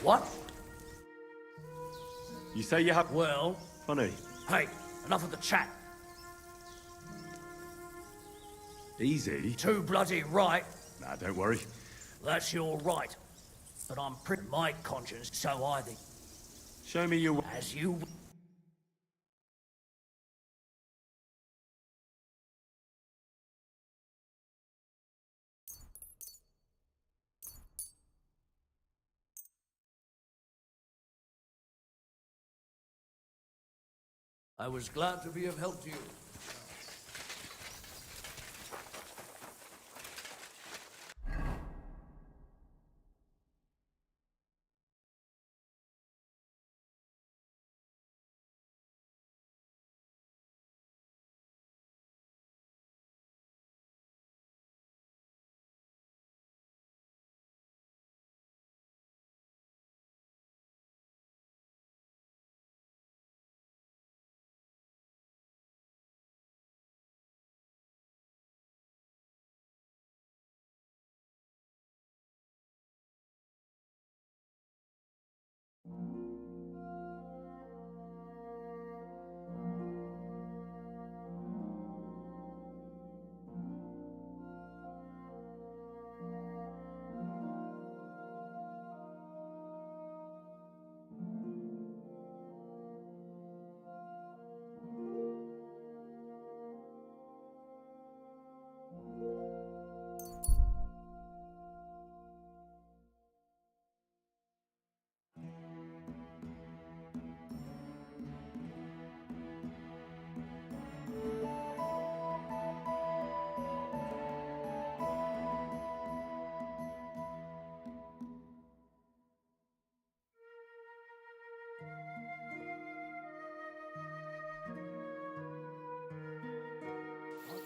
What? You say you have... Well... Funny. Hey, enough of the chat. Easy. Too bloody right. Nah, don't worry. That's your right. But I'm pretty my conscience, so I think. Show me your... As you... I was glad to be of help to you.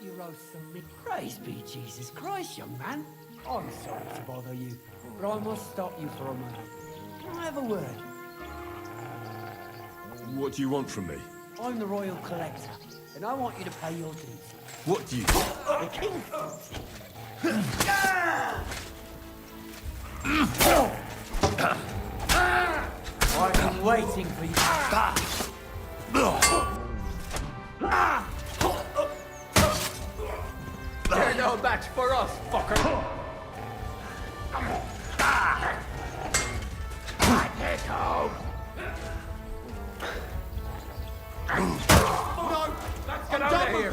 You roast some meat. Praise be Jesus Christ, young man. I'm sorry to bother you, but I must stop you for a moment. Can I have a word? What do you want from me? I'm the royal collector, and I want you to pay your dues. What do you... The king. I've been waiting for you. You're no match for us, fucker! Head home. No! Let's get out of here!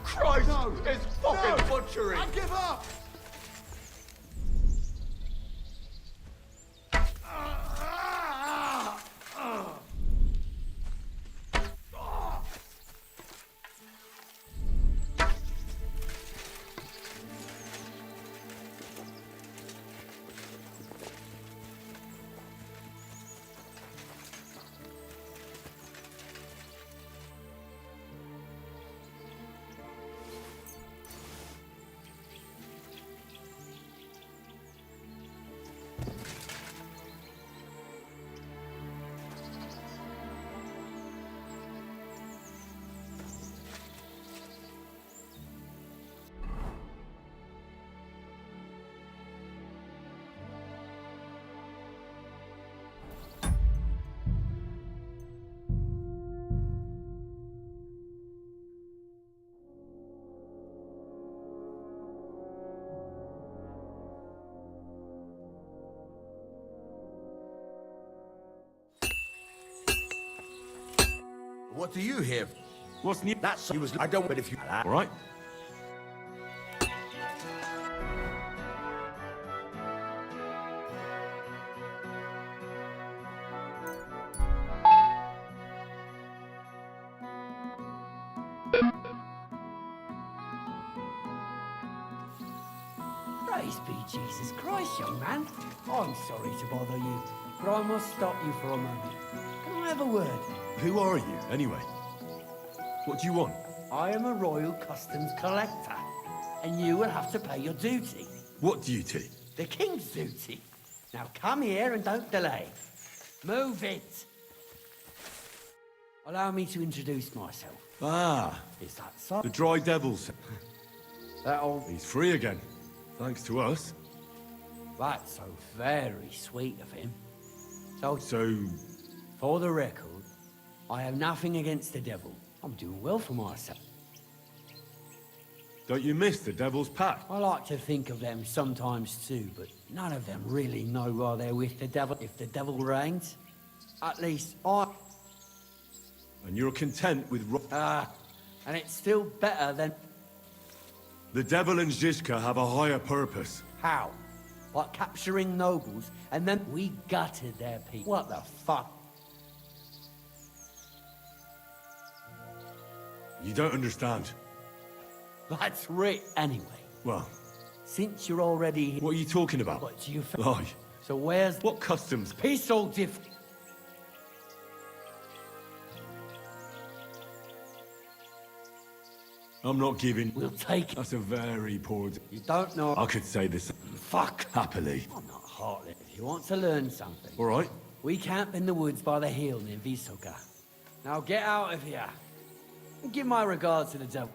Christ! It's fucking butchery! I give up! What do you hear? What's new? That's he was. I don't. But if you. All right. Praise be Jesus Christ, young man. I'm sorry to bother you, but I must stop you for a moment. Can I have a word? Who are you, anyway? What do you want? I am a royal customs collector, and you will have to pay your duty. What duty? The king's duty. Now come here and don't delay. Move it. Allow me to introduce myself. Ah. Is that so? The Dry Devils. That'll... He's free again. Thanks to us. That's so very sweet of him. So, for the record, I have nothing against the devil. I'm doing well for myself. Don't you miss the Devil's Pack? I like to think of them sometimes too, but none of them really know why they're with the devil. If the devil reigns, at least I... And you're content with... and it's still better than... The devil and Zizka have a higher purpose. How? Like capturing nobles, and then we gutted their people. What the fuck? You don't understand. That's right, anyway. Well... Since you're already here... What are you talking about? What do you... Lie. So where's... What customs? Peace all different. I'm not giving... We'll take it. That's a very poor... You don't know... I could say this... Fuck. Happily. I'm not heartless. If you want to learn something... All right. We camp in the woods by the hill near Visoka. Now get out of here. And give my regards to the devil.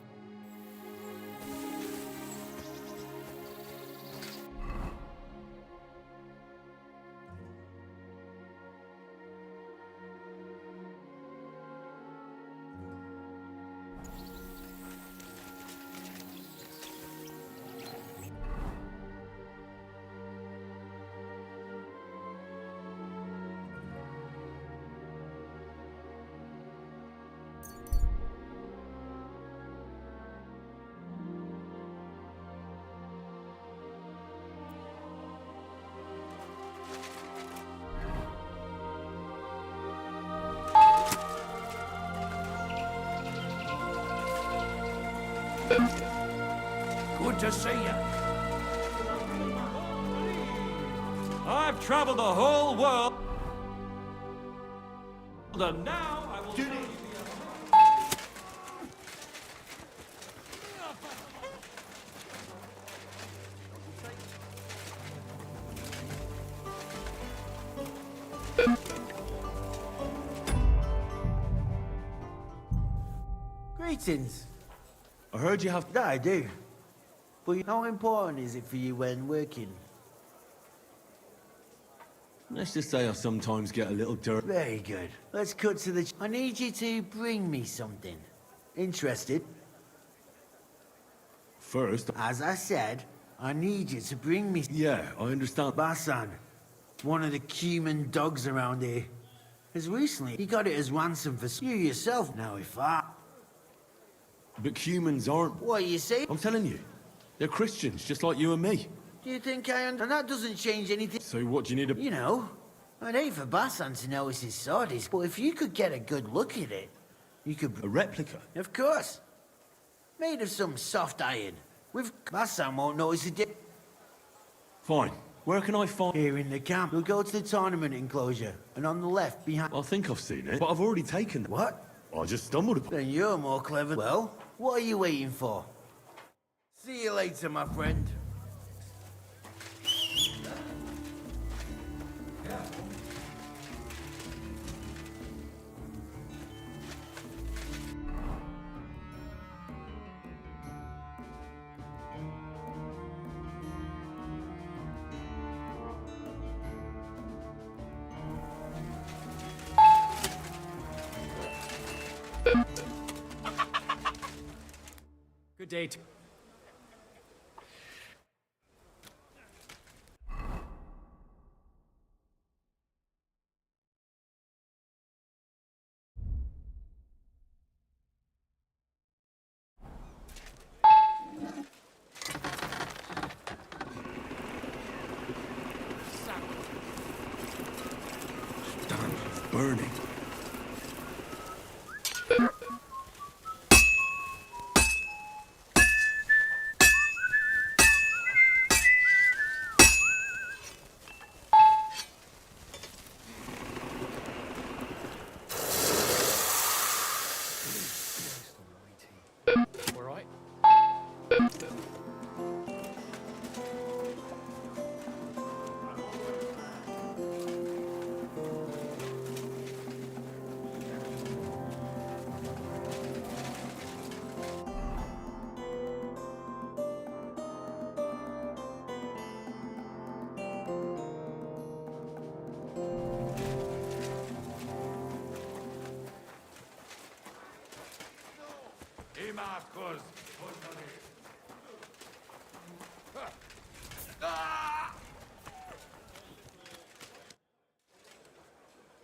Good to see you. I've traveled the whole world. And now I will... Greetings. I heard you have... That I do. But how important is it for you when working? Let's just say I sometimes get a little dirt. Very good. Let's cut to the... I need you to bring me something. Interested? First... As I said, I need you to bring me... Yeah, I understand. Basan, one of the CUM dogs around here. As recently, he got it as ransom for you yourself. Now, if I... But humans aren't... What you say? I'm telling you. They're Christians, just like you and me. Do you think I... And that doesn't change anything. So what do you need a... You know, I'd hate for Basan to know it's his sword is, but if you could get a good look at it, you could... A replica? Of course. Made of some soft iron. With... Basan won't notice a dip. Fine. Where can I find... Here in the camp. We'll go to the tournament enclosure, and on the left, behind... I think I've seen it, but I've already taken it. What? I just stumbled upon... Then you're more clever. Well, what are you waiting for? See you later, my friend. Good day to... burning. All right.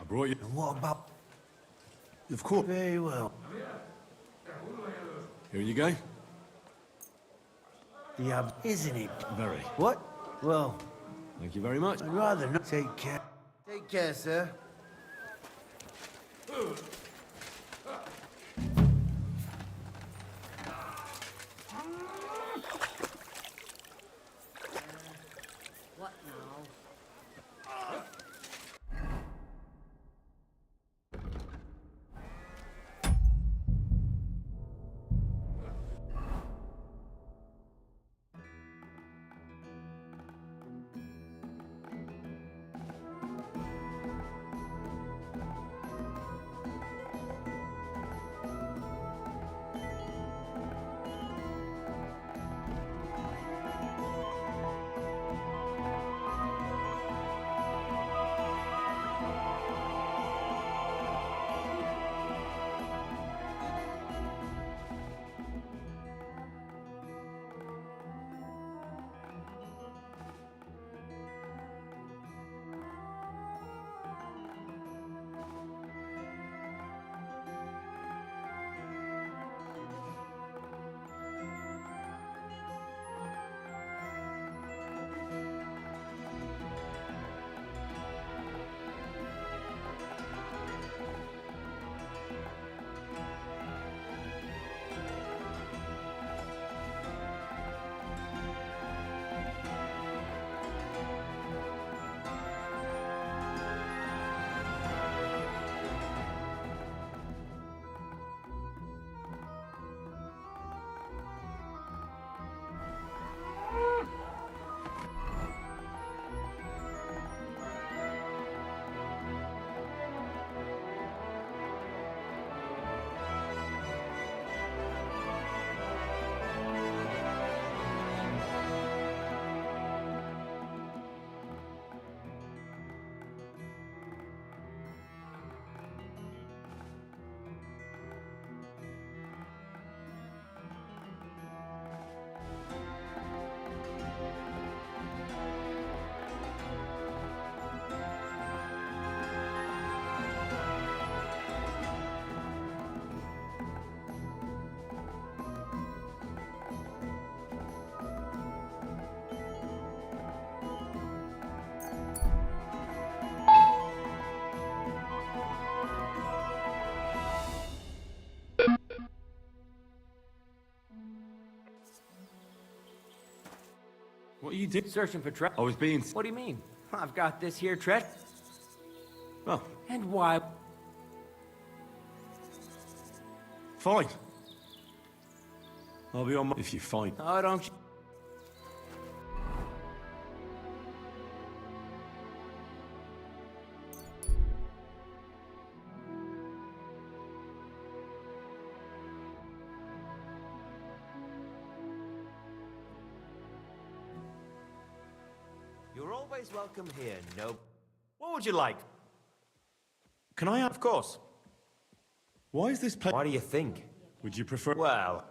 I brought you. And what about... Of course. Very well. Here you go. Yeah, isn't it? Very. What? Well, Thank you very much. I'd rather not. Take care. Take care, sir. What now? What are you doing? Searching for treasure. I was being... What do you mean? I've got this here treasure. Oh, And why? fine. I'll be on my... If you're fine. Oh, don't you? You're always welcome here, no. What would you like? Can I have... Of course. Why is this place... What do you think? Would you prefer... Well,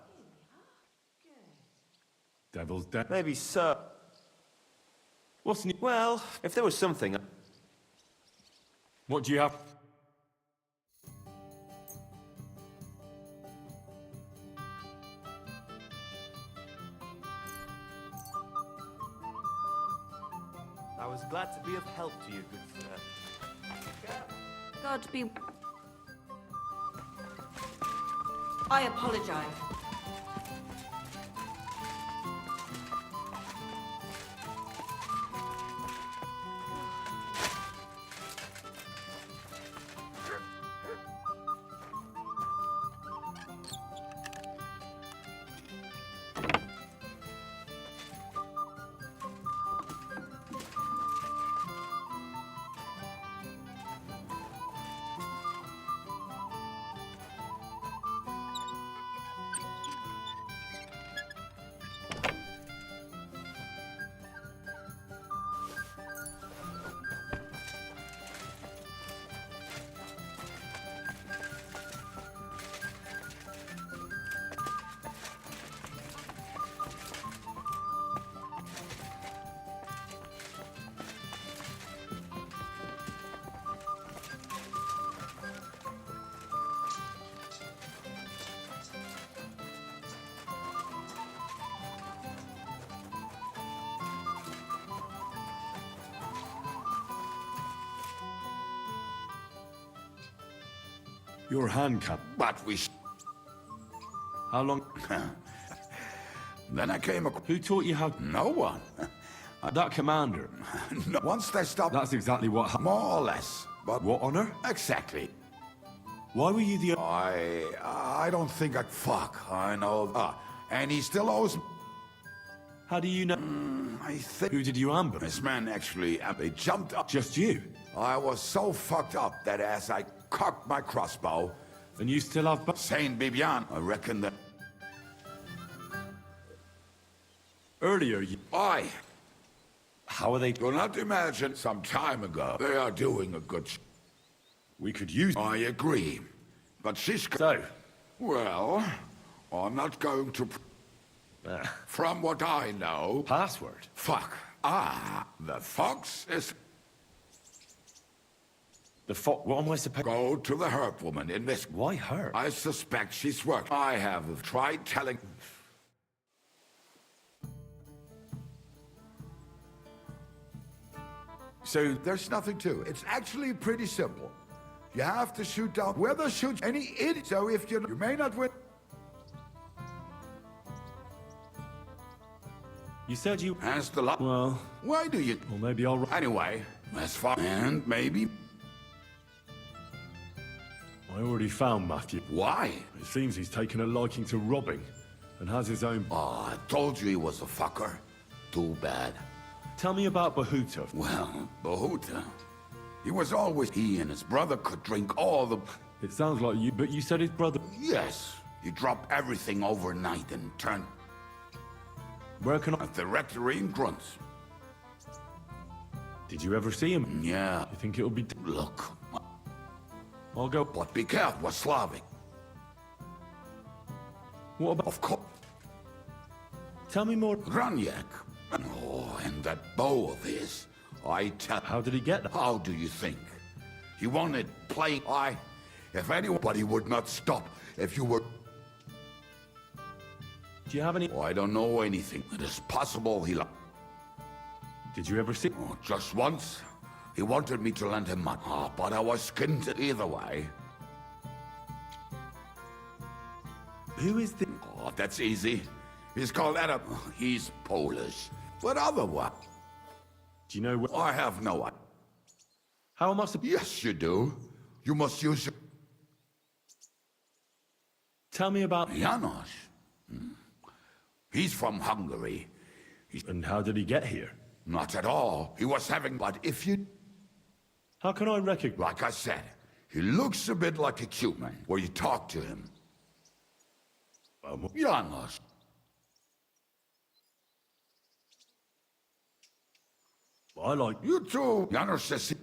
Devil's dead. maybe so. What's new? Well, if there was something... What do you have? I was glad to be of help to you, good sir. God be... I apologize. Your hand cap. But we... How long? Then I came across... Who taught you how? No one. That commander. No. Once they stopped... That's exactly what happened. More or less. But... What honor? Exactly. Why were you the... I don't think I... Fuck, I know... and he still owes... How do you know? I think... Who did you ambush? This man actually... They jumped up... Just you? I was so fucked up that as I cocked my crossbow... And you still have... Saint Bibian, I reckon that... Earlier you... How are they... Do not imagine some time ago. They are doing a good... We could use... I agree. But she's... So? Well, I'm not going to... From what I know... Password? Fuck. The fox is... The fox... What am I supposed... Go to the herb woman in this... Why her? I suspect she's worked. I have tried telling... So there's nothing to it. It's actually pretty simple. You have to shoot down whoever shoots any idiot. So if you may not win... You said you... As the luck... Well... Why do you... Well, maybe I'll... Anyway, as far... And maybe... I already found Matthew. Why? It seems he's taken a liking to robbing. And has his own... I told you he was a fucker. Too bad. Tell me about Bahuta. Well, Bahuta... He was always... He and his brother could drink all the... It sounds like you... But you said his brother... Yes. He dropped everything overnight and turned... Where can I... At the rectory in Grunts. Did you ever see him? Yeah. You think it'll be... Look. I'll go... But be careful, we're Slavic. What about... Of course. Tell me more... Granyak. Oh, and that bow of his. I tell... How did he get that? How do you think? He wanted playing... If anybody would not stop if you were... Do you have any... Oh, I don't know anything. It is possible he... Did you ever see... Oh, just once. He wanted me to lend him money. But I was skinned either way. Who is the... Oh, that's easy. He's called Adam. He's Polish. But otherwise... Do you know what... I have no idea. How am I supposed... Yes, you do. You must use your... Tell me about... Janos. He's from Hungary. And how did he get here? Not at all. He was having... But if you... How can I recognize... Like I said, he looks a bit like a Cuban, where you talk to him. Janos. I like... You too. Janos says...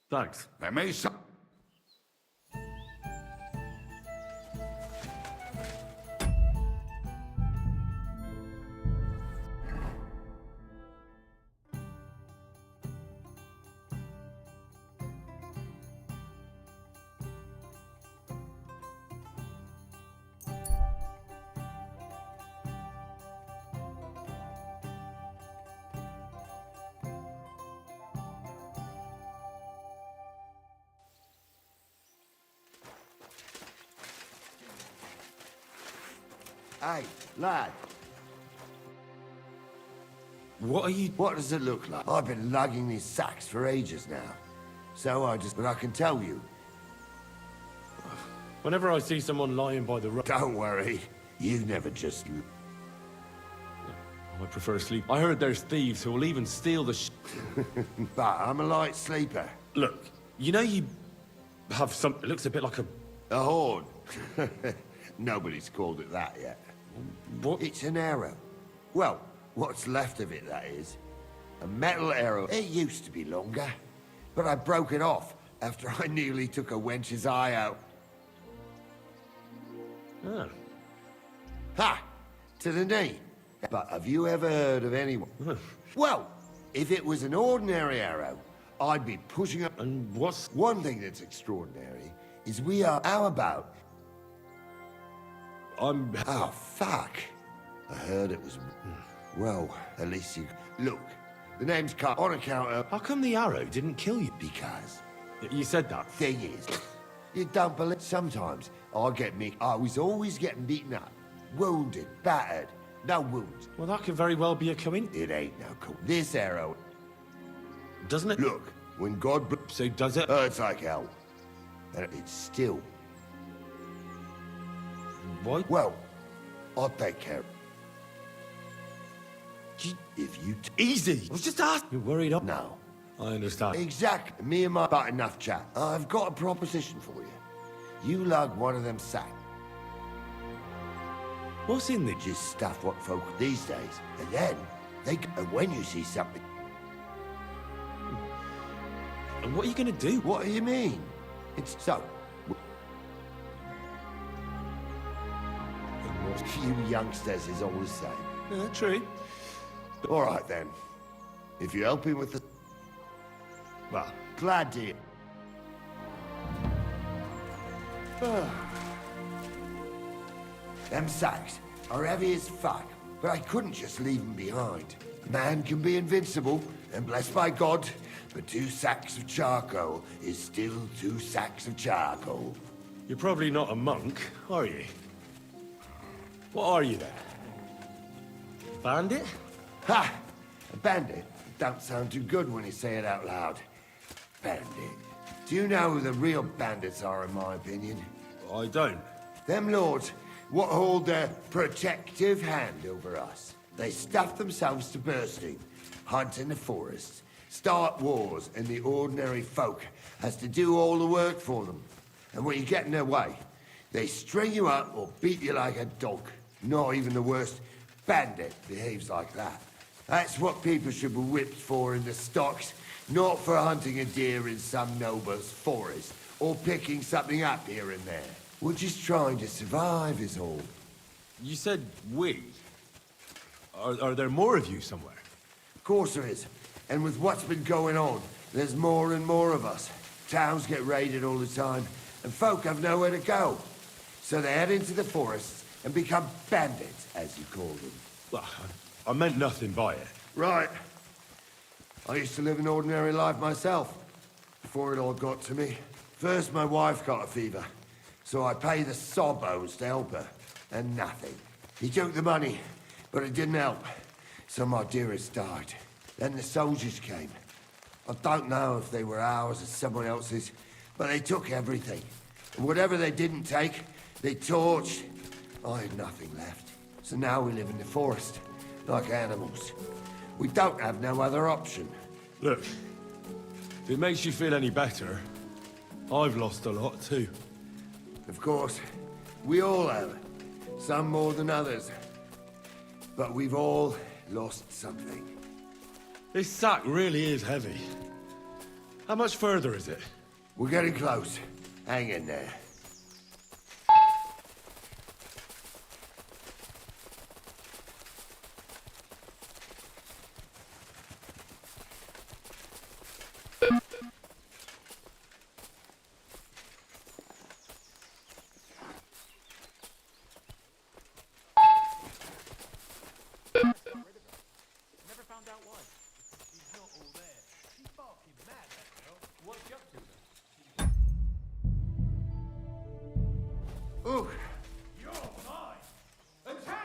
Thanks. I may... Hey, lad. What are you... What does it look like? I've been lugging these sacks for ages now. So but I can tell you. Whenever I see someone lying by the road... Don't worry. You never just... I prefer sleep. I heard there's thieves who will even steal the But I'm a light sleeper. Look, you know you have something that looks a bit like a horn. Nobody's called it that yet. What? It's an arrow. Well, what's left of it, that is. A metal arrow. It used to be longer, but I broke it off after I nearly took a wench's eye out. Oh. Ha! To the knee. But have you ever heard of anyone? Well, if it was an ordinary arrow, I'd be pushing up. And what's... One thing that's extraordinary is we are... How about... Oh, fuck. I heard it was... Well, at least you... Look, the name's cut on account of... How come the arrow didn't kill you? Because... You said that. Thing is, you don't believe... Sometimes I get me... I was always getting beaten up. Wounded, battered. No wounds. Well, that could very well be a coincidence. It ain't no coincidence. This arrow... Doesn't it? Look, when God... So does it? Hurts like hell. And it's still... What? Well, I'll take care. If you... Easy! I was just asking. You're worried up? No. I understand. Exactly. Me and my... But enough chat. I've got a proposition for you. You lug one of them sacks. What's in there? Just stuff what folk these days. And then, and when you see something... And what are you going to do? What do you mean? It's so... You youngsters is all the same. Yeah, true. All right, then. If you're helping with the... Well, glad to... Them sacks are heavy as fuck, but I couldn't just leave them behind. Man can be invincible, and blessed by God, but 2 sacks of charcoal is still 2 sacks of charcoal. You're probably not a monk, are you? What are you then? Bandit? Ha! A bandit? Don't sound too good when you say it out loud. Bandit. Do you know who the real bandits are, in my opinion? I don't. Them lords what hold their protective hand over us. They stuff themselves to bursting, hunt in the forests, start wars, and the ordinary folk has to do all the work for them. And when you get in their way, they string you up or beat you like a dog. Not even the worst bandit behaves like that. That's what people should be whipped for in the stocks, not for hunting a deer in some noble's forest, or picking something up here and there. We're just trying to survive is all. You said we. Are there more of you somewhere? Of course there is. And with what's been going on, there's more and more of us. Towns get raided all the time, and folk have nowhere to go. So they head into the forests and become bandits, as you call them. Well, I meant nothing by it. Right. I used to live an ordinary life myself, before it all got to me. First, my wife got a fever, so I paid the sobos to help her, and nothing. He took the money, but it didn't help, so my dearest died. Then the soldiers came. I don't know if they were ours or someone else's, but they took everything. And whatever they didn't take, they torched. I had nothing left. So now we live in the forest, like animals. We don't have no other option. Look, if it makes you feel any better, I've lost a lot too. Of course, we all have. Some more than others. But we've all lost something. This sack really is heavy. How much further is it? We're getting close. Hang in there. You're mine! Attack!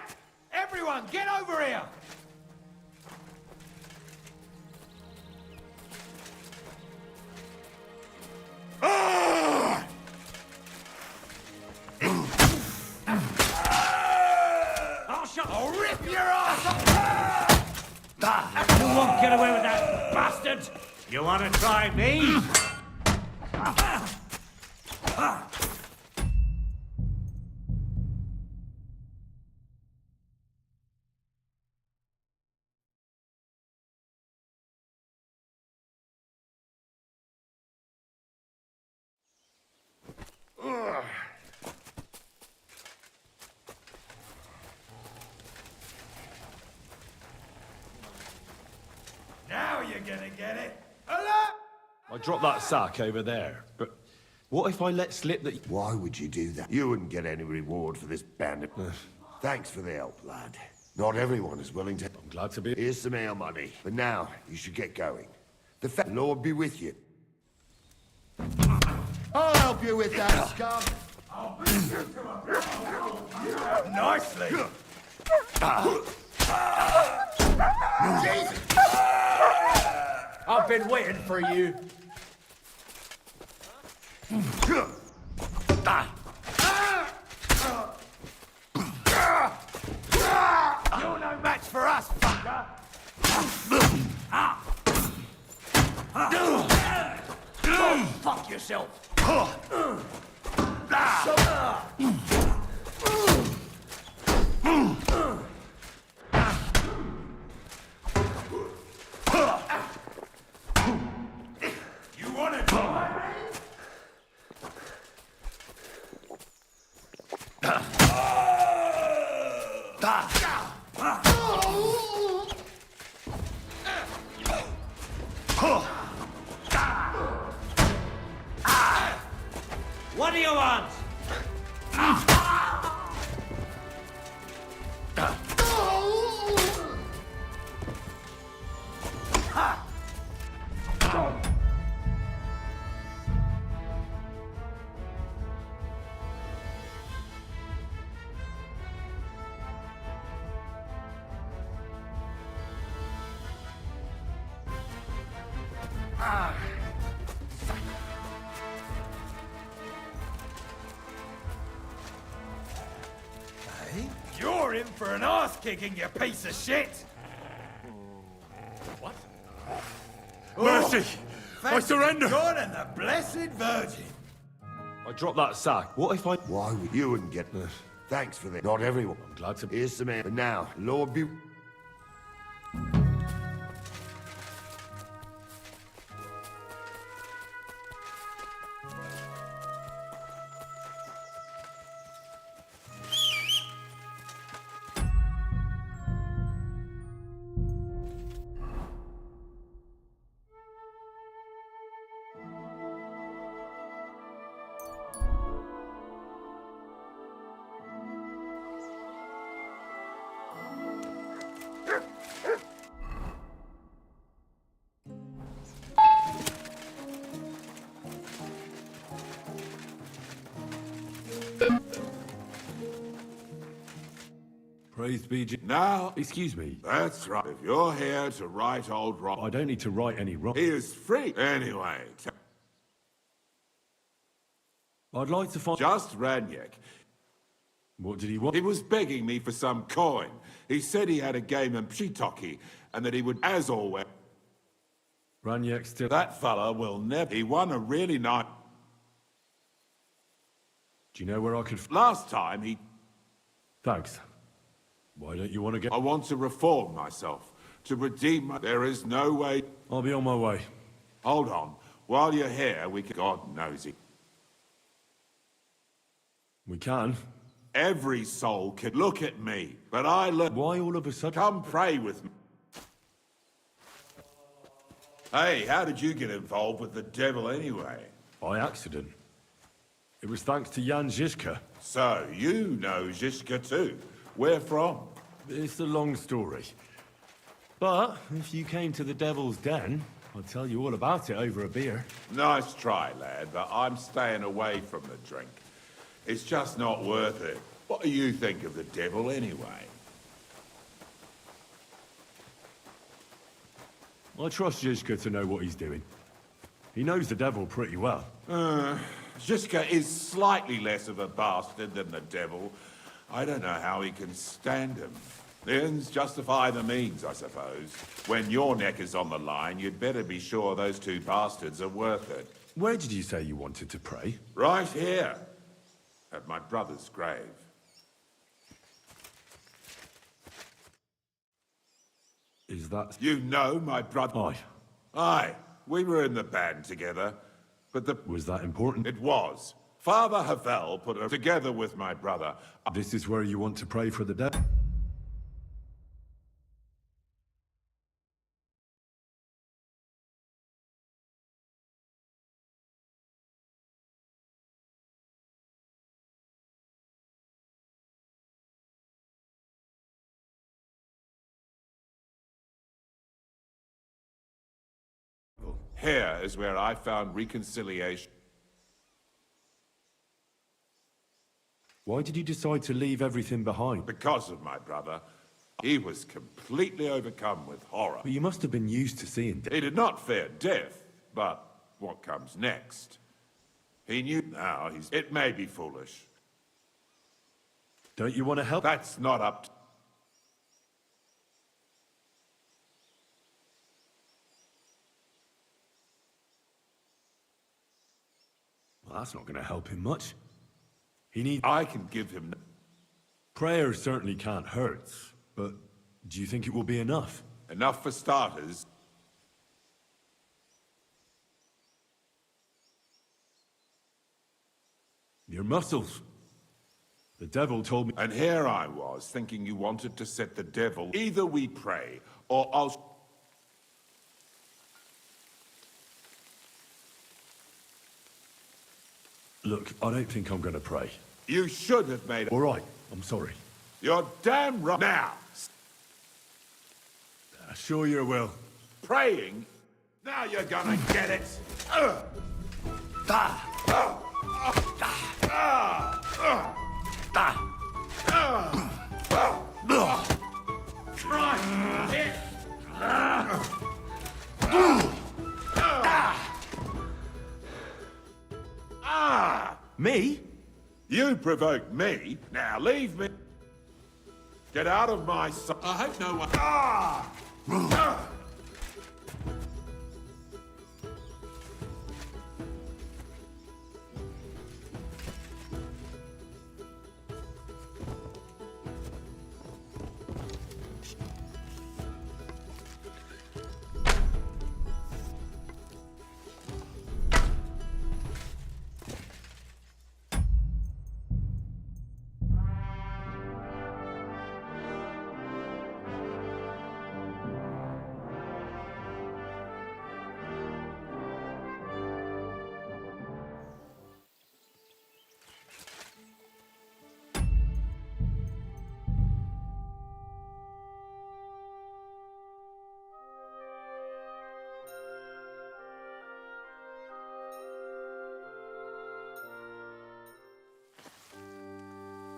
won't get away with that, bastard! You wanna try me? Now you're gonna get it. I dropped that sack over there, but what if I let slip that... Why would you do that? You wouldn't get any reward for this bandit. Thanks for the help, lad. Not everyone is willing to... I'm glad to be... Here's some ale money. But now, you should get going. The Lord be with you. I'll help you with that, scum. Nicely. Jesus. I've been waiting for you. You're no match for us, fucker. Go fuck yourself. You want to try? What do you want? You're in for an arse kicking, you piece of shit! What? Mercy! I surrender! God and the Blessed Virgin! I dropped that sack. What if I... Why would you wouldn't get... Thanks for that. Not everyone. I'm glad to... Here's some ale. But now, Lord be... Praise be... Now... Excuse me. That's right. If you're here to right old wrong... I don't need to right any wrong. He is free. Anyway... I'd like to find... Just Ranyek. What did he want? He was begging me for some coin. He said he had a game in Pshitoki, and that he would, as always... Ranyek still... That fella will never... He won a really nice... Do you know where I could... Last time he... Thanks. Why don't you want to get... I want to reform myself. To redeem my... There is no way... I'll be on my way. Hold on. While you're here, we can... God knows it. We can. Every soul can... Look at me. But I look... Why all of a sudden... Come pray with me. Hey, how did you get involved with the devil anyway? By accident. It was thanks to Jan Žižka. So, you know Žižka too. Where from? It's a long story. But, if you came to the Devil's Den, I'll tell you all about it over a beer. Nice try, lad, but I'm staying away from the drink. It's just not worth it. What do you think of the devil anyway? I trust Žižka to know what he's doing. He knows the devil pretty well. Žižka is slightly less of a bastard than the devil. I don't know how he can stand him. The ends justify the means, I suppose. When your neck is on the line, you'd better be sure those two bastards are worth it. Where did you say you wanted to pray? Right here, at my brother's grave. Is that... You know my brother? Aye. Aye, we were in the band together, but the... Was that important? It was. Father Havel put her together with my brother. This is where you want to pray for the dead? Here is where I found reconciliation. Why did you decide to leave everything behind? Because of my brother. He was completely overcome with horror. But you must have been used to seeing death. He did not fear death, but what comes next? He knew now it may be foolish. Don't you want to help? That's not up to... Well, that's not going to help him much. He needs... I can give him... Prayer certainly can't hurt, but do you think it will be enough? Enough for starters. Your muscles. The devil told me... And here I was, thinking you wanted to set the devil. Either we pray, or I'll... Look, I don't think I'm going to pray. You should have made... All right, I'm sorry. You're damn right. Now! Sure you will. Praying? Now you're gonna get it! Me? You provoked me. Now leave me. Get out of my sight. I hope no one...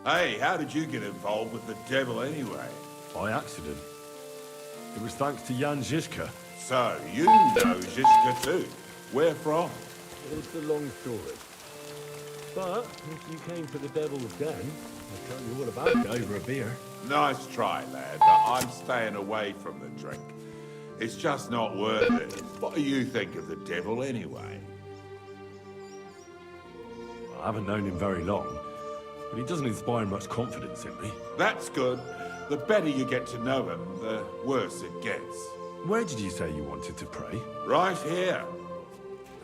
Hey, how did you get involved with the devil anyway? By accident. It was thanks to Jan Žižka. So, you know Žižka too. Where from? It's a long story. But, if you came for the devil's den, I'll tell you all about it over a beer. Nice try, lad, but I'm staying away from the drink. It's just not worth it. What do you think of the devil anyway? I haven't known him very long, but he doesn't inspire much confidence in me. That's good. The better you get to know him, the worse it gets. Where did you say you wanted to pray? Right here,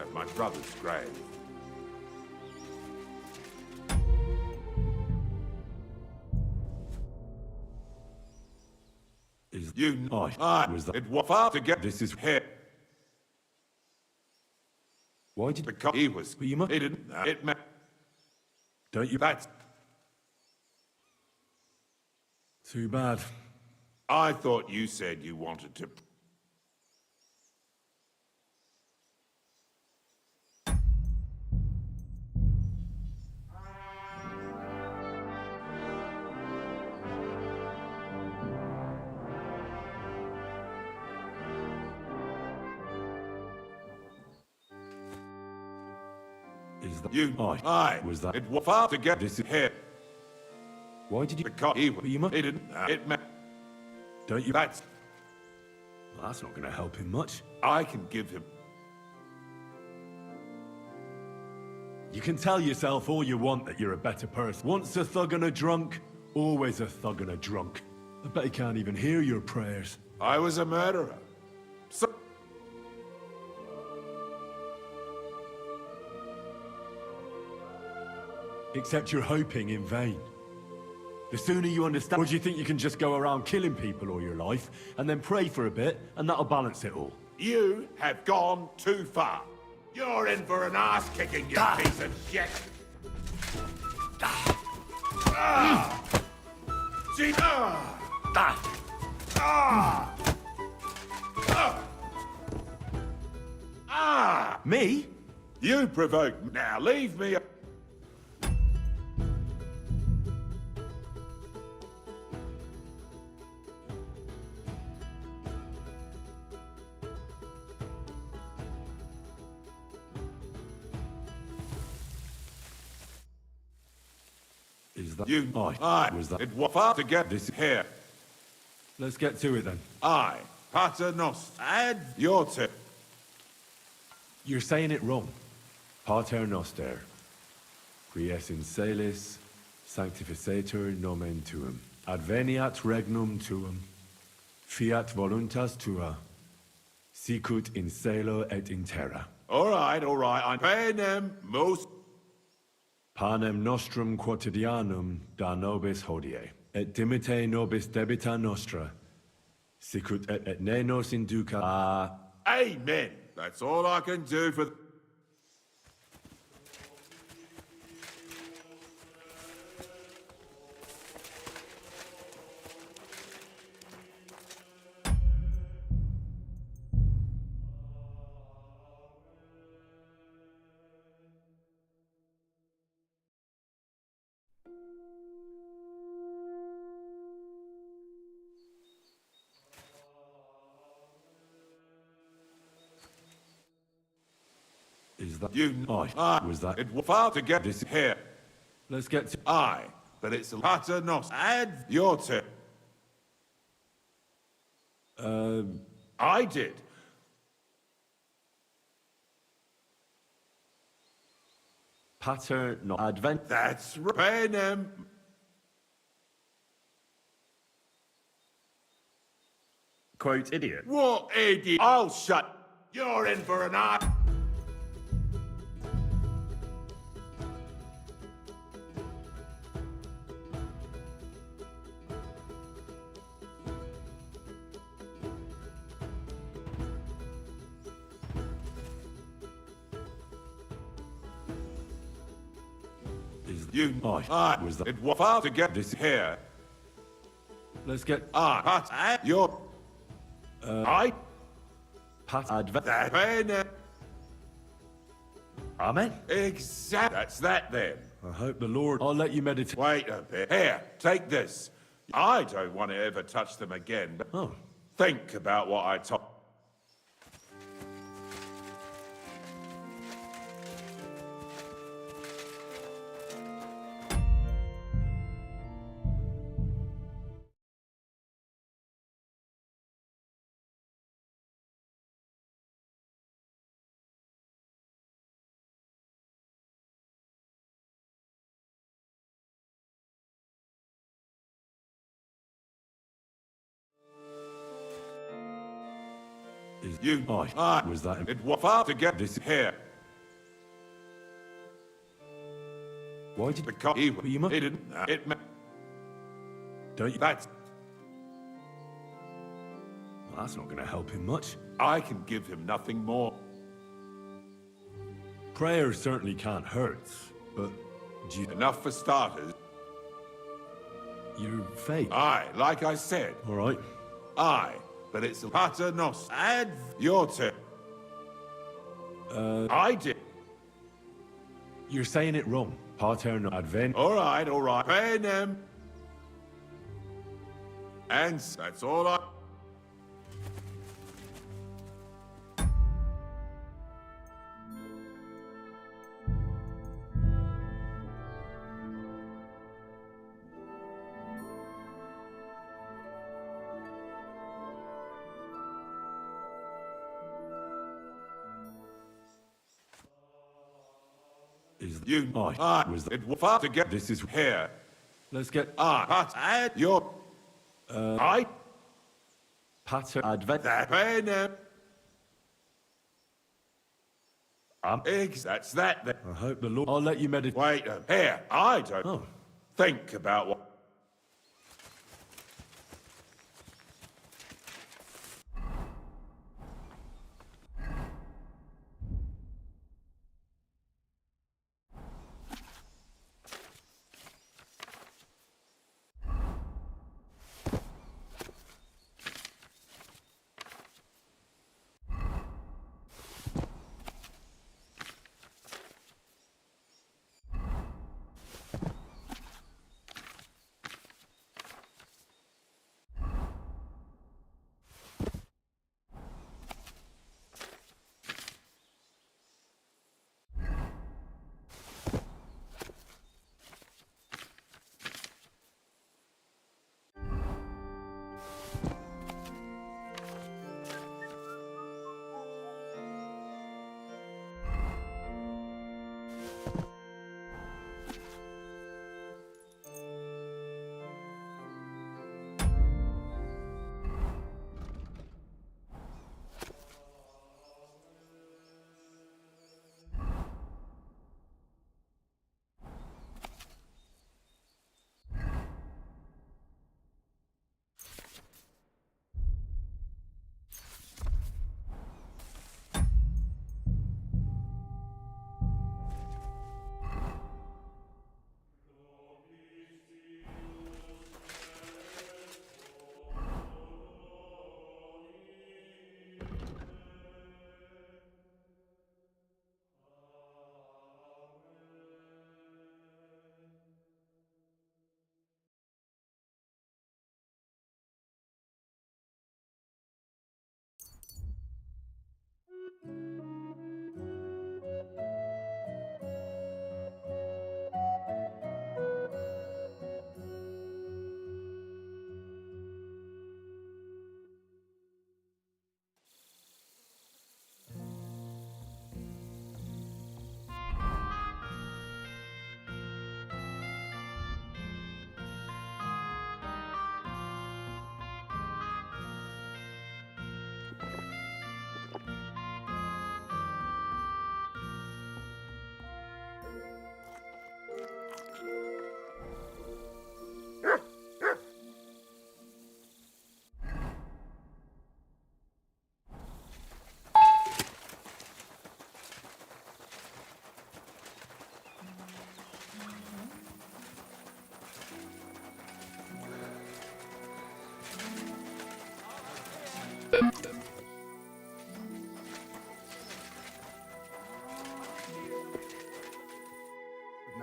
at my brother's grave. Is you? Was that? It was far to get. This is here. Why did? Because he was. But you must. He didn't. It meant. Don't you? That's. Too bad. I thought you said you wanted to. Is that you? I was that? It was far to get. This is here. Why did you? Because he But you must. He didn't. It meant. Don't you? That's... Well, that's not going to help him much. I can give him... You can tell yourself all you want that you're a better person. Once a thug and a drunk, always a thug and a drunk. I bet he can't even hear your prayers. I was a murderer. So... Except you're hoping in vain. The sooner you understand... Or do you think you can just go around killing people all your life, and then pray for a bit, and that'll balance it all? You have gone too far. You're in for an ass-kicking, you piece of shit! Gee- Me? You provoked me. Now leave me... Is that... You... Was that... It was far to get this here. Let's get to it then. I, Pater Noster, and your turn. You're saying it wrong. Pater Noster. Quies in celis, sanctificetur nomen tuum. Adveniat regnum tuum. Fiat voluntas tua. Sicut in celo et in terra. All right. I'm panem most... Panem nostrum quotidianum da nobis hodie. Et dimite nobis debita nostra. Sicut et ne nos induca... Amen. That's all I can do for... Is that... You... Was that... It was far to get this here. Let's get to... But it's a Pater Noster. And your turn. I did. Pater no... Advent... That's right. Panem... Quote, idiot. What idiot? I'll shut... You're in for an art... You... Was that... It was far to get this here. Let's get... Pat... Your... I... Pat... Advent... That... Panem... Amen. Exactly. That's that then. I hope the Lord... I'll let you meditate. Wait a bit. Here, take this. I don't want to ever touch them again, but think about what I told... You... Was that... It was far to get this here. Why did... Because he didn't... It... Don't you... That's... Well, that's not going to help him much. I can give him nothing more. Prayer certainly can't hurt, but... Enough for starters. You're fake. Like I said. All right. But it's a Pater Noster. And your turn. I did. You're saying it wrong. Pater no Advent... All right. Panem. And that's all I... You was it far to get This is here. Let's get But your I Pater Advent. that pen. That's that. Then. I hope the Lord. I'll let you meditate. Wait here. I don't think about what.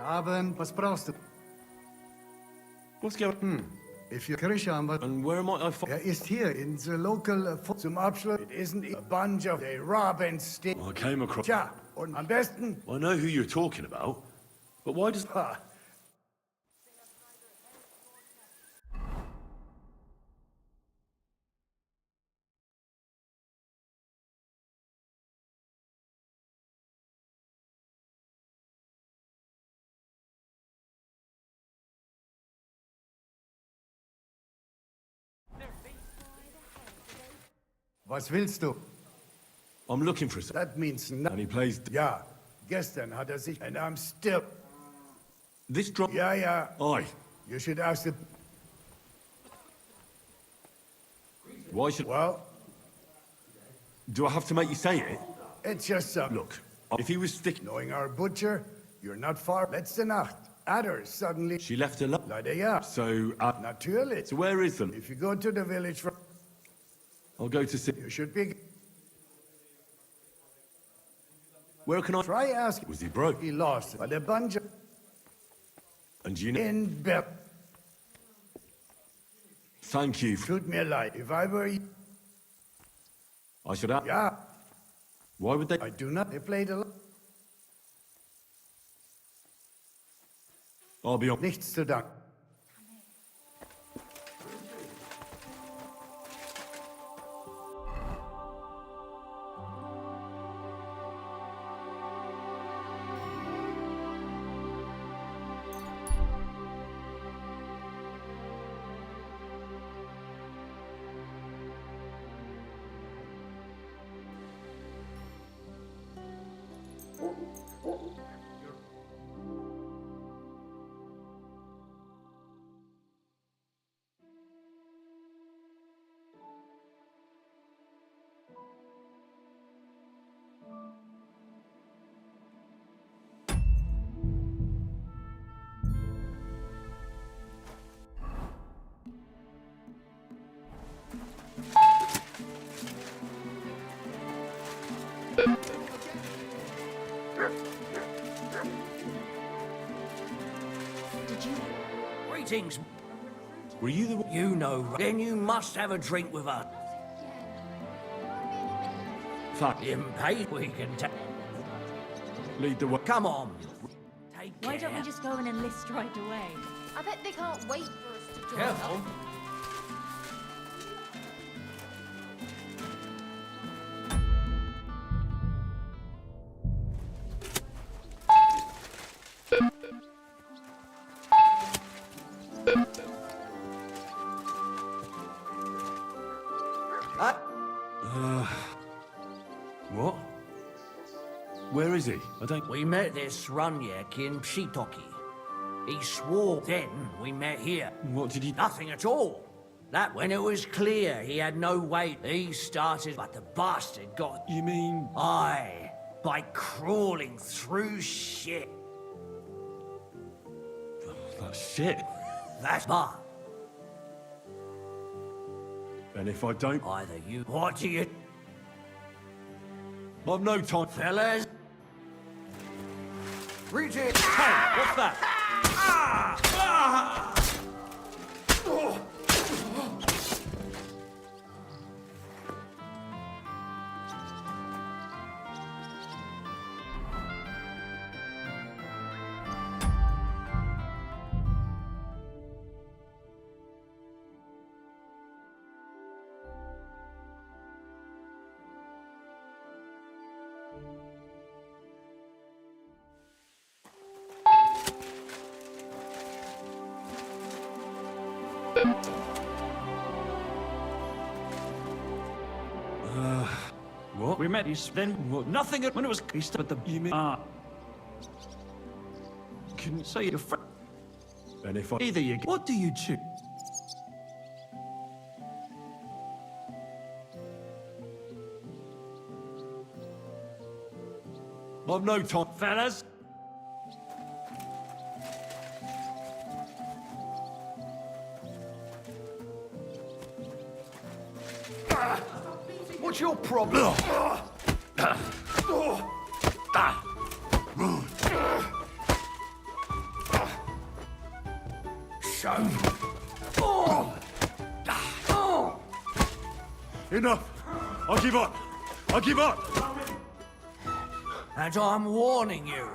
Guten Abend, was brauchst du? What's going on? If you Christian, And where am I? ist hier in the local zum Abschluss. It isn't a bunch of they rob and steal. I came across. Tja, und am besten. I know who you're talking about, but why does? Was willst du? I'm looking for some. That means nothing. And he plays. Ja, gestern hat sich. And I'm still. This drop. Ja, ja. Aye. You should ask the. Why should? Well. Do I have to make you say it? It's just Look, if he was sticking. Knowing our butcher, you're not far. Letzte Nacht. Adder suddenly. She left alone. Leider ja. So. Natürlich. So where is them? If you go to the village from. I'll go to see. You should be. Where can I? Try asking. Was he broke? He lost, but a bunch of. And you know. In bed. Thank you. Tut mir leid. If I were you. I should have. Yeah. Why would they? I do not. They played a lot. I'll be on. Nichts zu danken. did you? Greetings. Were you the... You know, then you must have a drink with us. Fuck. Impatient, we can take... Lead the way. Come on. Take Why care. don't we just go and enlist right away? I bet they can't wait for us to join Careful. up. What? Where is he? I don't... We met this Runyak in Pshitoki. He swore then we met here. What did he... Nothing at all. That when it was clear he had no weight, he started, but the bastard got... You mean... Aye, by crawling through shit. That shit? That's but. And if I don't... Either you... What do you... I've no time... Fellas? Reach it! Hey, what's that? What? We met you then. What? Nothing when it was. But the. You mean... Couldn't say your friend. And if I... Either you. What do you choose? I've no time... Fellas? What's your problem? Enough! I give up! I give up! And I'm warning you.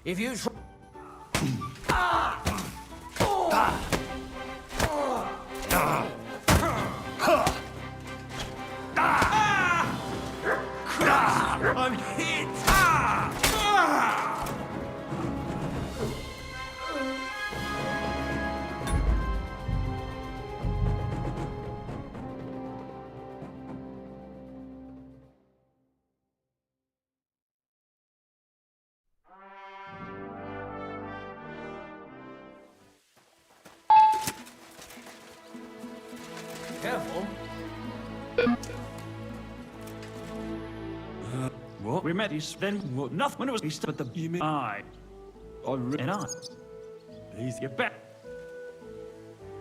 If you try... I'm hit! Careful. What? We met you then. What? Nothing when it was. But the. You mean? And I. He's... You bet.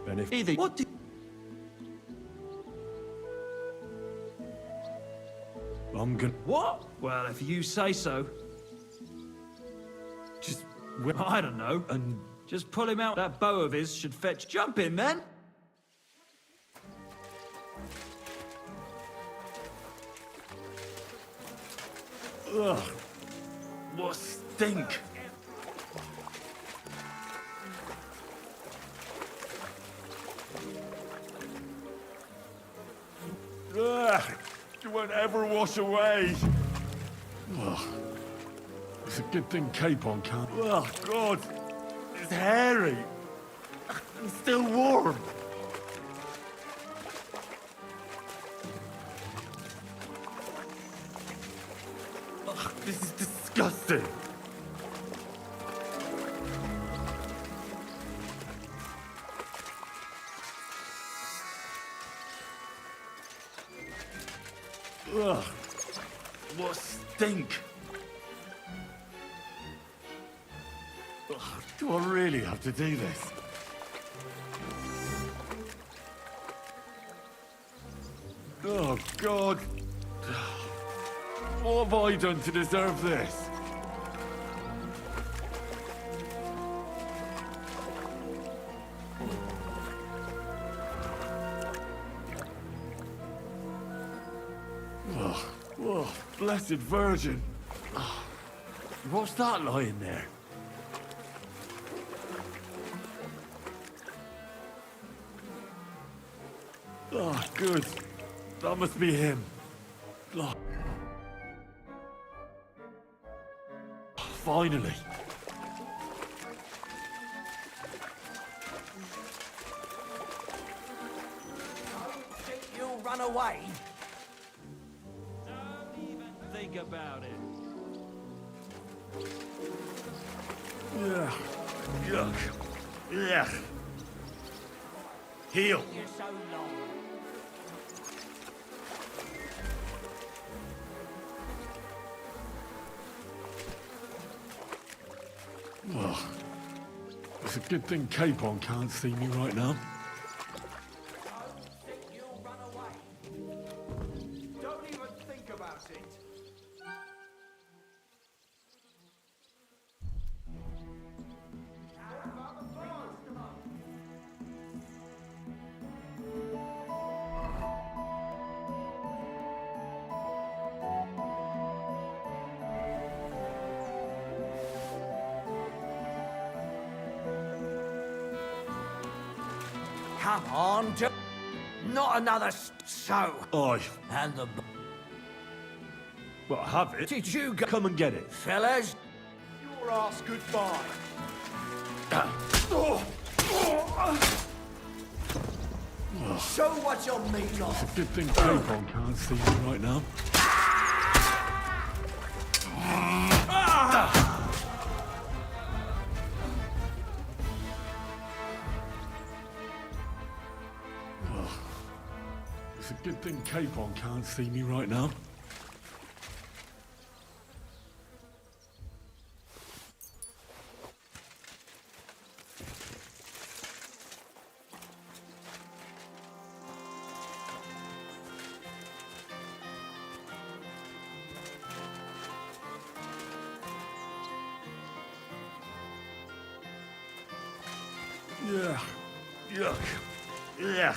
And if... Either. What do... I'm gonna... What? Well, if you say so. Just... Well, I don't know. And... Just pull him out. That bow of his should fetch. Jump in, then. Ugh. What stink! Ugh. It won't ever wash away. Ugh. It's a good thing Capon can't... Oh, God! It's hairy! It's still warm! Ugh, this is disgusting! Ugh. What stink! Ugh, do I really have to do this? Oh, God! What have I done to deserve this? Oh, oh, blessed Virgin. Oh, what's that lying there? Oh, good. That must be him. Oh. Finally. You'll run away. Don't even think about it. Yeah. Yuck. Yeah. Heal. You're so long. Oh. It's a good thing Capon can't see me right now. You'll run away. Don't even think about it. Come on, not another so. Aye. And the... Well, have it. Did you go... Come and get it. Fellas? Your ass goodbye. Show what you're made It's a of. good thing Capon can't see me right now. It's a good thing Capon can't see me right now. Yeah. Yuck. Yeah.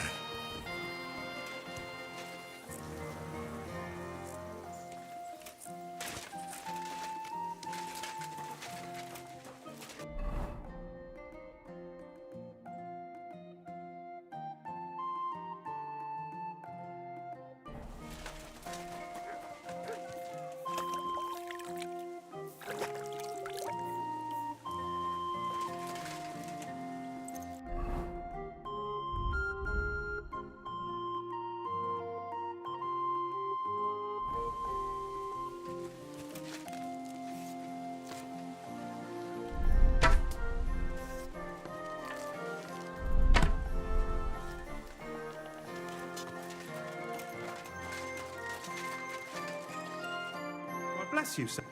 God bless you, sir.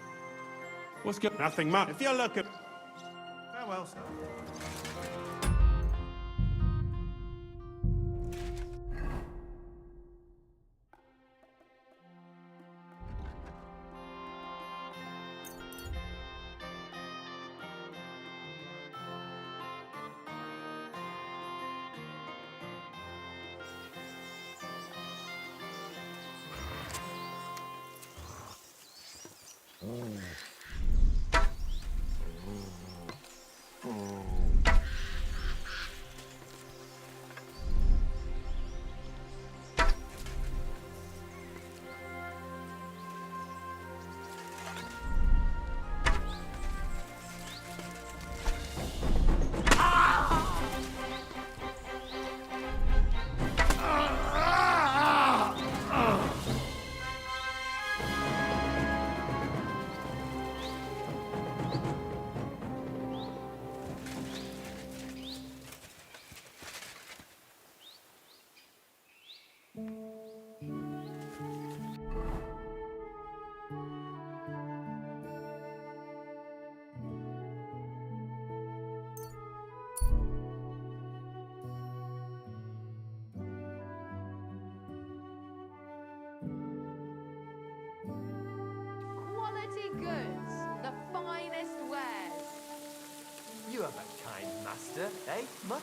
What's good? Nothing much. If you're looking... Farewell, sir. Quality goods, the finest wares. You have a kind master, eh, Mutt?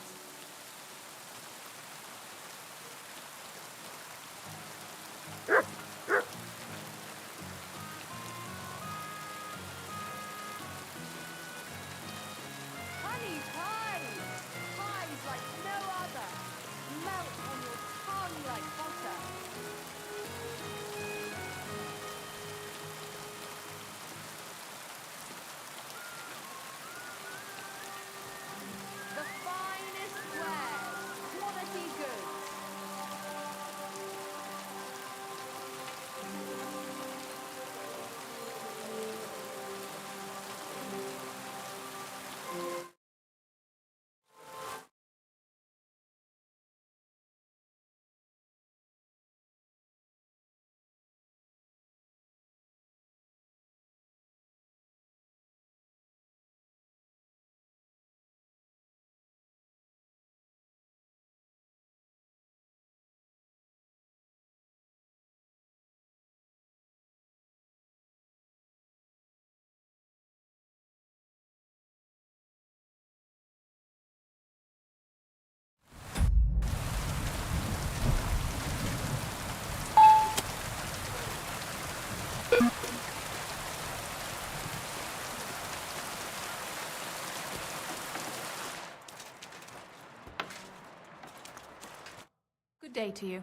day to you.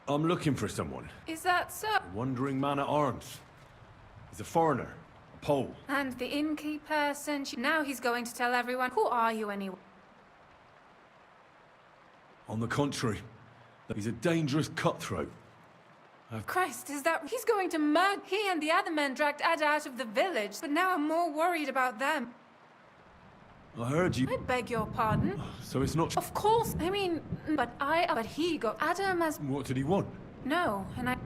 I'm looking for someone. Is that so? A wandering man at arms. He's a foreigner. A Pole. And the innkeeper sent you. Now he's going to tell everyone. Who are you anyway? On the contrary, he's a dangerous cutthroat. Christ, is that... He's going to murder... He and the other men dragged Ada out of the village, but now I'm more worried about them. I heard you. I beg your pardon. So it's not... Of course, I mean... But he got Adam as... What did he want? No, and I...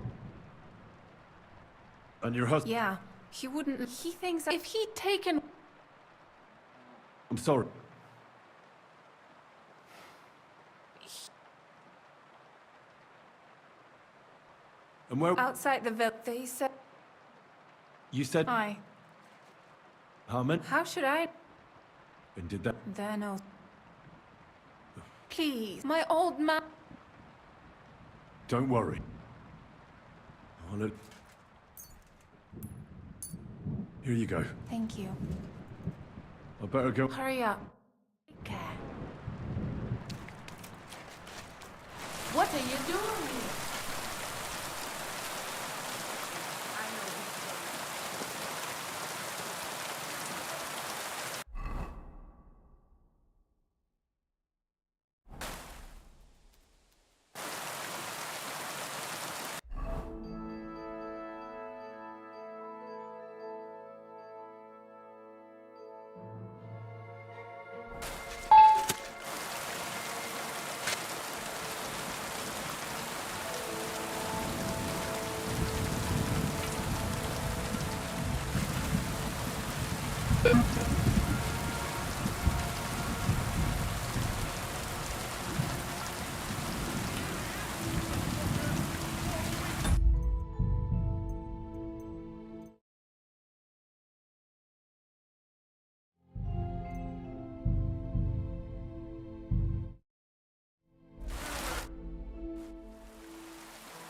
And your husband? Yeah, he wouldn't... He thinks that if he'd taken... I'm sorry. And where... Outside the village, they said... You said... I... How many? How should I... And did that... There no... Please, my old man... Don't worry. I'll let... Here you go. Thank you. I better go. Hurry up. Take care. What are you doing here?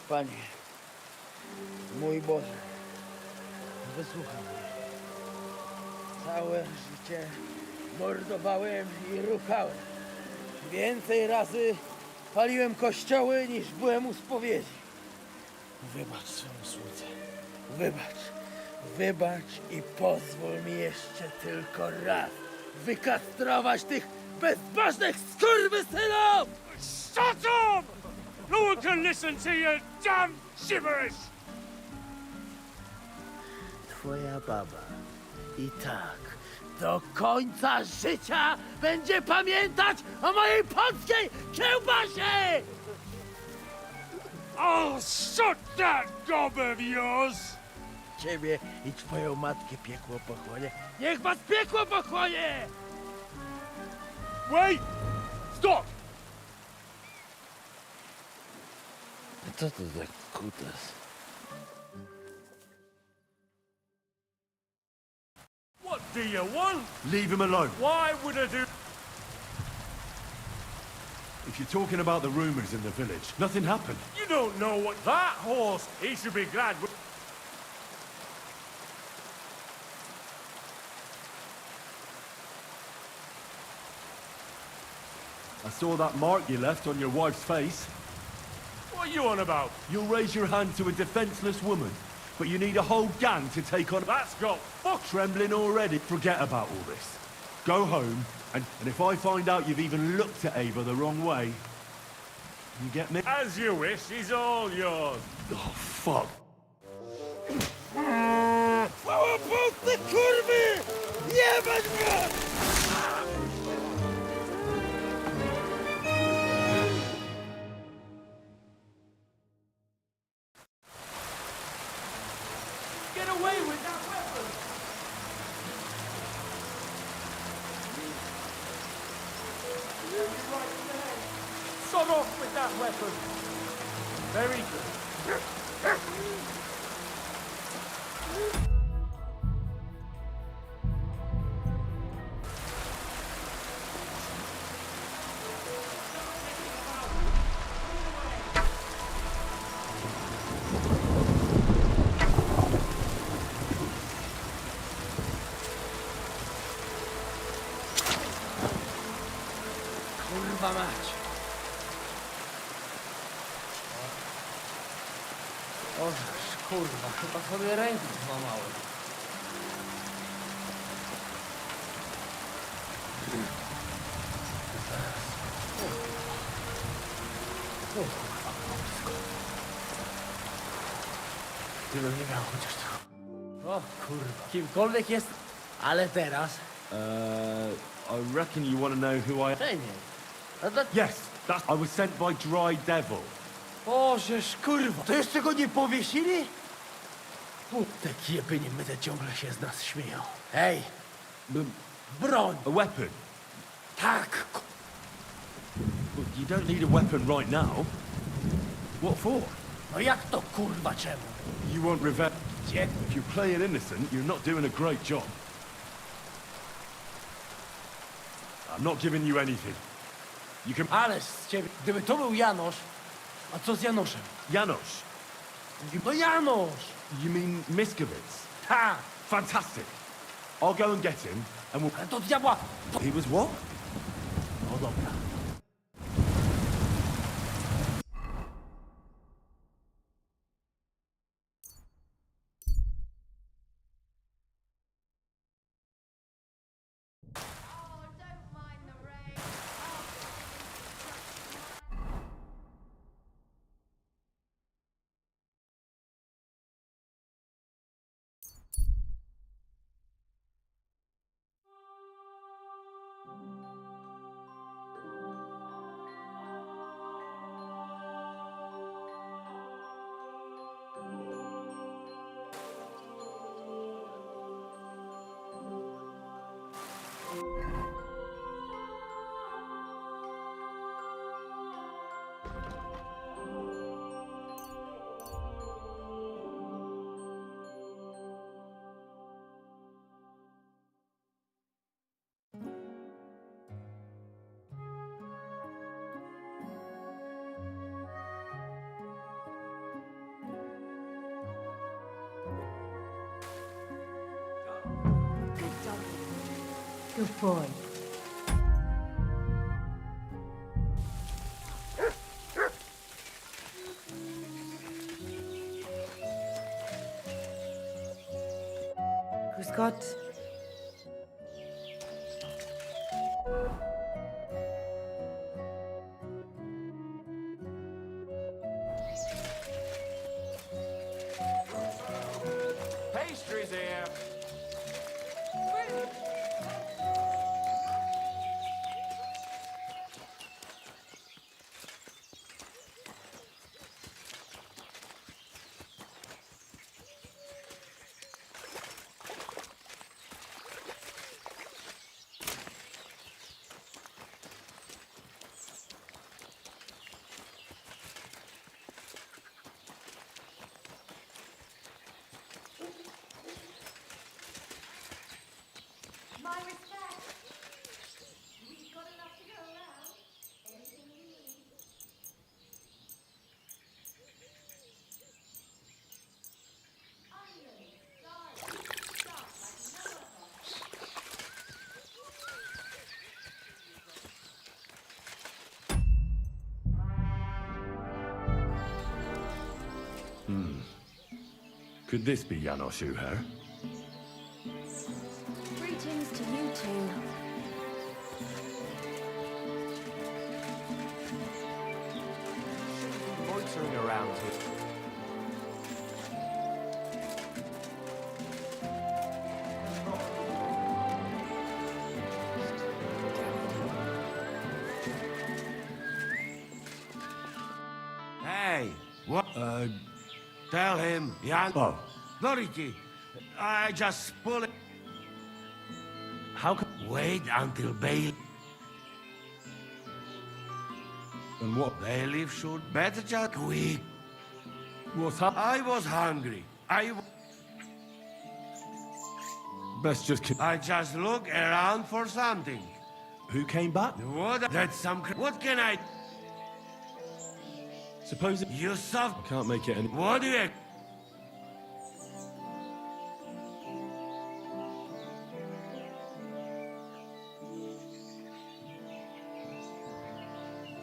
Panie, mój Boże, wysłuchaj mnie. Całe życie mordowałem i ruchałem. Więcej razy paliłem kościoły, niż byłem u spowiedzi. Wybacz swą słudze. Wybacz i pozwól mi jeszcze tylko raz wykastrować tych bezbożnych skurwysynów! Shut up! No one can listen to your damn gibberish! Twoja baba i tak do końca życia będzie pamiętać o mojej polskiej kiełbasie! I'll shut that gob of yours! Ciebie i twoją matkę piekło pochłonie. Niech was piekło pochłonie! Wait! Stop! Co to za kutas? What do you want? Leave him alone. Why would I do... If you're talking about the rumors in the village, nothing happened. You don't know what... That horse, he should be glad... I saw that mark you left on your wife's face. What are you on about? You'll raise your hand to a defenseless woman, but you need a whole gang to take on... That's got fuck... Trembling already. Forget about all this. Go home, and if I find out you've even looked at Ava the wrong way... You get me? As you wish, he's all yours. Oh, fuck. Łapowcy kurwy! Jebać go! Get away with that weapon! Right there. Sod off with that weapon. Very good. Kurwa mać. O, kurwa, chyba sobie rękę złamałem. O kurwa, gdybym nie miał chociaż trochę. O kurwa, kimkolwiek jest, ale teraz... I reckon you want to know who I am. Yes, I was sent by Dry Devil. O, żeż kurwa, to jeszcze go nie powiesili? Te kiepy nie myte ciągle się z nas śmieją. Hej, broń! A weapon? Tak, Well, you don't need a weapon right now. What for? no jak to kurwa czemu? You want revenge? Gdzie? If you're playing innocent, you're not doing a great job. I'm not giving you anything. You can... Ale z ciebie, gdyby to był Janosz, a co z Janoszem? Janosz? No Janosz! You mean Miskowitz? Tak! Fantastic. I'll go and get him, and we'll... Ale to diabła! He was what? No dobra. Good boy. Grüß Gott. Pastries here. My respect. We've got enough to go around. Anything you need. Onions, garlic, stuff like no other. Could this be Janosz Uher? Greetings to you two. Loitering around here. Hey, what? Tell him, Jan. Oh. Dorothy, I just pull it. How come... Wait until Bailey. And what? Bailiff should better just quick. What's up? I was hungry. Best just... I just look around for something. Who came back? What? That's some... What can I... Suppose... You soft... I can't make it any... What do you...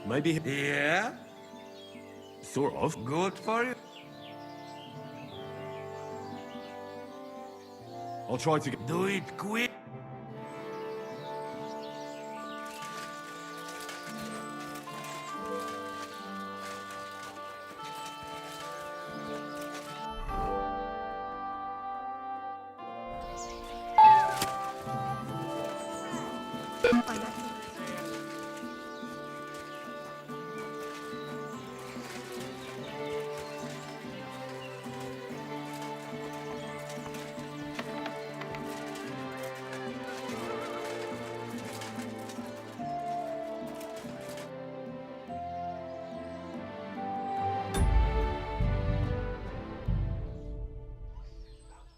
Maybe... Yeah? Sort of. Good for you. I'll try to get... Do it quick.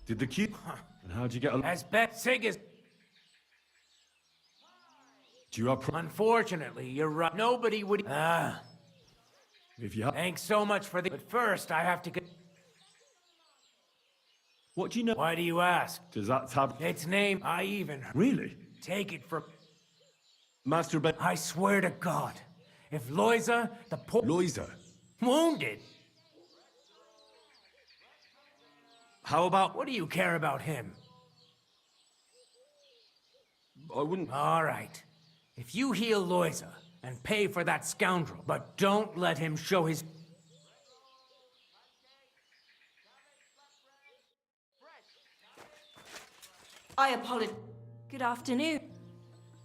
Did the cube... And how'd you get along? As bet Sig. Do you have... Unfortunately, you're right. Nobody would... If you have... Thanks so much for the... But first, I have to get... What do you know? Why do you ask? Does that tab... Its name, I even... Really? Take it from... Master Ben... I swear to God, if Loiza, the poor... Loiza? Wounded... How about... What do you care about him? I wouldn't... All right. If you heal Loiza and pay for that scoundrel, but don't let him show his... I apologize. Good afternoon.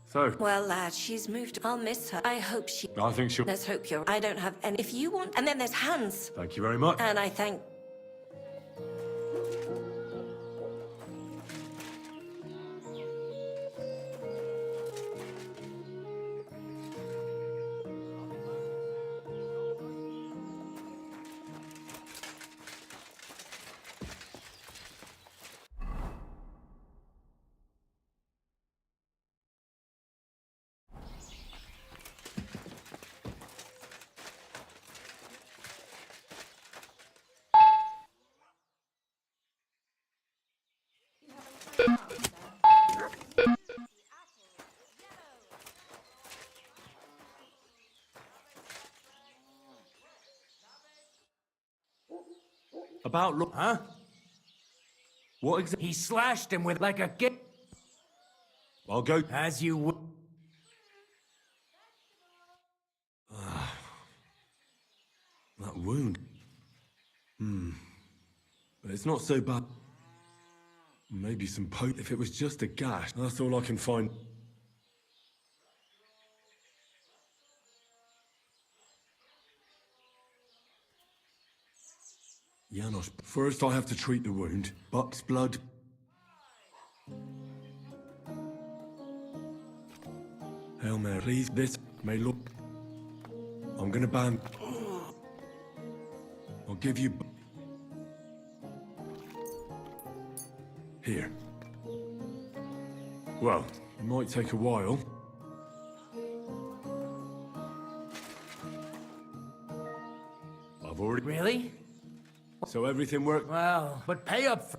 So... Well, lad, she's moved. I'll miss her. I hope she... I think she'll... Let's hope you're... I don't have any... If you want... And then there's Hans. Thank you very much. And I thank... About... Look... Huh? What exactly... He slashed him with like a gift. I'll go... As you would. That wound... But it's not so bad. Maybe some poke. If it was just a gash, that's all I can find. Janos, first I have to treat the wound. Buck's blood. Hail Mary, please, this may look... I'm gonna ban... I'll give you... Here. Well, it might take a while. I've already... Really? So everything worked? Well, but pay up for...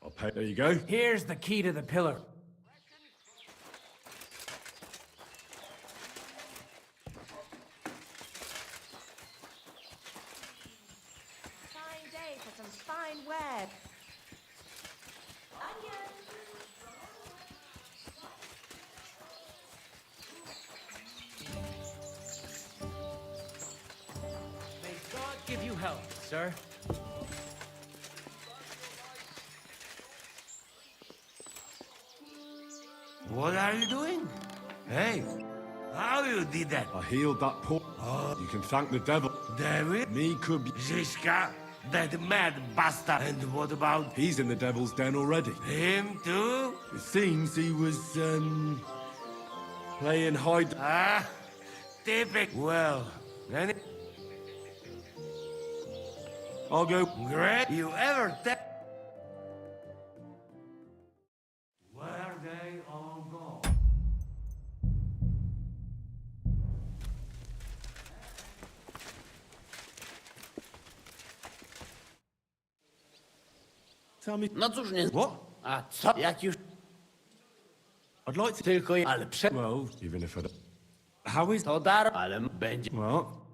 I'll pay... There you go. Here's the key to the pillar. Fine day for some fine web. May God give you health, sir. What are you doing? Hey, how you did that? I healed that poor... You can thank the devil. David? Me could be... Ziska? That mad bastard. And what about... He's in the devil's den already. him too? It seems he was, playing hide... Ah, typical. Well, then... I'll go... Great. You ever Where they all go? Tell me... No cóż nie... What? A co? Jak już... I'd like to... Tylko... Ale przed... Well, even if I don't... How is... To dar... Ale będzie... Well...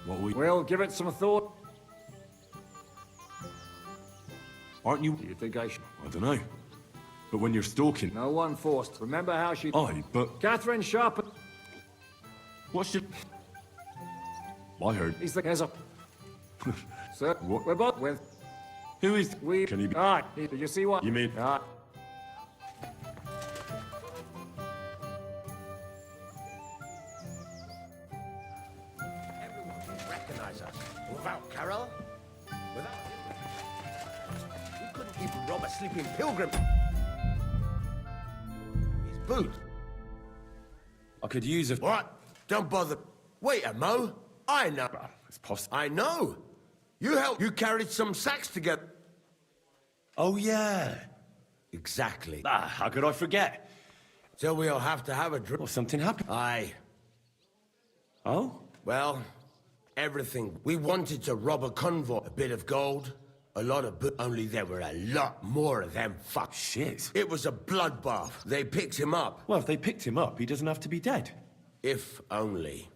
What we... We'll give it some thought. Aren't you? You think I should? I don't know. But when you're stalking... No one forced. Remember how she... Aye, but... Catherine Sharp... What's your... I heard... He's the... Here's a... Sir, What? we're both with... Who is... We... Can he be... Aye, did you see what... You mean... Aye. Everyone can recognize us. Without Carol, without him, we couldn't even rob a sleeping pilgrim. His boot. I could use a... What? Don't bother. Wait a mo. I know. It's possible. I know. You helped. You carried some sacks together. Oh, yeah. Exactly. How could I forget? So we'll have to have a drink. Well, something happened. Aye. Oh? Well, everything. We wanted to rob a convoy. A bit of gold, a lot of only there were a lot more of them fuck. Shit. It was a bloodbath. They picked him up. Well, if they picked him up, he doesn't have to be dead. If only.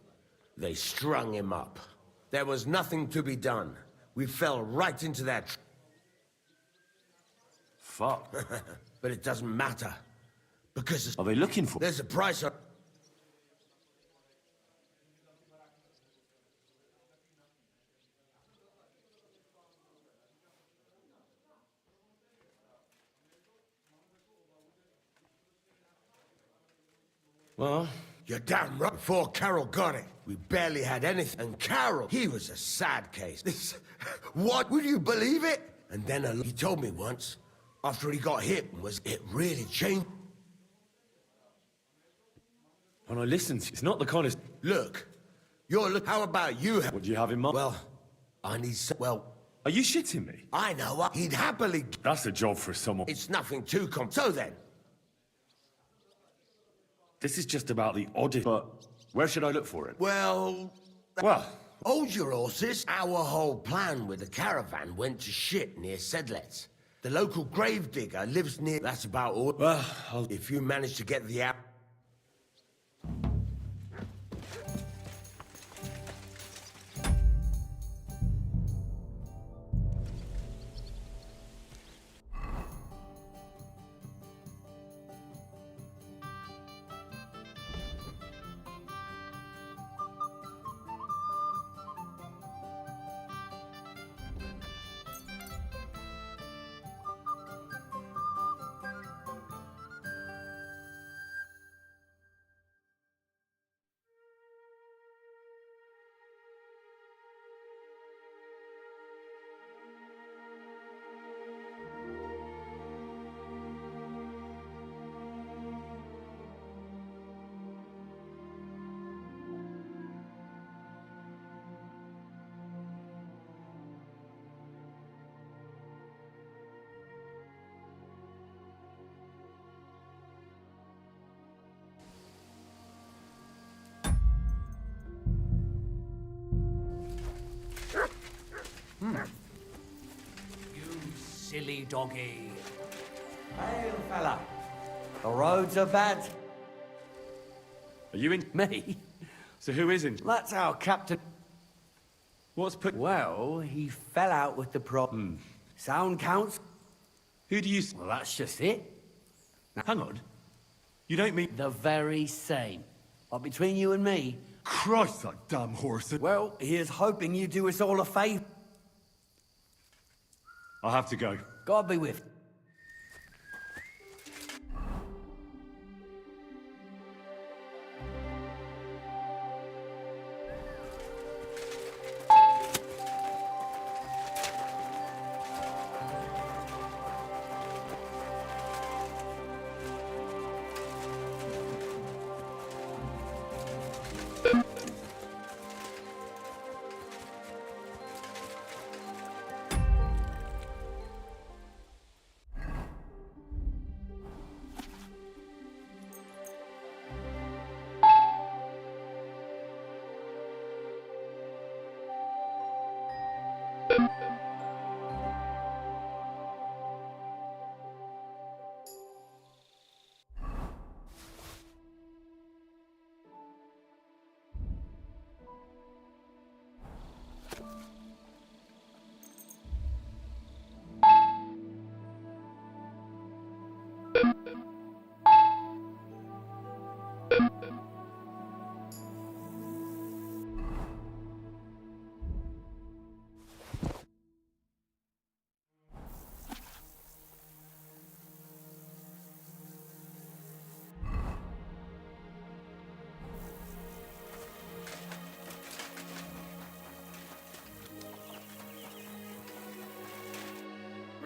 They strung him up. There was nothing to be done. We fell right into that. Fuck. But it doesn't matter. Because... Are they looking for... There's a price on... Well... You're damn right. Before Carol got it, we barely had anything. And Carol, he was a sad case. This... What? Would you believe it? And then he told me once, after he got hit, it really changed. When I listened, it's not the kind of... Look. How about you? What do you have in mind? Well, I need some... Well... Are you shitting me? I know. He'd happily... That's a job for someone... It's nothing too So then... This is just about the oddest... But where should I look for it? Well... Well... Hold your horses. Our whole plan with the caravan went to shit near Sedlets. The local gravedigger lives near... That's about all. Well, If you manage to get the app... You silly doggy. Hail, fella. The roads are bad. Are you in? Me? So who is in? That's our captain. What's put... Well, he fell out with the problem. Sound counts? Who do you... Well, that's just it. Now, hang on. You don't mean... The very same. But between you and me... Christ, that damn horse. Well, here's hoping you do us all a favour. I'll have to go. God be with.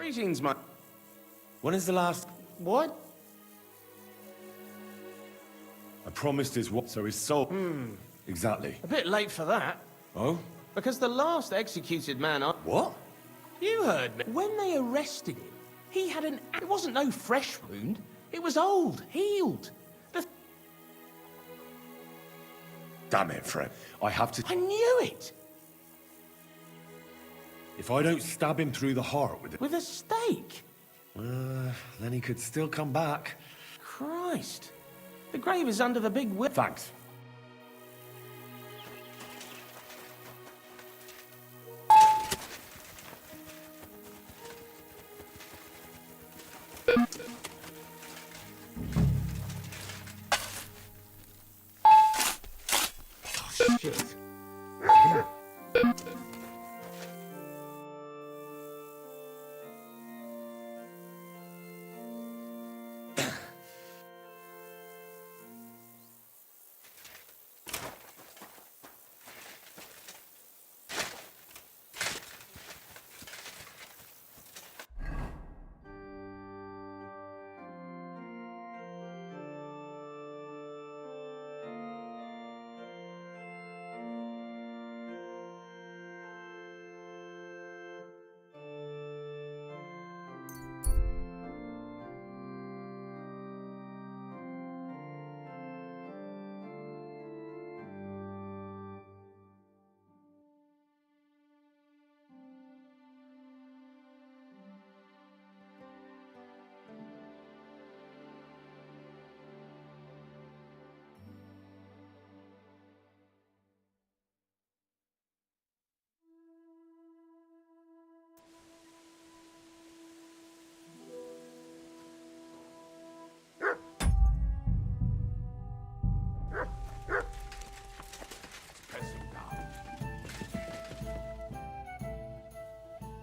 Greetings, my... When is the last... What? I promised his what, so his soul... Exactly. A bit late for that. Oh? Because the last executed man I... What? You heard me. When they arrested him, he had an... It wasn't no fresh wound. It was old, healed. Damn it, Fred. I have to... I knew it! If I don't stab him through the heart with it... With a stake? Then he could still come back. Christ. The grave is under the big whip. Thanks. Oh, shit.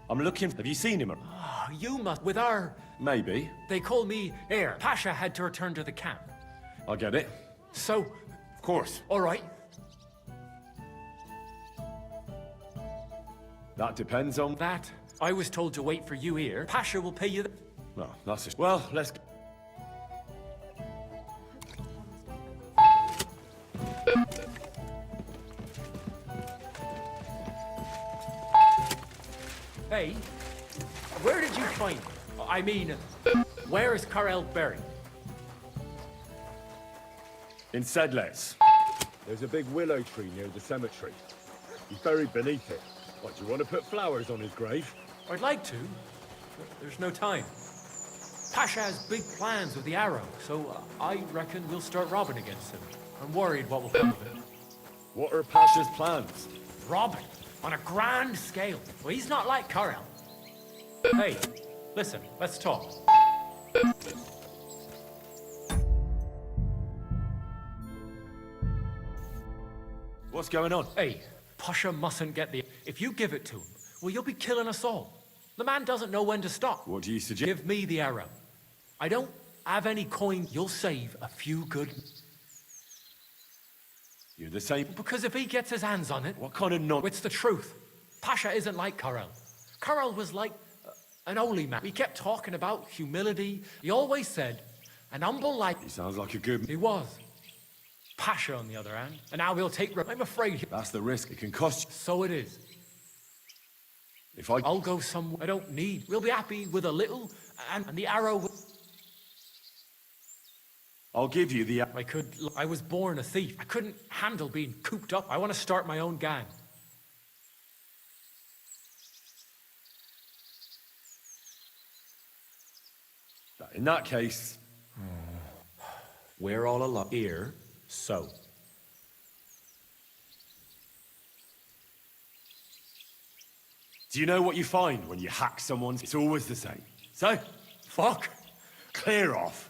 I'm looking... Have you seen him? Oh, you must... With our... Maybe. They call me heir. Pasha had to return to the camp. I get it. So... Of course. All right. That depends on... That. I was told to wait for you here. Pasha will pay you the... No, that's just... Well, let's... Hey, where did you find him? I mean, where is Karel buried? In Sedles. There's a big willow tree near the cemetery. He's buried beneath it. What, do you want to put flowers on his grave? I'd like to, but there's no time. Pasha has big plans with the arrow, so I reckon we'll start robbing against him. I'm worried what will come of it. What are Pasha's plans? Robbing? On a grand scale. Well, he's not like Karel. Hey, listen, let's talk. What's going on? Hey, Pasha mustn't get the... If you give it to him, well, you'll be killing us all. The man doesn't know when to stop. What do you suggest? Give me the arrow. I don't have any coin. You'll save a few good... You're the same... Because if he gets his hands on it... What kind of nonsense? It's the truth. Pasha isn't like Karel. Karel was like an holy man. He kept talking about humility. He always said, an humble life... He sounds like a good... He was. Pasha, on the other hand, and now he'll take... I'm afraid... That's the risk. It can cost you. So it is. If I'll go somewhere I don't need. We'll be happy with a little, and the arrow... I'll give you the... I was born a thief. I couldn't handle being cooped up. I want to start my own gang. In that case... We're all alone here, so... Do you know what you find when you hack someone's? It's always the same. So, fuck. Clear off.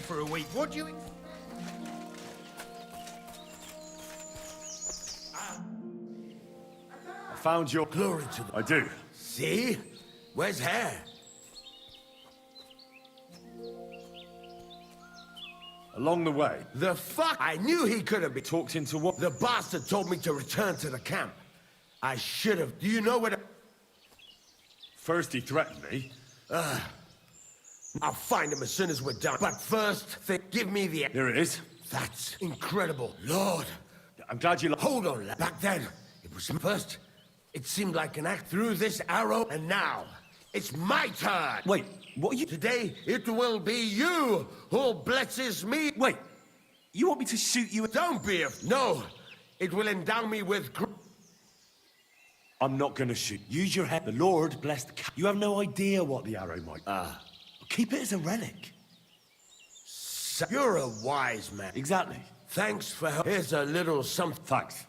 for a week. What do you... I found your... Glory to the... I do. See? Where's Hare? Along the way. The fuck? I knew he could have been... Talked into what? The bastard told me to return to the camp. I should have. Do you know where the... First he threatened me. I'll find him as soon as we're done. But first, give me the... Here it is. That's incredible. Lord. I'm glad you... Hold on, lad. Back then, it was first. It seemed like an act through this arrow, and now, it's my turn. Wait, what are you... Today, it will be you who blesses me. Wait, you want me to shoot you? Don't be a... No, it will endow me with... I'm not gonna shoot. Use your head. The Lord bless the cat. You have no idea what the arrow might... keep it as a relic. You're a wise man. Exactly. Thanks for help. Here's a little something. Thanks.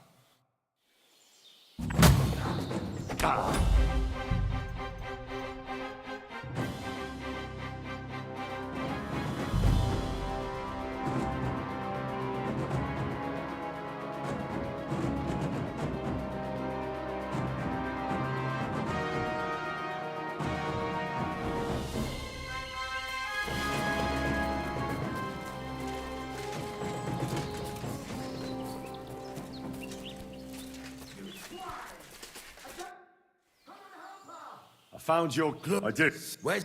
I found your clue. I did. Where's...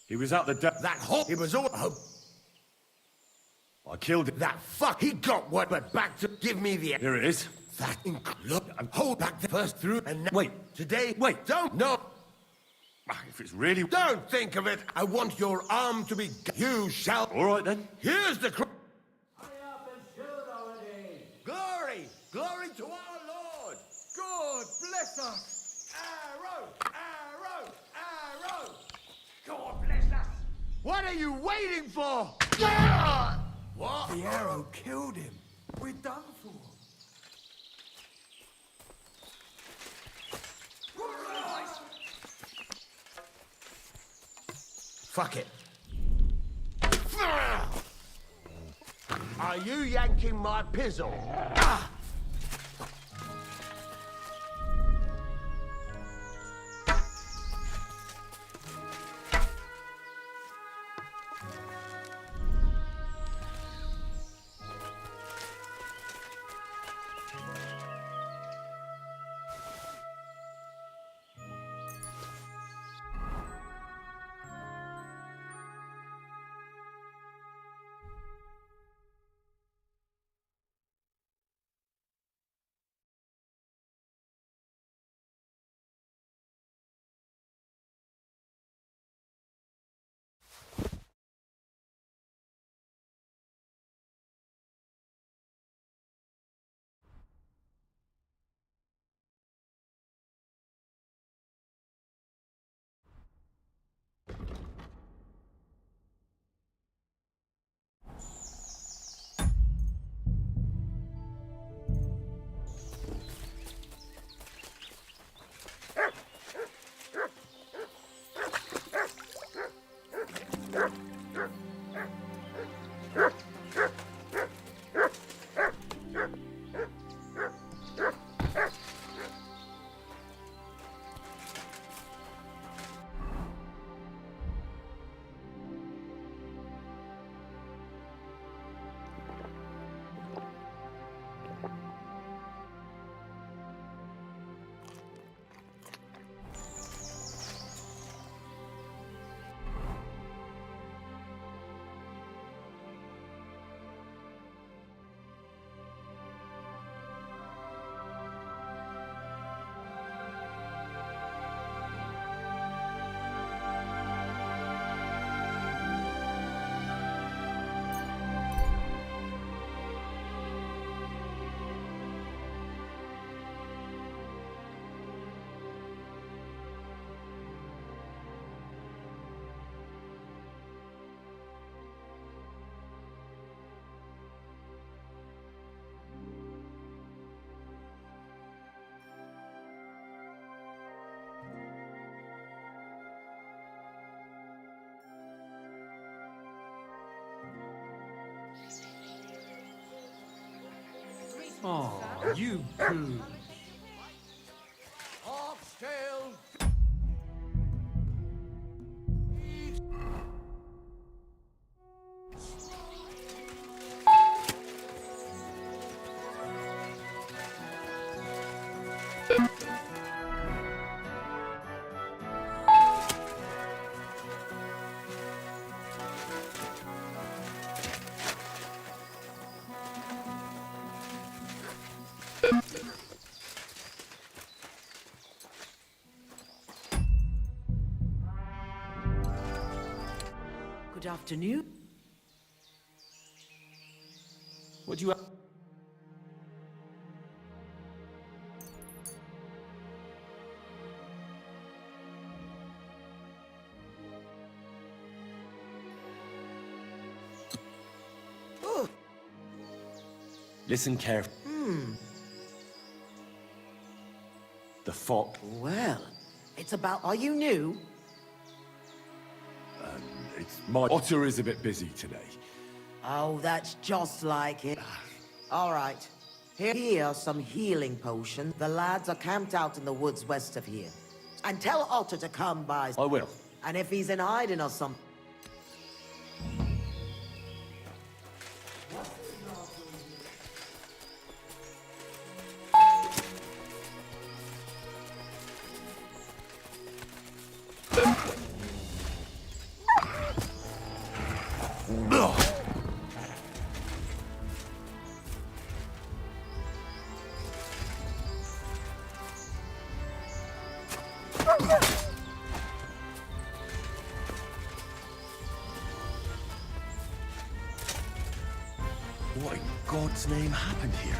He was at the That hole. He was all... I killed him. That fuck. He got what, but back to... Give me the... Here it is. That look, I'm hold back the first through and... Wait. Today... Wait. Don't... No. If it's really... Don't think of it. I want your arm to be... You shall... All right, then. Here's the... Hurry up and shoot already. Glory! Glory to our Lord! God bless us! Arrow! Arrow! Arrow! God bless us! What are you waiting for? What? The arrow killed him. We're done for. Fuck it. Are you yanking my pizzle? Ah! Oh, you poo. Oxtail! Good afternoon. What do you... Listen carefully. The fog. Well, it's about... Are you new? It's my... Otter is a bit busy today. Oh, that's just like it. All right. Here are some healing potions. The lads are camped out in the woods west of here. And tell Otter to come by. I will. And if he's in hiding or something... What in God's name happened here?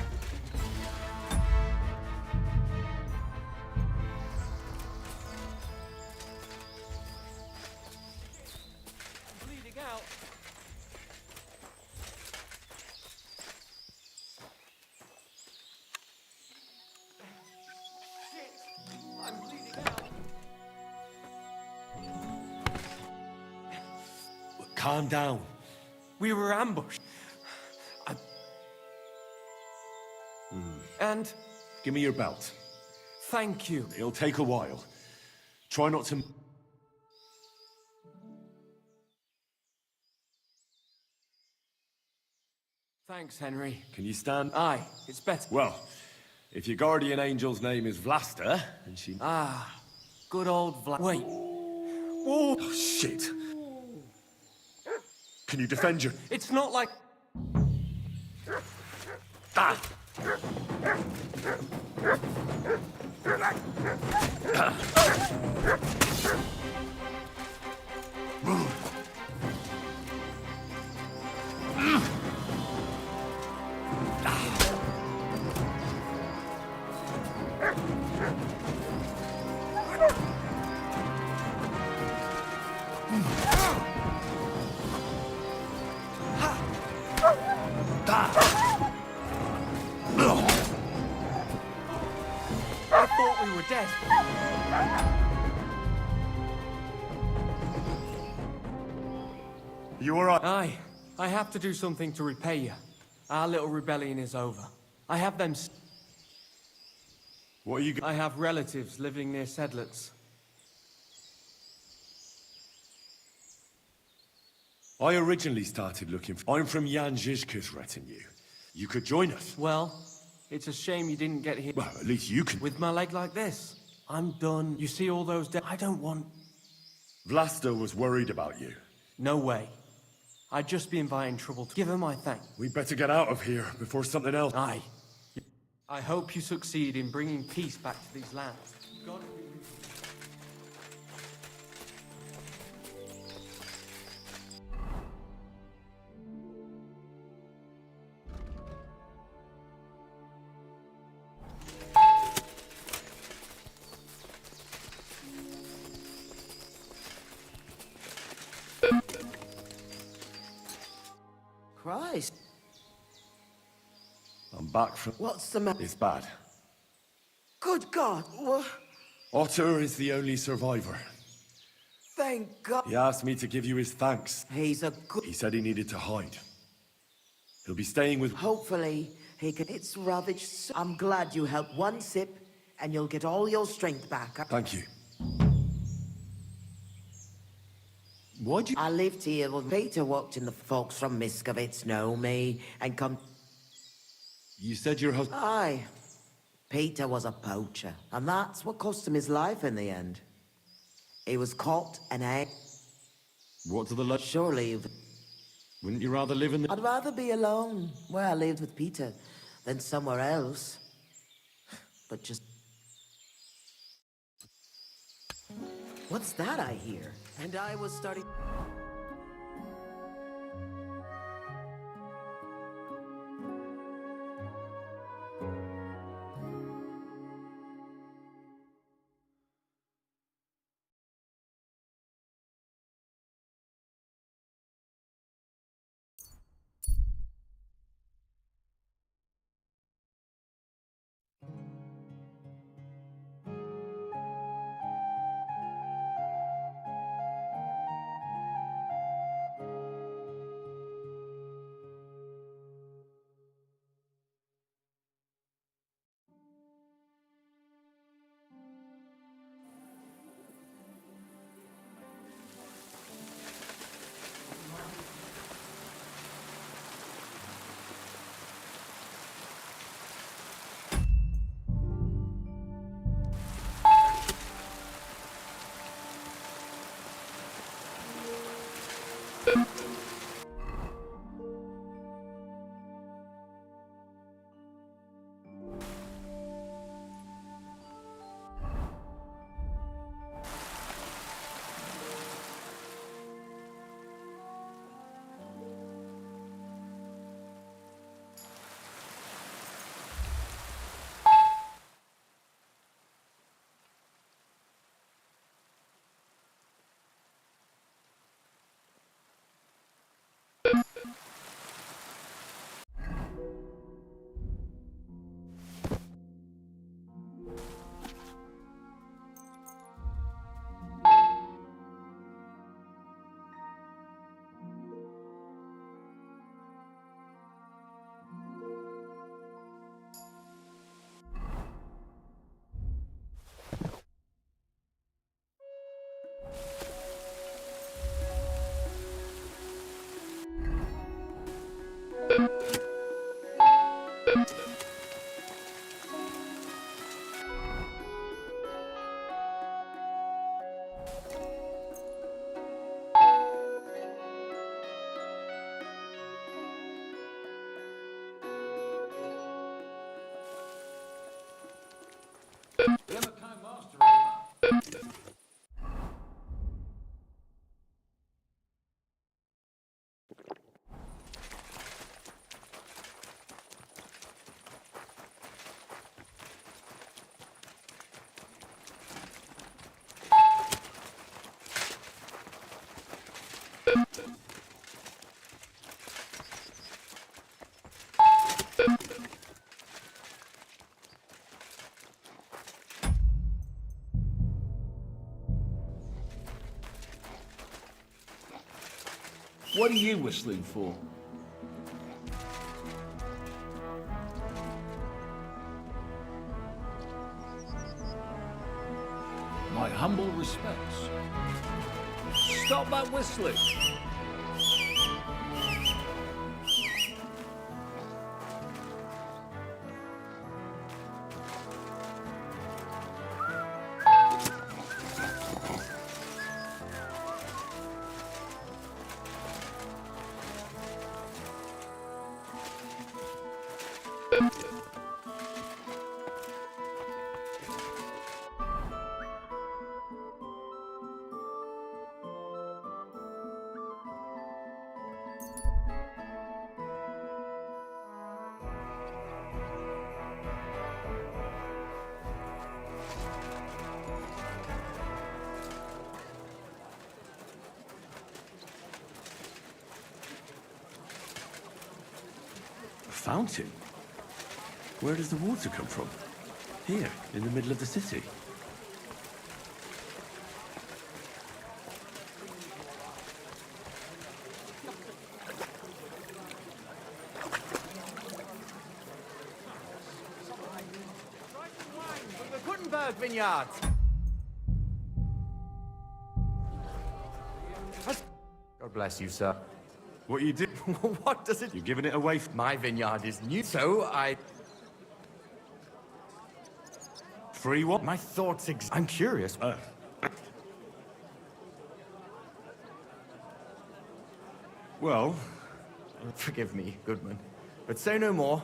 Bleeding out. Shit! I'm bleeding out. Calm down. We were ambushed. And Give me your belt. thank you. It'll take a while. Try not to... Thanks, Henry. Can you stand? Aye, it's better. Well, if your guardian angel's name is Vlasta, and she... Ah, good old Wait. Whoa! Oh, shit. Can you defend your... It's not like... Ah! I thought we were dead. You all right? Aye, I have to do something to repay you. Our little rebellion is over. I have them... What are you... I have relatives living near Sedlets. I originally started looking for... I'm from Jan Žižka's retinue. You could join us. Well, it's a shame you didn't get here. Well, at least you can... With my leg like this. I'm done. You see all those I don't want... Vlasta was worried about you. No way. I'd just be inviting trouble to give her my thanks. We better get out of here before something else... Aye. I hope you succeed in bringing peace back to these lands. God be with you. Christ. I'm back from... What's the matter? It's bad. Good God. What? Otter is the only survivor. Thank God. He asked me to give you his thanks. He's a good... He said he needed to hide. He'll be staying with... Hopefully, He could. It's rubbish. I'm glad you helped. One sip, and you'll get all your strength back. Thank you. Why'd you... I lived here when Peter walked in. The folks from Miskovitz know me and come... You said your husband... Aye. Peter was a poacher, and that's what cost him his life in the end. He was caught and hanged. What do the... Surely you've... Wouldn't you rather live in the... I'd rather be alone, where I lived with Peter, than somewhere else. But just... What's that I hear? And I was starting... What are you whistling for? My humble respects. Stop that whistling! Fountain? Where does the water come from? Here, in the middle of the city. Katzenberg vineyards. God bless you, sir. What you do? What does it... You're giving it away. My vineyard is new, so I... Free what? My thoughts I'm curious. Well... Forgive me, Goodman, but say no more.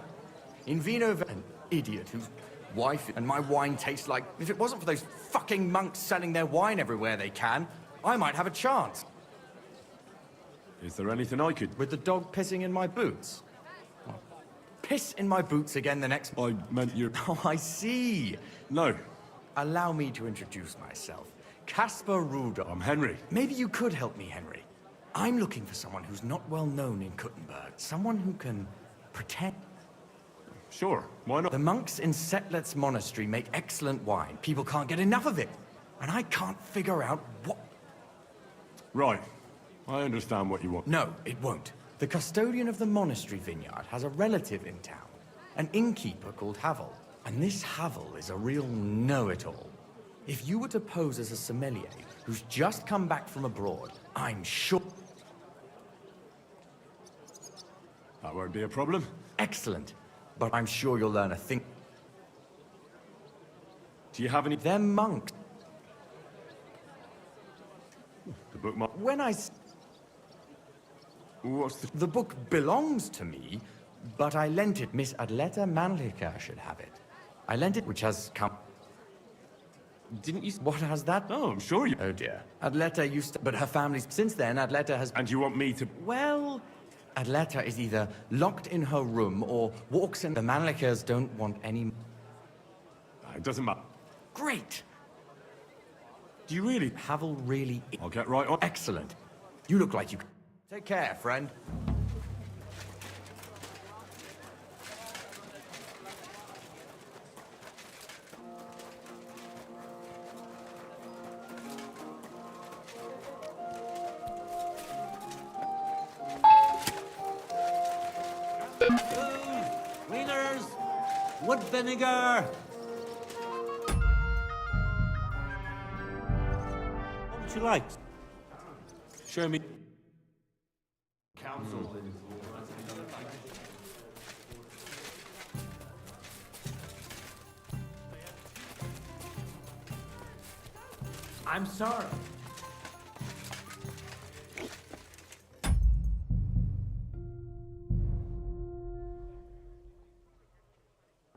In vino... An idiot whose wife and my wine taste like... If it wasn't for those fucking monks selling their wine everywhere they can, I might have a chance. Is there anything I could... With the dog pissing in my boots? Well, piss in my boots again the next... I meant you... Oh, I see. No. Allow me to introduce myself. Caspar Rudolph. I'm Henry. Maybe you could help me, Henry. I'm looking for someone who's not well known in Kuttenberg. Someone who can pretend... Sure, why not? The monks in Setlet's monastery make excellent wine. People can't get enough of it. And I can't figure out what... Right. I understand what you want. No, it won't. The custodian of the monastery vineyard has a relative in town, an innkeeper called Havel. And this Havel is a real know-it-all. If you were to pose as a sommelier who's just come back from abroad, I'm sure... That won't be a problem. Excellent. But I'm sure you'll learn a thing. Do you have any... They're monks. The bookmark... When I... What's the... The book belongs to me, but I lent it. Miss Adleta Manlika should have it. I lent it, which has come... Didn't you... What has that? Oh, I'm sure you... Oh, dear. Adleta used to... But her family's... Since then, Adleta has... And you want me to... Well... Adleta is either locked in her room or walks in... The Manlikas don't want any... It doesn't matter. Great! Do you really... Havel really... I'll get right on... Excellent. You look like you... Take care, friend. Wieners! Wood vinegar! What would you like? Show me... Council. I'm sorry.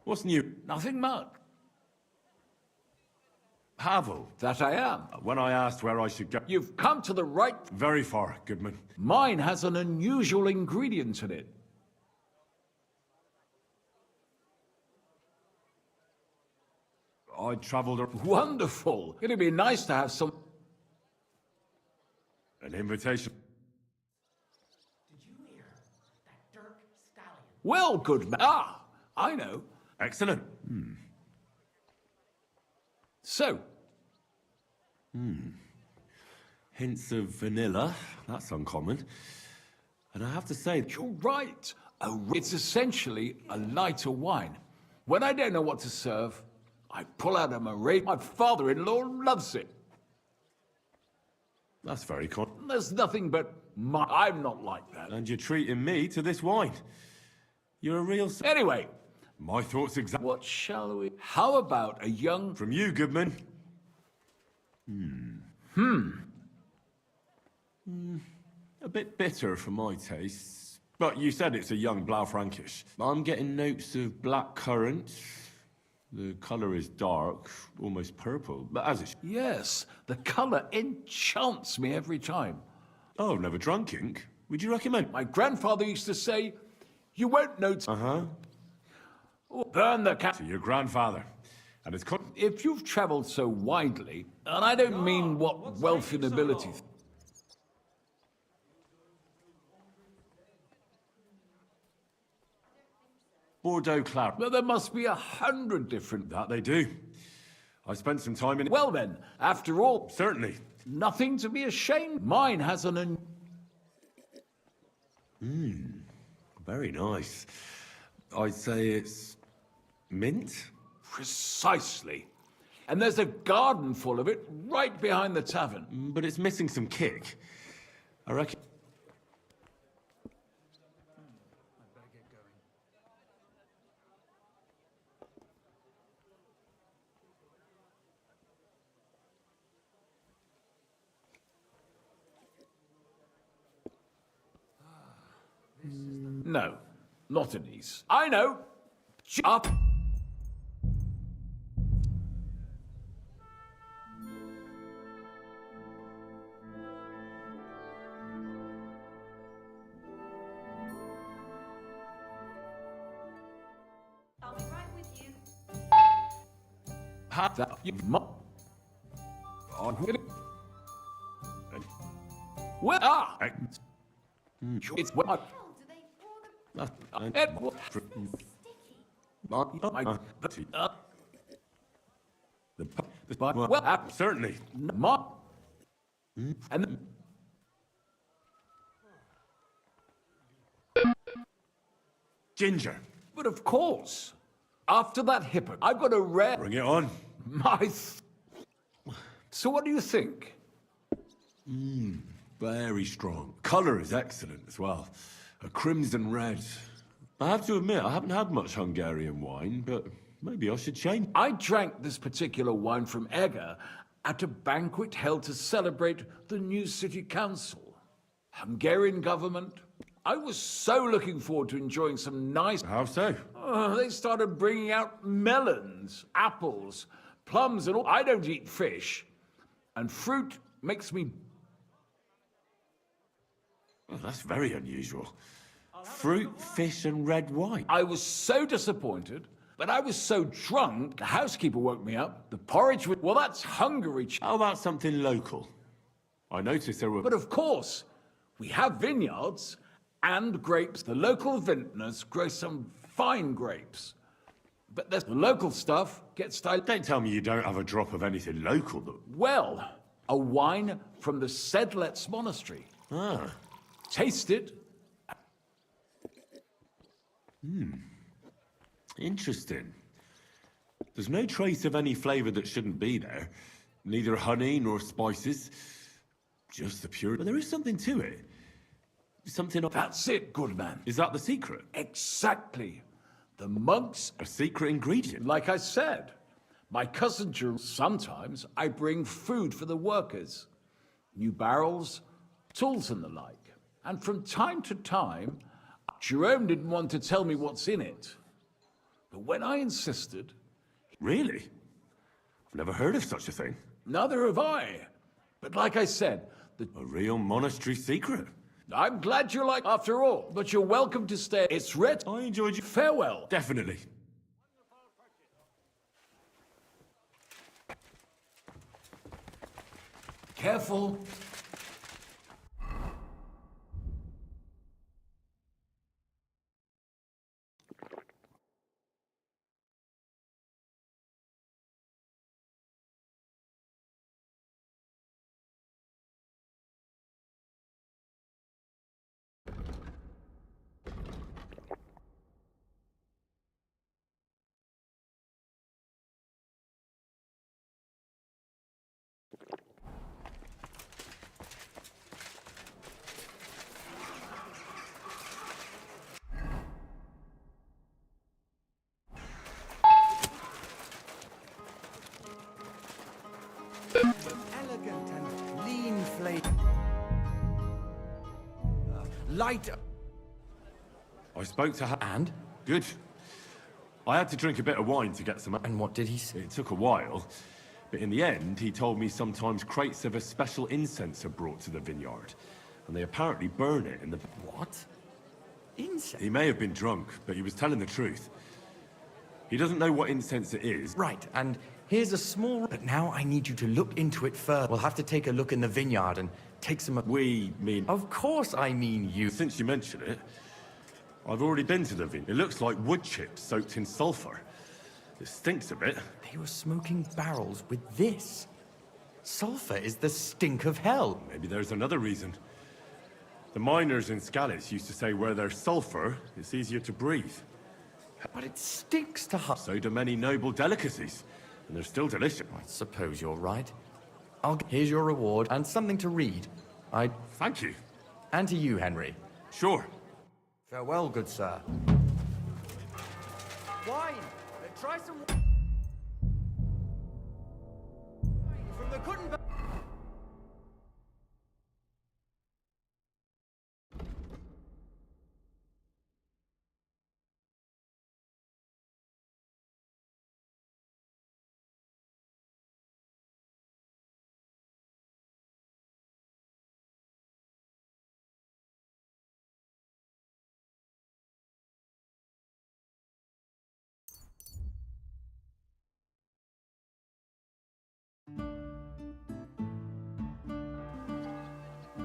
What's new? Nothing much. Havel. That I am. When I asked where I should go... You've come to the right... Very far, Goodman. Mine has an unusual ingredient in it. I travelled... Wonderful. It'd be nice to have some... An invitation. Did you hear that Dirk Stallion? Well, good man. Ah, I know. Excellent. So... Hints of vanilla. That's uncommon. And I have to say... You're right. It's essentially a lighter wine. When I don't know what to serve, I pull out a Moray. My father-in-law loves it. That's very There's nothing but I'm not like that. And you're treating me to this wine. You're a real... Anyway. My thoughts exactly... What shall we... How about a young... From you, Goodman. A bit bitter for my tastes. But you said it's a young Blaufränkisch. I'm getting notes of black currant. The colour is dark, almost purple, but as it... Yes, the colour enchants me every time. Oh, I've never drunk ink. Would you recommend? My grandfather used to say, you won't notice... Oh, burn the cat... To your grandfather. And it's... If you've travelled so widely, and I don't mean what wealthy nobility... Bordeaux Claret. Well, there must be 100 different... That they do. I spent some time in... Well then, after all... Certainly. Nothing to be ashamed. Mine has an... Very nice. I'd say it's... mint? Precisely. And there's a garden full of it right behind the tavern. But it's missing some kick. I reckon... No, not an ease. I know. Up. I'll be right with you. Have that you on with it. Where are? It's what certainly. And Ginger. but of course, after that hippo, I've got a rare. Bring it on. So what do you think? Very strong. Colour is excellent as well. A crimson red. I have to admit, I haven't had much Hungarian wine, but maybe I should change. I drank this particular wine from Egger at a banquet held to celebrate the new city council. Hungarian government. I was so looking forward to enjoying some nice... How so? They started bringing out melons, apples, plums and all. I don't eat fish. And fruit makes me... Well, that's very unusual. Fruit, fish, and red wine. I was so disappointed, but I was so drunk, the housekeeper woke me up. The porridge was... Well, that's Hungary. How about something local? I noticed there were... But of course, we have vineyards and grapes. The local vintners grow some fine grapes. But the local stuff gets styled... Don't tell me you don't have a drop of anything local, though. Well, a wine from the Sedlets Monastery. Ah. Taste it. Interesting. There's no trace of any flavour that shouldn't be there. Neither honey nor spices. Just the pure... But there is something to it. Something... That's it, good man. Is that the secret? Exactly. The monks... A secret ingredient? Like I said, my cousin Jerome... Sometimes I bring food for the workers. New barrels, tools and the like. And from time to time, Jerome didn't want to tell me what's in it. But when I insisted... Really? I've never heard of such a thing. Neither have I. But like I said... A real monastery secret. I'm glad you like after all, but you're welcome to stay. It's red. I enjoyed you. Farewell. Definitely. Careful. Elegant and lean flavor. Light. I spoke to her. And? Good. I had to drink a bit of wine to get some... And what did he say? It took a while, but in the end, he told me sometimes crates of a special incense are brought to the vineyard, and they apparently burn it in the... What? Incense? He may have been drunk, but he was telling the truth. He doesn't know what incense it is. Right, and here's a small... But now I need you to look into it first. We'll have to take a look in the vineyard and take some... We mean... Of course I mean you. Since you mention it, I've already been to the vineyard. It looks like wood chips soaked in sulfur. It stinks a bit. They were smoking barrels with this. Sulfur is the stink of hell. Maybe there's another reason. The miners in Scallis used to say where there's sulfur, it's easier to breathe. But it stinks to high. So do many noble delicacies. And they're still delicious. I suppose you're right. Here's your reward and something to read. Thank you. And to you, Henry. Sure. Farewell, good sir. Wine! Try some from the good and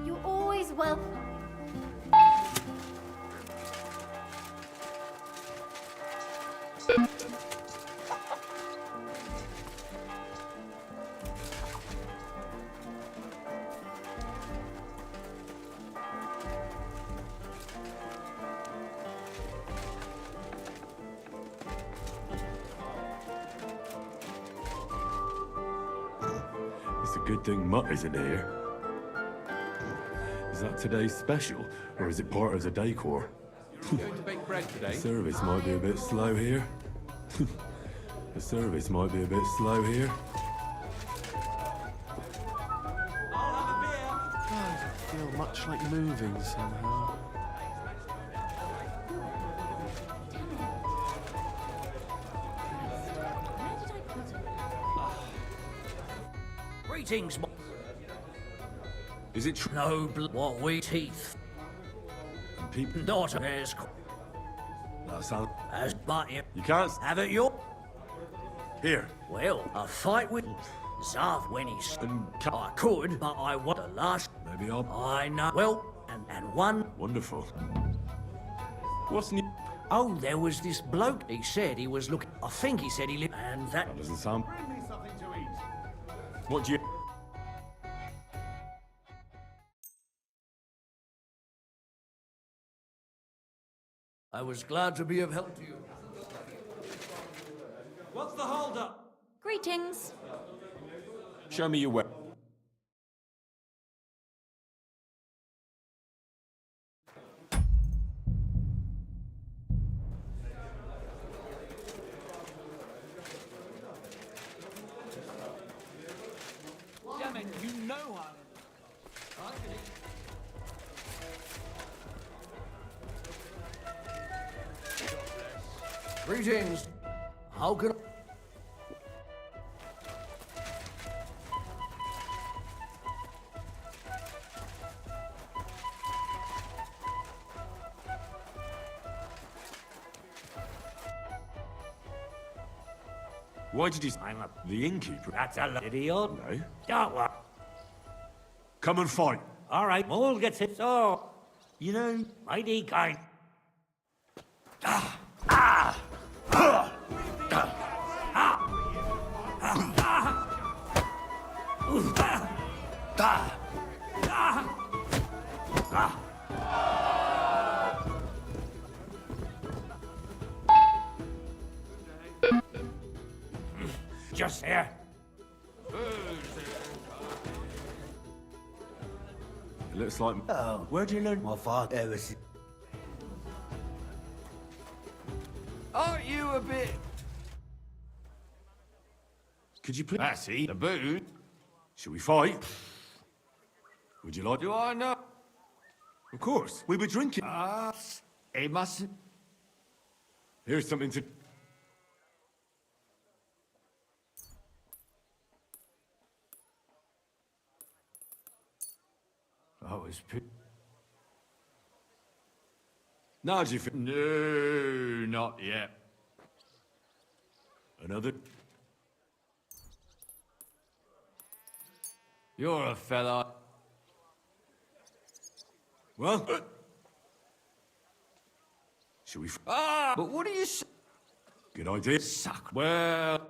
You're always welcome. It's a good thing Mutt isn't here. Is that today's special, or is it part of the decor? Going to bake bread today? The service might be a bit slow here. The service might be a bit slow here. I feel much like moving somehow. Greetings, Is it true? no what we teeth. People. Daughter is That sounds. as but you You can't. have it your Here. well, a fight with Zav when he's And I could, but I want the last Maybe I'll. I know well and one Wonderful. What's new? oh there was this bloke he said he was looking I think he said he lived and that That doesn't sound. Bring me something to eat. What do you? I was glad to be of help to you. What's the hold-up? Greetings. Show me your way. Damn it, you know I... Greetings. How can Why did he? I'm up. The innkeeper. That's a idiot. No. Don't worry. Come and fight. All right, we'll get it. So, you know, mighty kind. Just here. It looks like. Oh, where'd you learn my father ever see? Aren't you a bit? Could you please? Passy, the booze. Shall we fight? Would you like? Do I know? Of course. We were drinking. It mustn't. Here's something to. I was Now do you feel? No, not yet. Another. You're a fella. Well. Shall we? But what do you say? Good idea. Suck. Well.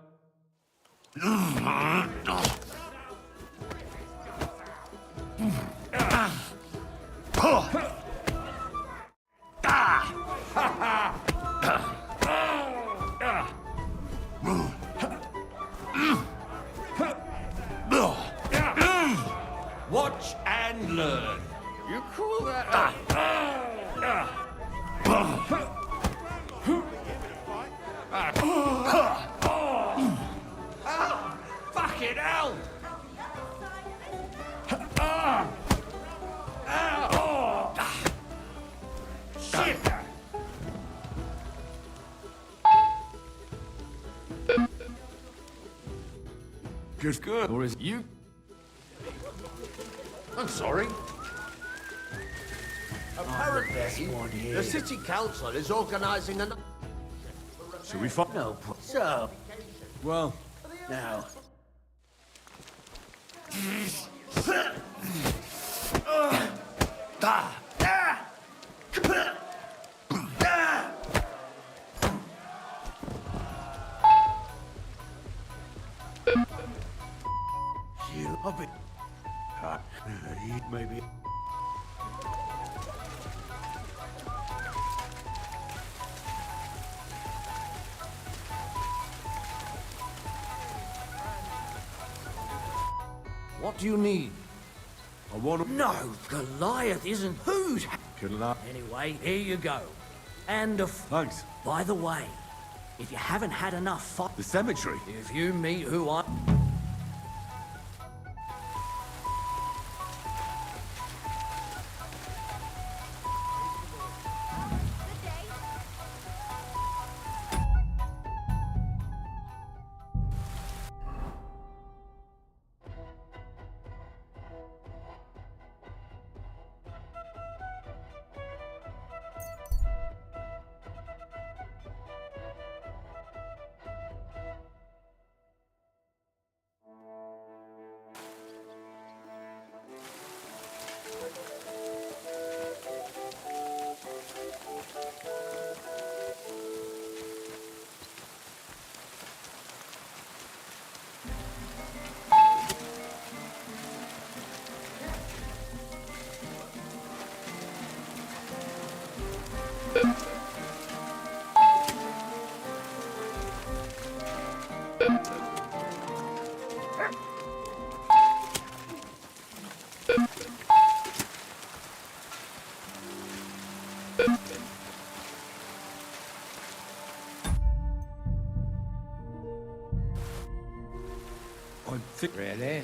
Good. Or is you? I'm sorry. Apparently, the city council is organising an... Should we find? No, so, Well, now. You love it. Maybe. What do you need? I want to... No, Goliath isn't who's... Couldn't I? Anyway, here you go. And a... Thanks. By the way, if you haven't had enough fight... The cemetery? If you meet who I... I think... Really?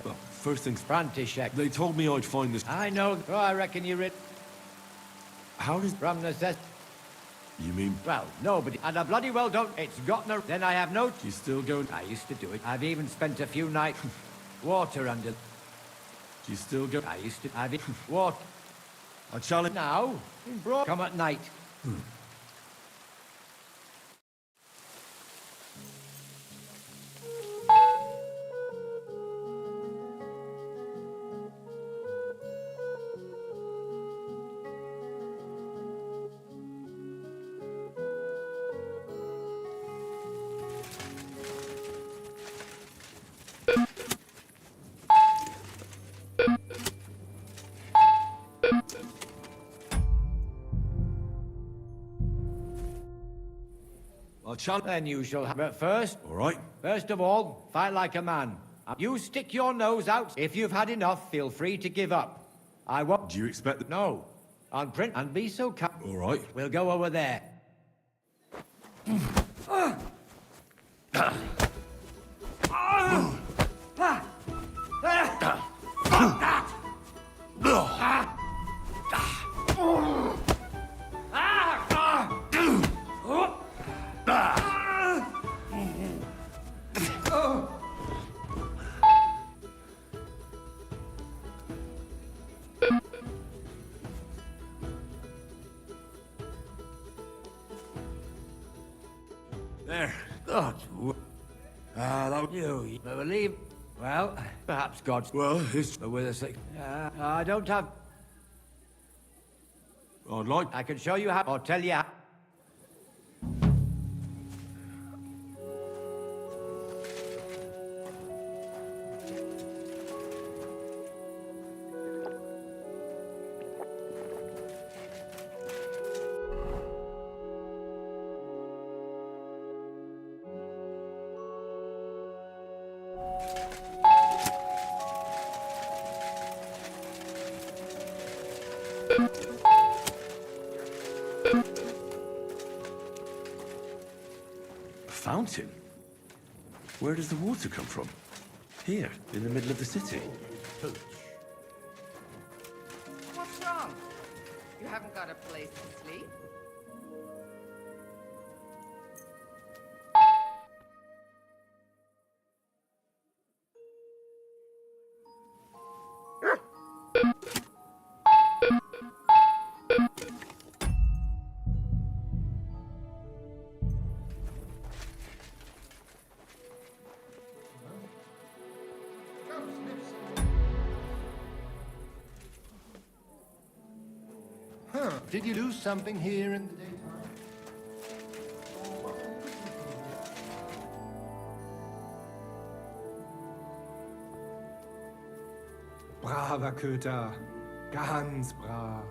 Well, first things... František. They told me I'd find this... I know. Oh, I reckon you're it. How does... From necessity. You mean... Well, nobody. And I bloody well don't. It's got no... Then I have no... You still going... I used to do it. I've even spent a few nights... water under... You still go... I used to... I've... water... I challenge... Now, in broad... Come at night. I'll challenge... Then you shall have it first. All right. First of all, fight like a man. You stick your nose out. If you've had enough, feel free to give up. I won't... Do you expect... No. On print, and be so All right. We'll go over there. There. God. That was... You believe... Well, perhaps God's... Well, it's... But with us... I don't have... I'd like... I can show you how... Or tell you how... A fountain? Where does the water come from? Here, in the middle of the city. What's wrong? You haven't got a place to sleep? Did you lose something here in the daytime? Braver Köter. Ganz brav.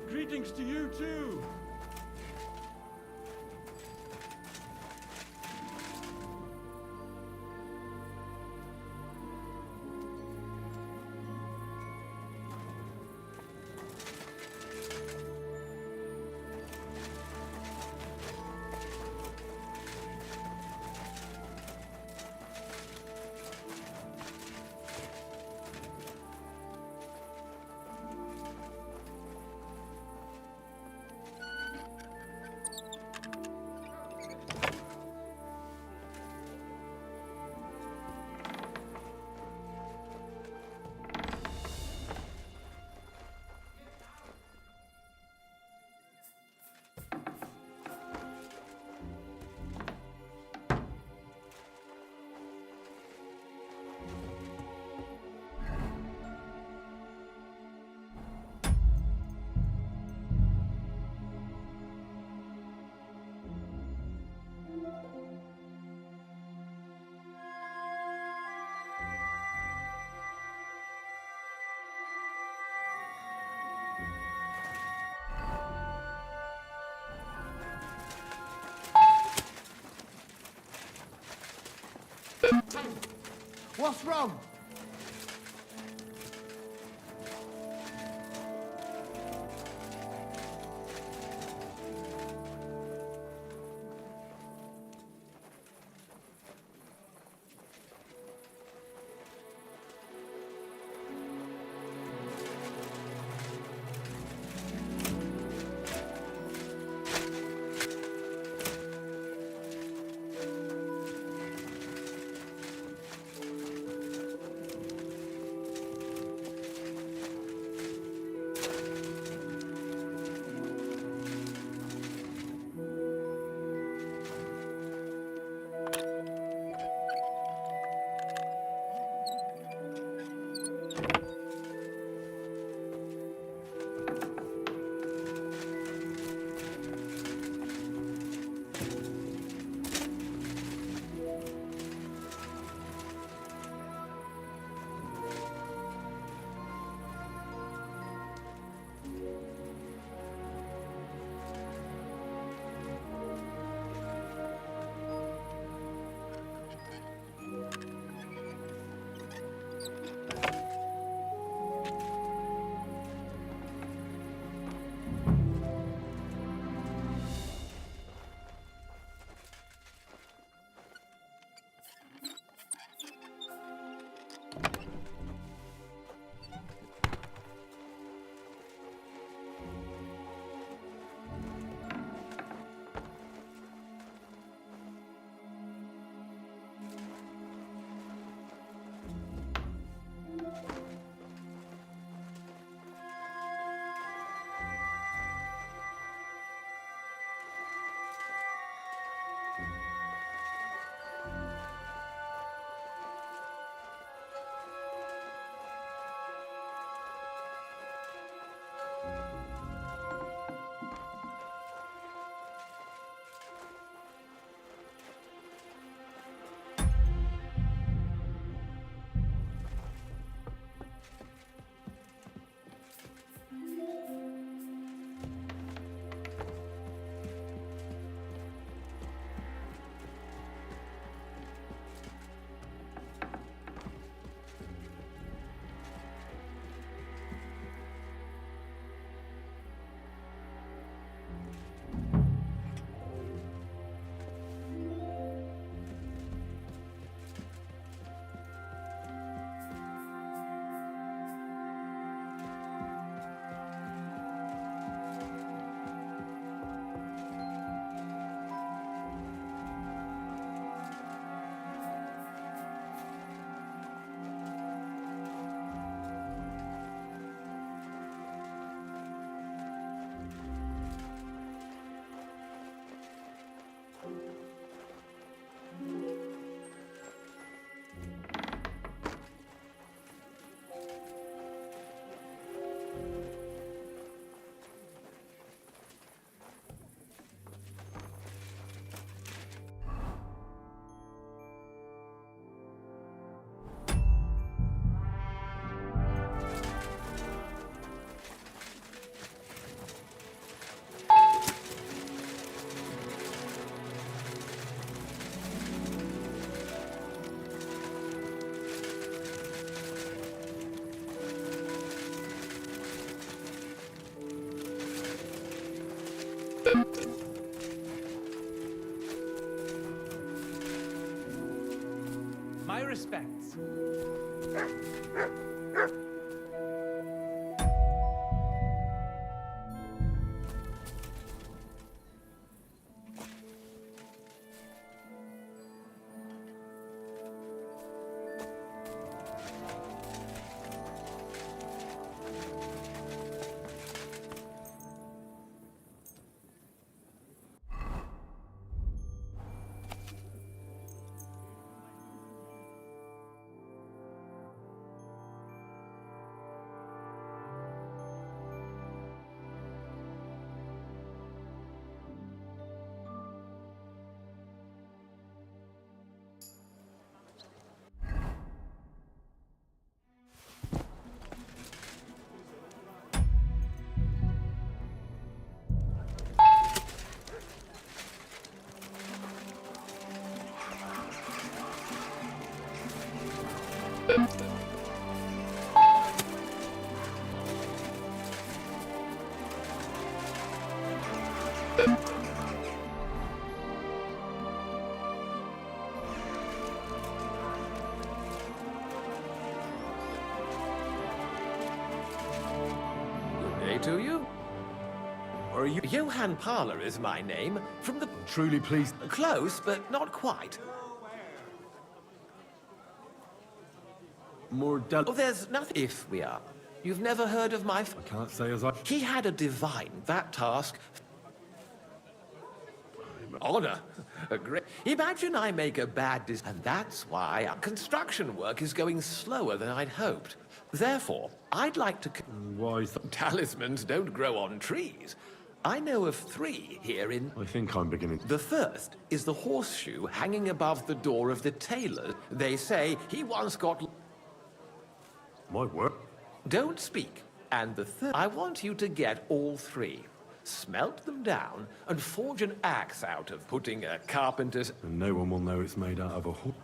Greetings to you too. What's wrong? respects. Good day to you. Or you? Johann Parler is my name, from the... Truly pleased. Close, but not quite. More Oh, there's nothing if we are. You've never heard of my... I can't say as I... He had a divine, that task. Honor. A great... Imagine I make a bad decision, and that's why our construction work is going slower than I'd hoped. Therefore, I'd like to... Why is that? Talismans don't grow on trees. I know of 3 here in... I think I'm beginning... The first is the horseshoe hanging above the door of the tailor. They say he once got... My word. Don't speak. And the third... I want you to get all 3. Smelt them down and forge an axe out of putting a carpenter's... And no one will know it's made out of a horse.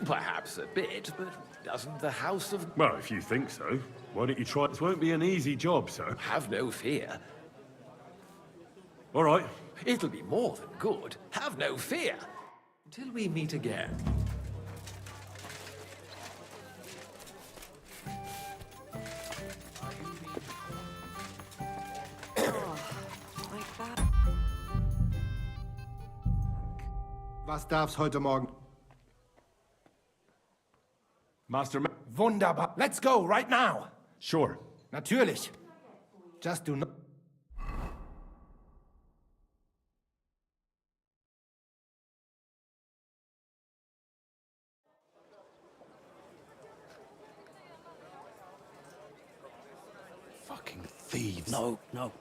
Perhaps a bit, but doesn't the House of... Well, if you think so, why don't you try? This won't be an easy job, sir. Have no fear. All right. It'll be more than good. Have no fear. Till we meet again. Was darf's heute Morgen? Master... Wunderbar. Let's go, right now. Sure. Natürlich. Just do not... Fucking thieves. No, no.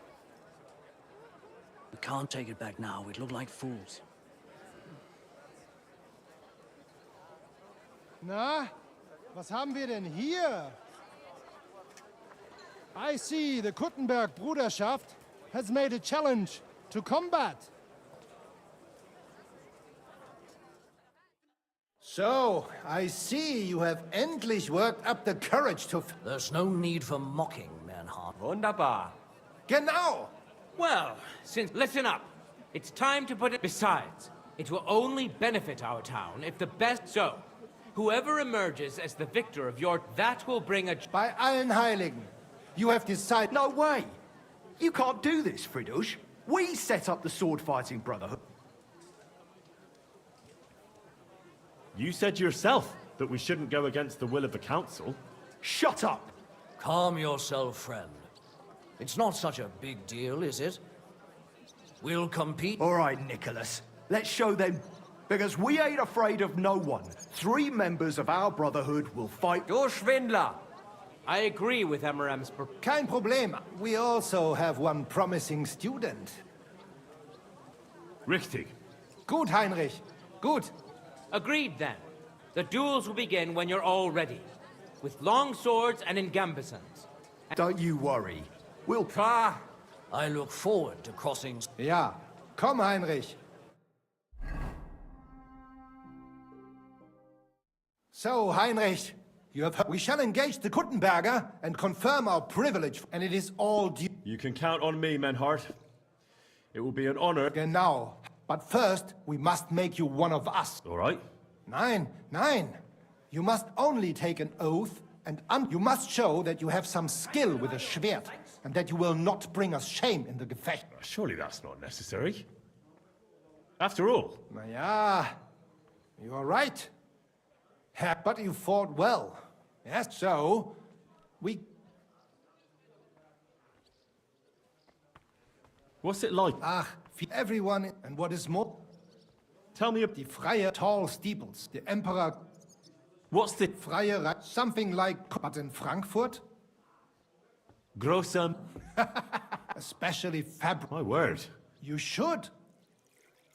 We can't take it back now. We'd look like fools. Na, was haben wir denn hier? I see the Kuttenberg Bruderschaft has made a challenge to combat. So, I see you have endlich worked up the courage to... There's no need for mocking, Bernhard. Wunderbar. Genau! Well, listen up. It's time to put it... Besides, it will only benefit our town if the best... So, whoever emerges as the victor of your... That will bring a... Bei allen Heiligen, you have decided... No way! You can't do this, Fridush. We set up the sword-fighting brotherhood. You said yourself that we shouldn't go against the will of the council. Shut up! Calm yourself, friend. It's not such a big deal, is it? We'll compete... All right, Nicholas. Let's show them... Because we ain't afraid of no one. 3 members of our brotherhood will fight... Du Schwindler! I agree with Emmeram's... Kein Problem. We also have one promising student. Richtig. Gut, Heinrich. Gut. Agreed, then. The duels will begin when you're all ready. With long swords and in gambesons. Don't you worry. We'll... I look forward to crossing... Ja. Komm, Heinrich. So, Heinrich, you have... We shall engage the Kuttenberger and confirm our privilege, and it is all due... You can count on me, Menhart. It will be an honor... Genau. But first, we must make you one of us. All right. Nein, nein. You must only take an oath and you must show that you have some skill with a Schwert and that you will not bring us shame in the Gefecht. Surely that's not necessary. After all. Na ja, you are right. But you fought well. Yes, so we... What's it like? Everyone, and what is more... Tell me... Die Freie tall steeples. The Emperor... What's the... Freie... Something like... But in Frankfurt? Grossam... Especially fabric. My word. You should.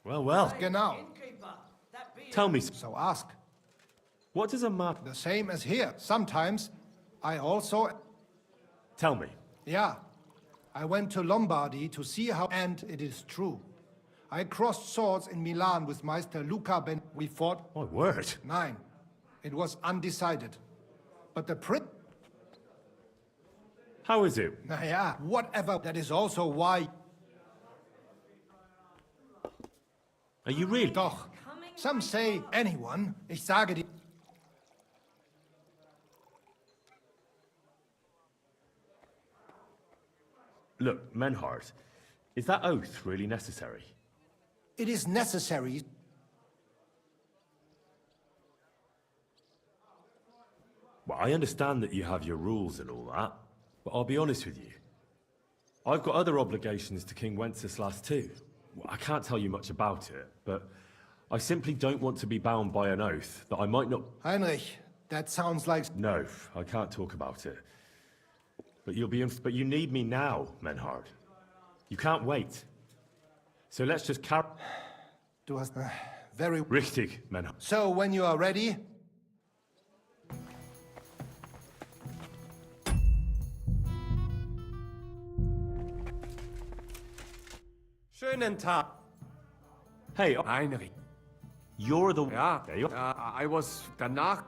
Well. Genau. Tell me... So ask. What does a map... The same as here. Sometimes I also... Tell me. Yeah. I went to Lombardy to see how... And it is true. I crossed swords in Milan with Meister Luca Ben... We fought... My word. Nine. It was undecided. But the prince... How is it? Yeah, whatever. That is also why... Are you really? Doch. Some say anyone. Ich sage dir... Look, Menhard, is that oath really necessary? It is necessary. Well, I understand that you have your rules and all that, but I'll be honest with you. I've got other obligations to King Wenceslas too. Well, I can't tell you much about it, but I simply don't want to be bound by an oath that I might not... Heinrich, that sounds like... No, I can't talk about it. But but you need me now, Menhard. You can't wait. So let's just carry... Du hast eine very... Richtig, Menhard. So, when you are ready... Schönen Tag. Hey, Heinrich. You're the... Ja, I was danach...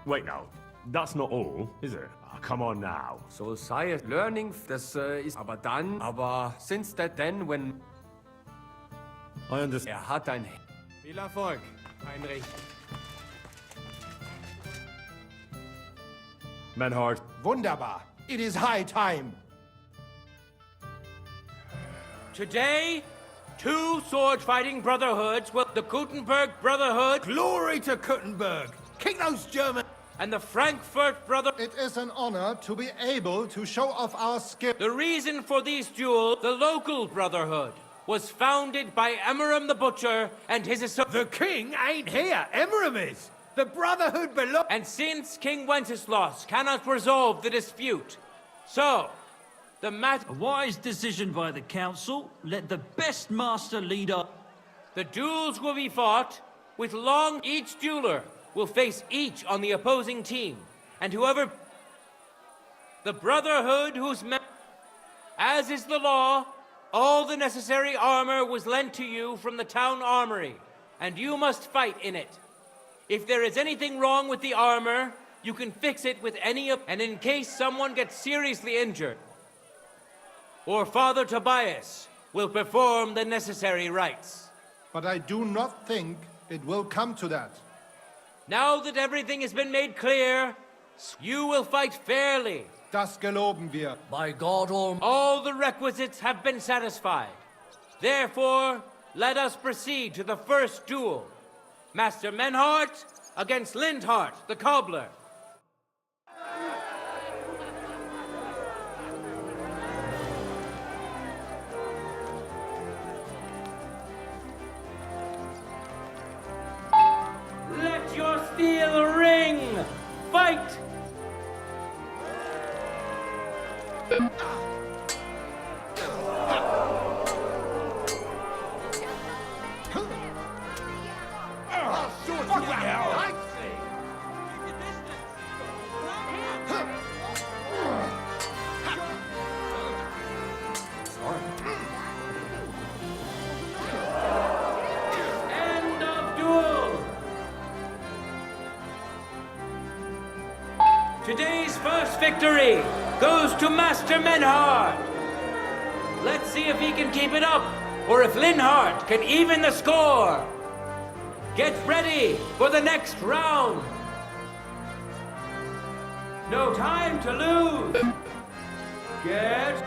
Wait now, that's not all, is it? Oh, come on now. So sei es. Learning, das ist... Aber since that then, when... I understand. Hat ein... Viel Erfolg, Heinrich. Menhard. Wunderbar. It is high time. Today, two sword-fighting brotherhoods will... The Gutenberg Brotherhood... Glory to Gutenberg! Kick those German... And the Frankfurt Brother... It is an honor to be able to show off our skill. The reason for these duels, the local brotherhood, was founded by Emmeram the Butcher and his associates. The king ain't here, Emmeram is! The Brotherhood belongs... And since King Wenceslas cannot resolve the dispute, so... The matter... A wise decision by the council. Let the best master leader... The duels will be fought with long... Each dueler will face each on the opposing team. And whoever... The Brotherhood whose... As is the law, all the necessary armor was lent to you from the town armory. And you must fight in it. If there is anything wrong with the armor, you can fix it with any of... And in case someone gets seriously injured... Or Father Tobias will perform the necessary rites. But I do not think it will come to that. Now that everything has been made clear, you will fight fairly. Das geloben wir. By God Almighty. All the requisites have been satisfied. Therefore, let us proceed to the first duel. Master Menhart against Lindhart, the cobbler. Let your steel ring! Fight! End of duel! Today's first victory goes to Master Menhard. Let's see if he can keep it up, or if Linhart can even the score. get ready for the next round. No time to lose. Get...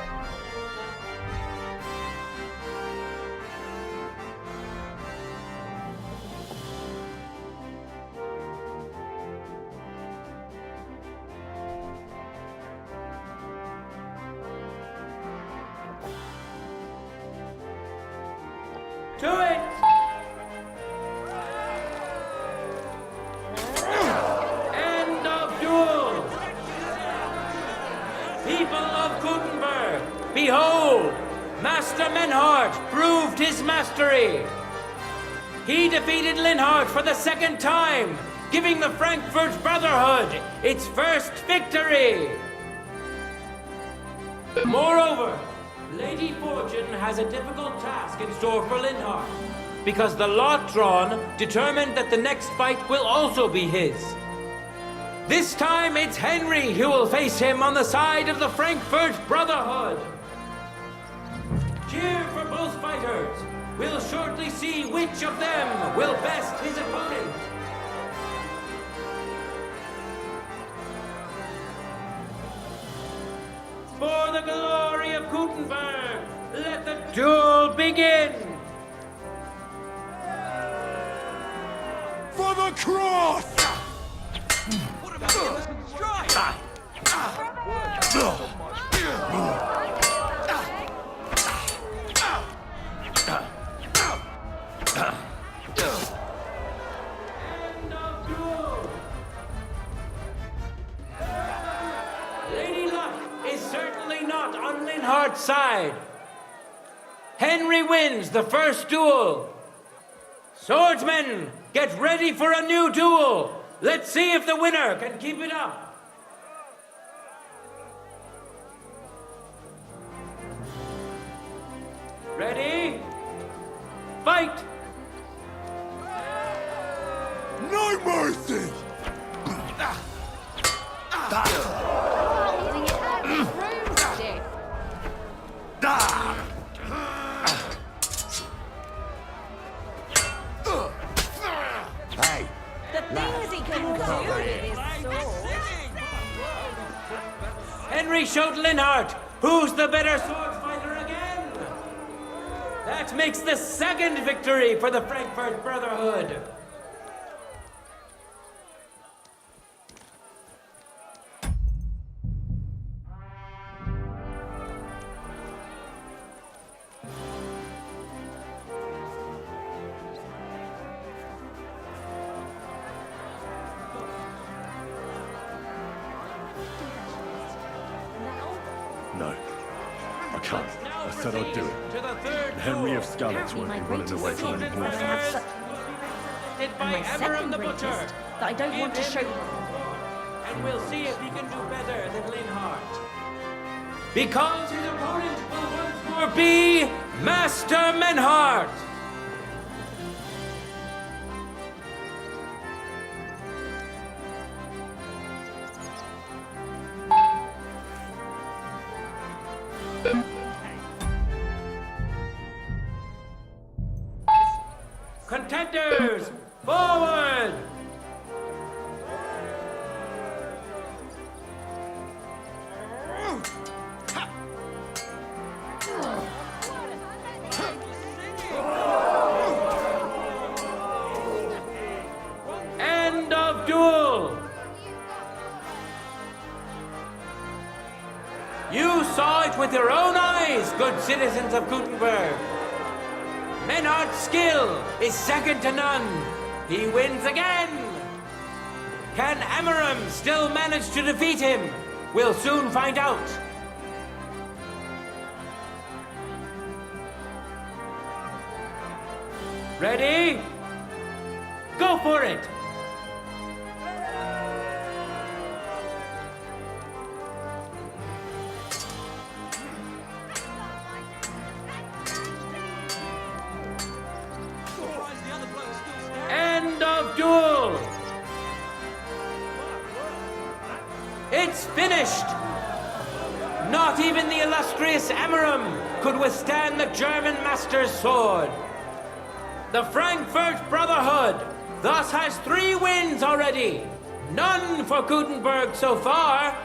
to it! End of duel! People of Gutenberg, behold! Master Menhart proved his mastery! He defeated Linhart for the second time, giving the Frankfurt Brotherhood its first victory! Moreover, Lady Fortune has a difficult task in store for Linhart, because the lot drawn determined that the next fight will also be his. This time it's Henry who will face him on the side of the Frankfurt Brotherhood. Cheer for both fighters. We'll shortly see which of them will best his opponent. For the glory of Gutenberg, let the duel begin! For the cross! What about the innocent strike? End of duel! Lady Luck is certainly not on Linhart's side. Henry wins the first duel. Swordsmen, get ready for a new duel. Let's see if the winner can keep it up. Ready? Fight! No mercy! Holding it out of broomstick. Hey! The things he can do with his sword. Henry showed Linhart who's the better sword fighter again. That makes the second victory for the Frankfurt Brotherhood. No. I can't. I said I'd do it. To the third Henry duel. of Scarlet's won't be running away from any more fights. Led by And my Everham second the greatest, Butcher. that I don't want to Give show... him and we'll see if he can do better than Linhart. Because his opponent will once more be Master Menhart. Contenders, forward! End of duel! You saw it with your own eyes, good citizens of Gutenberg. Menhardt's skill is second to none. He wins again. Can Amaram still manage to defeat him? We'll soon find out. Ready? Go for it! End of duel! It's finished! Not even the illustrious Amaram could withstand the German master's sword. The Frankfurt Brotherhood thus has 3 wins already. None for Gutenberg so far.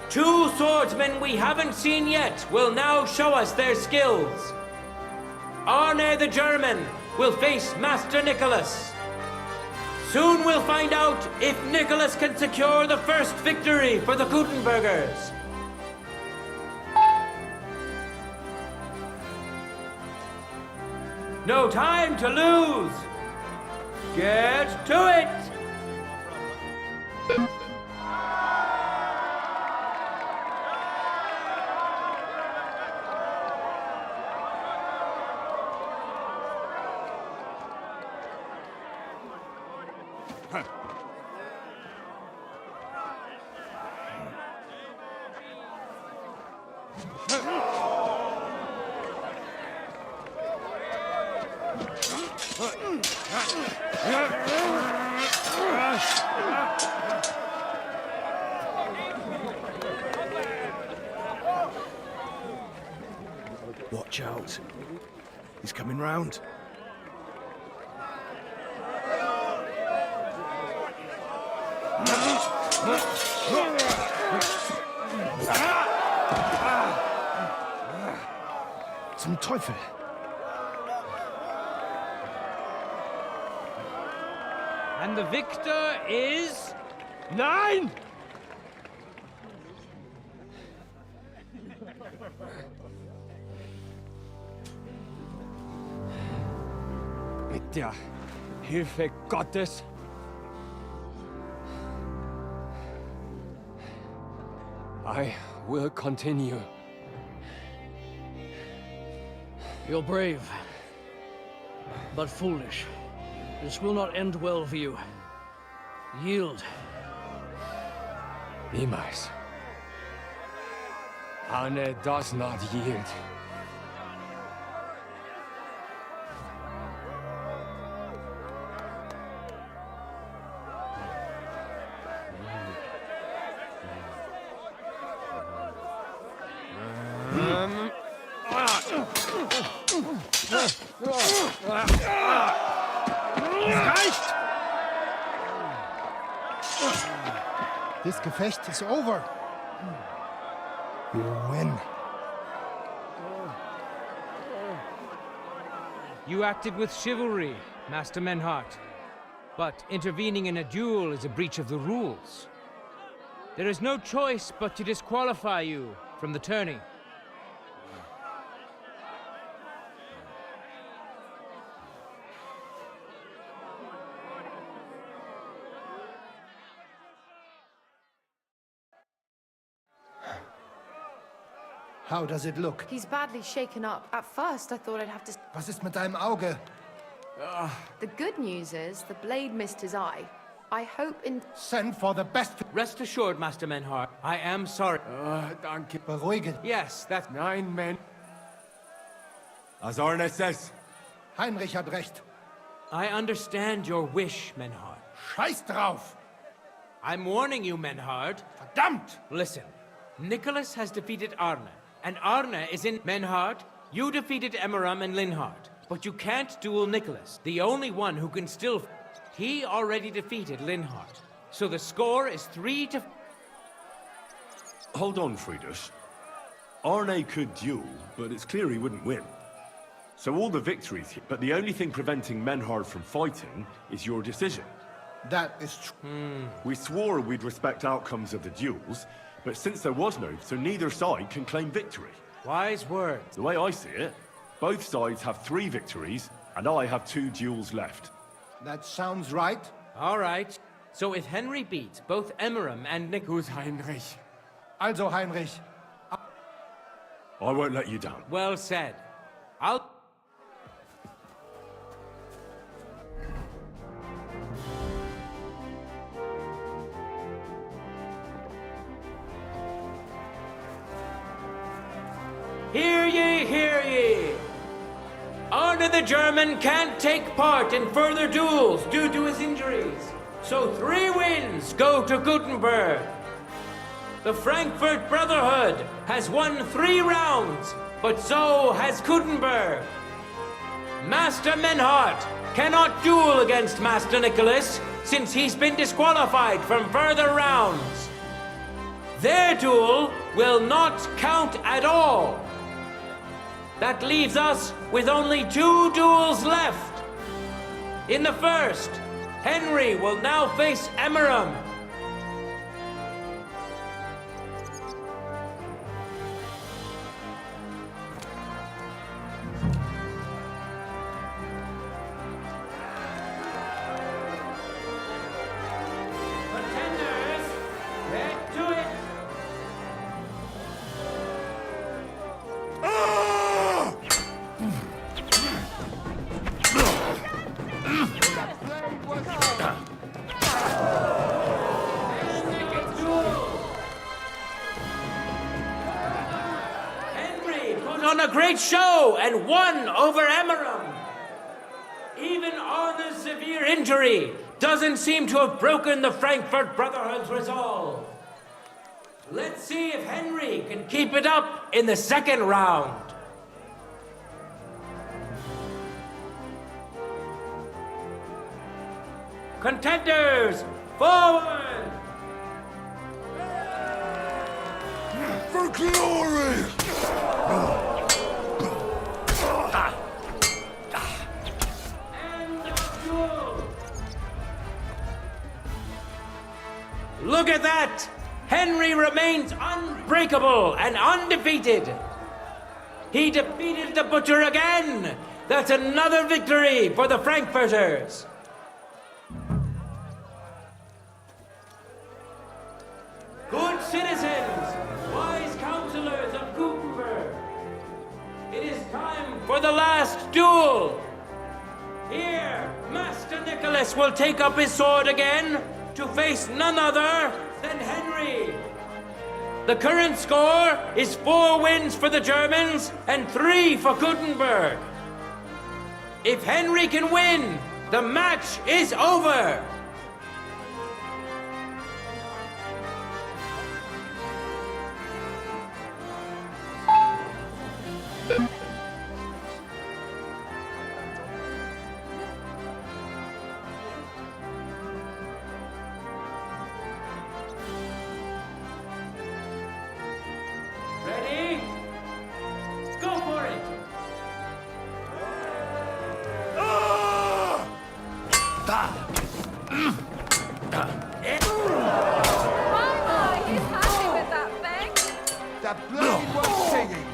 Two swordsmen we haven't seen yet will now show us their skills. Arne the German will face Master Nicholas. Soon we'll find out if Nicholas can secure the first victory for the Gutenbergers. No time to lose. Get to it. Watch out. He's coming round. Zum Teufel! And the victor is... Nein! Mit der Hilfe Gottes I will continue. You're brave, but foolish. This will not end well for you. Yield. Niemals. Arne does not yield. This Gefecht is over. You win. You acted with chivalry, Master Menhart. But intervening in a duel is a breach of the rules. There is no choice but to disqualify you from the tourney. How does it look? He's badly shaken up. At first, I thought I'd have to... Was ist mit deinem Auge? The good news is the blade missed his eye. I hope in... Send for the best... Rest assured, Master Menhart. I am sorry. Danke. Beruhigen. Yes, that's... Nein, man. As Arne says. Heinrich hat recht. I understand your wish, Menhart. Scheiß drauf! I'm warning you, Menhart. Verdammt! Listen, Nicholas has defeated Arne, and Arne is in Menhart. You defeated Emmeram and Linhart, but you can't duel Nicholas, the only one who can still... He already defeated Linhart, so the score is 3-... Hold on, Friedrich. Arne could duel, but it's clear he wouldn't win. So all the victories, but the only thing preventing Menhard from fighting is your decision. That is true. We swore we'd respect outcomes of the duels, but since there was no, so neither side can claim victory. Wise words. The way I see it, both sides have 3 victories, and I have 2 duels left. That sounds right. All right. So if Henry beats both Emmeram and Nick... Who's Heinrich? Also, Heinrich. I won't let you down. Well said. I'll... Hear ye, hear ye! Arne the German can't take part in further duels due to his injuries, so 3 wins go to Gutenberg. The Frankfurt Brotherhood has won 3 rounds, but so has Gutenberg. Master Menhart cannot duel against Master Nicholas since he's been disqualified from further rounds. Their duel will not count at all. That leaves us with only 2 duels left. In the first, Henry will now face Emeram. Contenders, get to it! Henry put on a great show and won over Emeram. Even Arna's severe injury doesn't seem to have broken the Frankfurt Brotherhood's resolve. Let's see if Henry can keep it up in the second round. Contenders, forward! For glory! Look at that! Henry remains unbreakable and undefeated. He defeated the Butcher again. That's another victory for the Frankfurters. Good citizens, wise counselors of Gutenberg, it is time for the last duel. Here, Master Nicholas will take up his sword again to face none other than Henry. The current score is 4 wins for the Germans and 3 for Gutenberg. If Henry can win, the match is over. Ready? Go for it! Mama, he's happy with that thing. That bloody was singing.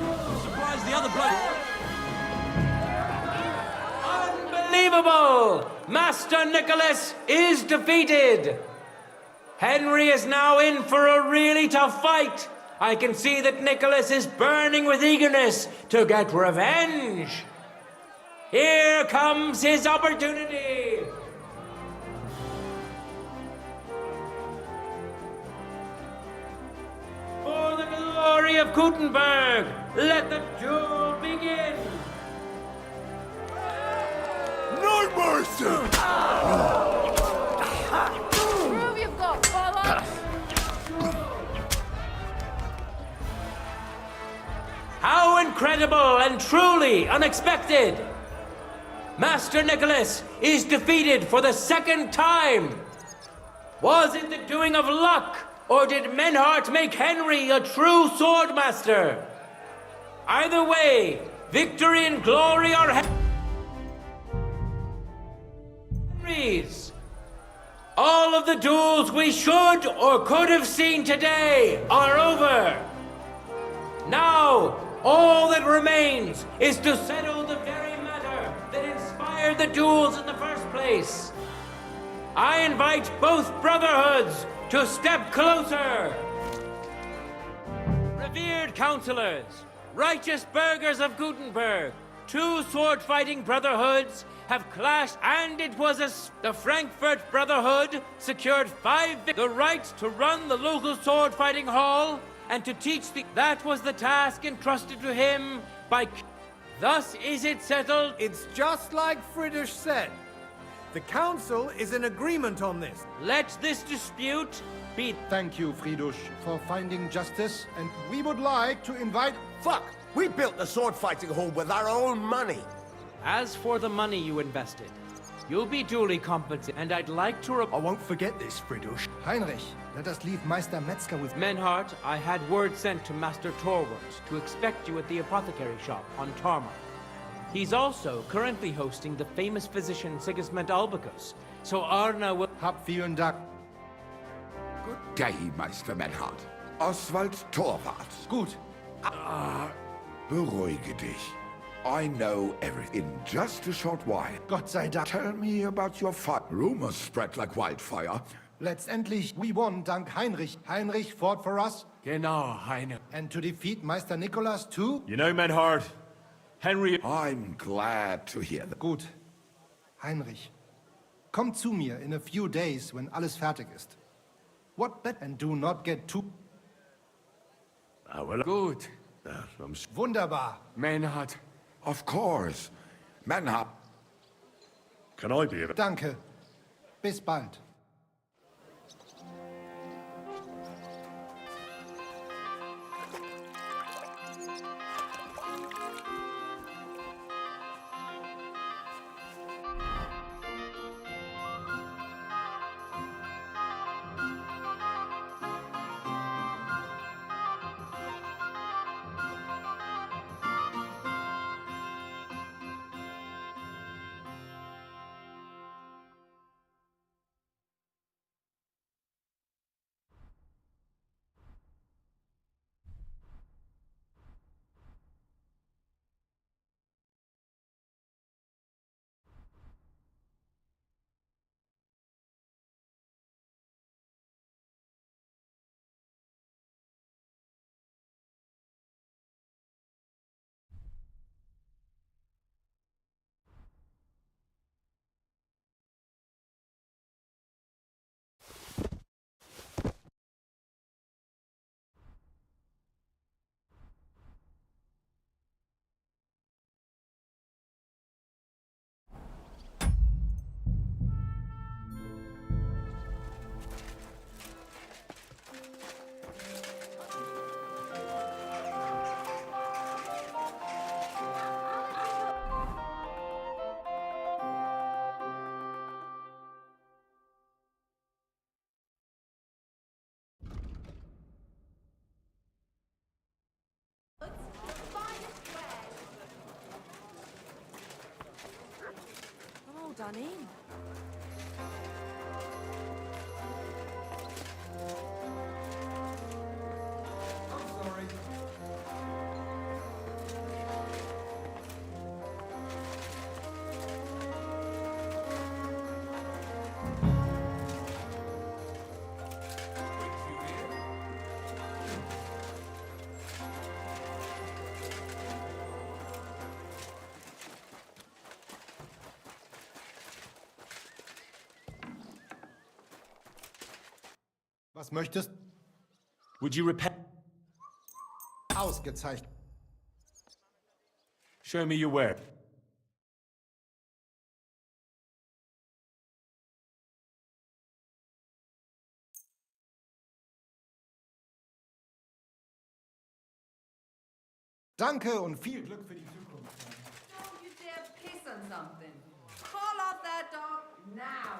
I'm surprised the other bloke... Unbelievable! Master Nicholas is defeated. Henry is now in for a really tough fight. I can see that Nicholas is burning with eagerness to get revenge. Here comes his opportunity. For the glory of Gutenberg, let the duel begin. No mercy! Prove you've got bollocks. How incredible and truly unexpected! Master Nicholas is defeated for the second time. Was it the doing of luck, or did Menhart make Henry a true swordmaster? Either way, victory and glory are Henry's. All of the duels we should or could have seen today are over. Now, all that remains is to settle the very matter that inspired the duels in the first place. I invite both brotherhoods to step closer. Revered counselors, righteous burghers of Gutenberg, 2 sword-fighting brotherhoods have clashed, and it was the Frankfurt Brotherhood secured 5 the right to run the local sword-fighting hall and to teach that was the task entrusted to him by... Thus is it settled. It's just like Friedrich said. The council is in agreement on this. Let this dispute be... Thank you, Friedrich, for finding justice, and we would like to invite... Fuck! We built the sword fighting hall with our own money. As for the money you invested, you'll be duly compensated, and I'd like to I won't forget this, Fridush. Heinrich, let us leave Meister Metzger with... Menhart, I had word sent to Master Torwart to expect you at the apothecary shop on Tarmar. He's also currently hosting the famous physician Sigismund Albicus, so Arna will... Hab vielen Dank. Good day, Meister Menhart. Oswald Torwart. Gut. Beruhige dich. I know everything. In just a short while. Gott sei Dank. Tell me about your fight. Rumors spread like wildfire. Letztendlich, we won, dank Heinrich. Heinrich fought for us. Genau, Heine. And to defeat Meister Nicholas too? You know, Menhard, Henry... I'm glad to hear that. Gut. Heinrich, komm zu mir in a few days when alles fertig ist. What bet? And do not get too... well... Gut. Wunderbar. Menhard. Of course. Menhart. Can I be a... Danke. Bis bald. I'm all done in. Was möchtest? Would you repent? Ausgezeichnet. Show me your where. Danke und viel Glück für die Zukunft. Don't you dare piss on something. Call off that dog now.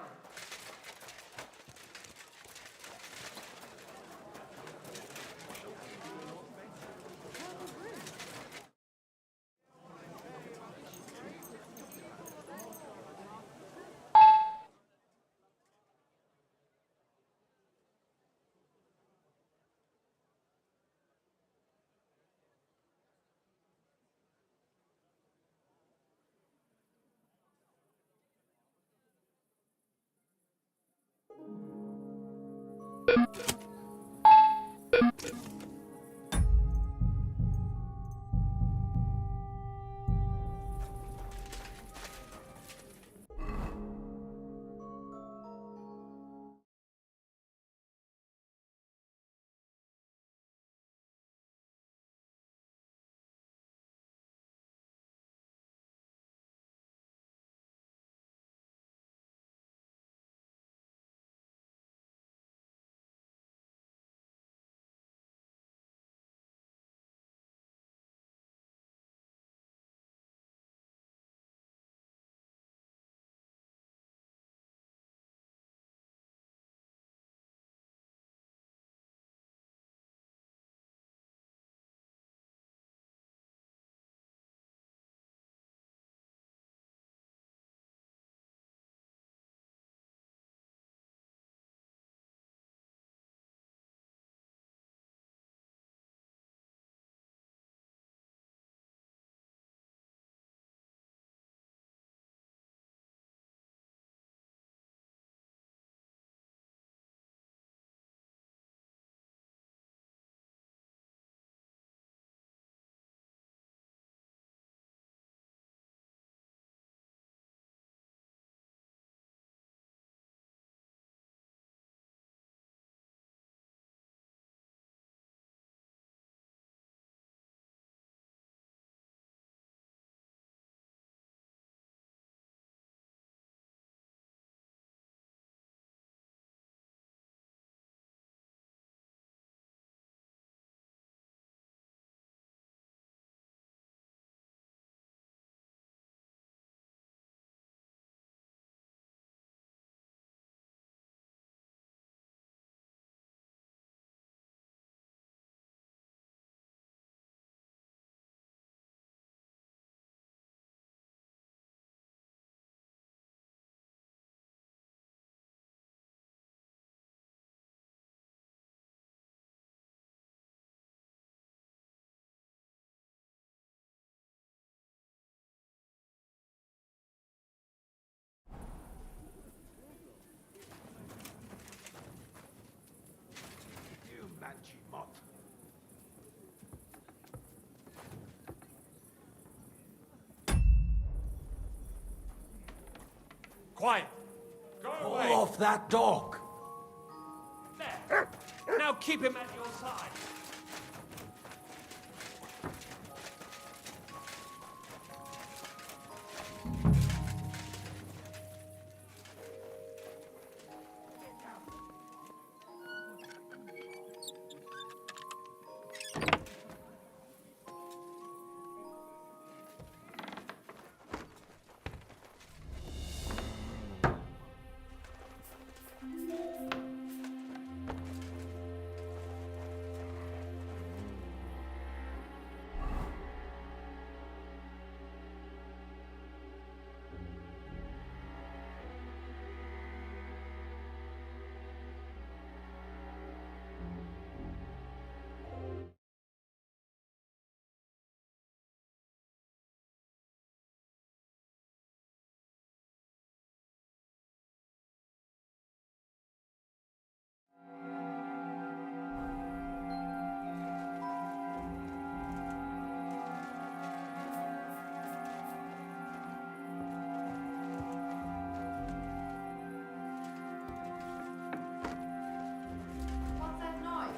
Quiet. Go away. Pull off that dog. There. Now keep him at your side. What's that noise?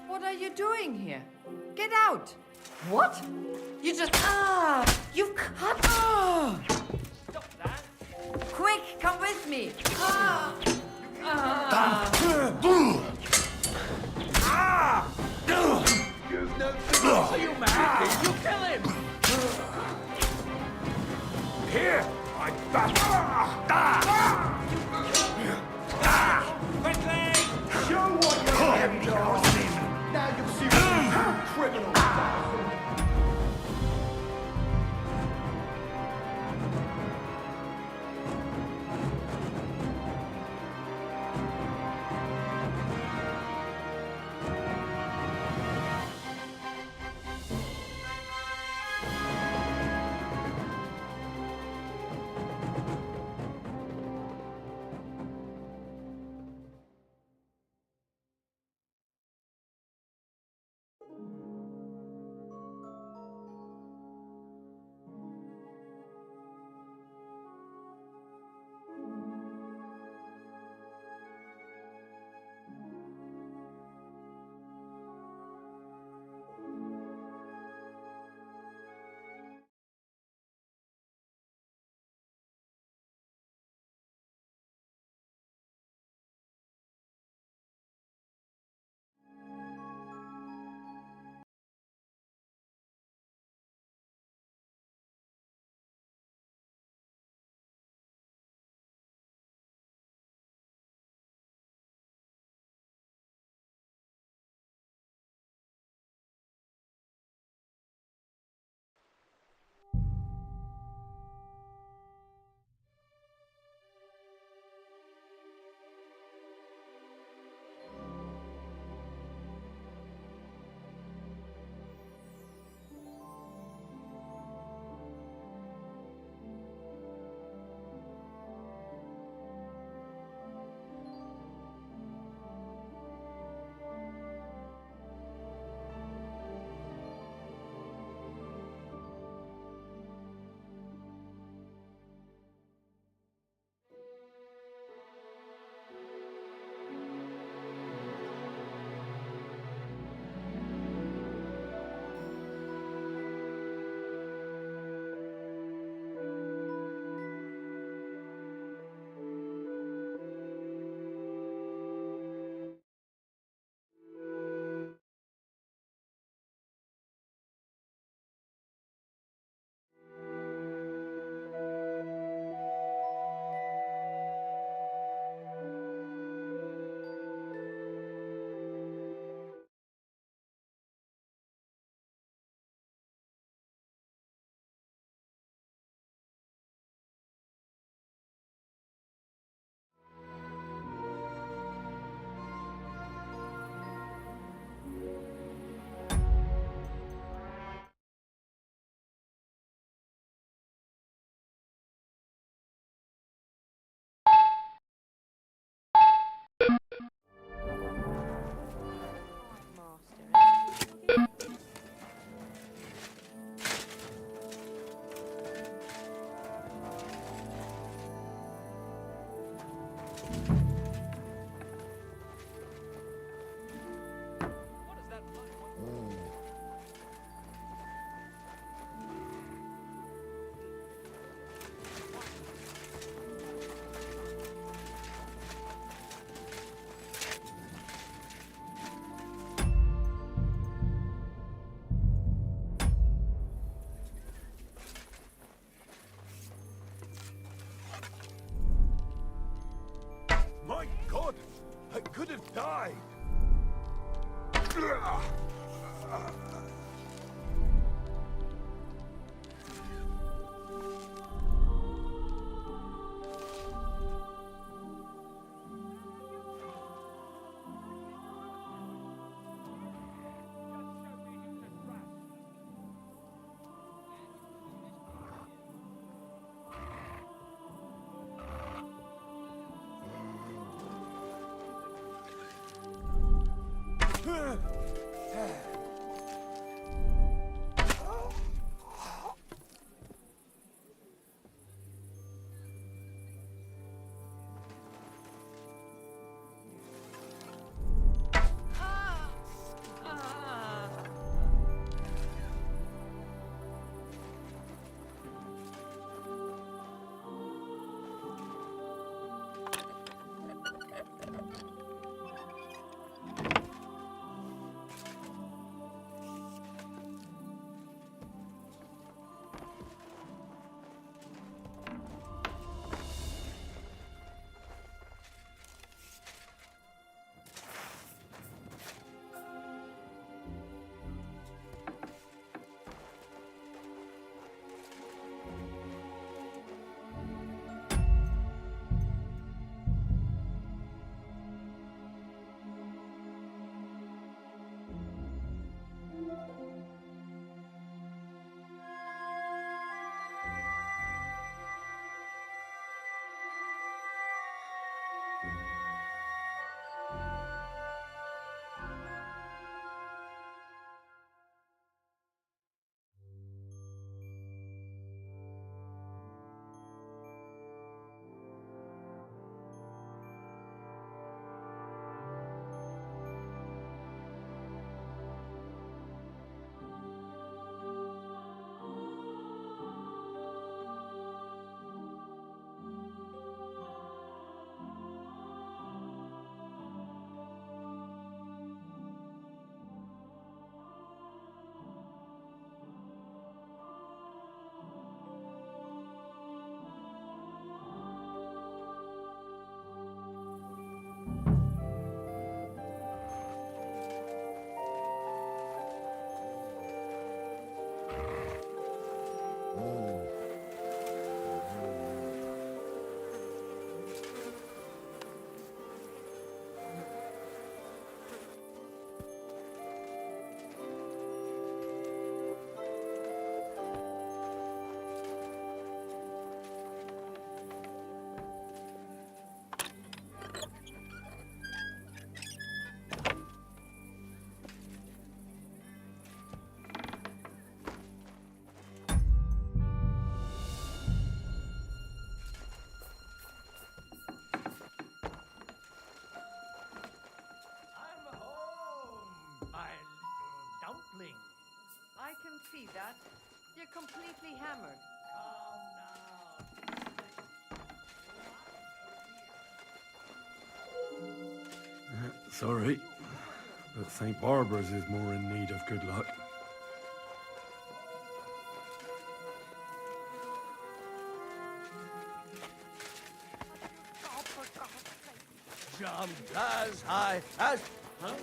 What are you doing here? Get out! What? You just... You've cut... Stop that. Quick, come with me! You've no business. Are you mad? You kill him. Here, I Quickly! Show what you're heavy on. Now you'll see what criminal. see that. You're completely hammered. Sorry, but St. Barbara's is more in need of good luck. Jumped as high as... Huh?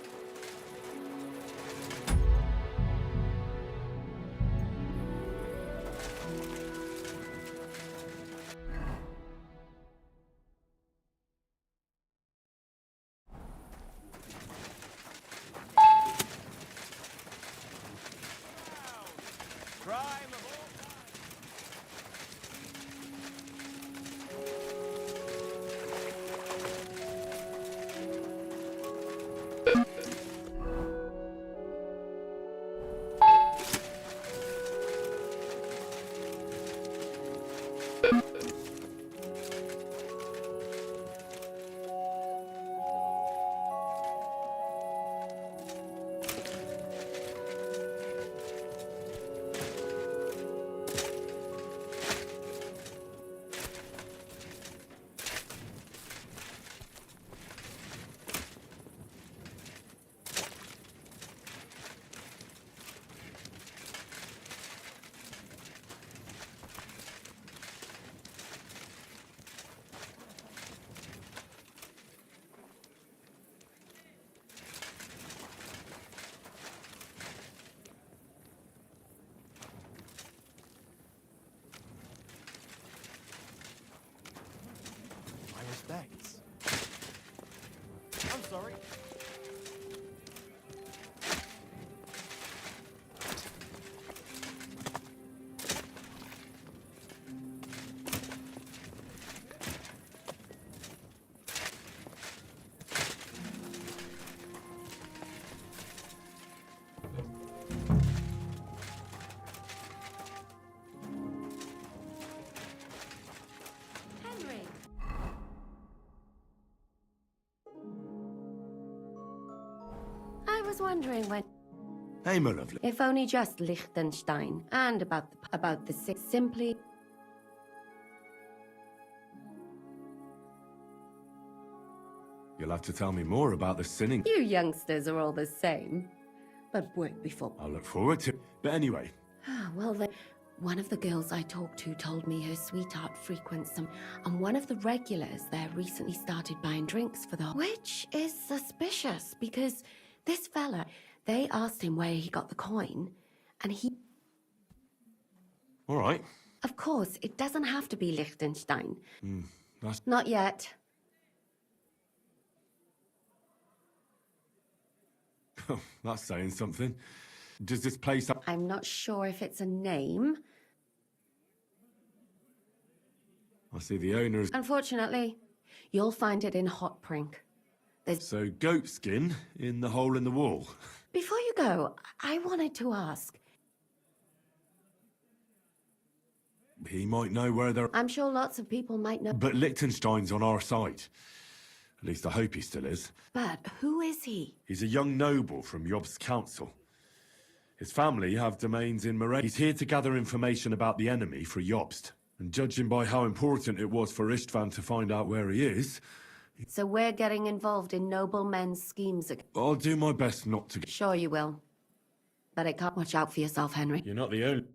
Respects. I'm sorry. Henry. I was wondering when... Hey, my lovely. If only just Liechtenstein, and about the simply... You'll have to tell me more about the sinning. You youngsters are all the same. But work before... I'll look forward to it. But anyway, Well, one of the girls I talked to told me her sweetheart frequents some... And one of the regulars there recently started buying drinks for the... Which is suspicious, because this fella... They asked him where he got the coin, and he... all right. Of course, it doesn't have to be Liechtenstein. That's... Not yet. That's saying something. Does this place... I'm not sure if it's a name. I see the owner's... Unfortunately, you'll find it in Hot Prink. So goat skin in the hole in the wall. Before you go, I wanted to ask. He might know where they're... I'm sure lots of people might know. But Liechtenstein's on our side. At least I hope he still is. But who is he? He's a young noble from Jobst's council. His family have domains in Moray. He's here to gather information about the enemy for Jobst. And judging by how important it was for Istvan to find out where he is... So we're getting involved in noblemen's schemes again. I'll do my best not to... Sure you will. But I can't watch out for yourself, Henry. You're not the only...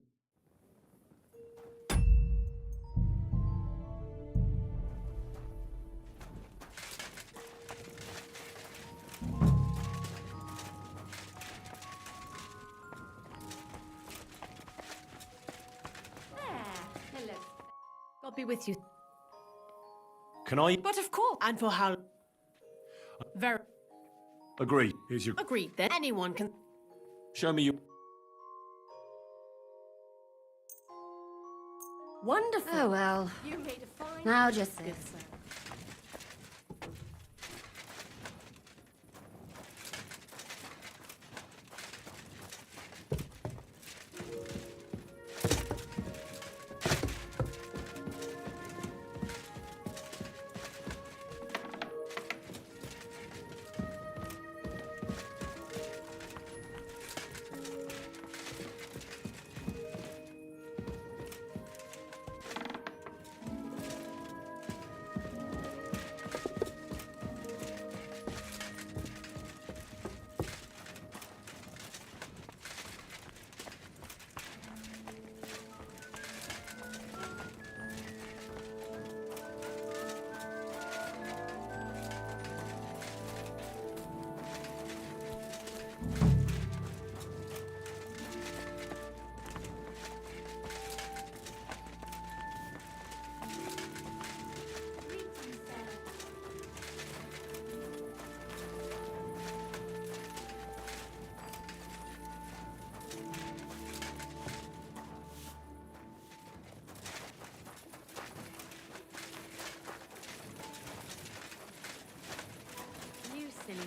Hello. God be with you. Can I... But of course. And for how... Very... Agree. Here's your... Agreed, then. Anyone can... Show me your... Wonderful. Oh, well. You made a fine... Now just this.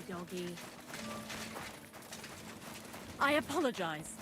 doggy. I apologize.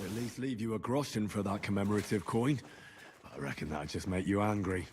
I'd at least leave you a groschen for that commemorative coin. I reckon that'd just make you angry.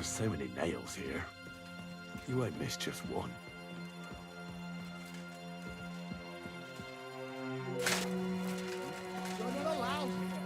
There's so many nails here. You won't miss just one. You're not allowed here.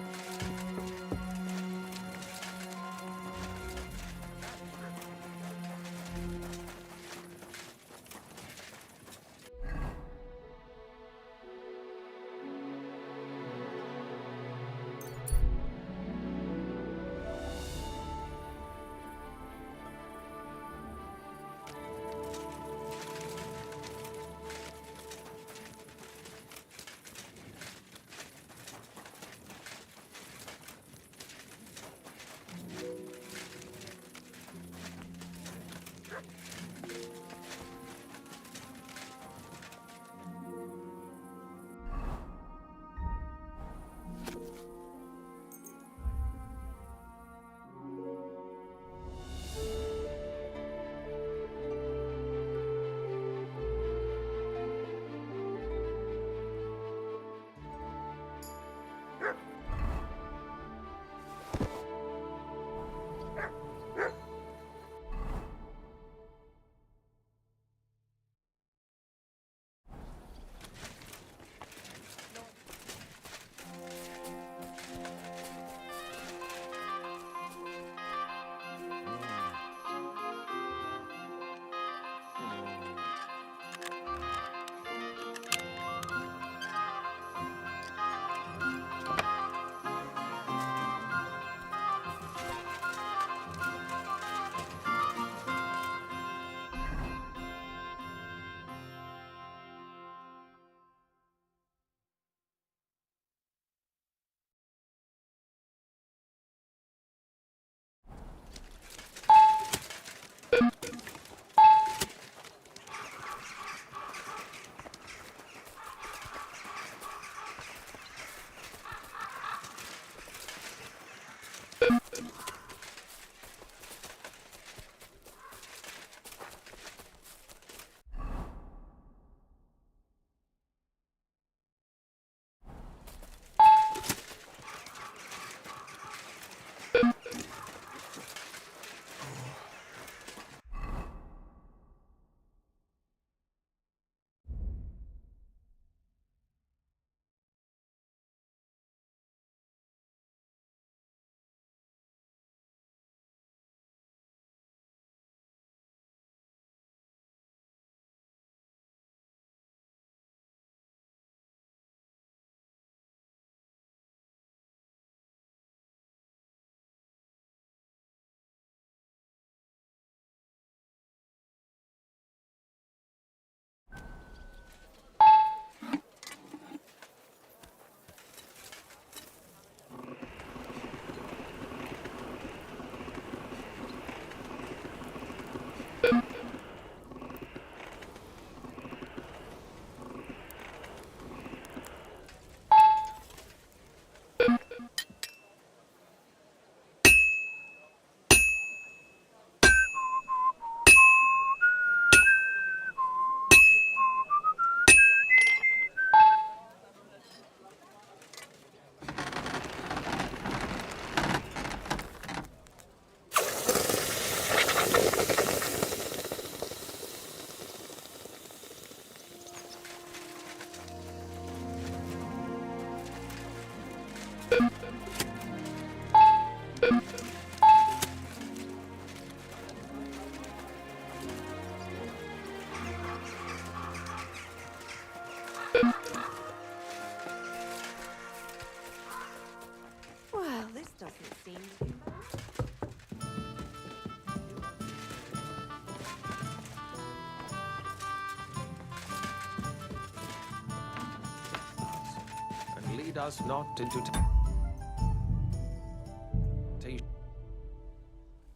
lead us not into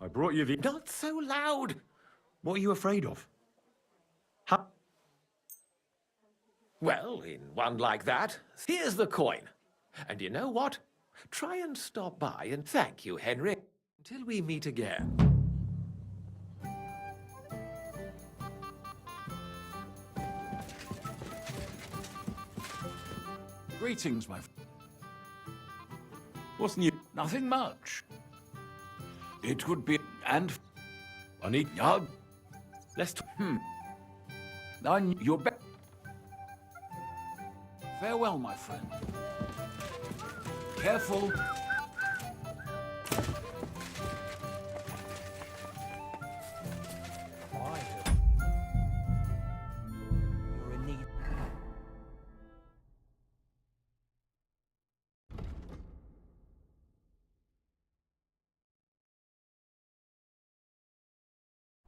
I brought you the... Not so loud! What are you afraid of? Huh? Well, in one like that, here's the coin. And you know what? Try and stop by and thank you, Henry, until we meet again. Greetings, my friend. What's new? Nothing much. It would be... and... I need... Let's... You're back. Farewell, my friend. Careful. You're in need.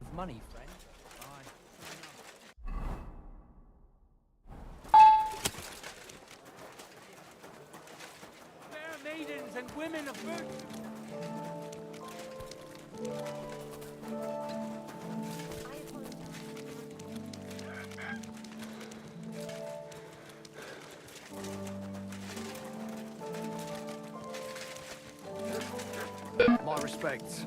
Of money, friend. Fair maidens and women of virtue. My respects.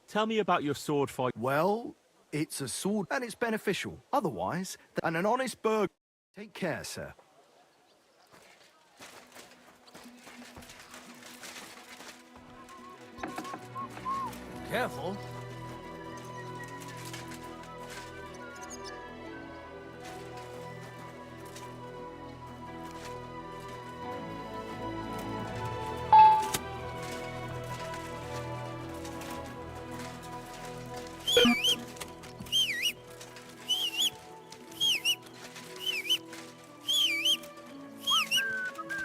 Tell me about your sword fight. Well, it's a sword and it's beneficial. Otherwise, and an honest burg. Take care, sir. Careful.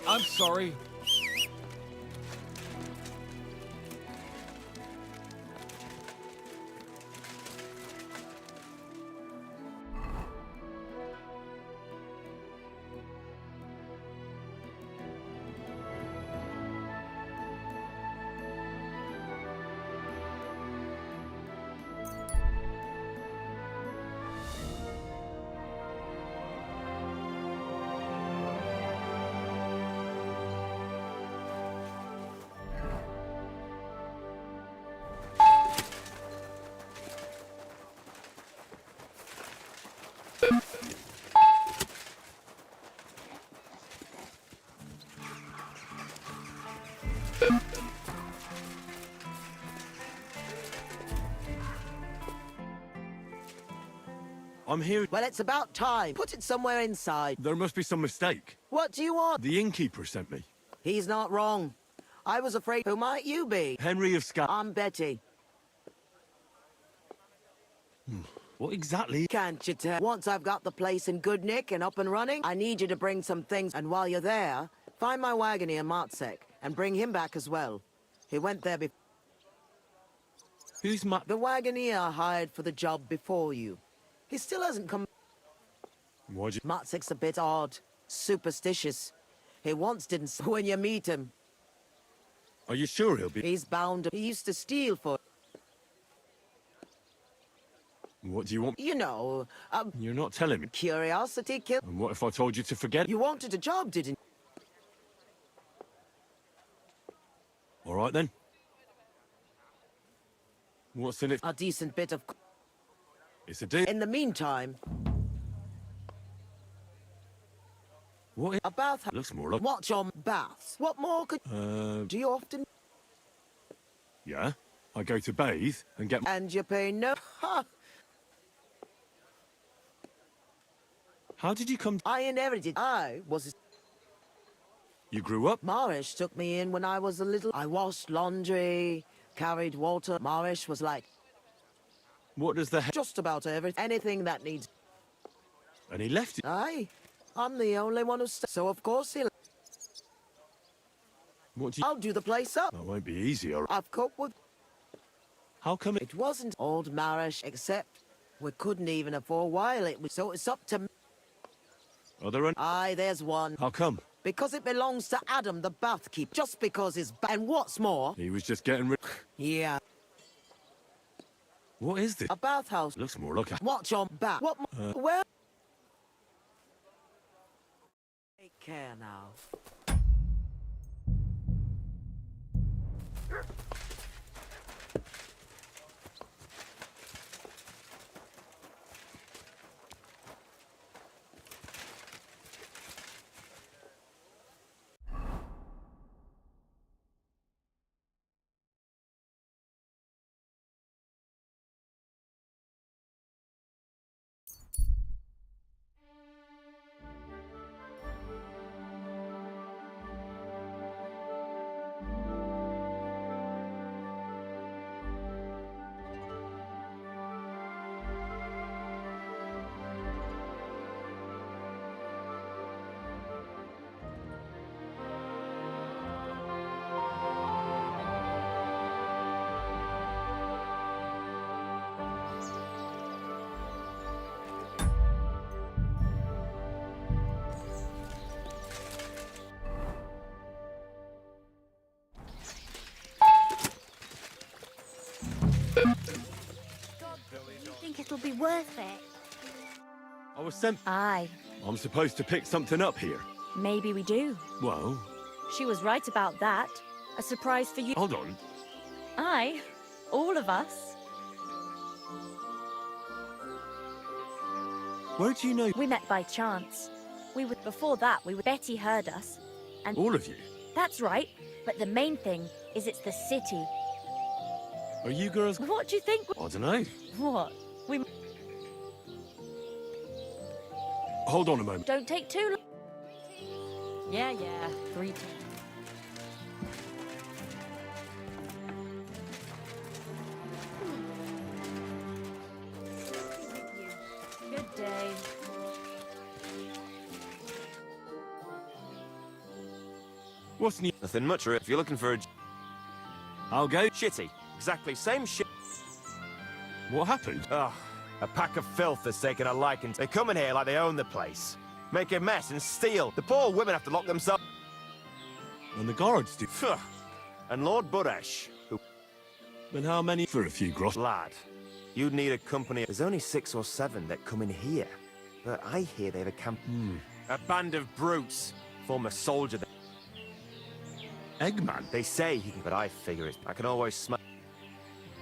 I'm sorry. I'm here. Well, it's about time. Put it somewhere inside. There must be some mistake. What do you want? The innkeeper sent me. He's not wrong. I was afraid. Who might you be? Henry of Scar. I'm Betty. What exactly? Can't you tell? Once I've got the place in good nick and up and running, I need you to bring some things. And while you're there, find my wagoner, Martzek, and bring him back as well. He went there before. Who's The wagoner I hired for the job before you. He still hasn't come. Why'd you... Matzek's a bit odd. Superstitious. He once didn't when you meet him. Are you sure he'll be... He's bound. He used to steal for... What do you want? You know, You're not telling me. Curiosity kill. And what if I told you to forget? You wanted a job, didn't you? All right, then. What's in it? A decent bit of... It's a deal. In the meantime... What? A bath... Looks more like... Watch on baths. What more could... Do you often... Yeah. I go to bathe and get... And you pay no... Ha! How did you come... I inherited... I was... You grew up? Marish took me in when I was a little... I washed laundry, carried water. Marish was like... What does the... Just about everything. Anything that needs... And he left it? Aye. I'm the only one who's... So of course he'll... What do you... I'll do the place up. That won't be easy, all right. I've coped with... How come It wasn't old Marish, except... We couldn't even afford while it was, so it's up to me. Are there any? Aye, there's one. How come? Because it belongs to Adam, the bathkeeper. Just because it's and what's more... He was just getting rid... Yeah. What is this? A bathhouse. Looks more like a... Watch on back. What... Well... Take care now. You think it'll be worth it? I was sent... Aye, I'm supposed to pick something up here. maybe we do. Well, She was right about that. A surprise for you. hold on. Aye, all of us. Where do you know... We met by chance. Before that, Betty heard us. And All of you? that's right. But the main thing is it's the city. Are you girls... What do you think? I don't know. What? We Hold on a moment. don't take too long. Yeah, 3 2. Good day. What's new? Nothing much, if you're looking for a... I'll go. Shitty. Exactly same shit. What happened? Ugh. A pack of filth has taken a liking. They come in here like they own the place. Make a mess and steal. The poor women have to lock themselves... And the guards do... Phew. And Lord Buresh, who... Then how many... For a few gross... Lad, you'd need a company... There's only 6 or 7 that come in here. But I hear they have a camp... A band of brutes. Former soldier... Eggman? They say he can... But I figure it. I can always smell...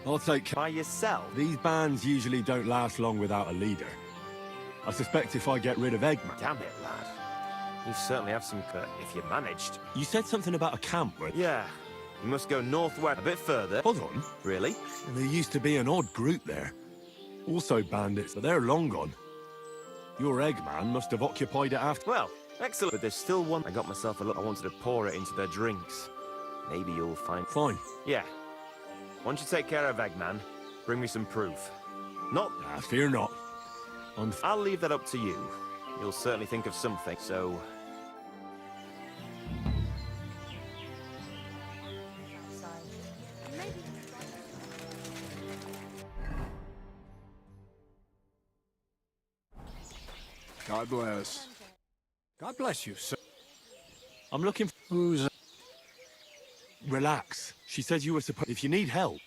I'll take... By yourself? These bands usually don't last long without a leader. I suspect if I get rid of Eggman... Damn it, lad. You certainly have some... if you managed. You said something about a camp where... Yeah. You must go northwest a bit further. Hold on. Really? There used to be an odd group there. Also bandits, but they're long gone. Your Eggman must have occupied it after... Well, excellent. But there's still one. I got myself a little... I wanted to pour it into their drinks. Maybe you'll find... Fine. Yeah. Once you take care of Eggman, bring me some proof. Not... Ah, fear not. I'll leave that up to you. You'll certainly think of something, so... God bless. God bless you, sir. I'm looking for... Who's... Relax. She said you were supposed... If you need help...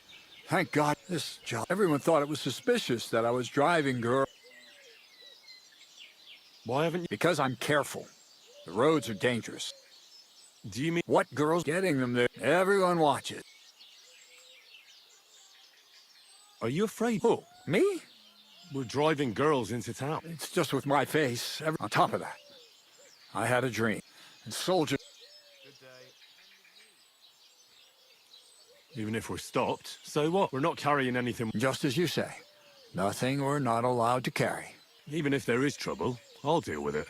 Thank God this job. Everyone thought it was suspicious that I was driving, girl. Why haven't you... Because I'm careful. The roads are dangerous. Do you mean... What girl's getting them there? Everyone watches. Are you afraid? Who? Me? We're driving girls into town. It's just with my face. On top of that, I had a dream. And soldiers... Even if we're stopped, so what? We're not carrying anything. Just as you say. Nothing we're not allowed to carry. Even if there is trouble, I'll deal with it.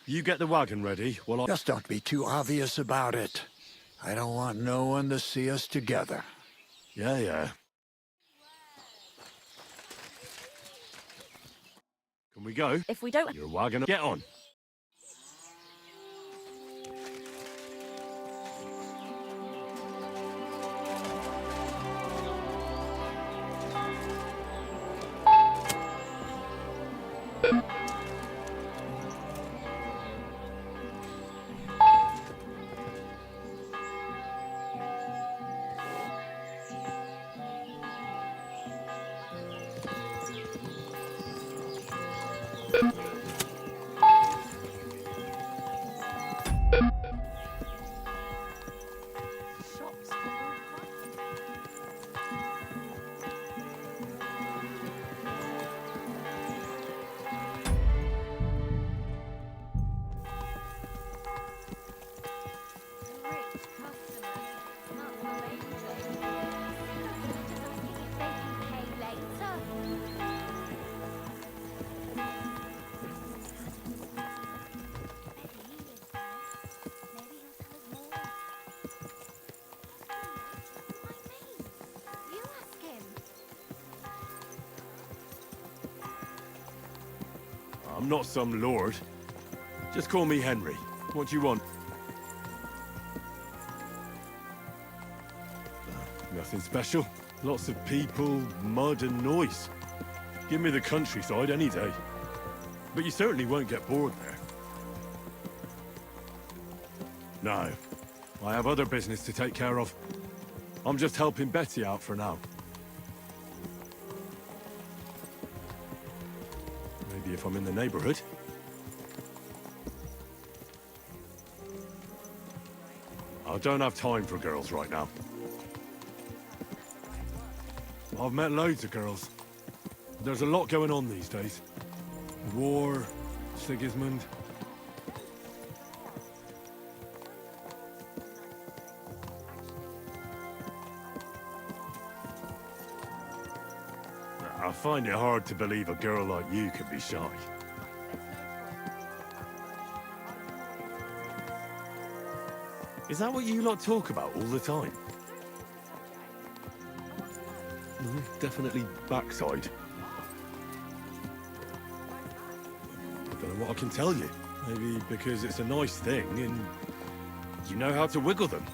You get the wagon ready while I... Just don't be too obvious about it. I don't want no one to see us together. Yeah. Can we go? If we don't... Your wagon... Get on. I'm not some lord. Just call me Henry. What do you want? Nothing special. Lots of people, mud and noise. Give me the countryside any day. But you certainly won't get bored there. No. I have other business to take care of. I'm just helping Betty out for now. Maybe if I'm in the neighborhood. I don't have time for girls right now. I've met loads of girls. There's a lot going on these days. War, Sigismund. I find it hard to believe a girl like you can be shy. Is that what you lot talk about all the time? Definitely backside. Don't know what I can tell you. Maybe because it's a nice thing and you know how to wiggle them.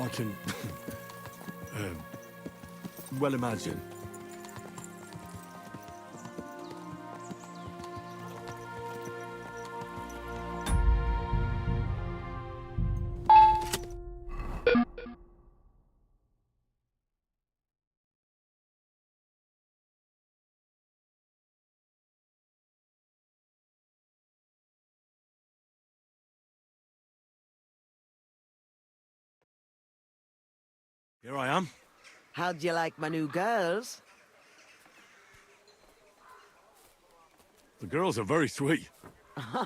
I can... well imagine. Here I am. How'd you like my new girls? The girls are very sweet.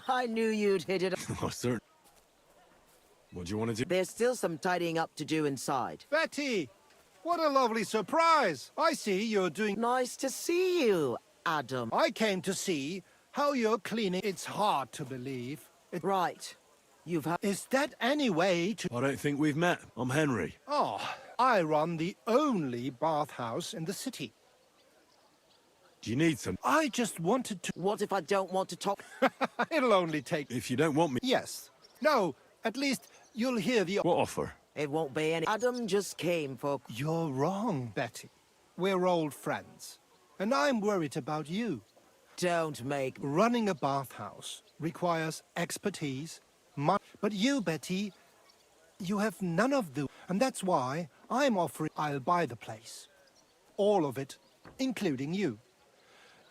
I knew you'd hit it. Oh, sir. What do you want to do? There's still some tidying up to do inside. Betty! What a lovely surprise! I see you're doing... Nice to see you, Adam. I came to see how you're cleaning. It's hard to believe. Right. You've had... Is that any way to... I don't think we've met. I'm Henry. Oh, I run the only bathhouse in the city. Do you need some? I just wanted to... What if I don't want to talk? It'll only take... If you don't want me... Yes. No, at least you'll hear the... What offer? It won't be any... Adam just came for... You're wrong, Betty. We're old friends. And I'm worried about you. Don't make... Running a bathhouse requires expertise, money. But you, Betty, you have none of the... And that's why I'm offering... I'll buy the place. All of it, including you.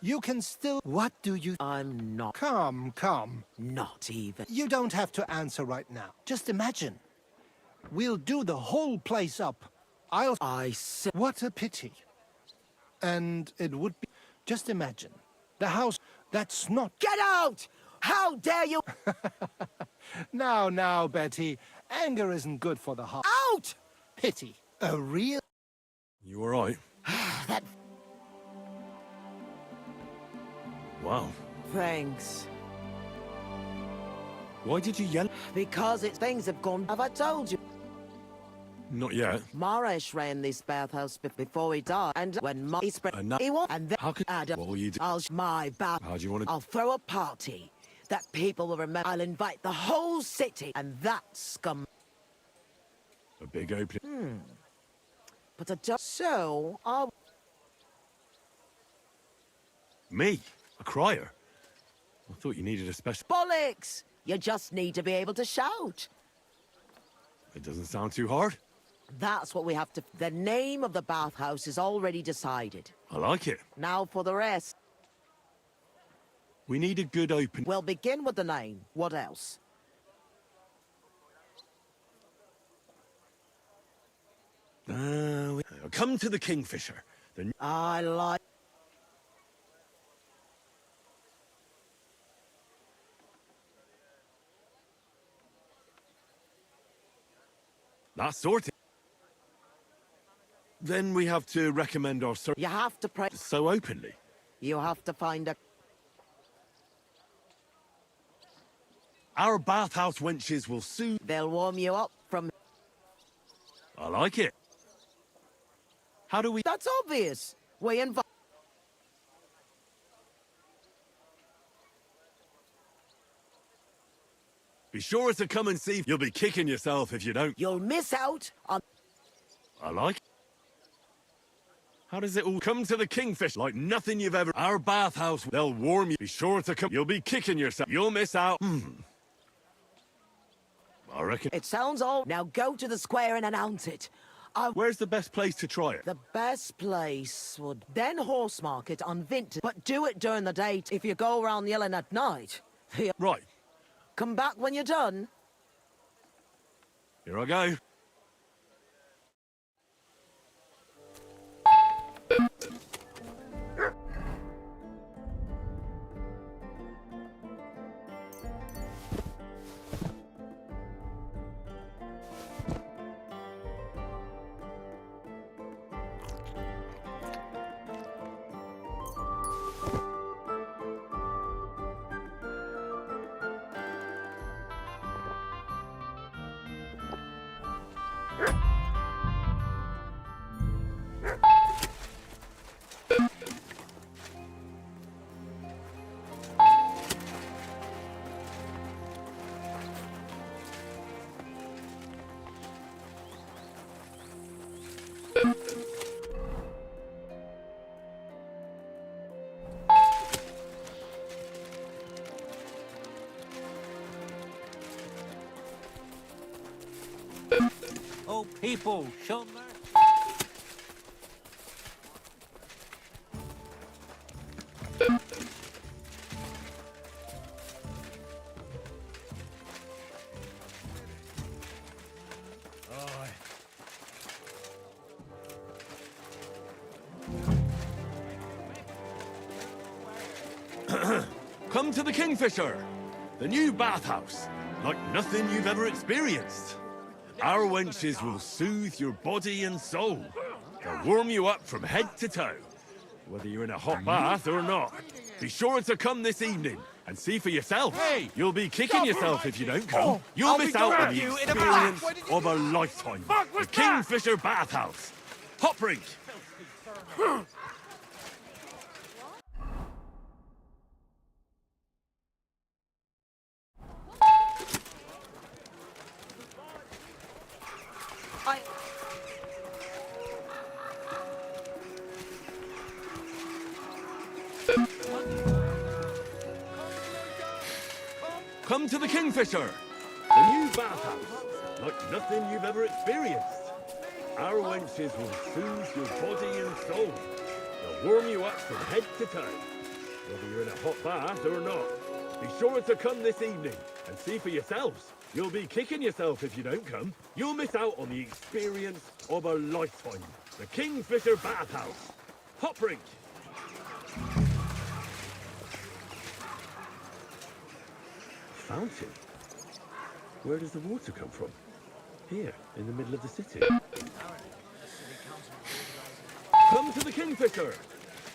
You can still... What do you... I'm not... Come, come. Not even... You don't have to answer right now. Just imagine. We'll do the whole place up. I see... What a pity. And it would be... Just imagine. The house... That's not... Get out! How dare you... Now, Betty. Anger isn't good for the heart. Out! Pity. A real... You all right? That... Wow. Thanks. Why did you yell? Because things have gone... Have I told you? Not yet. Maresh ran this bathhouse before he died, and when he spread... he won't... And then... How could... Adam... What will you do? My bath... How do you want to... I'll throw a party that people will remember. I'll invite the whole city, and that scum... A big opening. But I don't... So, I'll... Me? A crier? I thought you needed a special... Bollocks! You just need to be able to shout. It doesn't sound too hard. That's what we have to... The name of the bathhouse is already decided. I like it. Now for the rest. We need a good open... We'll begin with the name. What else? Come to the Kingfisher. I like... That's sorted. Then we have to recommend our service. You have to pray... So openly. You have to find a... Our bathhouse wenches will soon... They'll warm you up from... I like it. How do we... That's obvious. We invite... Be sure to come and see. You'll be kicking yourself if you don't. You'll miss out on... I like. How does it all come to the Kingfish? Like nothing you've ever... Our bathhouse, they'll warm you. Be sure to come. You'll be kicking yourself. You'll miss out. I reckon... It sounds all... Now go to the square and announce it. Where's the best place to try it? The best place would... Then horse market on Vintage. But do it during the day. If you go around yelling at night... Right. Come back when you're done. Here I go. Oh, people, show mercy. Come to the Kingfisher, the new bathhouse, like nothing you've ever experienced. Our wenches will soothe your body and soul. They'll warm you up from head to toe, whether you're in a hot bath or not. Be sure to come this evening and see for yourself. Hey, you'll be kicking yourself if you don't come. You'll miss out on the experience of a lifetime. The Kingfisher Bathhouse. Hop Brink. Come to the Kingfisher, the new bathhouse, like nothing you've ever experienced. Our wenches will soothe your body and soul. They'll warm you up from head to toe, whether you're in a hot bath or not. Be sure to come this evening and see for yourselves. You'll be kicking yourself if you don't come. You'll miss out on the experience of a lifetime. The Kingfisher Bathhouse. Hop Brink. Fountain? Where does the water come from? Here, in the middle of the city. Come to the Kingfisher,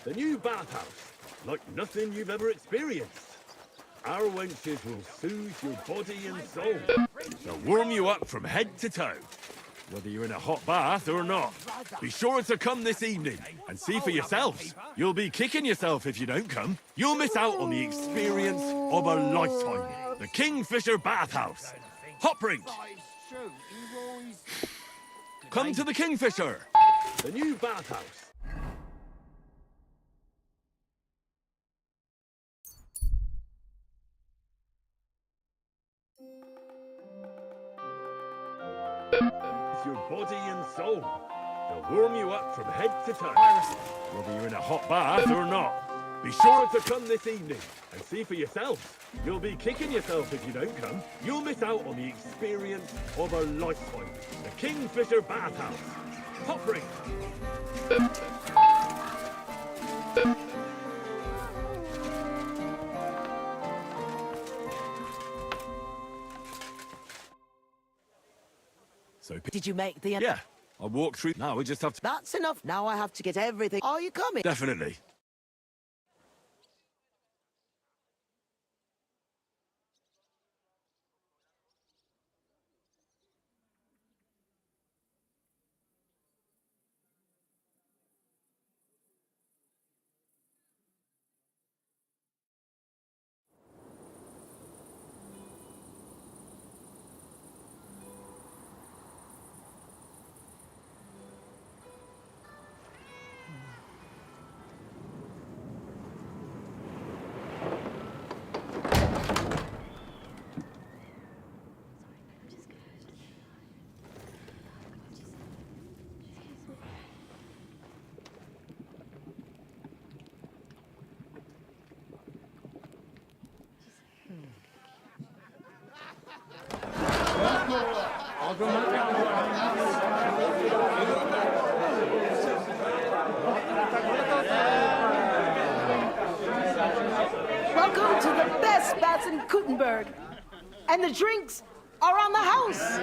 the new bathhouse, like nothing you've ever experienced. Our wenches will soothe your body and soul. They'll warm you up from head to toe, whether you're in a hot bath or not. Be sure to come this evening and see for yourselves. You'll be kicking yourself if you don't come. You'll miss out on the experience of a lifetime. The Kingfisher Bathhouse. Hop Brink. Come to the Kingfisher, the new bathhouse. Your body and soul. They'll warm you up from head to toe, whether you're in a hot bath or not. Be sure to come this evening and see for yourselves. You'll be kicking yourself if you don't come. You'll miss out on the experience of a lifetime. The Kingfisher Bathhouse. Hop Brink. So, did you make the... Yeah, I walked through. Now we just have to... That's enough. Now I have to get everything. Are you coming? Definitely. Welcome to the best spots in Gutenberg. And the drinks are on the house.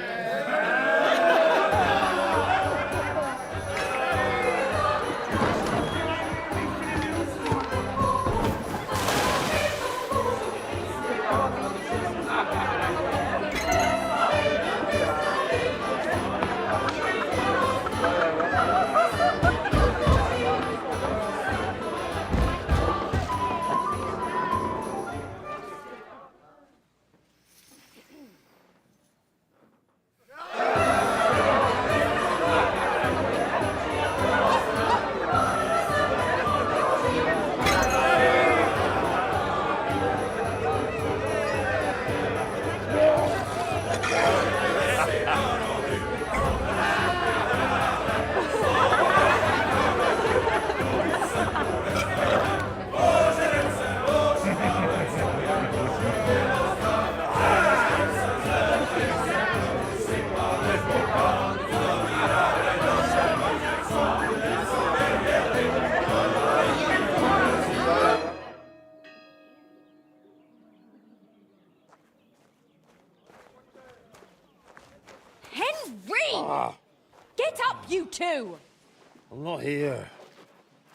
Henry! Get up, you two! I'm not here.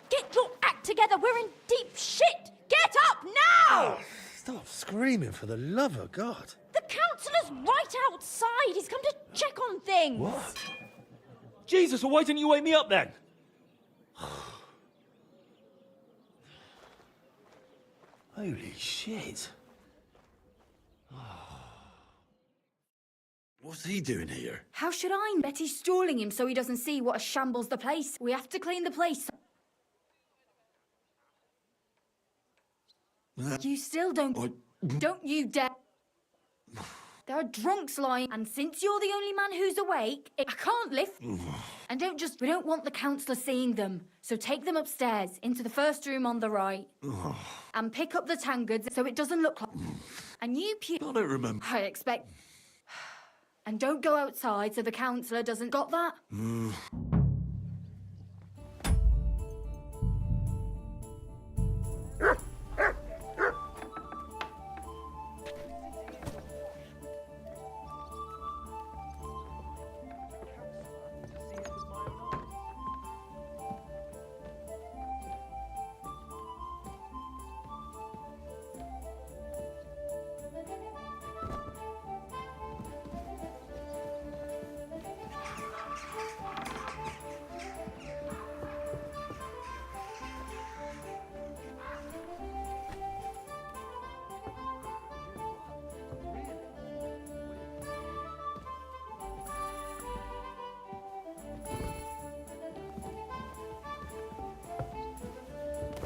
Get your act together, we're in deep shit! Get up now! Stop screaming, for the love of God. The councillor's right outside. He's come to check on things. What? Jesus, well, why didn't you wake me up then? Holy shit. What's he doing here? How should I? Betty's stalling him so he doesn't see what a shambles the place. We have to clean the place. You still don't... Don't you dare... There are drunks lying, and since you're the only man who's awake, I can't lift... And don't just... We don't want the councillor seeing them, so take them upstairs, into the first room on the right. And pick up the tankards so it doesn't look like... And you I don't remember. I expect... And don't go outside so the councillor doesn't... Got that?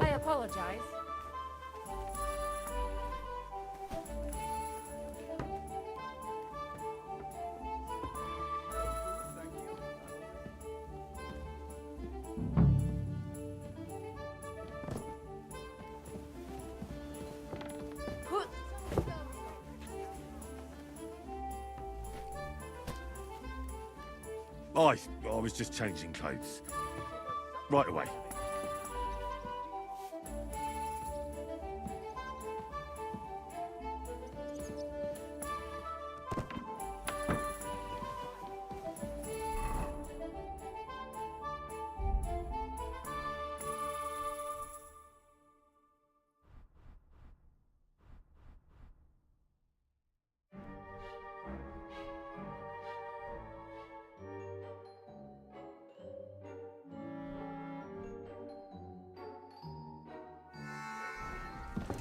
I apologize. Put... I was just changing clothes. Right away.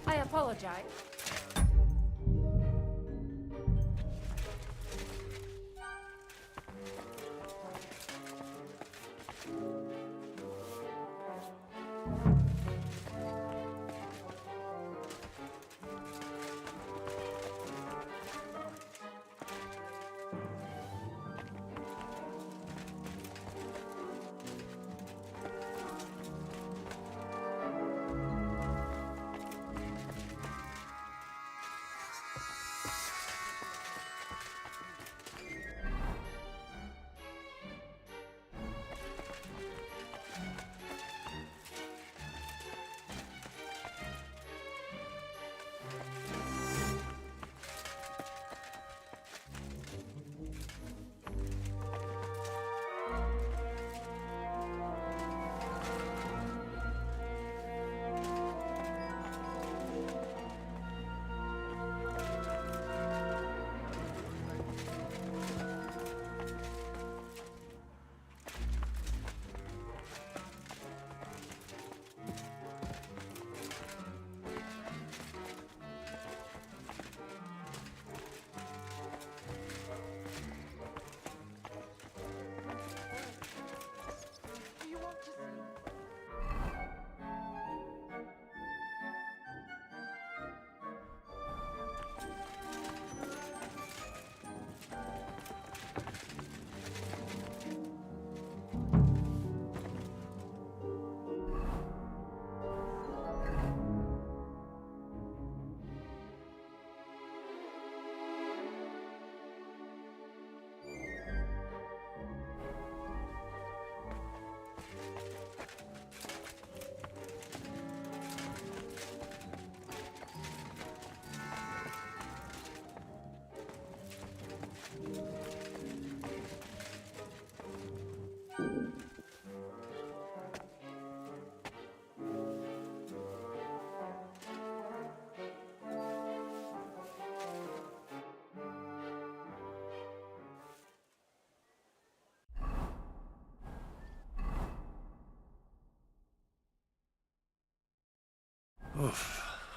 I apologize.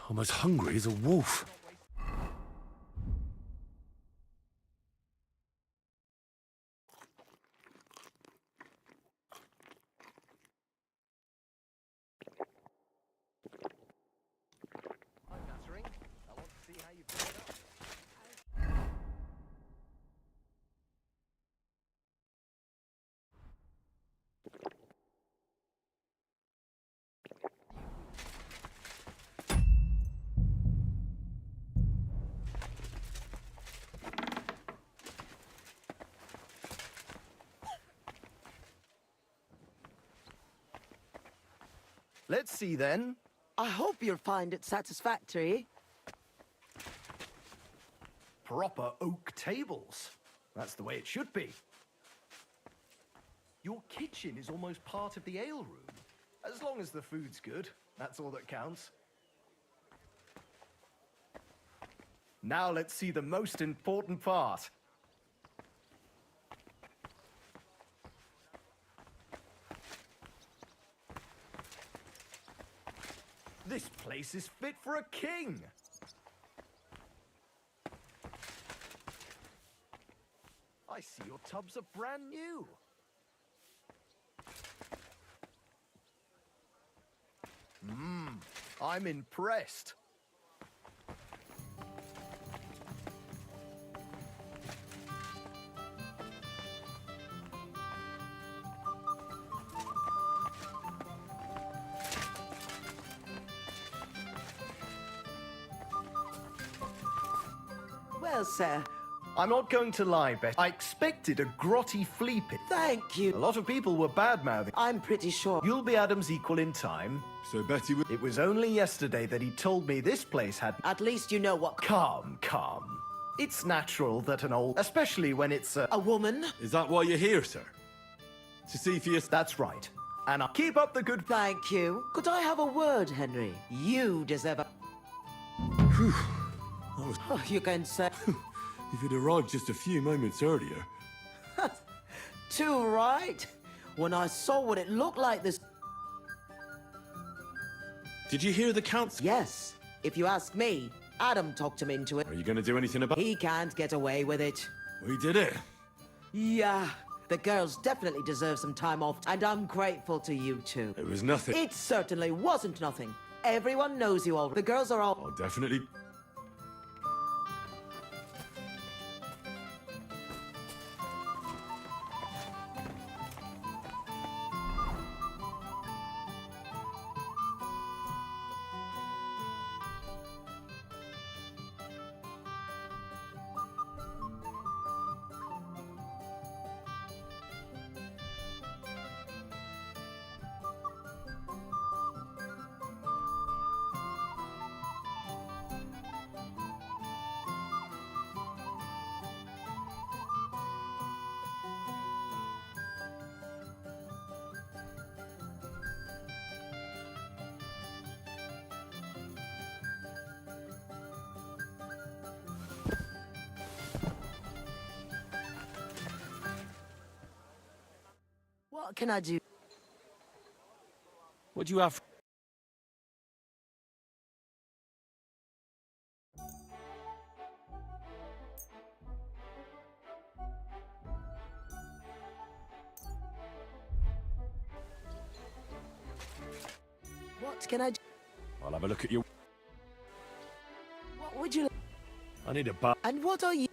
I'm as hungry as a wolf. Let's see then. I hope you'll find it satisfactory. Proper oak tables. That's the way it should be. Your kitchen is almost part of the ale room. As long as the food's good, that's all that counts. Now let's see the most important part. This place is fit for a king. I see your tubs are brand new. I'm impressed. Well, sir. I'm not going to lie, Beth. I expected a grotty flea pit. Thank you. A lot of people were bad-mouthing. I'm pretty sure. You'll be Adam's equal in time. So Betty would... It was only yesterday that he told me this place had... At least you know what... Calm. It's natural that an old... Especially when it's a woman? Is that why you're here, sir? To see for yourself? That's right. And I'll keep up the good... Thank you. Could I have a word, Henry? You deserve a... Whew. That was... Oh, you can say... If you'd arrived just a few moments earlier... Too right. When I saw what it looked like this... Did you hear the council? Yes. If you ask me, Adam talked him into it. Are you going to do anything about... He can't get away with it. We did it. Yeah. The girls definitely deserve some time off, and I'm grateful to you two. It was nothing. It certainly wasn't nothing. Everyone knows you all. The girls are all... I'll definitely... What can I do? What do you have? What can I do? I'll have a look at you. What would you... I need a bath. And what are you...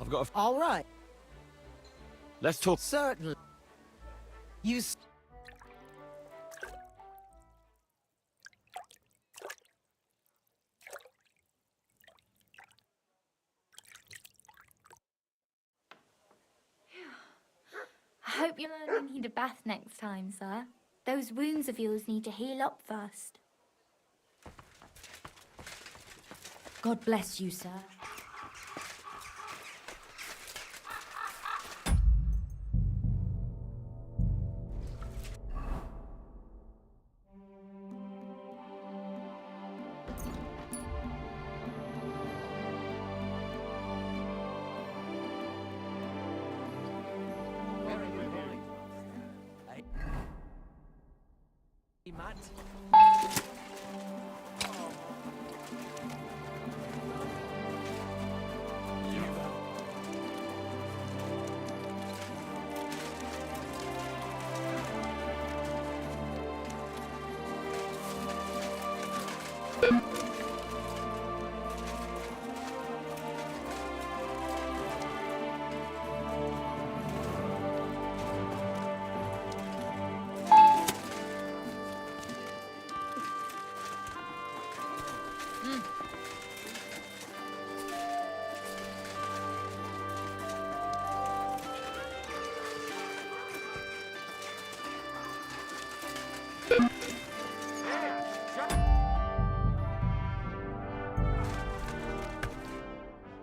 I've got a... All right. Let's talk. Certainly. You... I hope you'll only need a bath next time, sir. Those wounds of yours need to heal up first. God bless you, sir.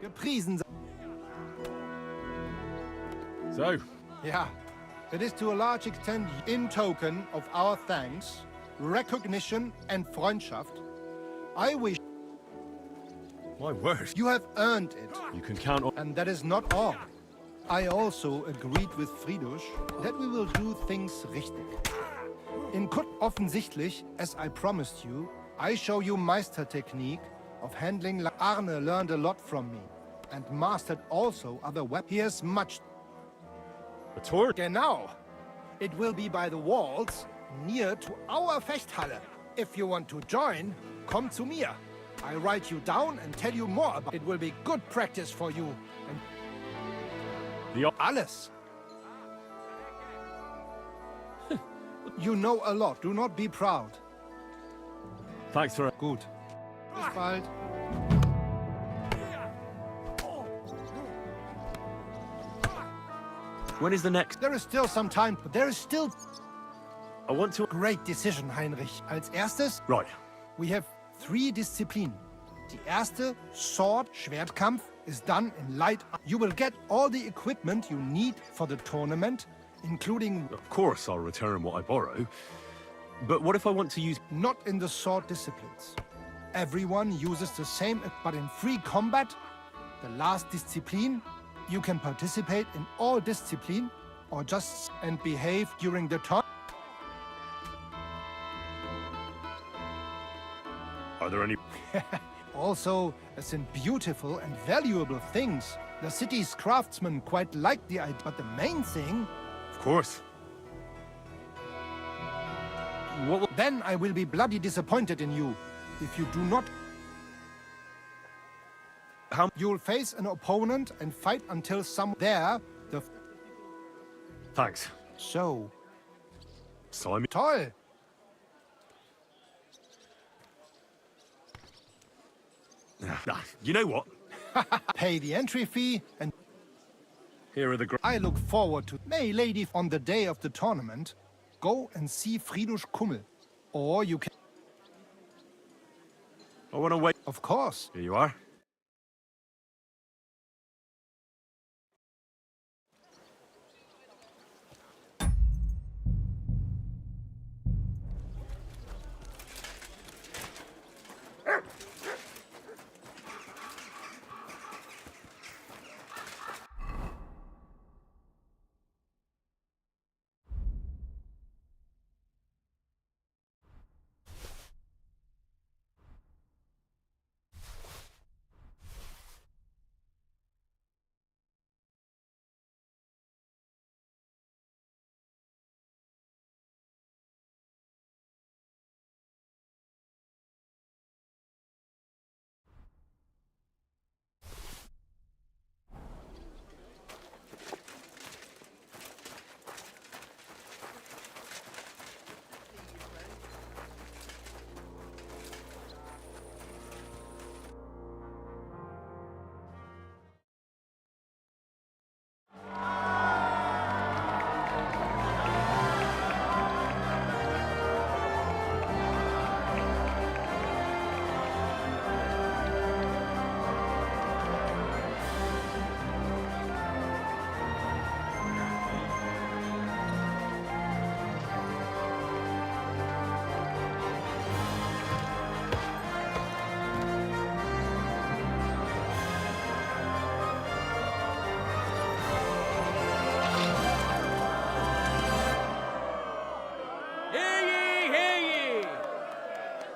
Gepriesen sei. So? Yeah, it is to a large extent in token of our thanks, recognition and Freundschaft. I wish... My word. You have earned it. You can count on... And that is not all. I also agreed with Friedrich that we will do things richtig. In offensichtlich, as I promised you, I show you Meistertechnique of handling. Arne learned a lot from me, and mastered also other weapons. He has much... A tour? Genau. It will be by the walls, near to our Fechthalle. If you want to join, come to mir. I write you down and tell you more about it. Will be good practice for you. And alles. You know a lot. Do not be proud. Thanks for... Gut. Bis bald. When is the next? There is still some time, but there is still... I want to... Great decision, Heinrich. Als erstes... Right. We have 3 Disziplinen. Die erste, Sword, Schwertkampf, is done in light... You will get all the equipment you need for the tournament, including... Of course I'll return what I borrow. But what if I want to use... Not in the sword disciplines. Everyone uses the same... But in free combat, the last discipline, you can participate in all discipline, or just... and behave during the tournament. Are there any... Also, as in beautiful and valuable things. The city's craftsmen quite like the idea, but the main thing... Of course. What will... Then I will be bloody disappointed in you, if you do not... How... You'll face an opponent and fight until some... There, the... Thanks. So... Simon... Toll! You know what? Pay the entry fee and... Here are the... I look forward to... May lady on the day of the tournament, go and see Friedrich Kummel. Or you can... I want to wait... Of course. Here you are.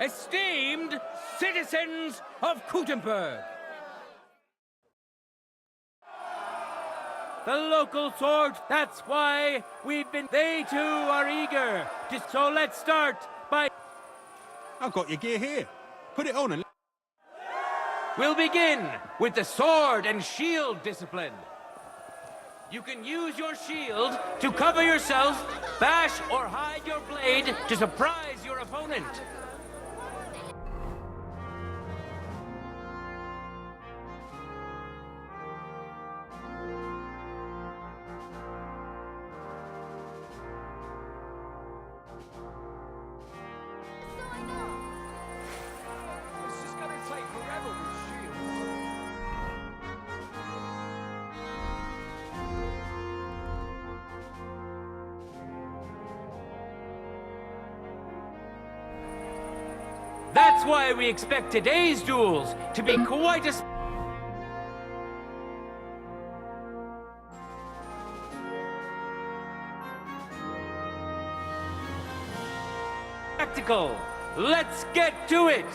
Esteemed citizens of Gutenberg, the local sword, that's why we've been... They too are eager. So let's start by... I've got your gear here. Put it on and... We'll begin with the sword and shield discipline. You can use your shield to cover yourself, bash or hide your blade to surprise your opponent. It's just gonna take forever with shields. That's why we expect today's duels to be quite a spectacle. Let's get to it!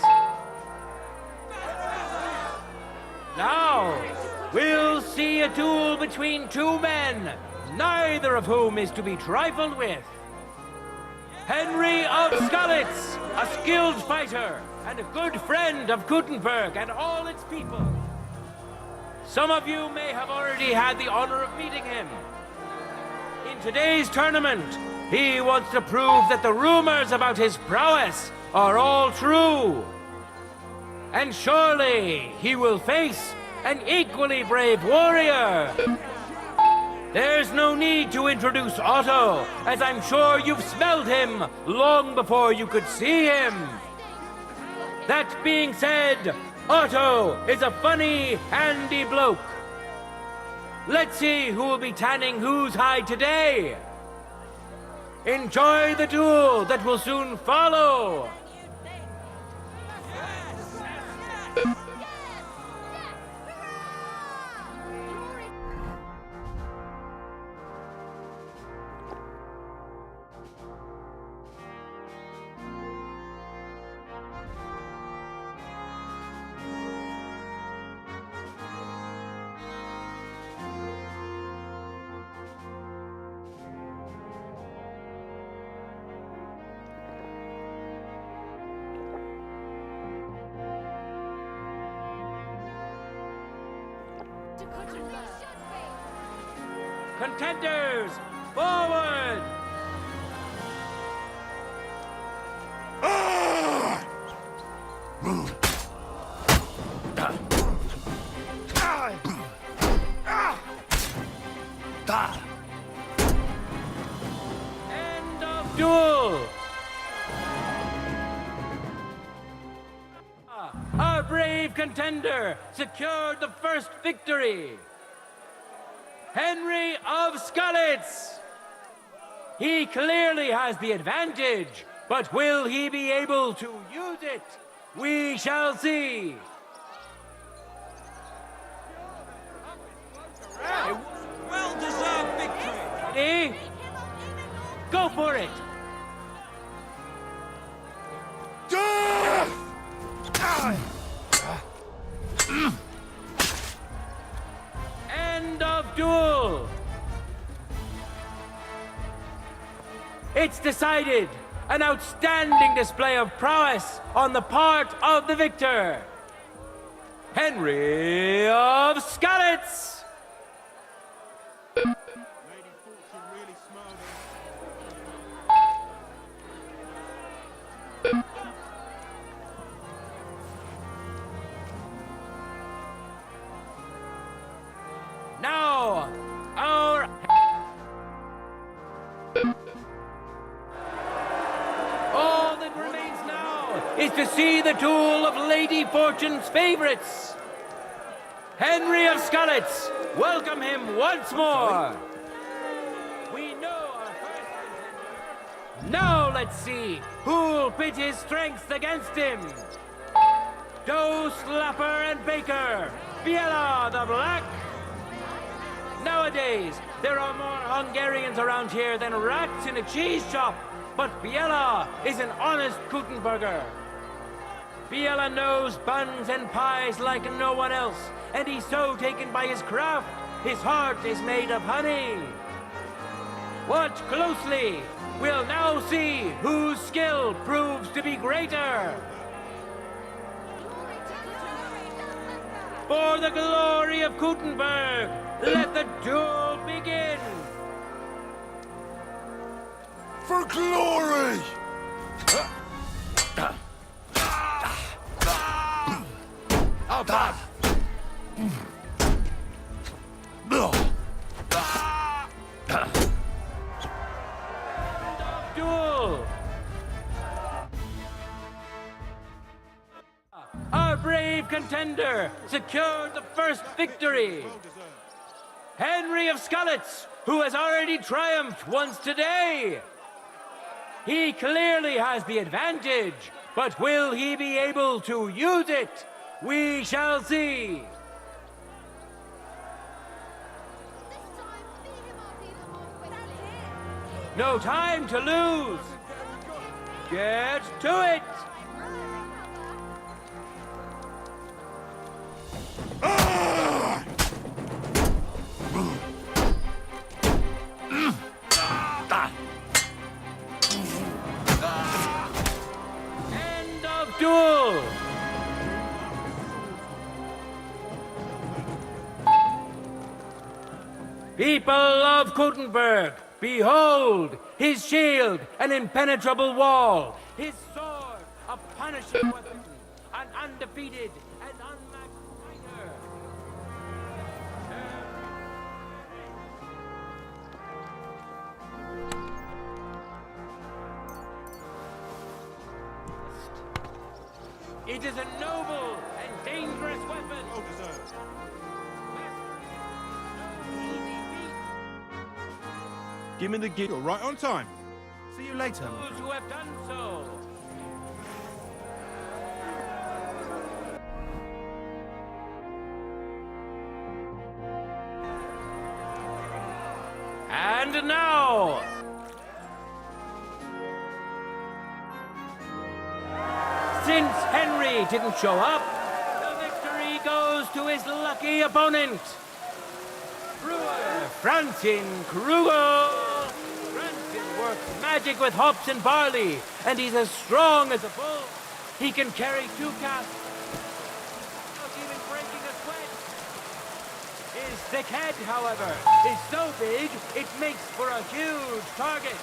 Now, we'll see a duel between two men, neither of whom is to be trifled with. Henry of Skalitz, a skilled fighter and a good friend of Gutenberg and all its people. Some of you may have already had the honor of meeting him. In today's tournament, he wants to prove that the rumors about his prowess are all true. And surely he will face an equally brave warrior. There's no need to introduce Otto, as I'm sure you've smelled him long before you could see him. That being said, Otto is a funny, handy bloke. Let's see who will be tanning whose hide today. Enjoy the duel that will soon follow. Contenders, forward! End of duel! Our brave contender secured the first victory. Henry of Skalitz! He clearly has the advantage, but will he be able to use it? We shall see. Well-deserved victory. Ready? Go for it! End of duel! It's decided! An outstanding display of prowess on the part of the victor! Henry of Skalitz! Now, our... All that remains now is to see the duel of Lady Fortune's favorites. Henry of Skalitz, welcome him once more. We know our first contender. Now let's see who'll pit his strengths against him. Dough Slapper and Baker, Biela the Black. Nowadays, there are more Hungarians around here than rats in a cheese shop, but Biela is an honest Gutenberger. Biela knows buns and pies like no one else, and he's so taken by his craft, his heart is made of honey. Watch closely. We'll now see whose skill proves to be greater. For the glory of Gutenberg, let the duel begin! For glory! How bad? Duel! Our brave contender secured the first victory. Henry of Skalitz, who has already triumphed once today. He clearly has the advantage, but will he be able to use it? We shall see. No time to lose. Get to it. End of duel. People of Gutenberg, behold his shield, an impenetrable wall, his sword, a punishing weapon, an undefeated and unmatched fighter. It is a noble and dangerous weapon. Well deserved. Give me the gig. You're right on time. See you later. Those who have done so. And now, since Henry didn't show up, the victory goes to his lucky opponent, brewer Francin Kruger. Francin works magic with hops and barley, and he's as strong as a bull. He can carry 2 casks without even breaking a sweat. His thick head, however, is so big it makes for a huge target.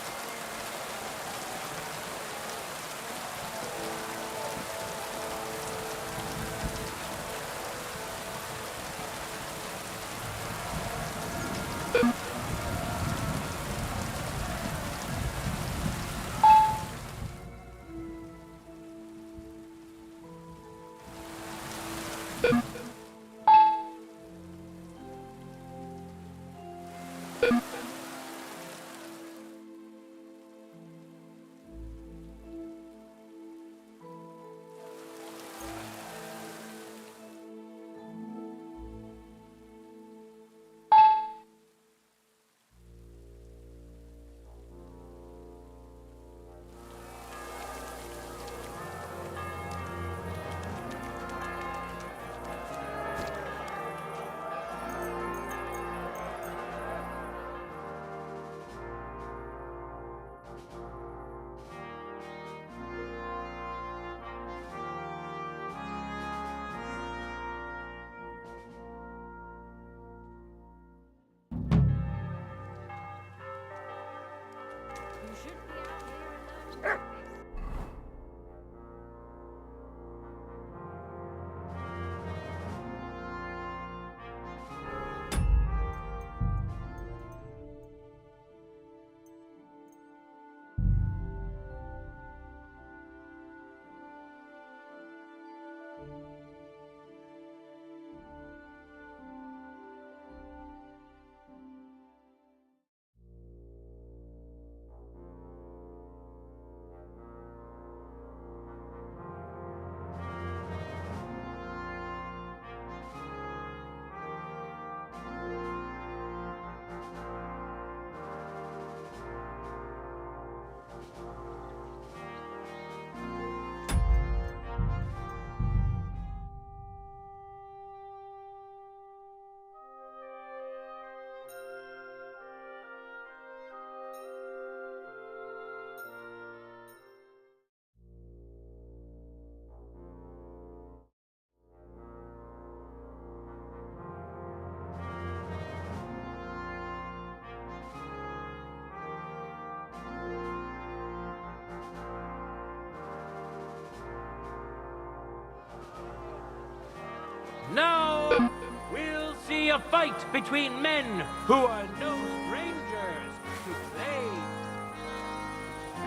Now, we'll see a fight between men who are no strangers to play.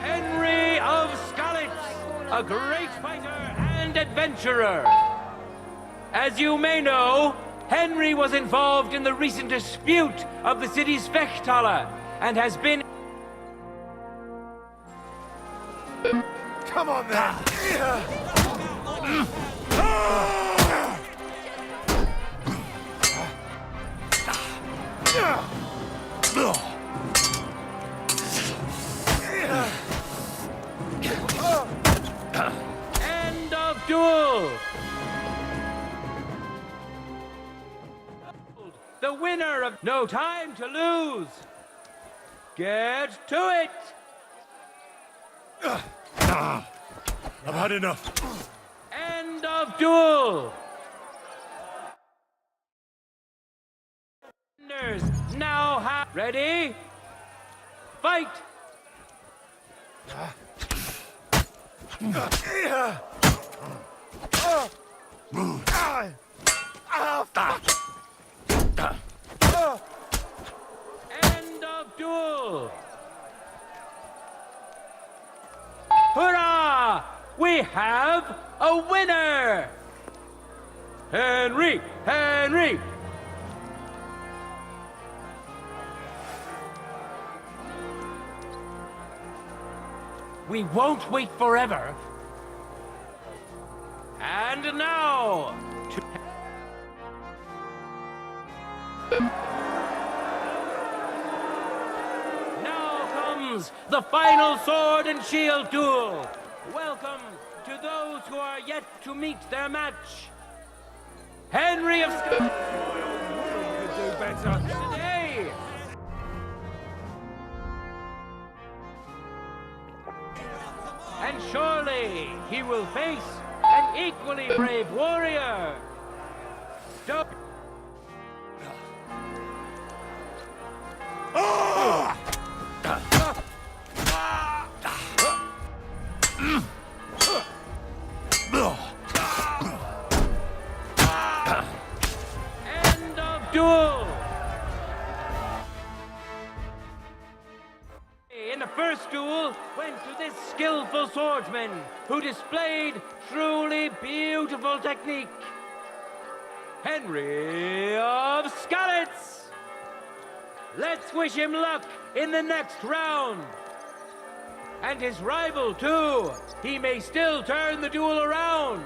Henry of Skalitz, a great fighter and adventurer. As you may know, Henry was involved in the recent dispute of the city's Fechthalle and has been... Come on then! End of duel! The winner of No Time to Lose! Get to it! I've had enough. End of duel! Winners now have... Ready? Fight! End of duel! Hurrah! We have a winner! Henry! Henry! We won't wait forever. And now, now comes the final sword and shield duel. Welcome to those who are yet to meet their match. Henry of Scotland could do better today. And surely he will face an equally brave warrior. Don't... End of duel. In the first duel went to this skillful swordsman who displayed truly beautiful technique. Henry of Skalitz. Let's wish him luck in the next round. And his rival too. He may still turn the duel around.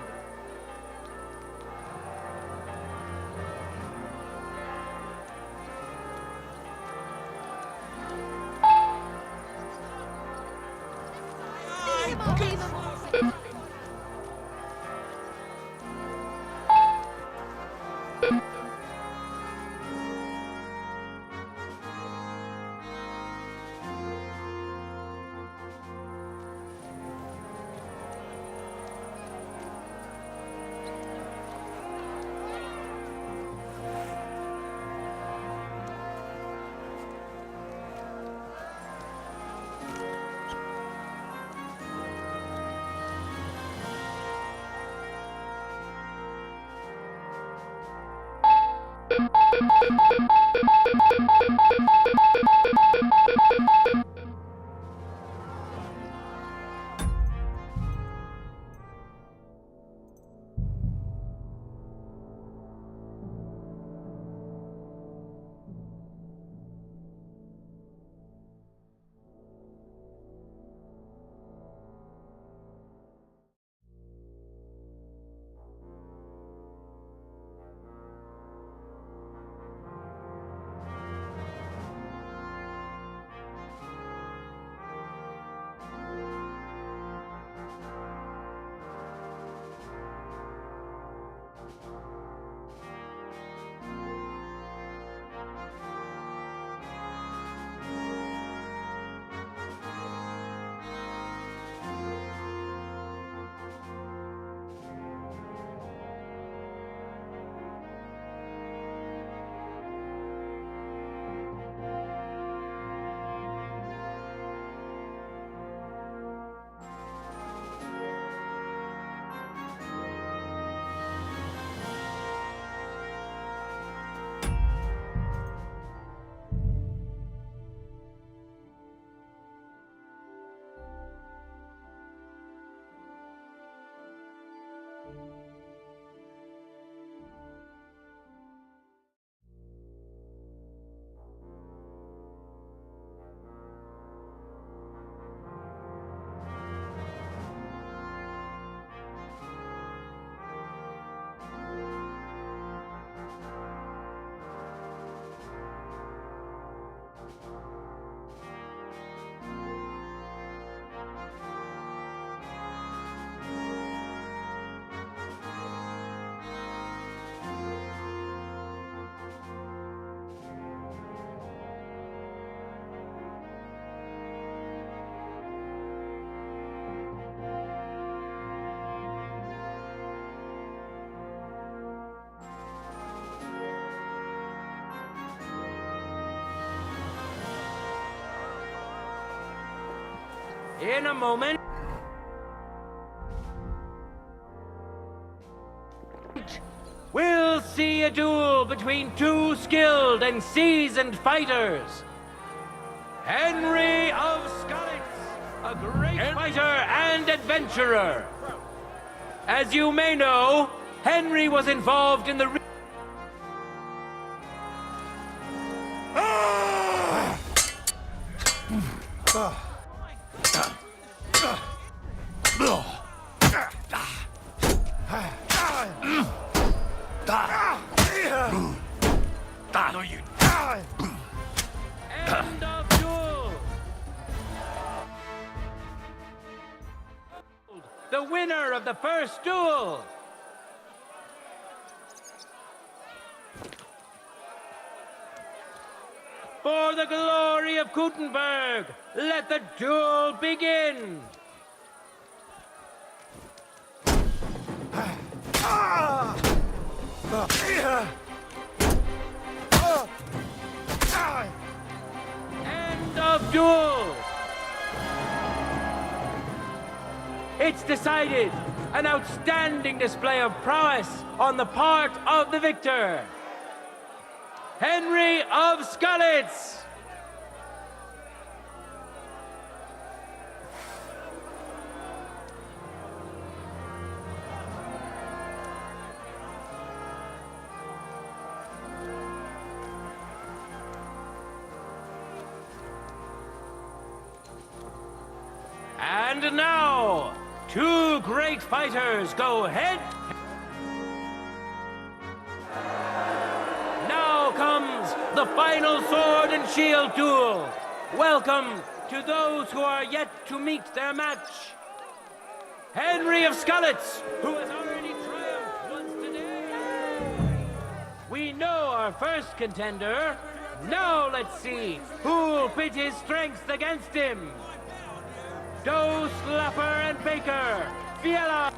In a moment, we'll see a duel between two skilled and seasoned fighters. Henry of Skalitz, a great fighter and adventurer. As you may know, Henry was involved in the End of duel. The winner of the first duel. For the glory of Gutenberg, let the duel begin. End of duel. It's decided. An outstanding display of prowess on the part of the victor, Henry of Skalitz. And now, two great fighters go head. Now comes the final sword and shield duel. Welcome to those who are yet to meet their match. Henry of Skalitz, who has already triumphed once today. We know our first contender. Now let's see who'll pit his strength against him. Doe, Slapper, and Baker, Fiala.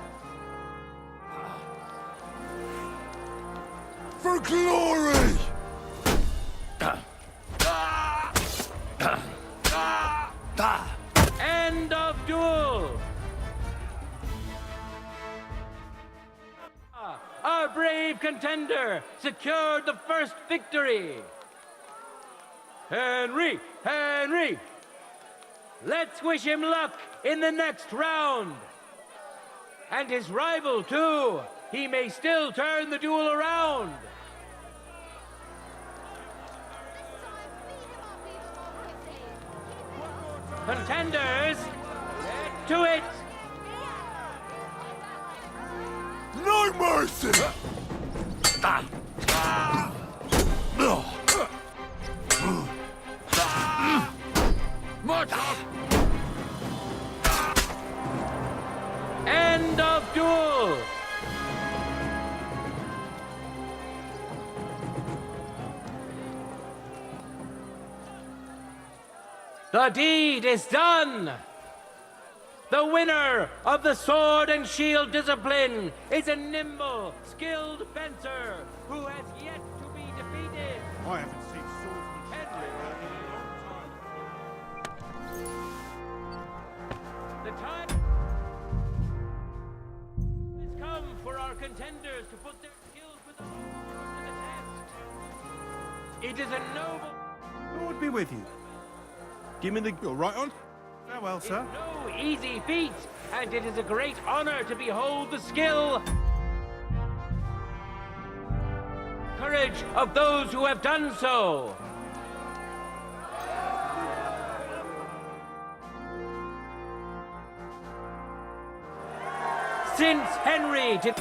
For glory! End of duel. Our brave contender secured the first victory. Henry! Let's wish him luck in the next round. And his rival, too. He may still turn the duel around. Contenders, get to it. No mercy! End of duel. The deed is done. The winner of the sword and shield discipline is a nimble, skilled fencer who has yet to be defeated. I haven't seen swordsman Henry. The time has come for our contenders to put their skills to the test. It is a noble. Lord be with you. Give me the... You're right on. Farewell, sir. No easy feat, and it is a great honor to behold the skill, courage of those who have done so. Since Henry did...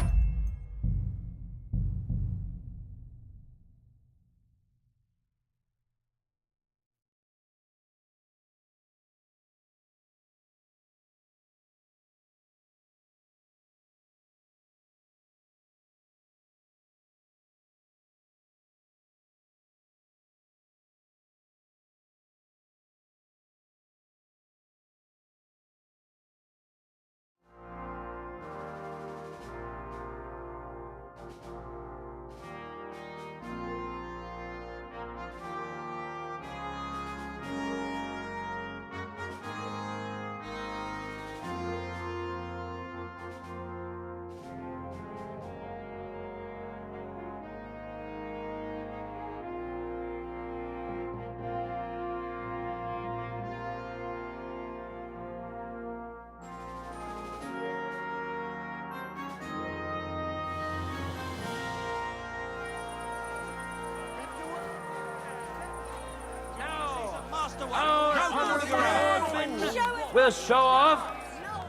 will show off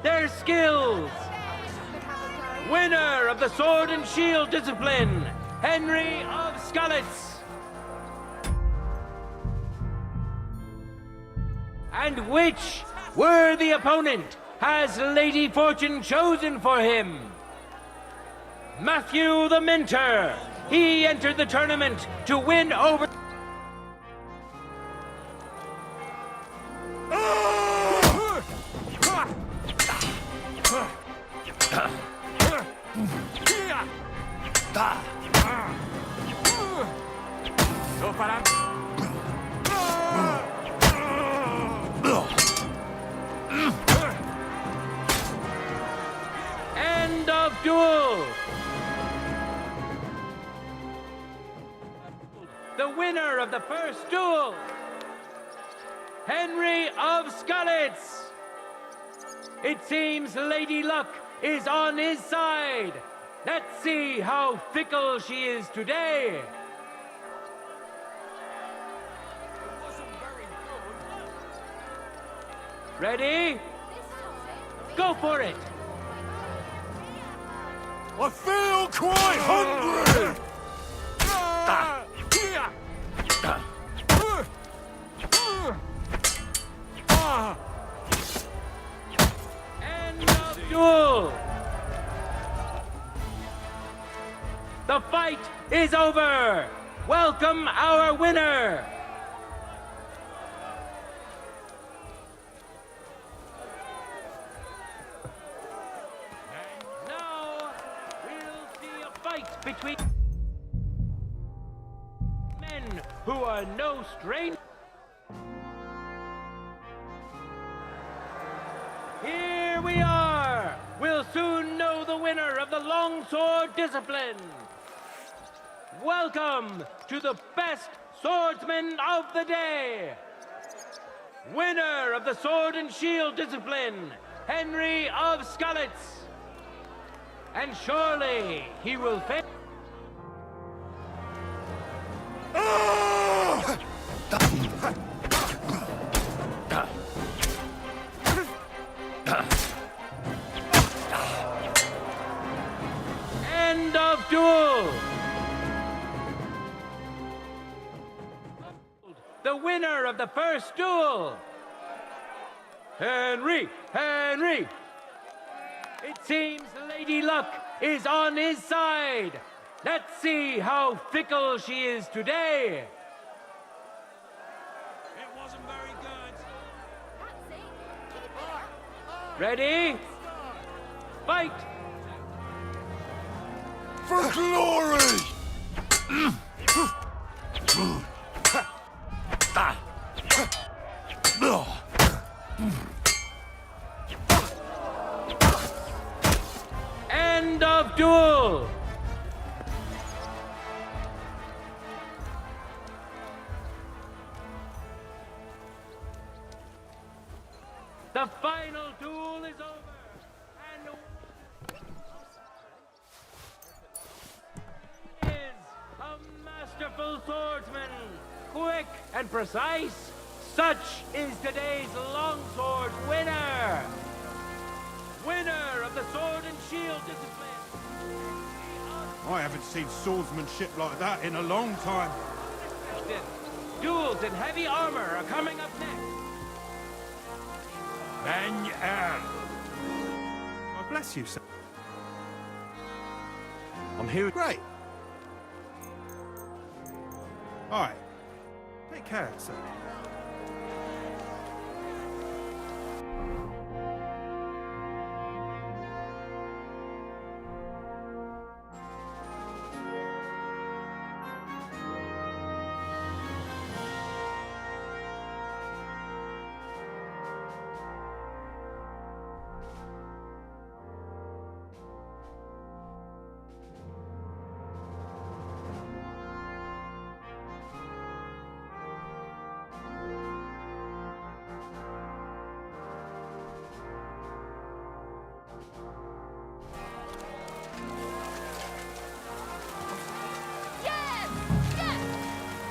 their skills. Winner of the Sword and Shield discipline, Henry of Skalitz. And which worthy opponent has Lady Fortune chosen for him? Matthew the Minter. He entered the tournament to win over... End of duel. The winner of the first duel, Henry of Skalitz. It seems Lady Luck is on his side. Let's see how fickle she is today. Ready? Go for it! I feel quite hungry! End of duel! The fight is over! Welcome our winner! And now we'll see a fight between men who are no strangers. Here we are! We'll soon know the winner of the longsword discipline. Welcome to the best swordsman of the day. Winner of the sword and shield discipline, Henry of Skalitz. And surely he will face... End of duel! The winner of the first duel, Henry! It seems Lady Luck is on his side. Let's see how fickle she is today. It wasn't very good. Ready? Fight! For glory! End of duel! The final duel is over, and is a masterful swordsman, quick and precise. Such is today's longsword winner. Winner of the sword and shield discipline. I haven't seen swordsmanship like that in a long time. Duels in heavy armor are coming up next. God bless you, sir. I'm here. Great. All right. Take care, sir.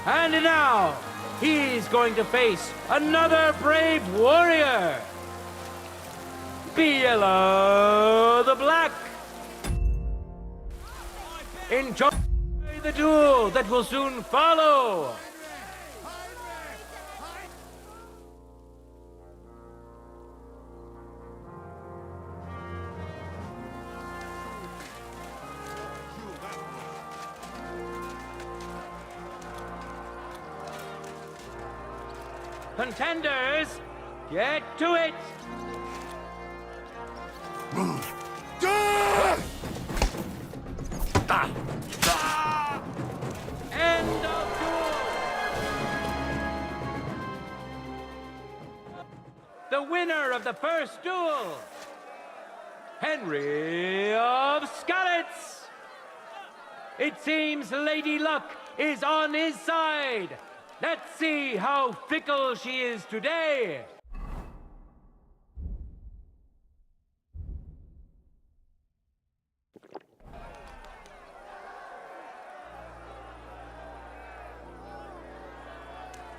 And now, he's going to face another brave warrior. below the black. Enjoy the duel that will soon follow. Contenders, get to it! End of duel! The winner of the first duel, Henry of Skalitz! It seems Lady Luck is on his side. Let's see how fickle she is today.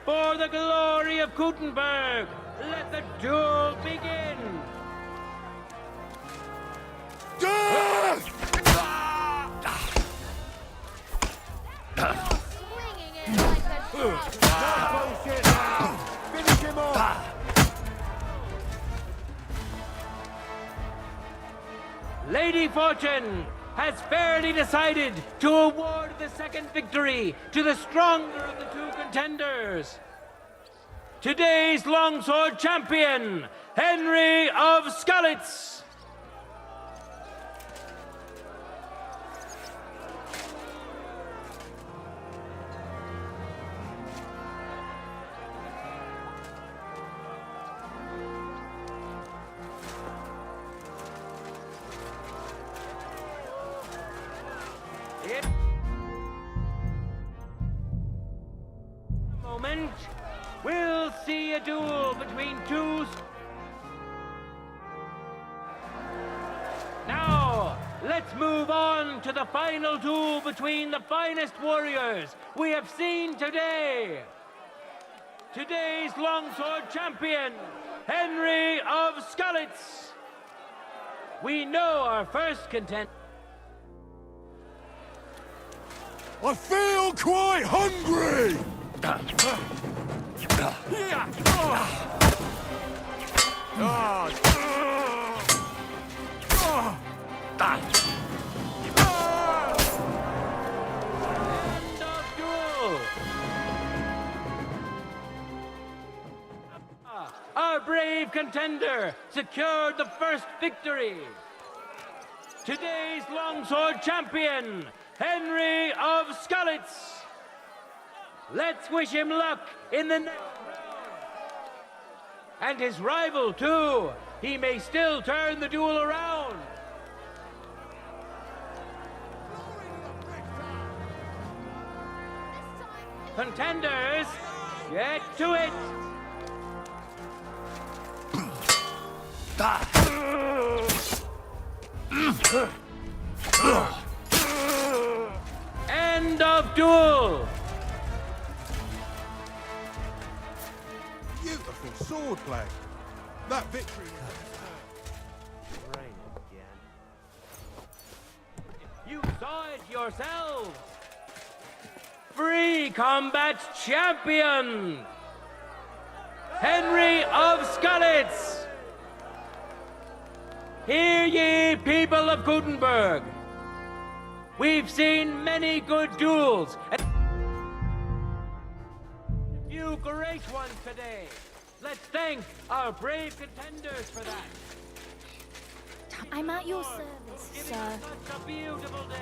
For the glory of Gutenberg, let the duel begin. Finish him off! Lady Fortune has fairly decided to award the second victory to the stronger of the two contenders. Today's longsword champion, Henry of Skalitz. Moment, we'll see a duel between two. Now, let's move on to the final duel between the finest warriors we have seen today. Today's longsword champion, Henry of Skalitz. We know our first contender. I feel quite hungry! End of duel! Our brave contender secured the first victory. Today's longsword champion, Henry of Skalitz. Let's wish him luck in the next round. And his rival, too. He may still turn the duel around. Contenders, get to it. End of duel. Beautiful sword play. That victory You saw it yourselves. Free combat champion, Henry of Skalitz. Hear ye, people of Gutenberg. We've seen many good duels and a few great ones today. Let's thank our brave contenders for that. I'm at your service, sir. Such a beautiful day.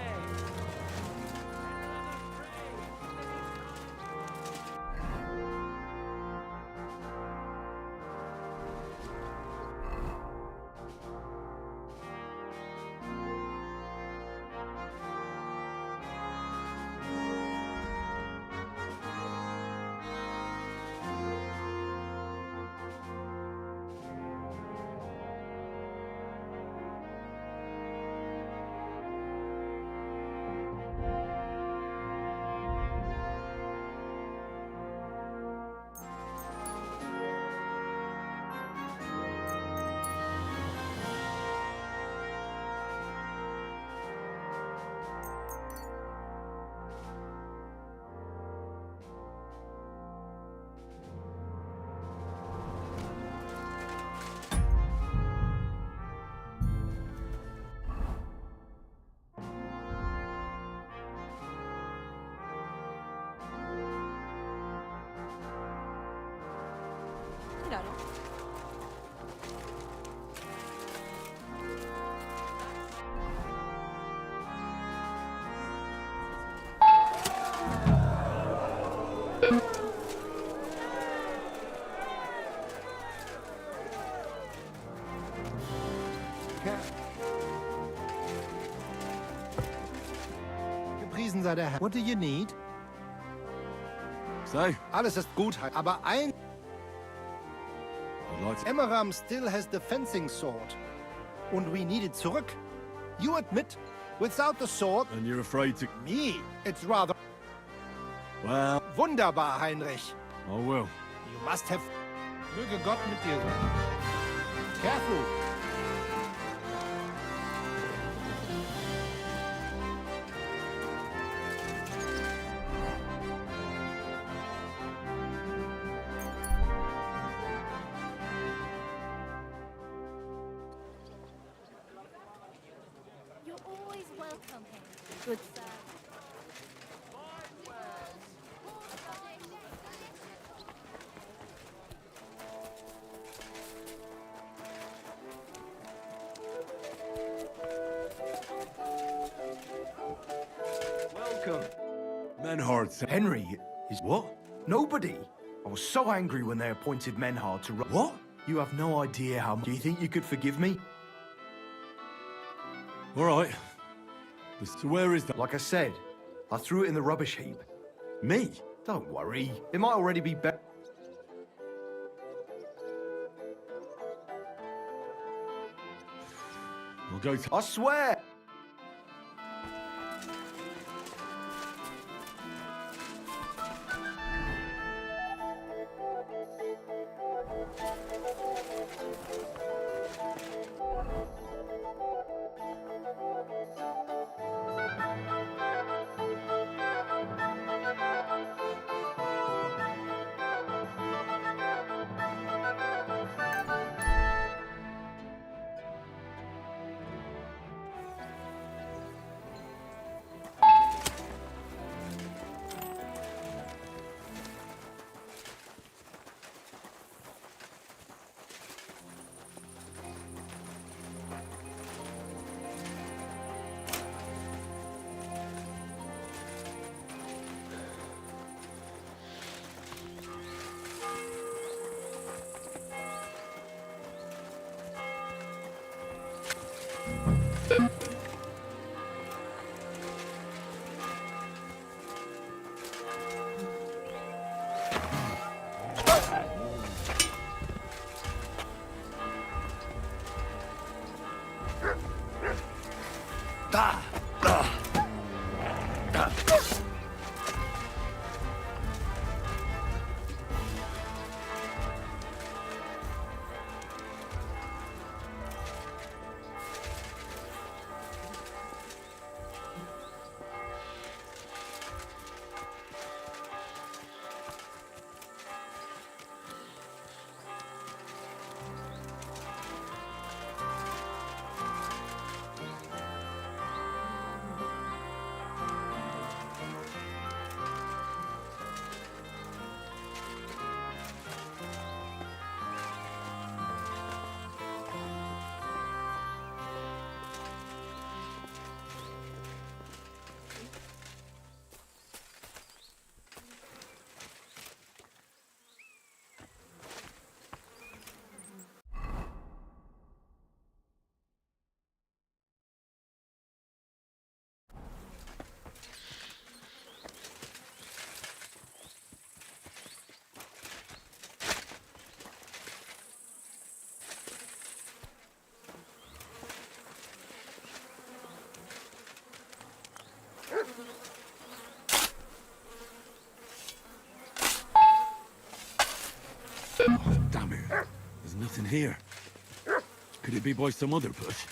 Riesenseite. What do you need? So? Alles ist gut, aber ein... I'd like to... Emmeram still has the fencing sword. And we need it zurück. You admit, without the sword... And you're afraid to... Me, it's rather... Well... Wunderbar, Heinrich. I will. You must have... Möge Gott mit dir sein. Careful. You're always welcome here, good sir. Welcome. Menhard. Henry is what? Nobody. I was so angry when they appointed Menhard to run. What? You have no idea how. Do you think you could forgive me? All right. So where is that? Like I said, I threw it in the rubbish heap. Me? Don't worry. It might already be better. I'll go to... I swear! Damn it. There's nothing here. Could it be by some other bush?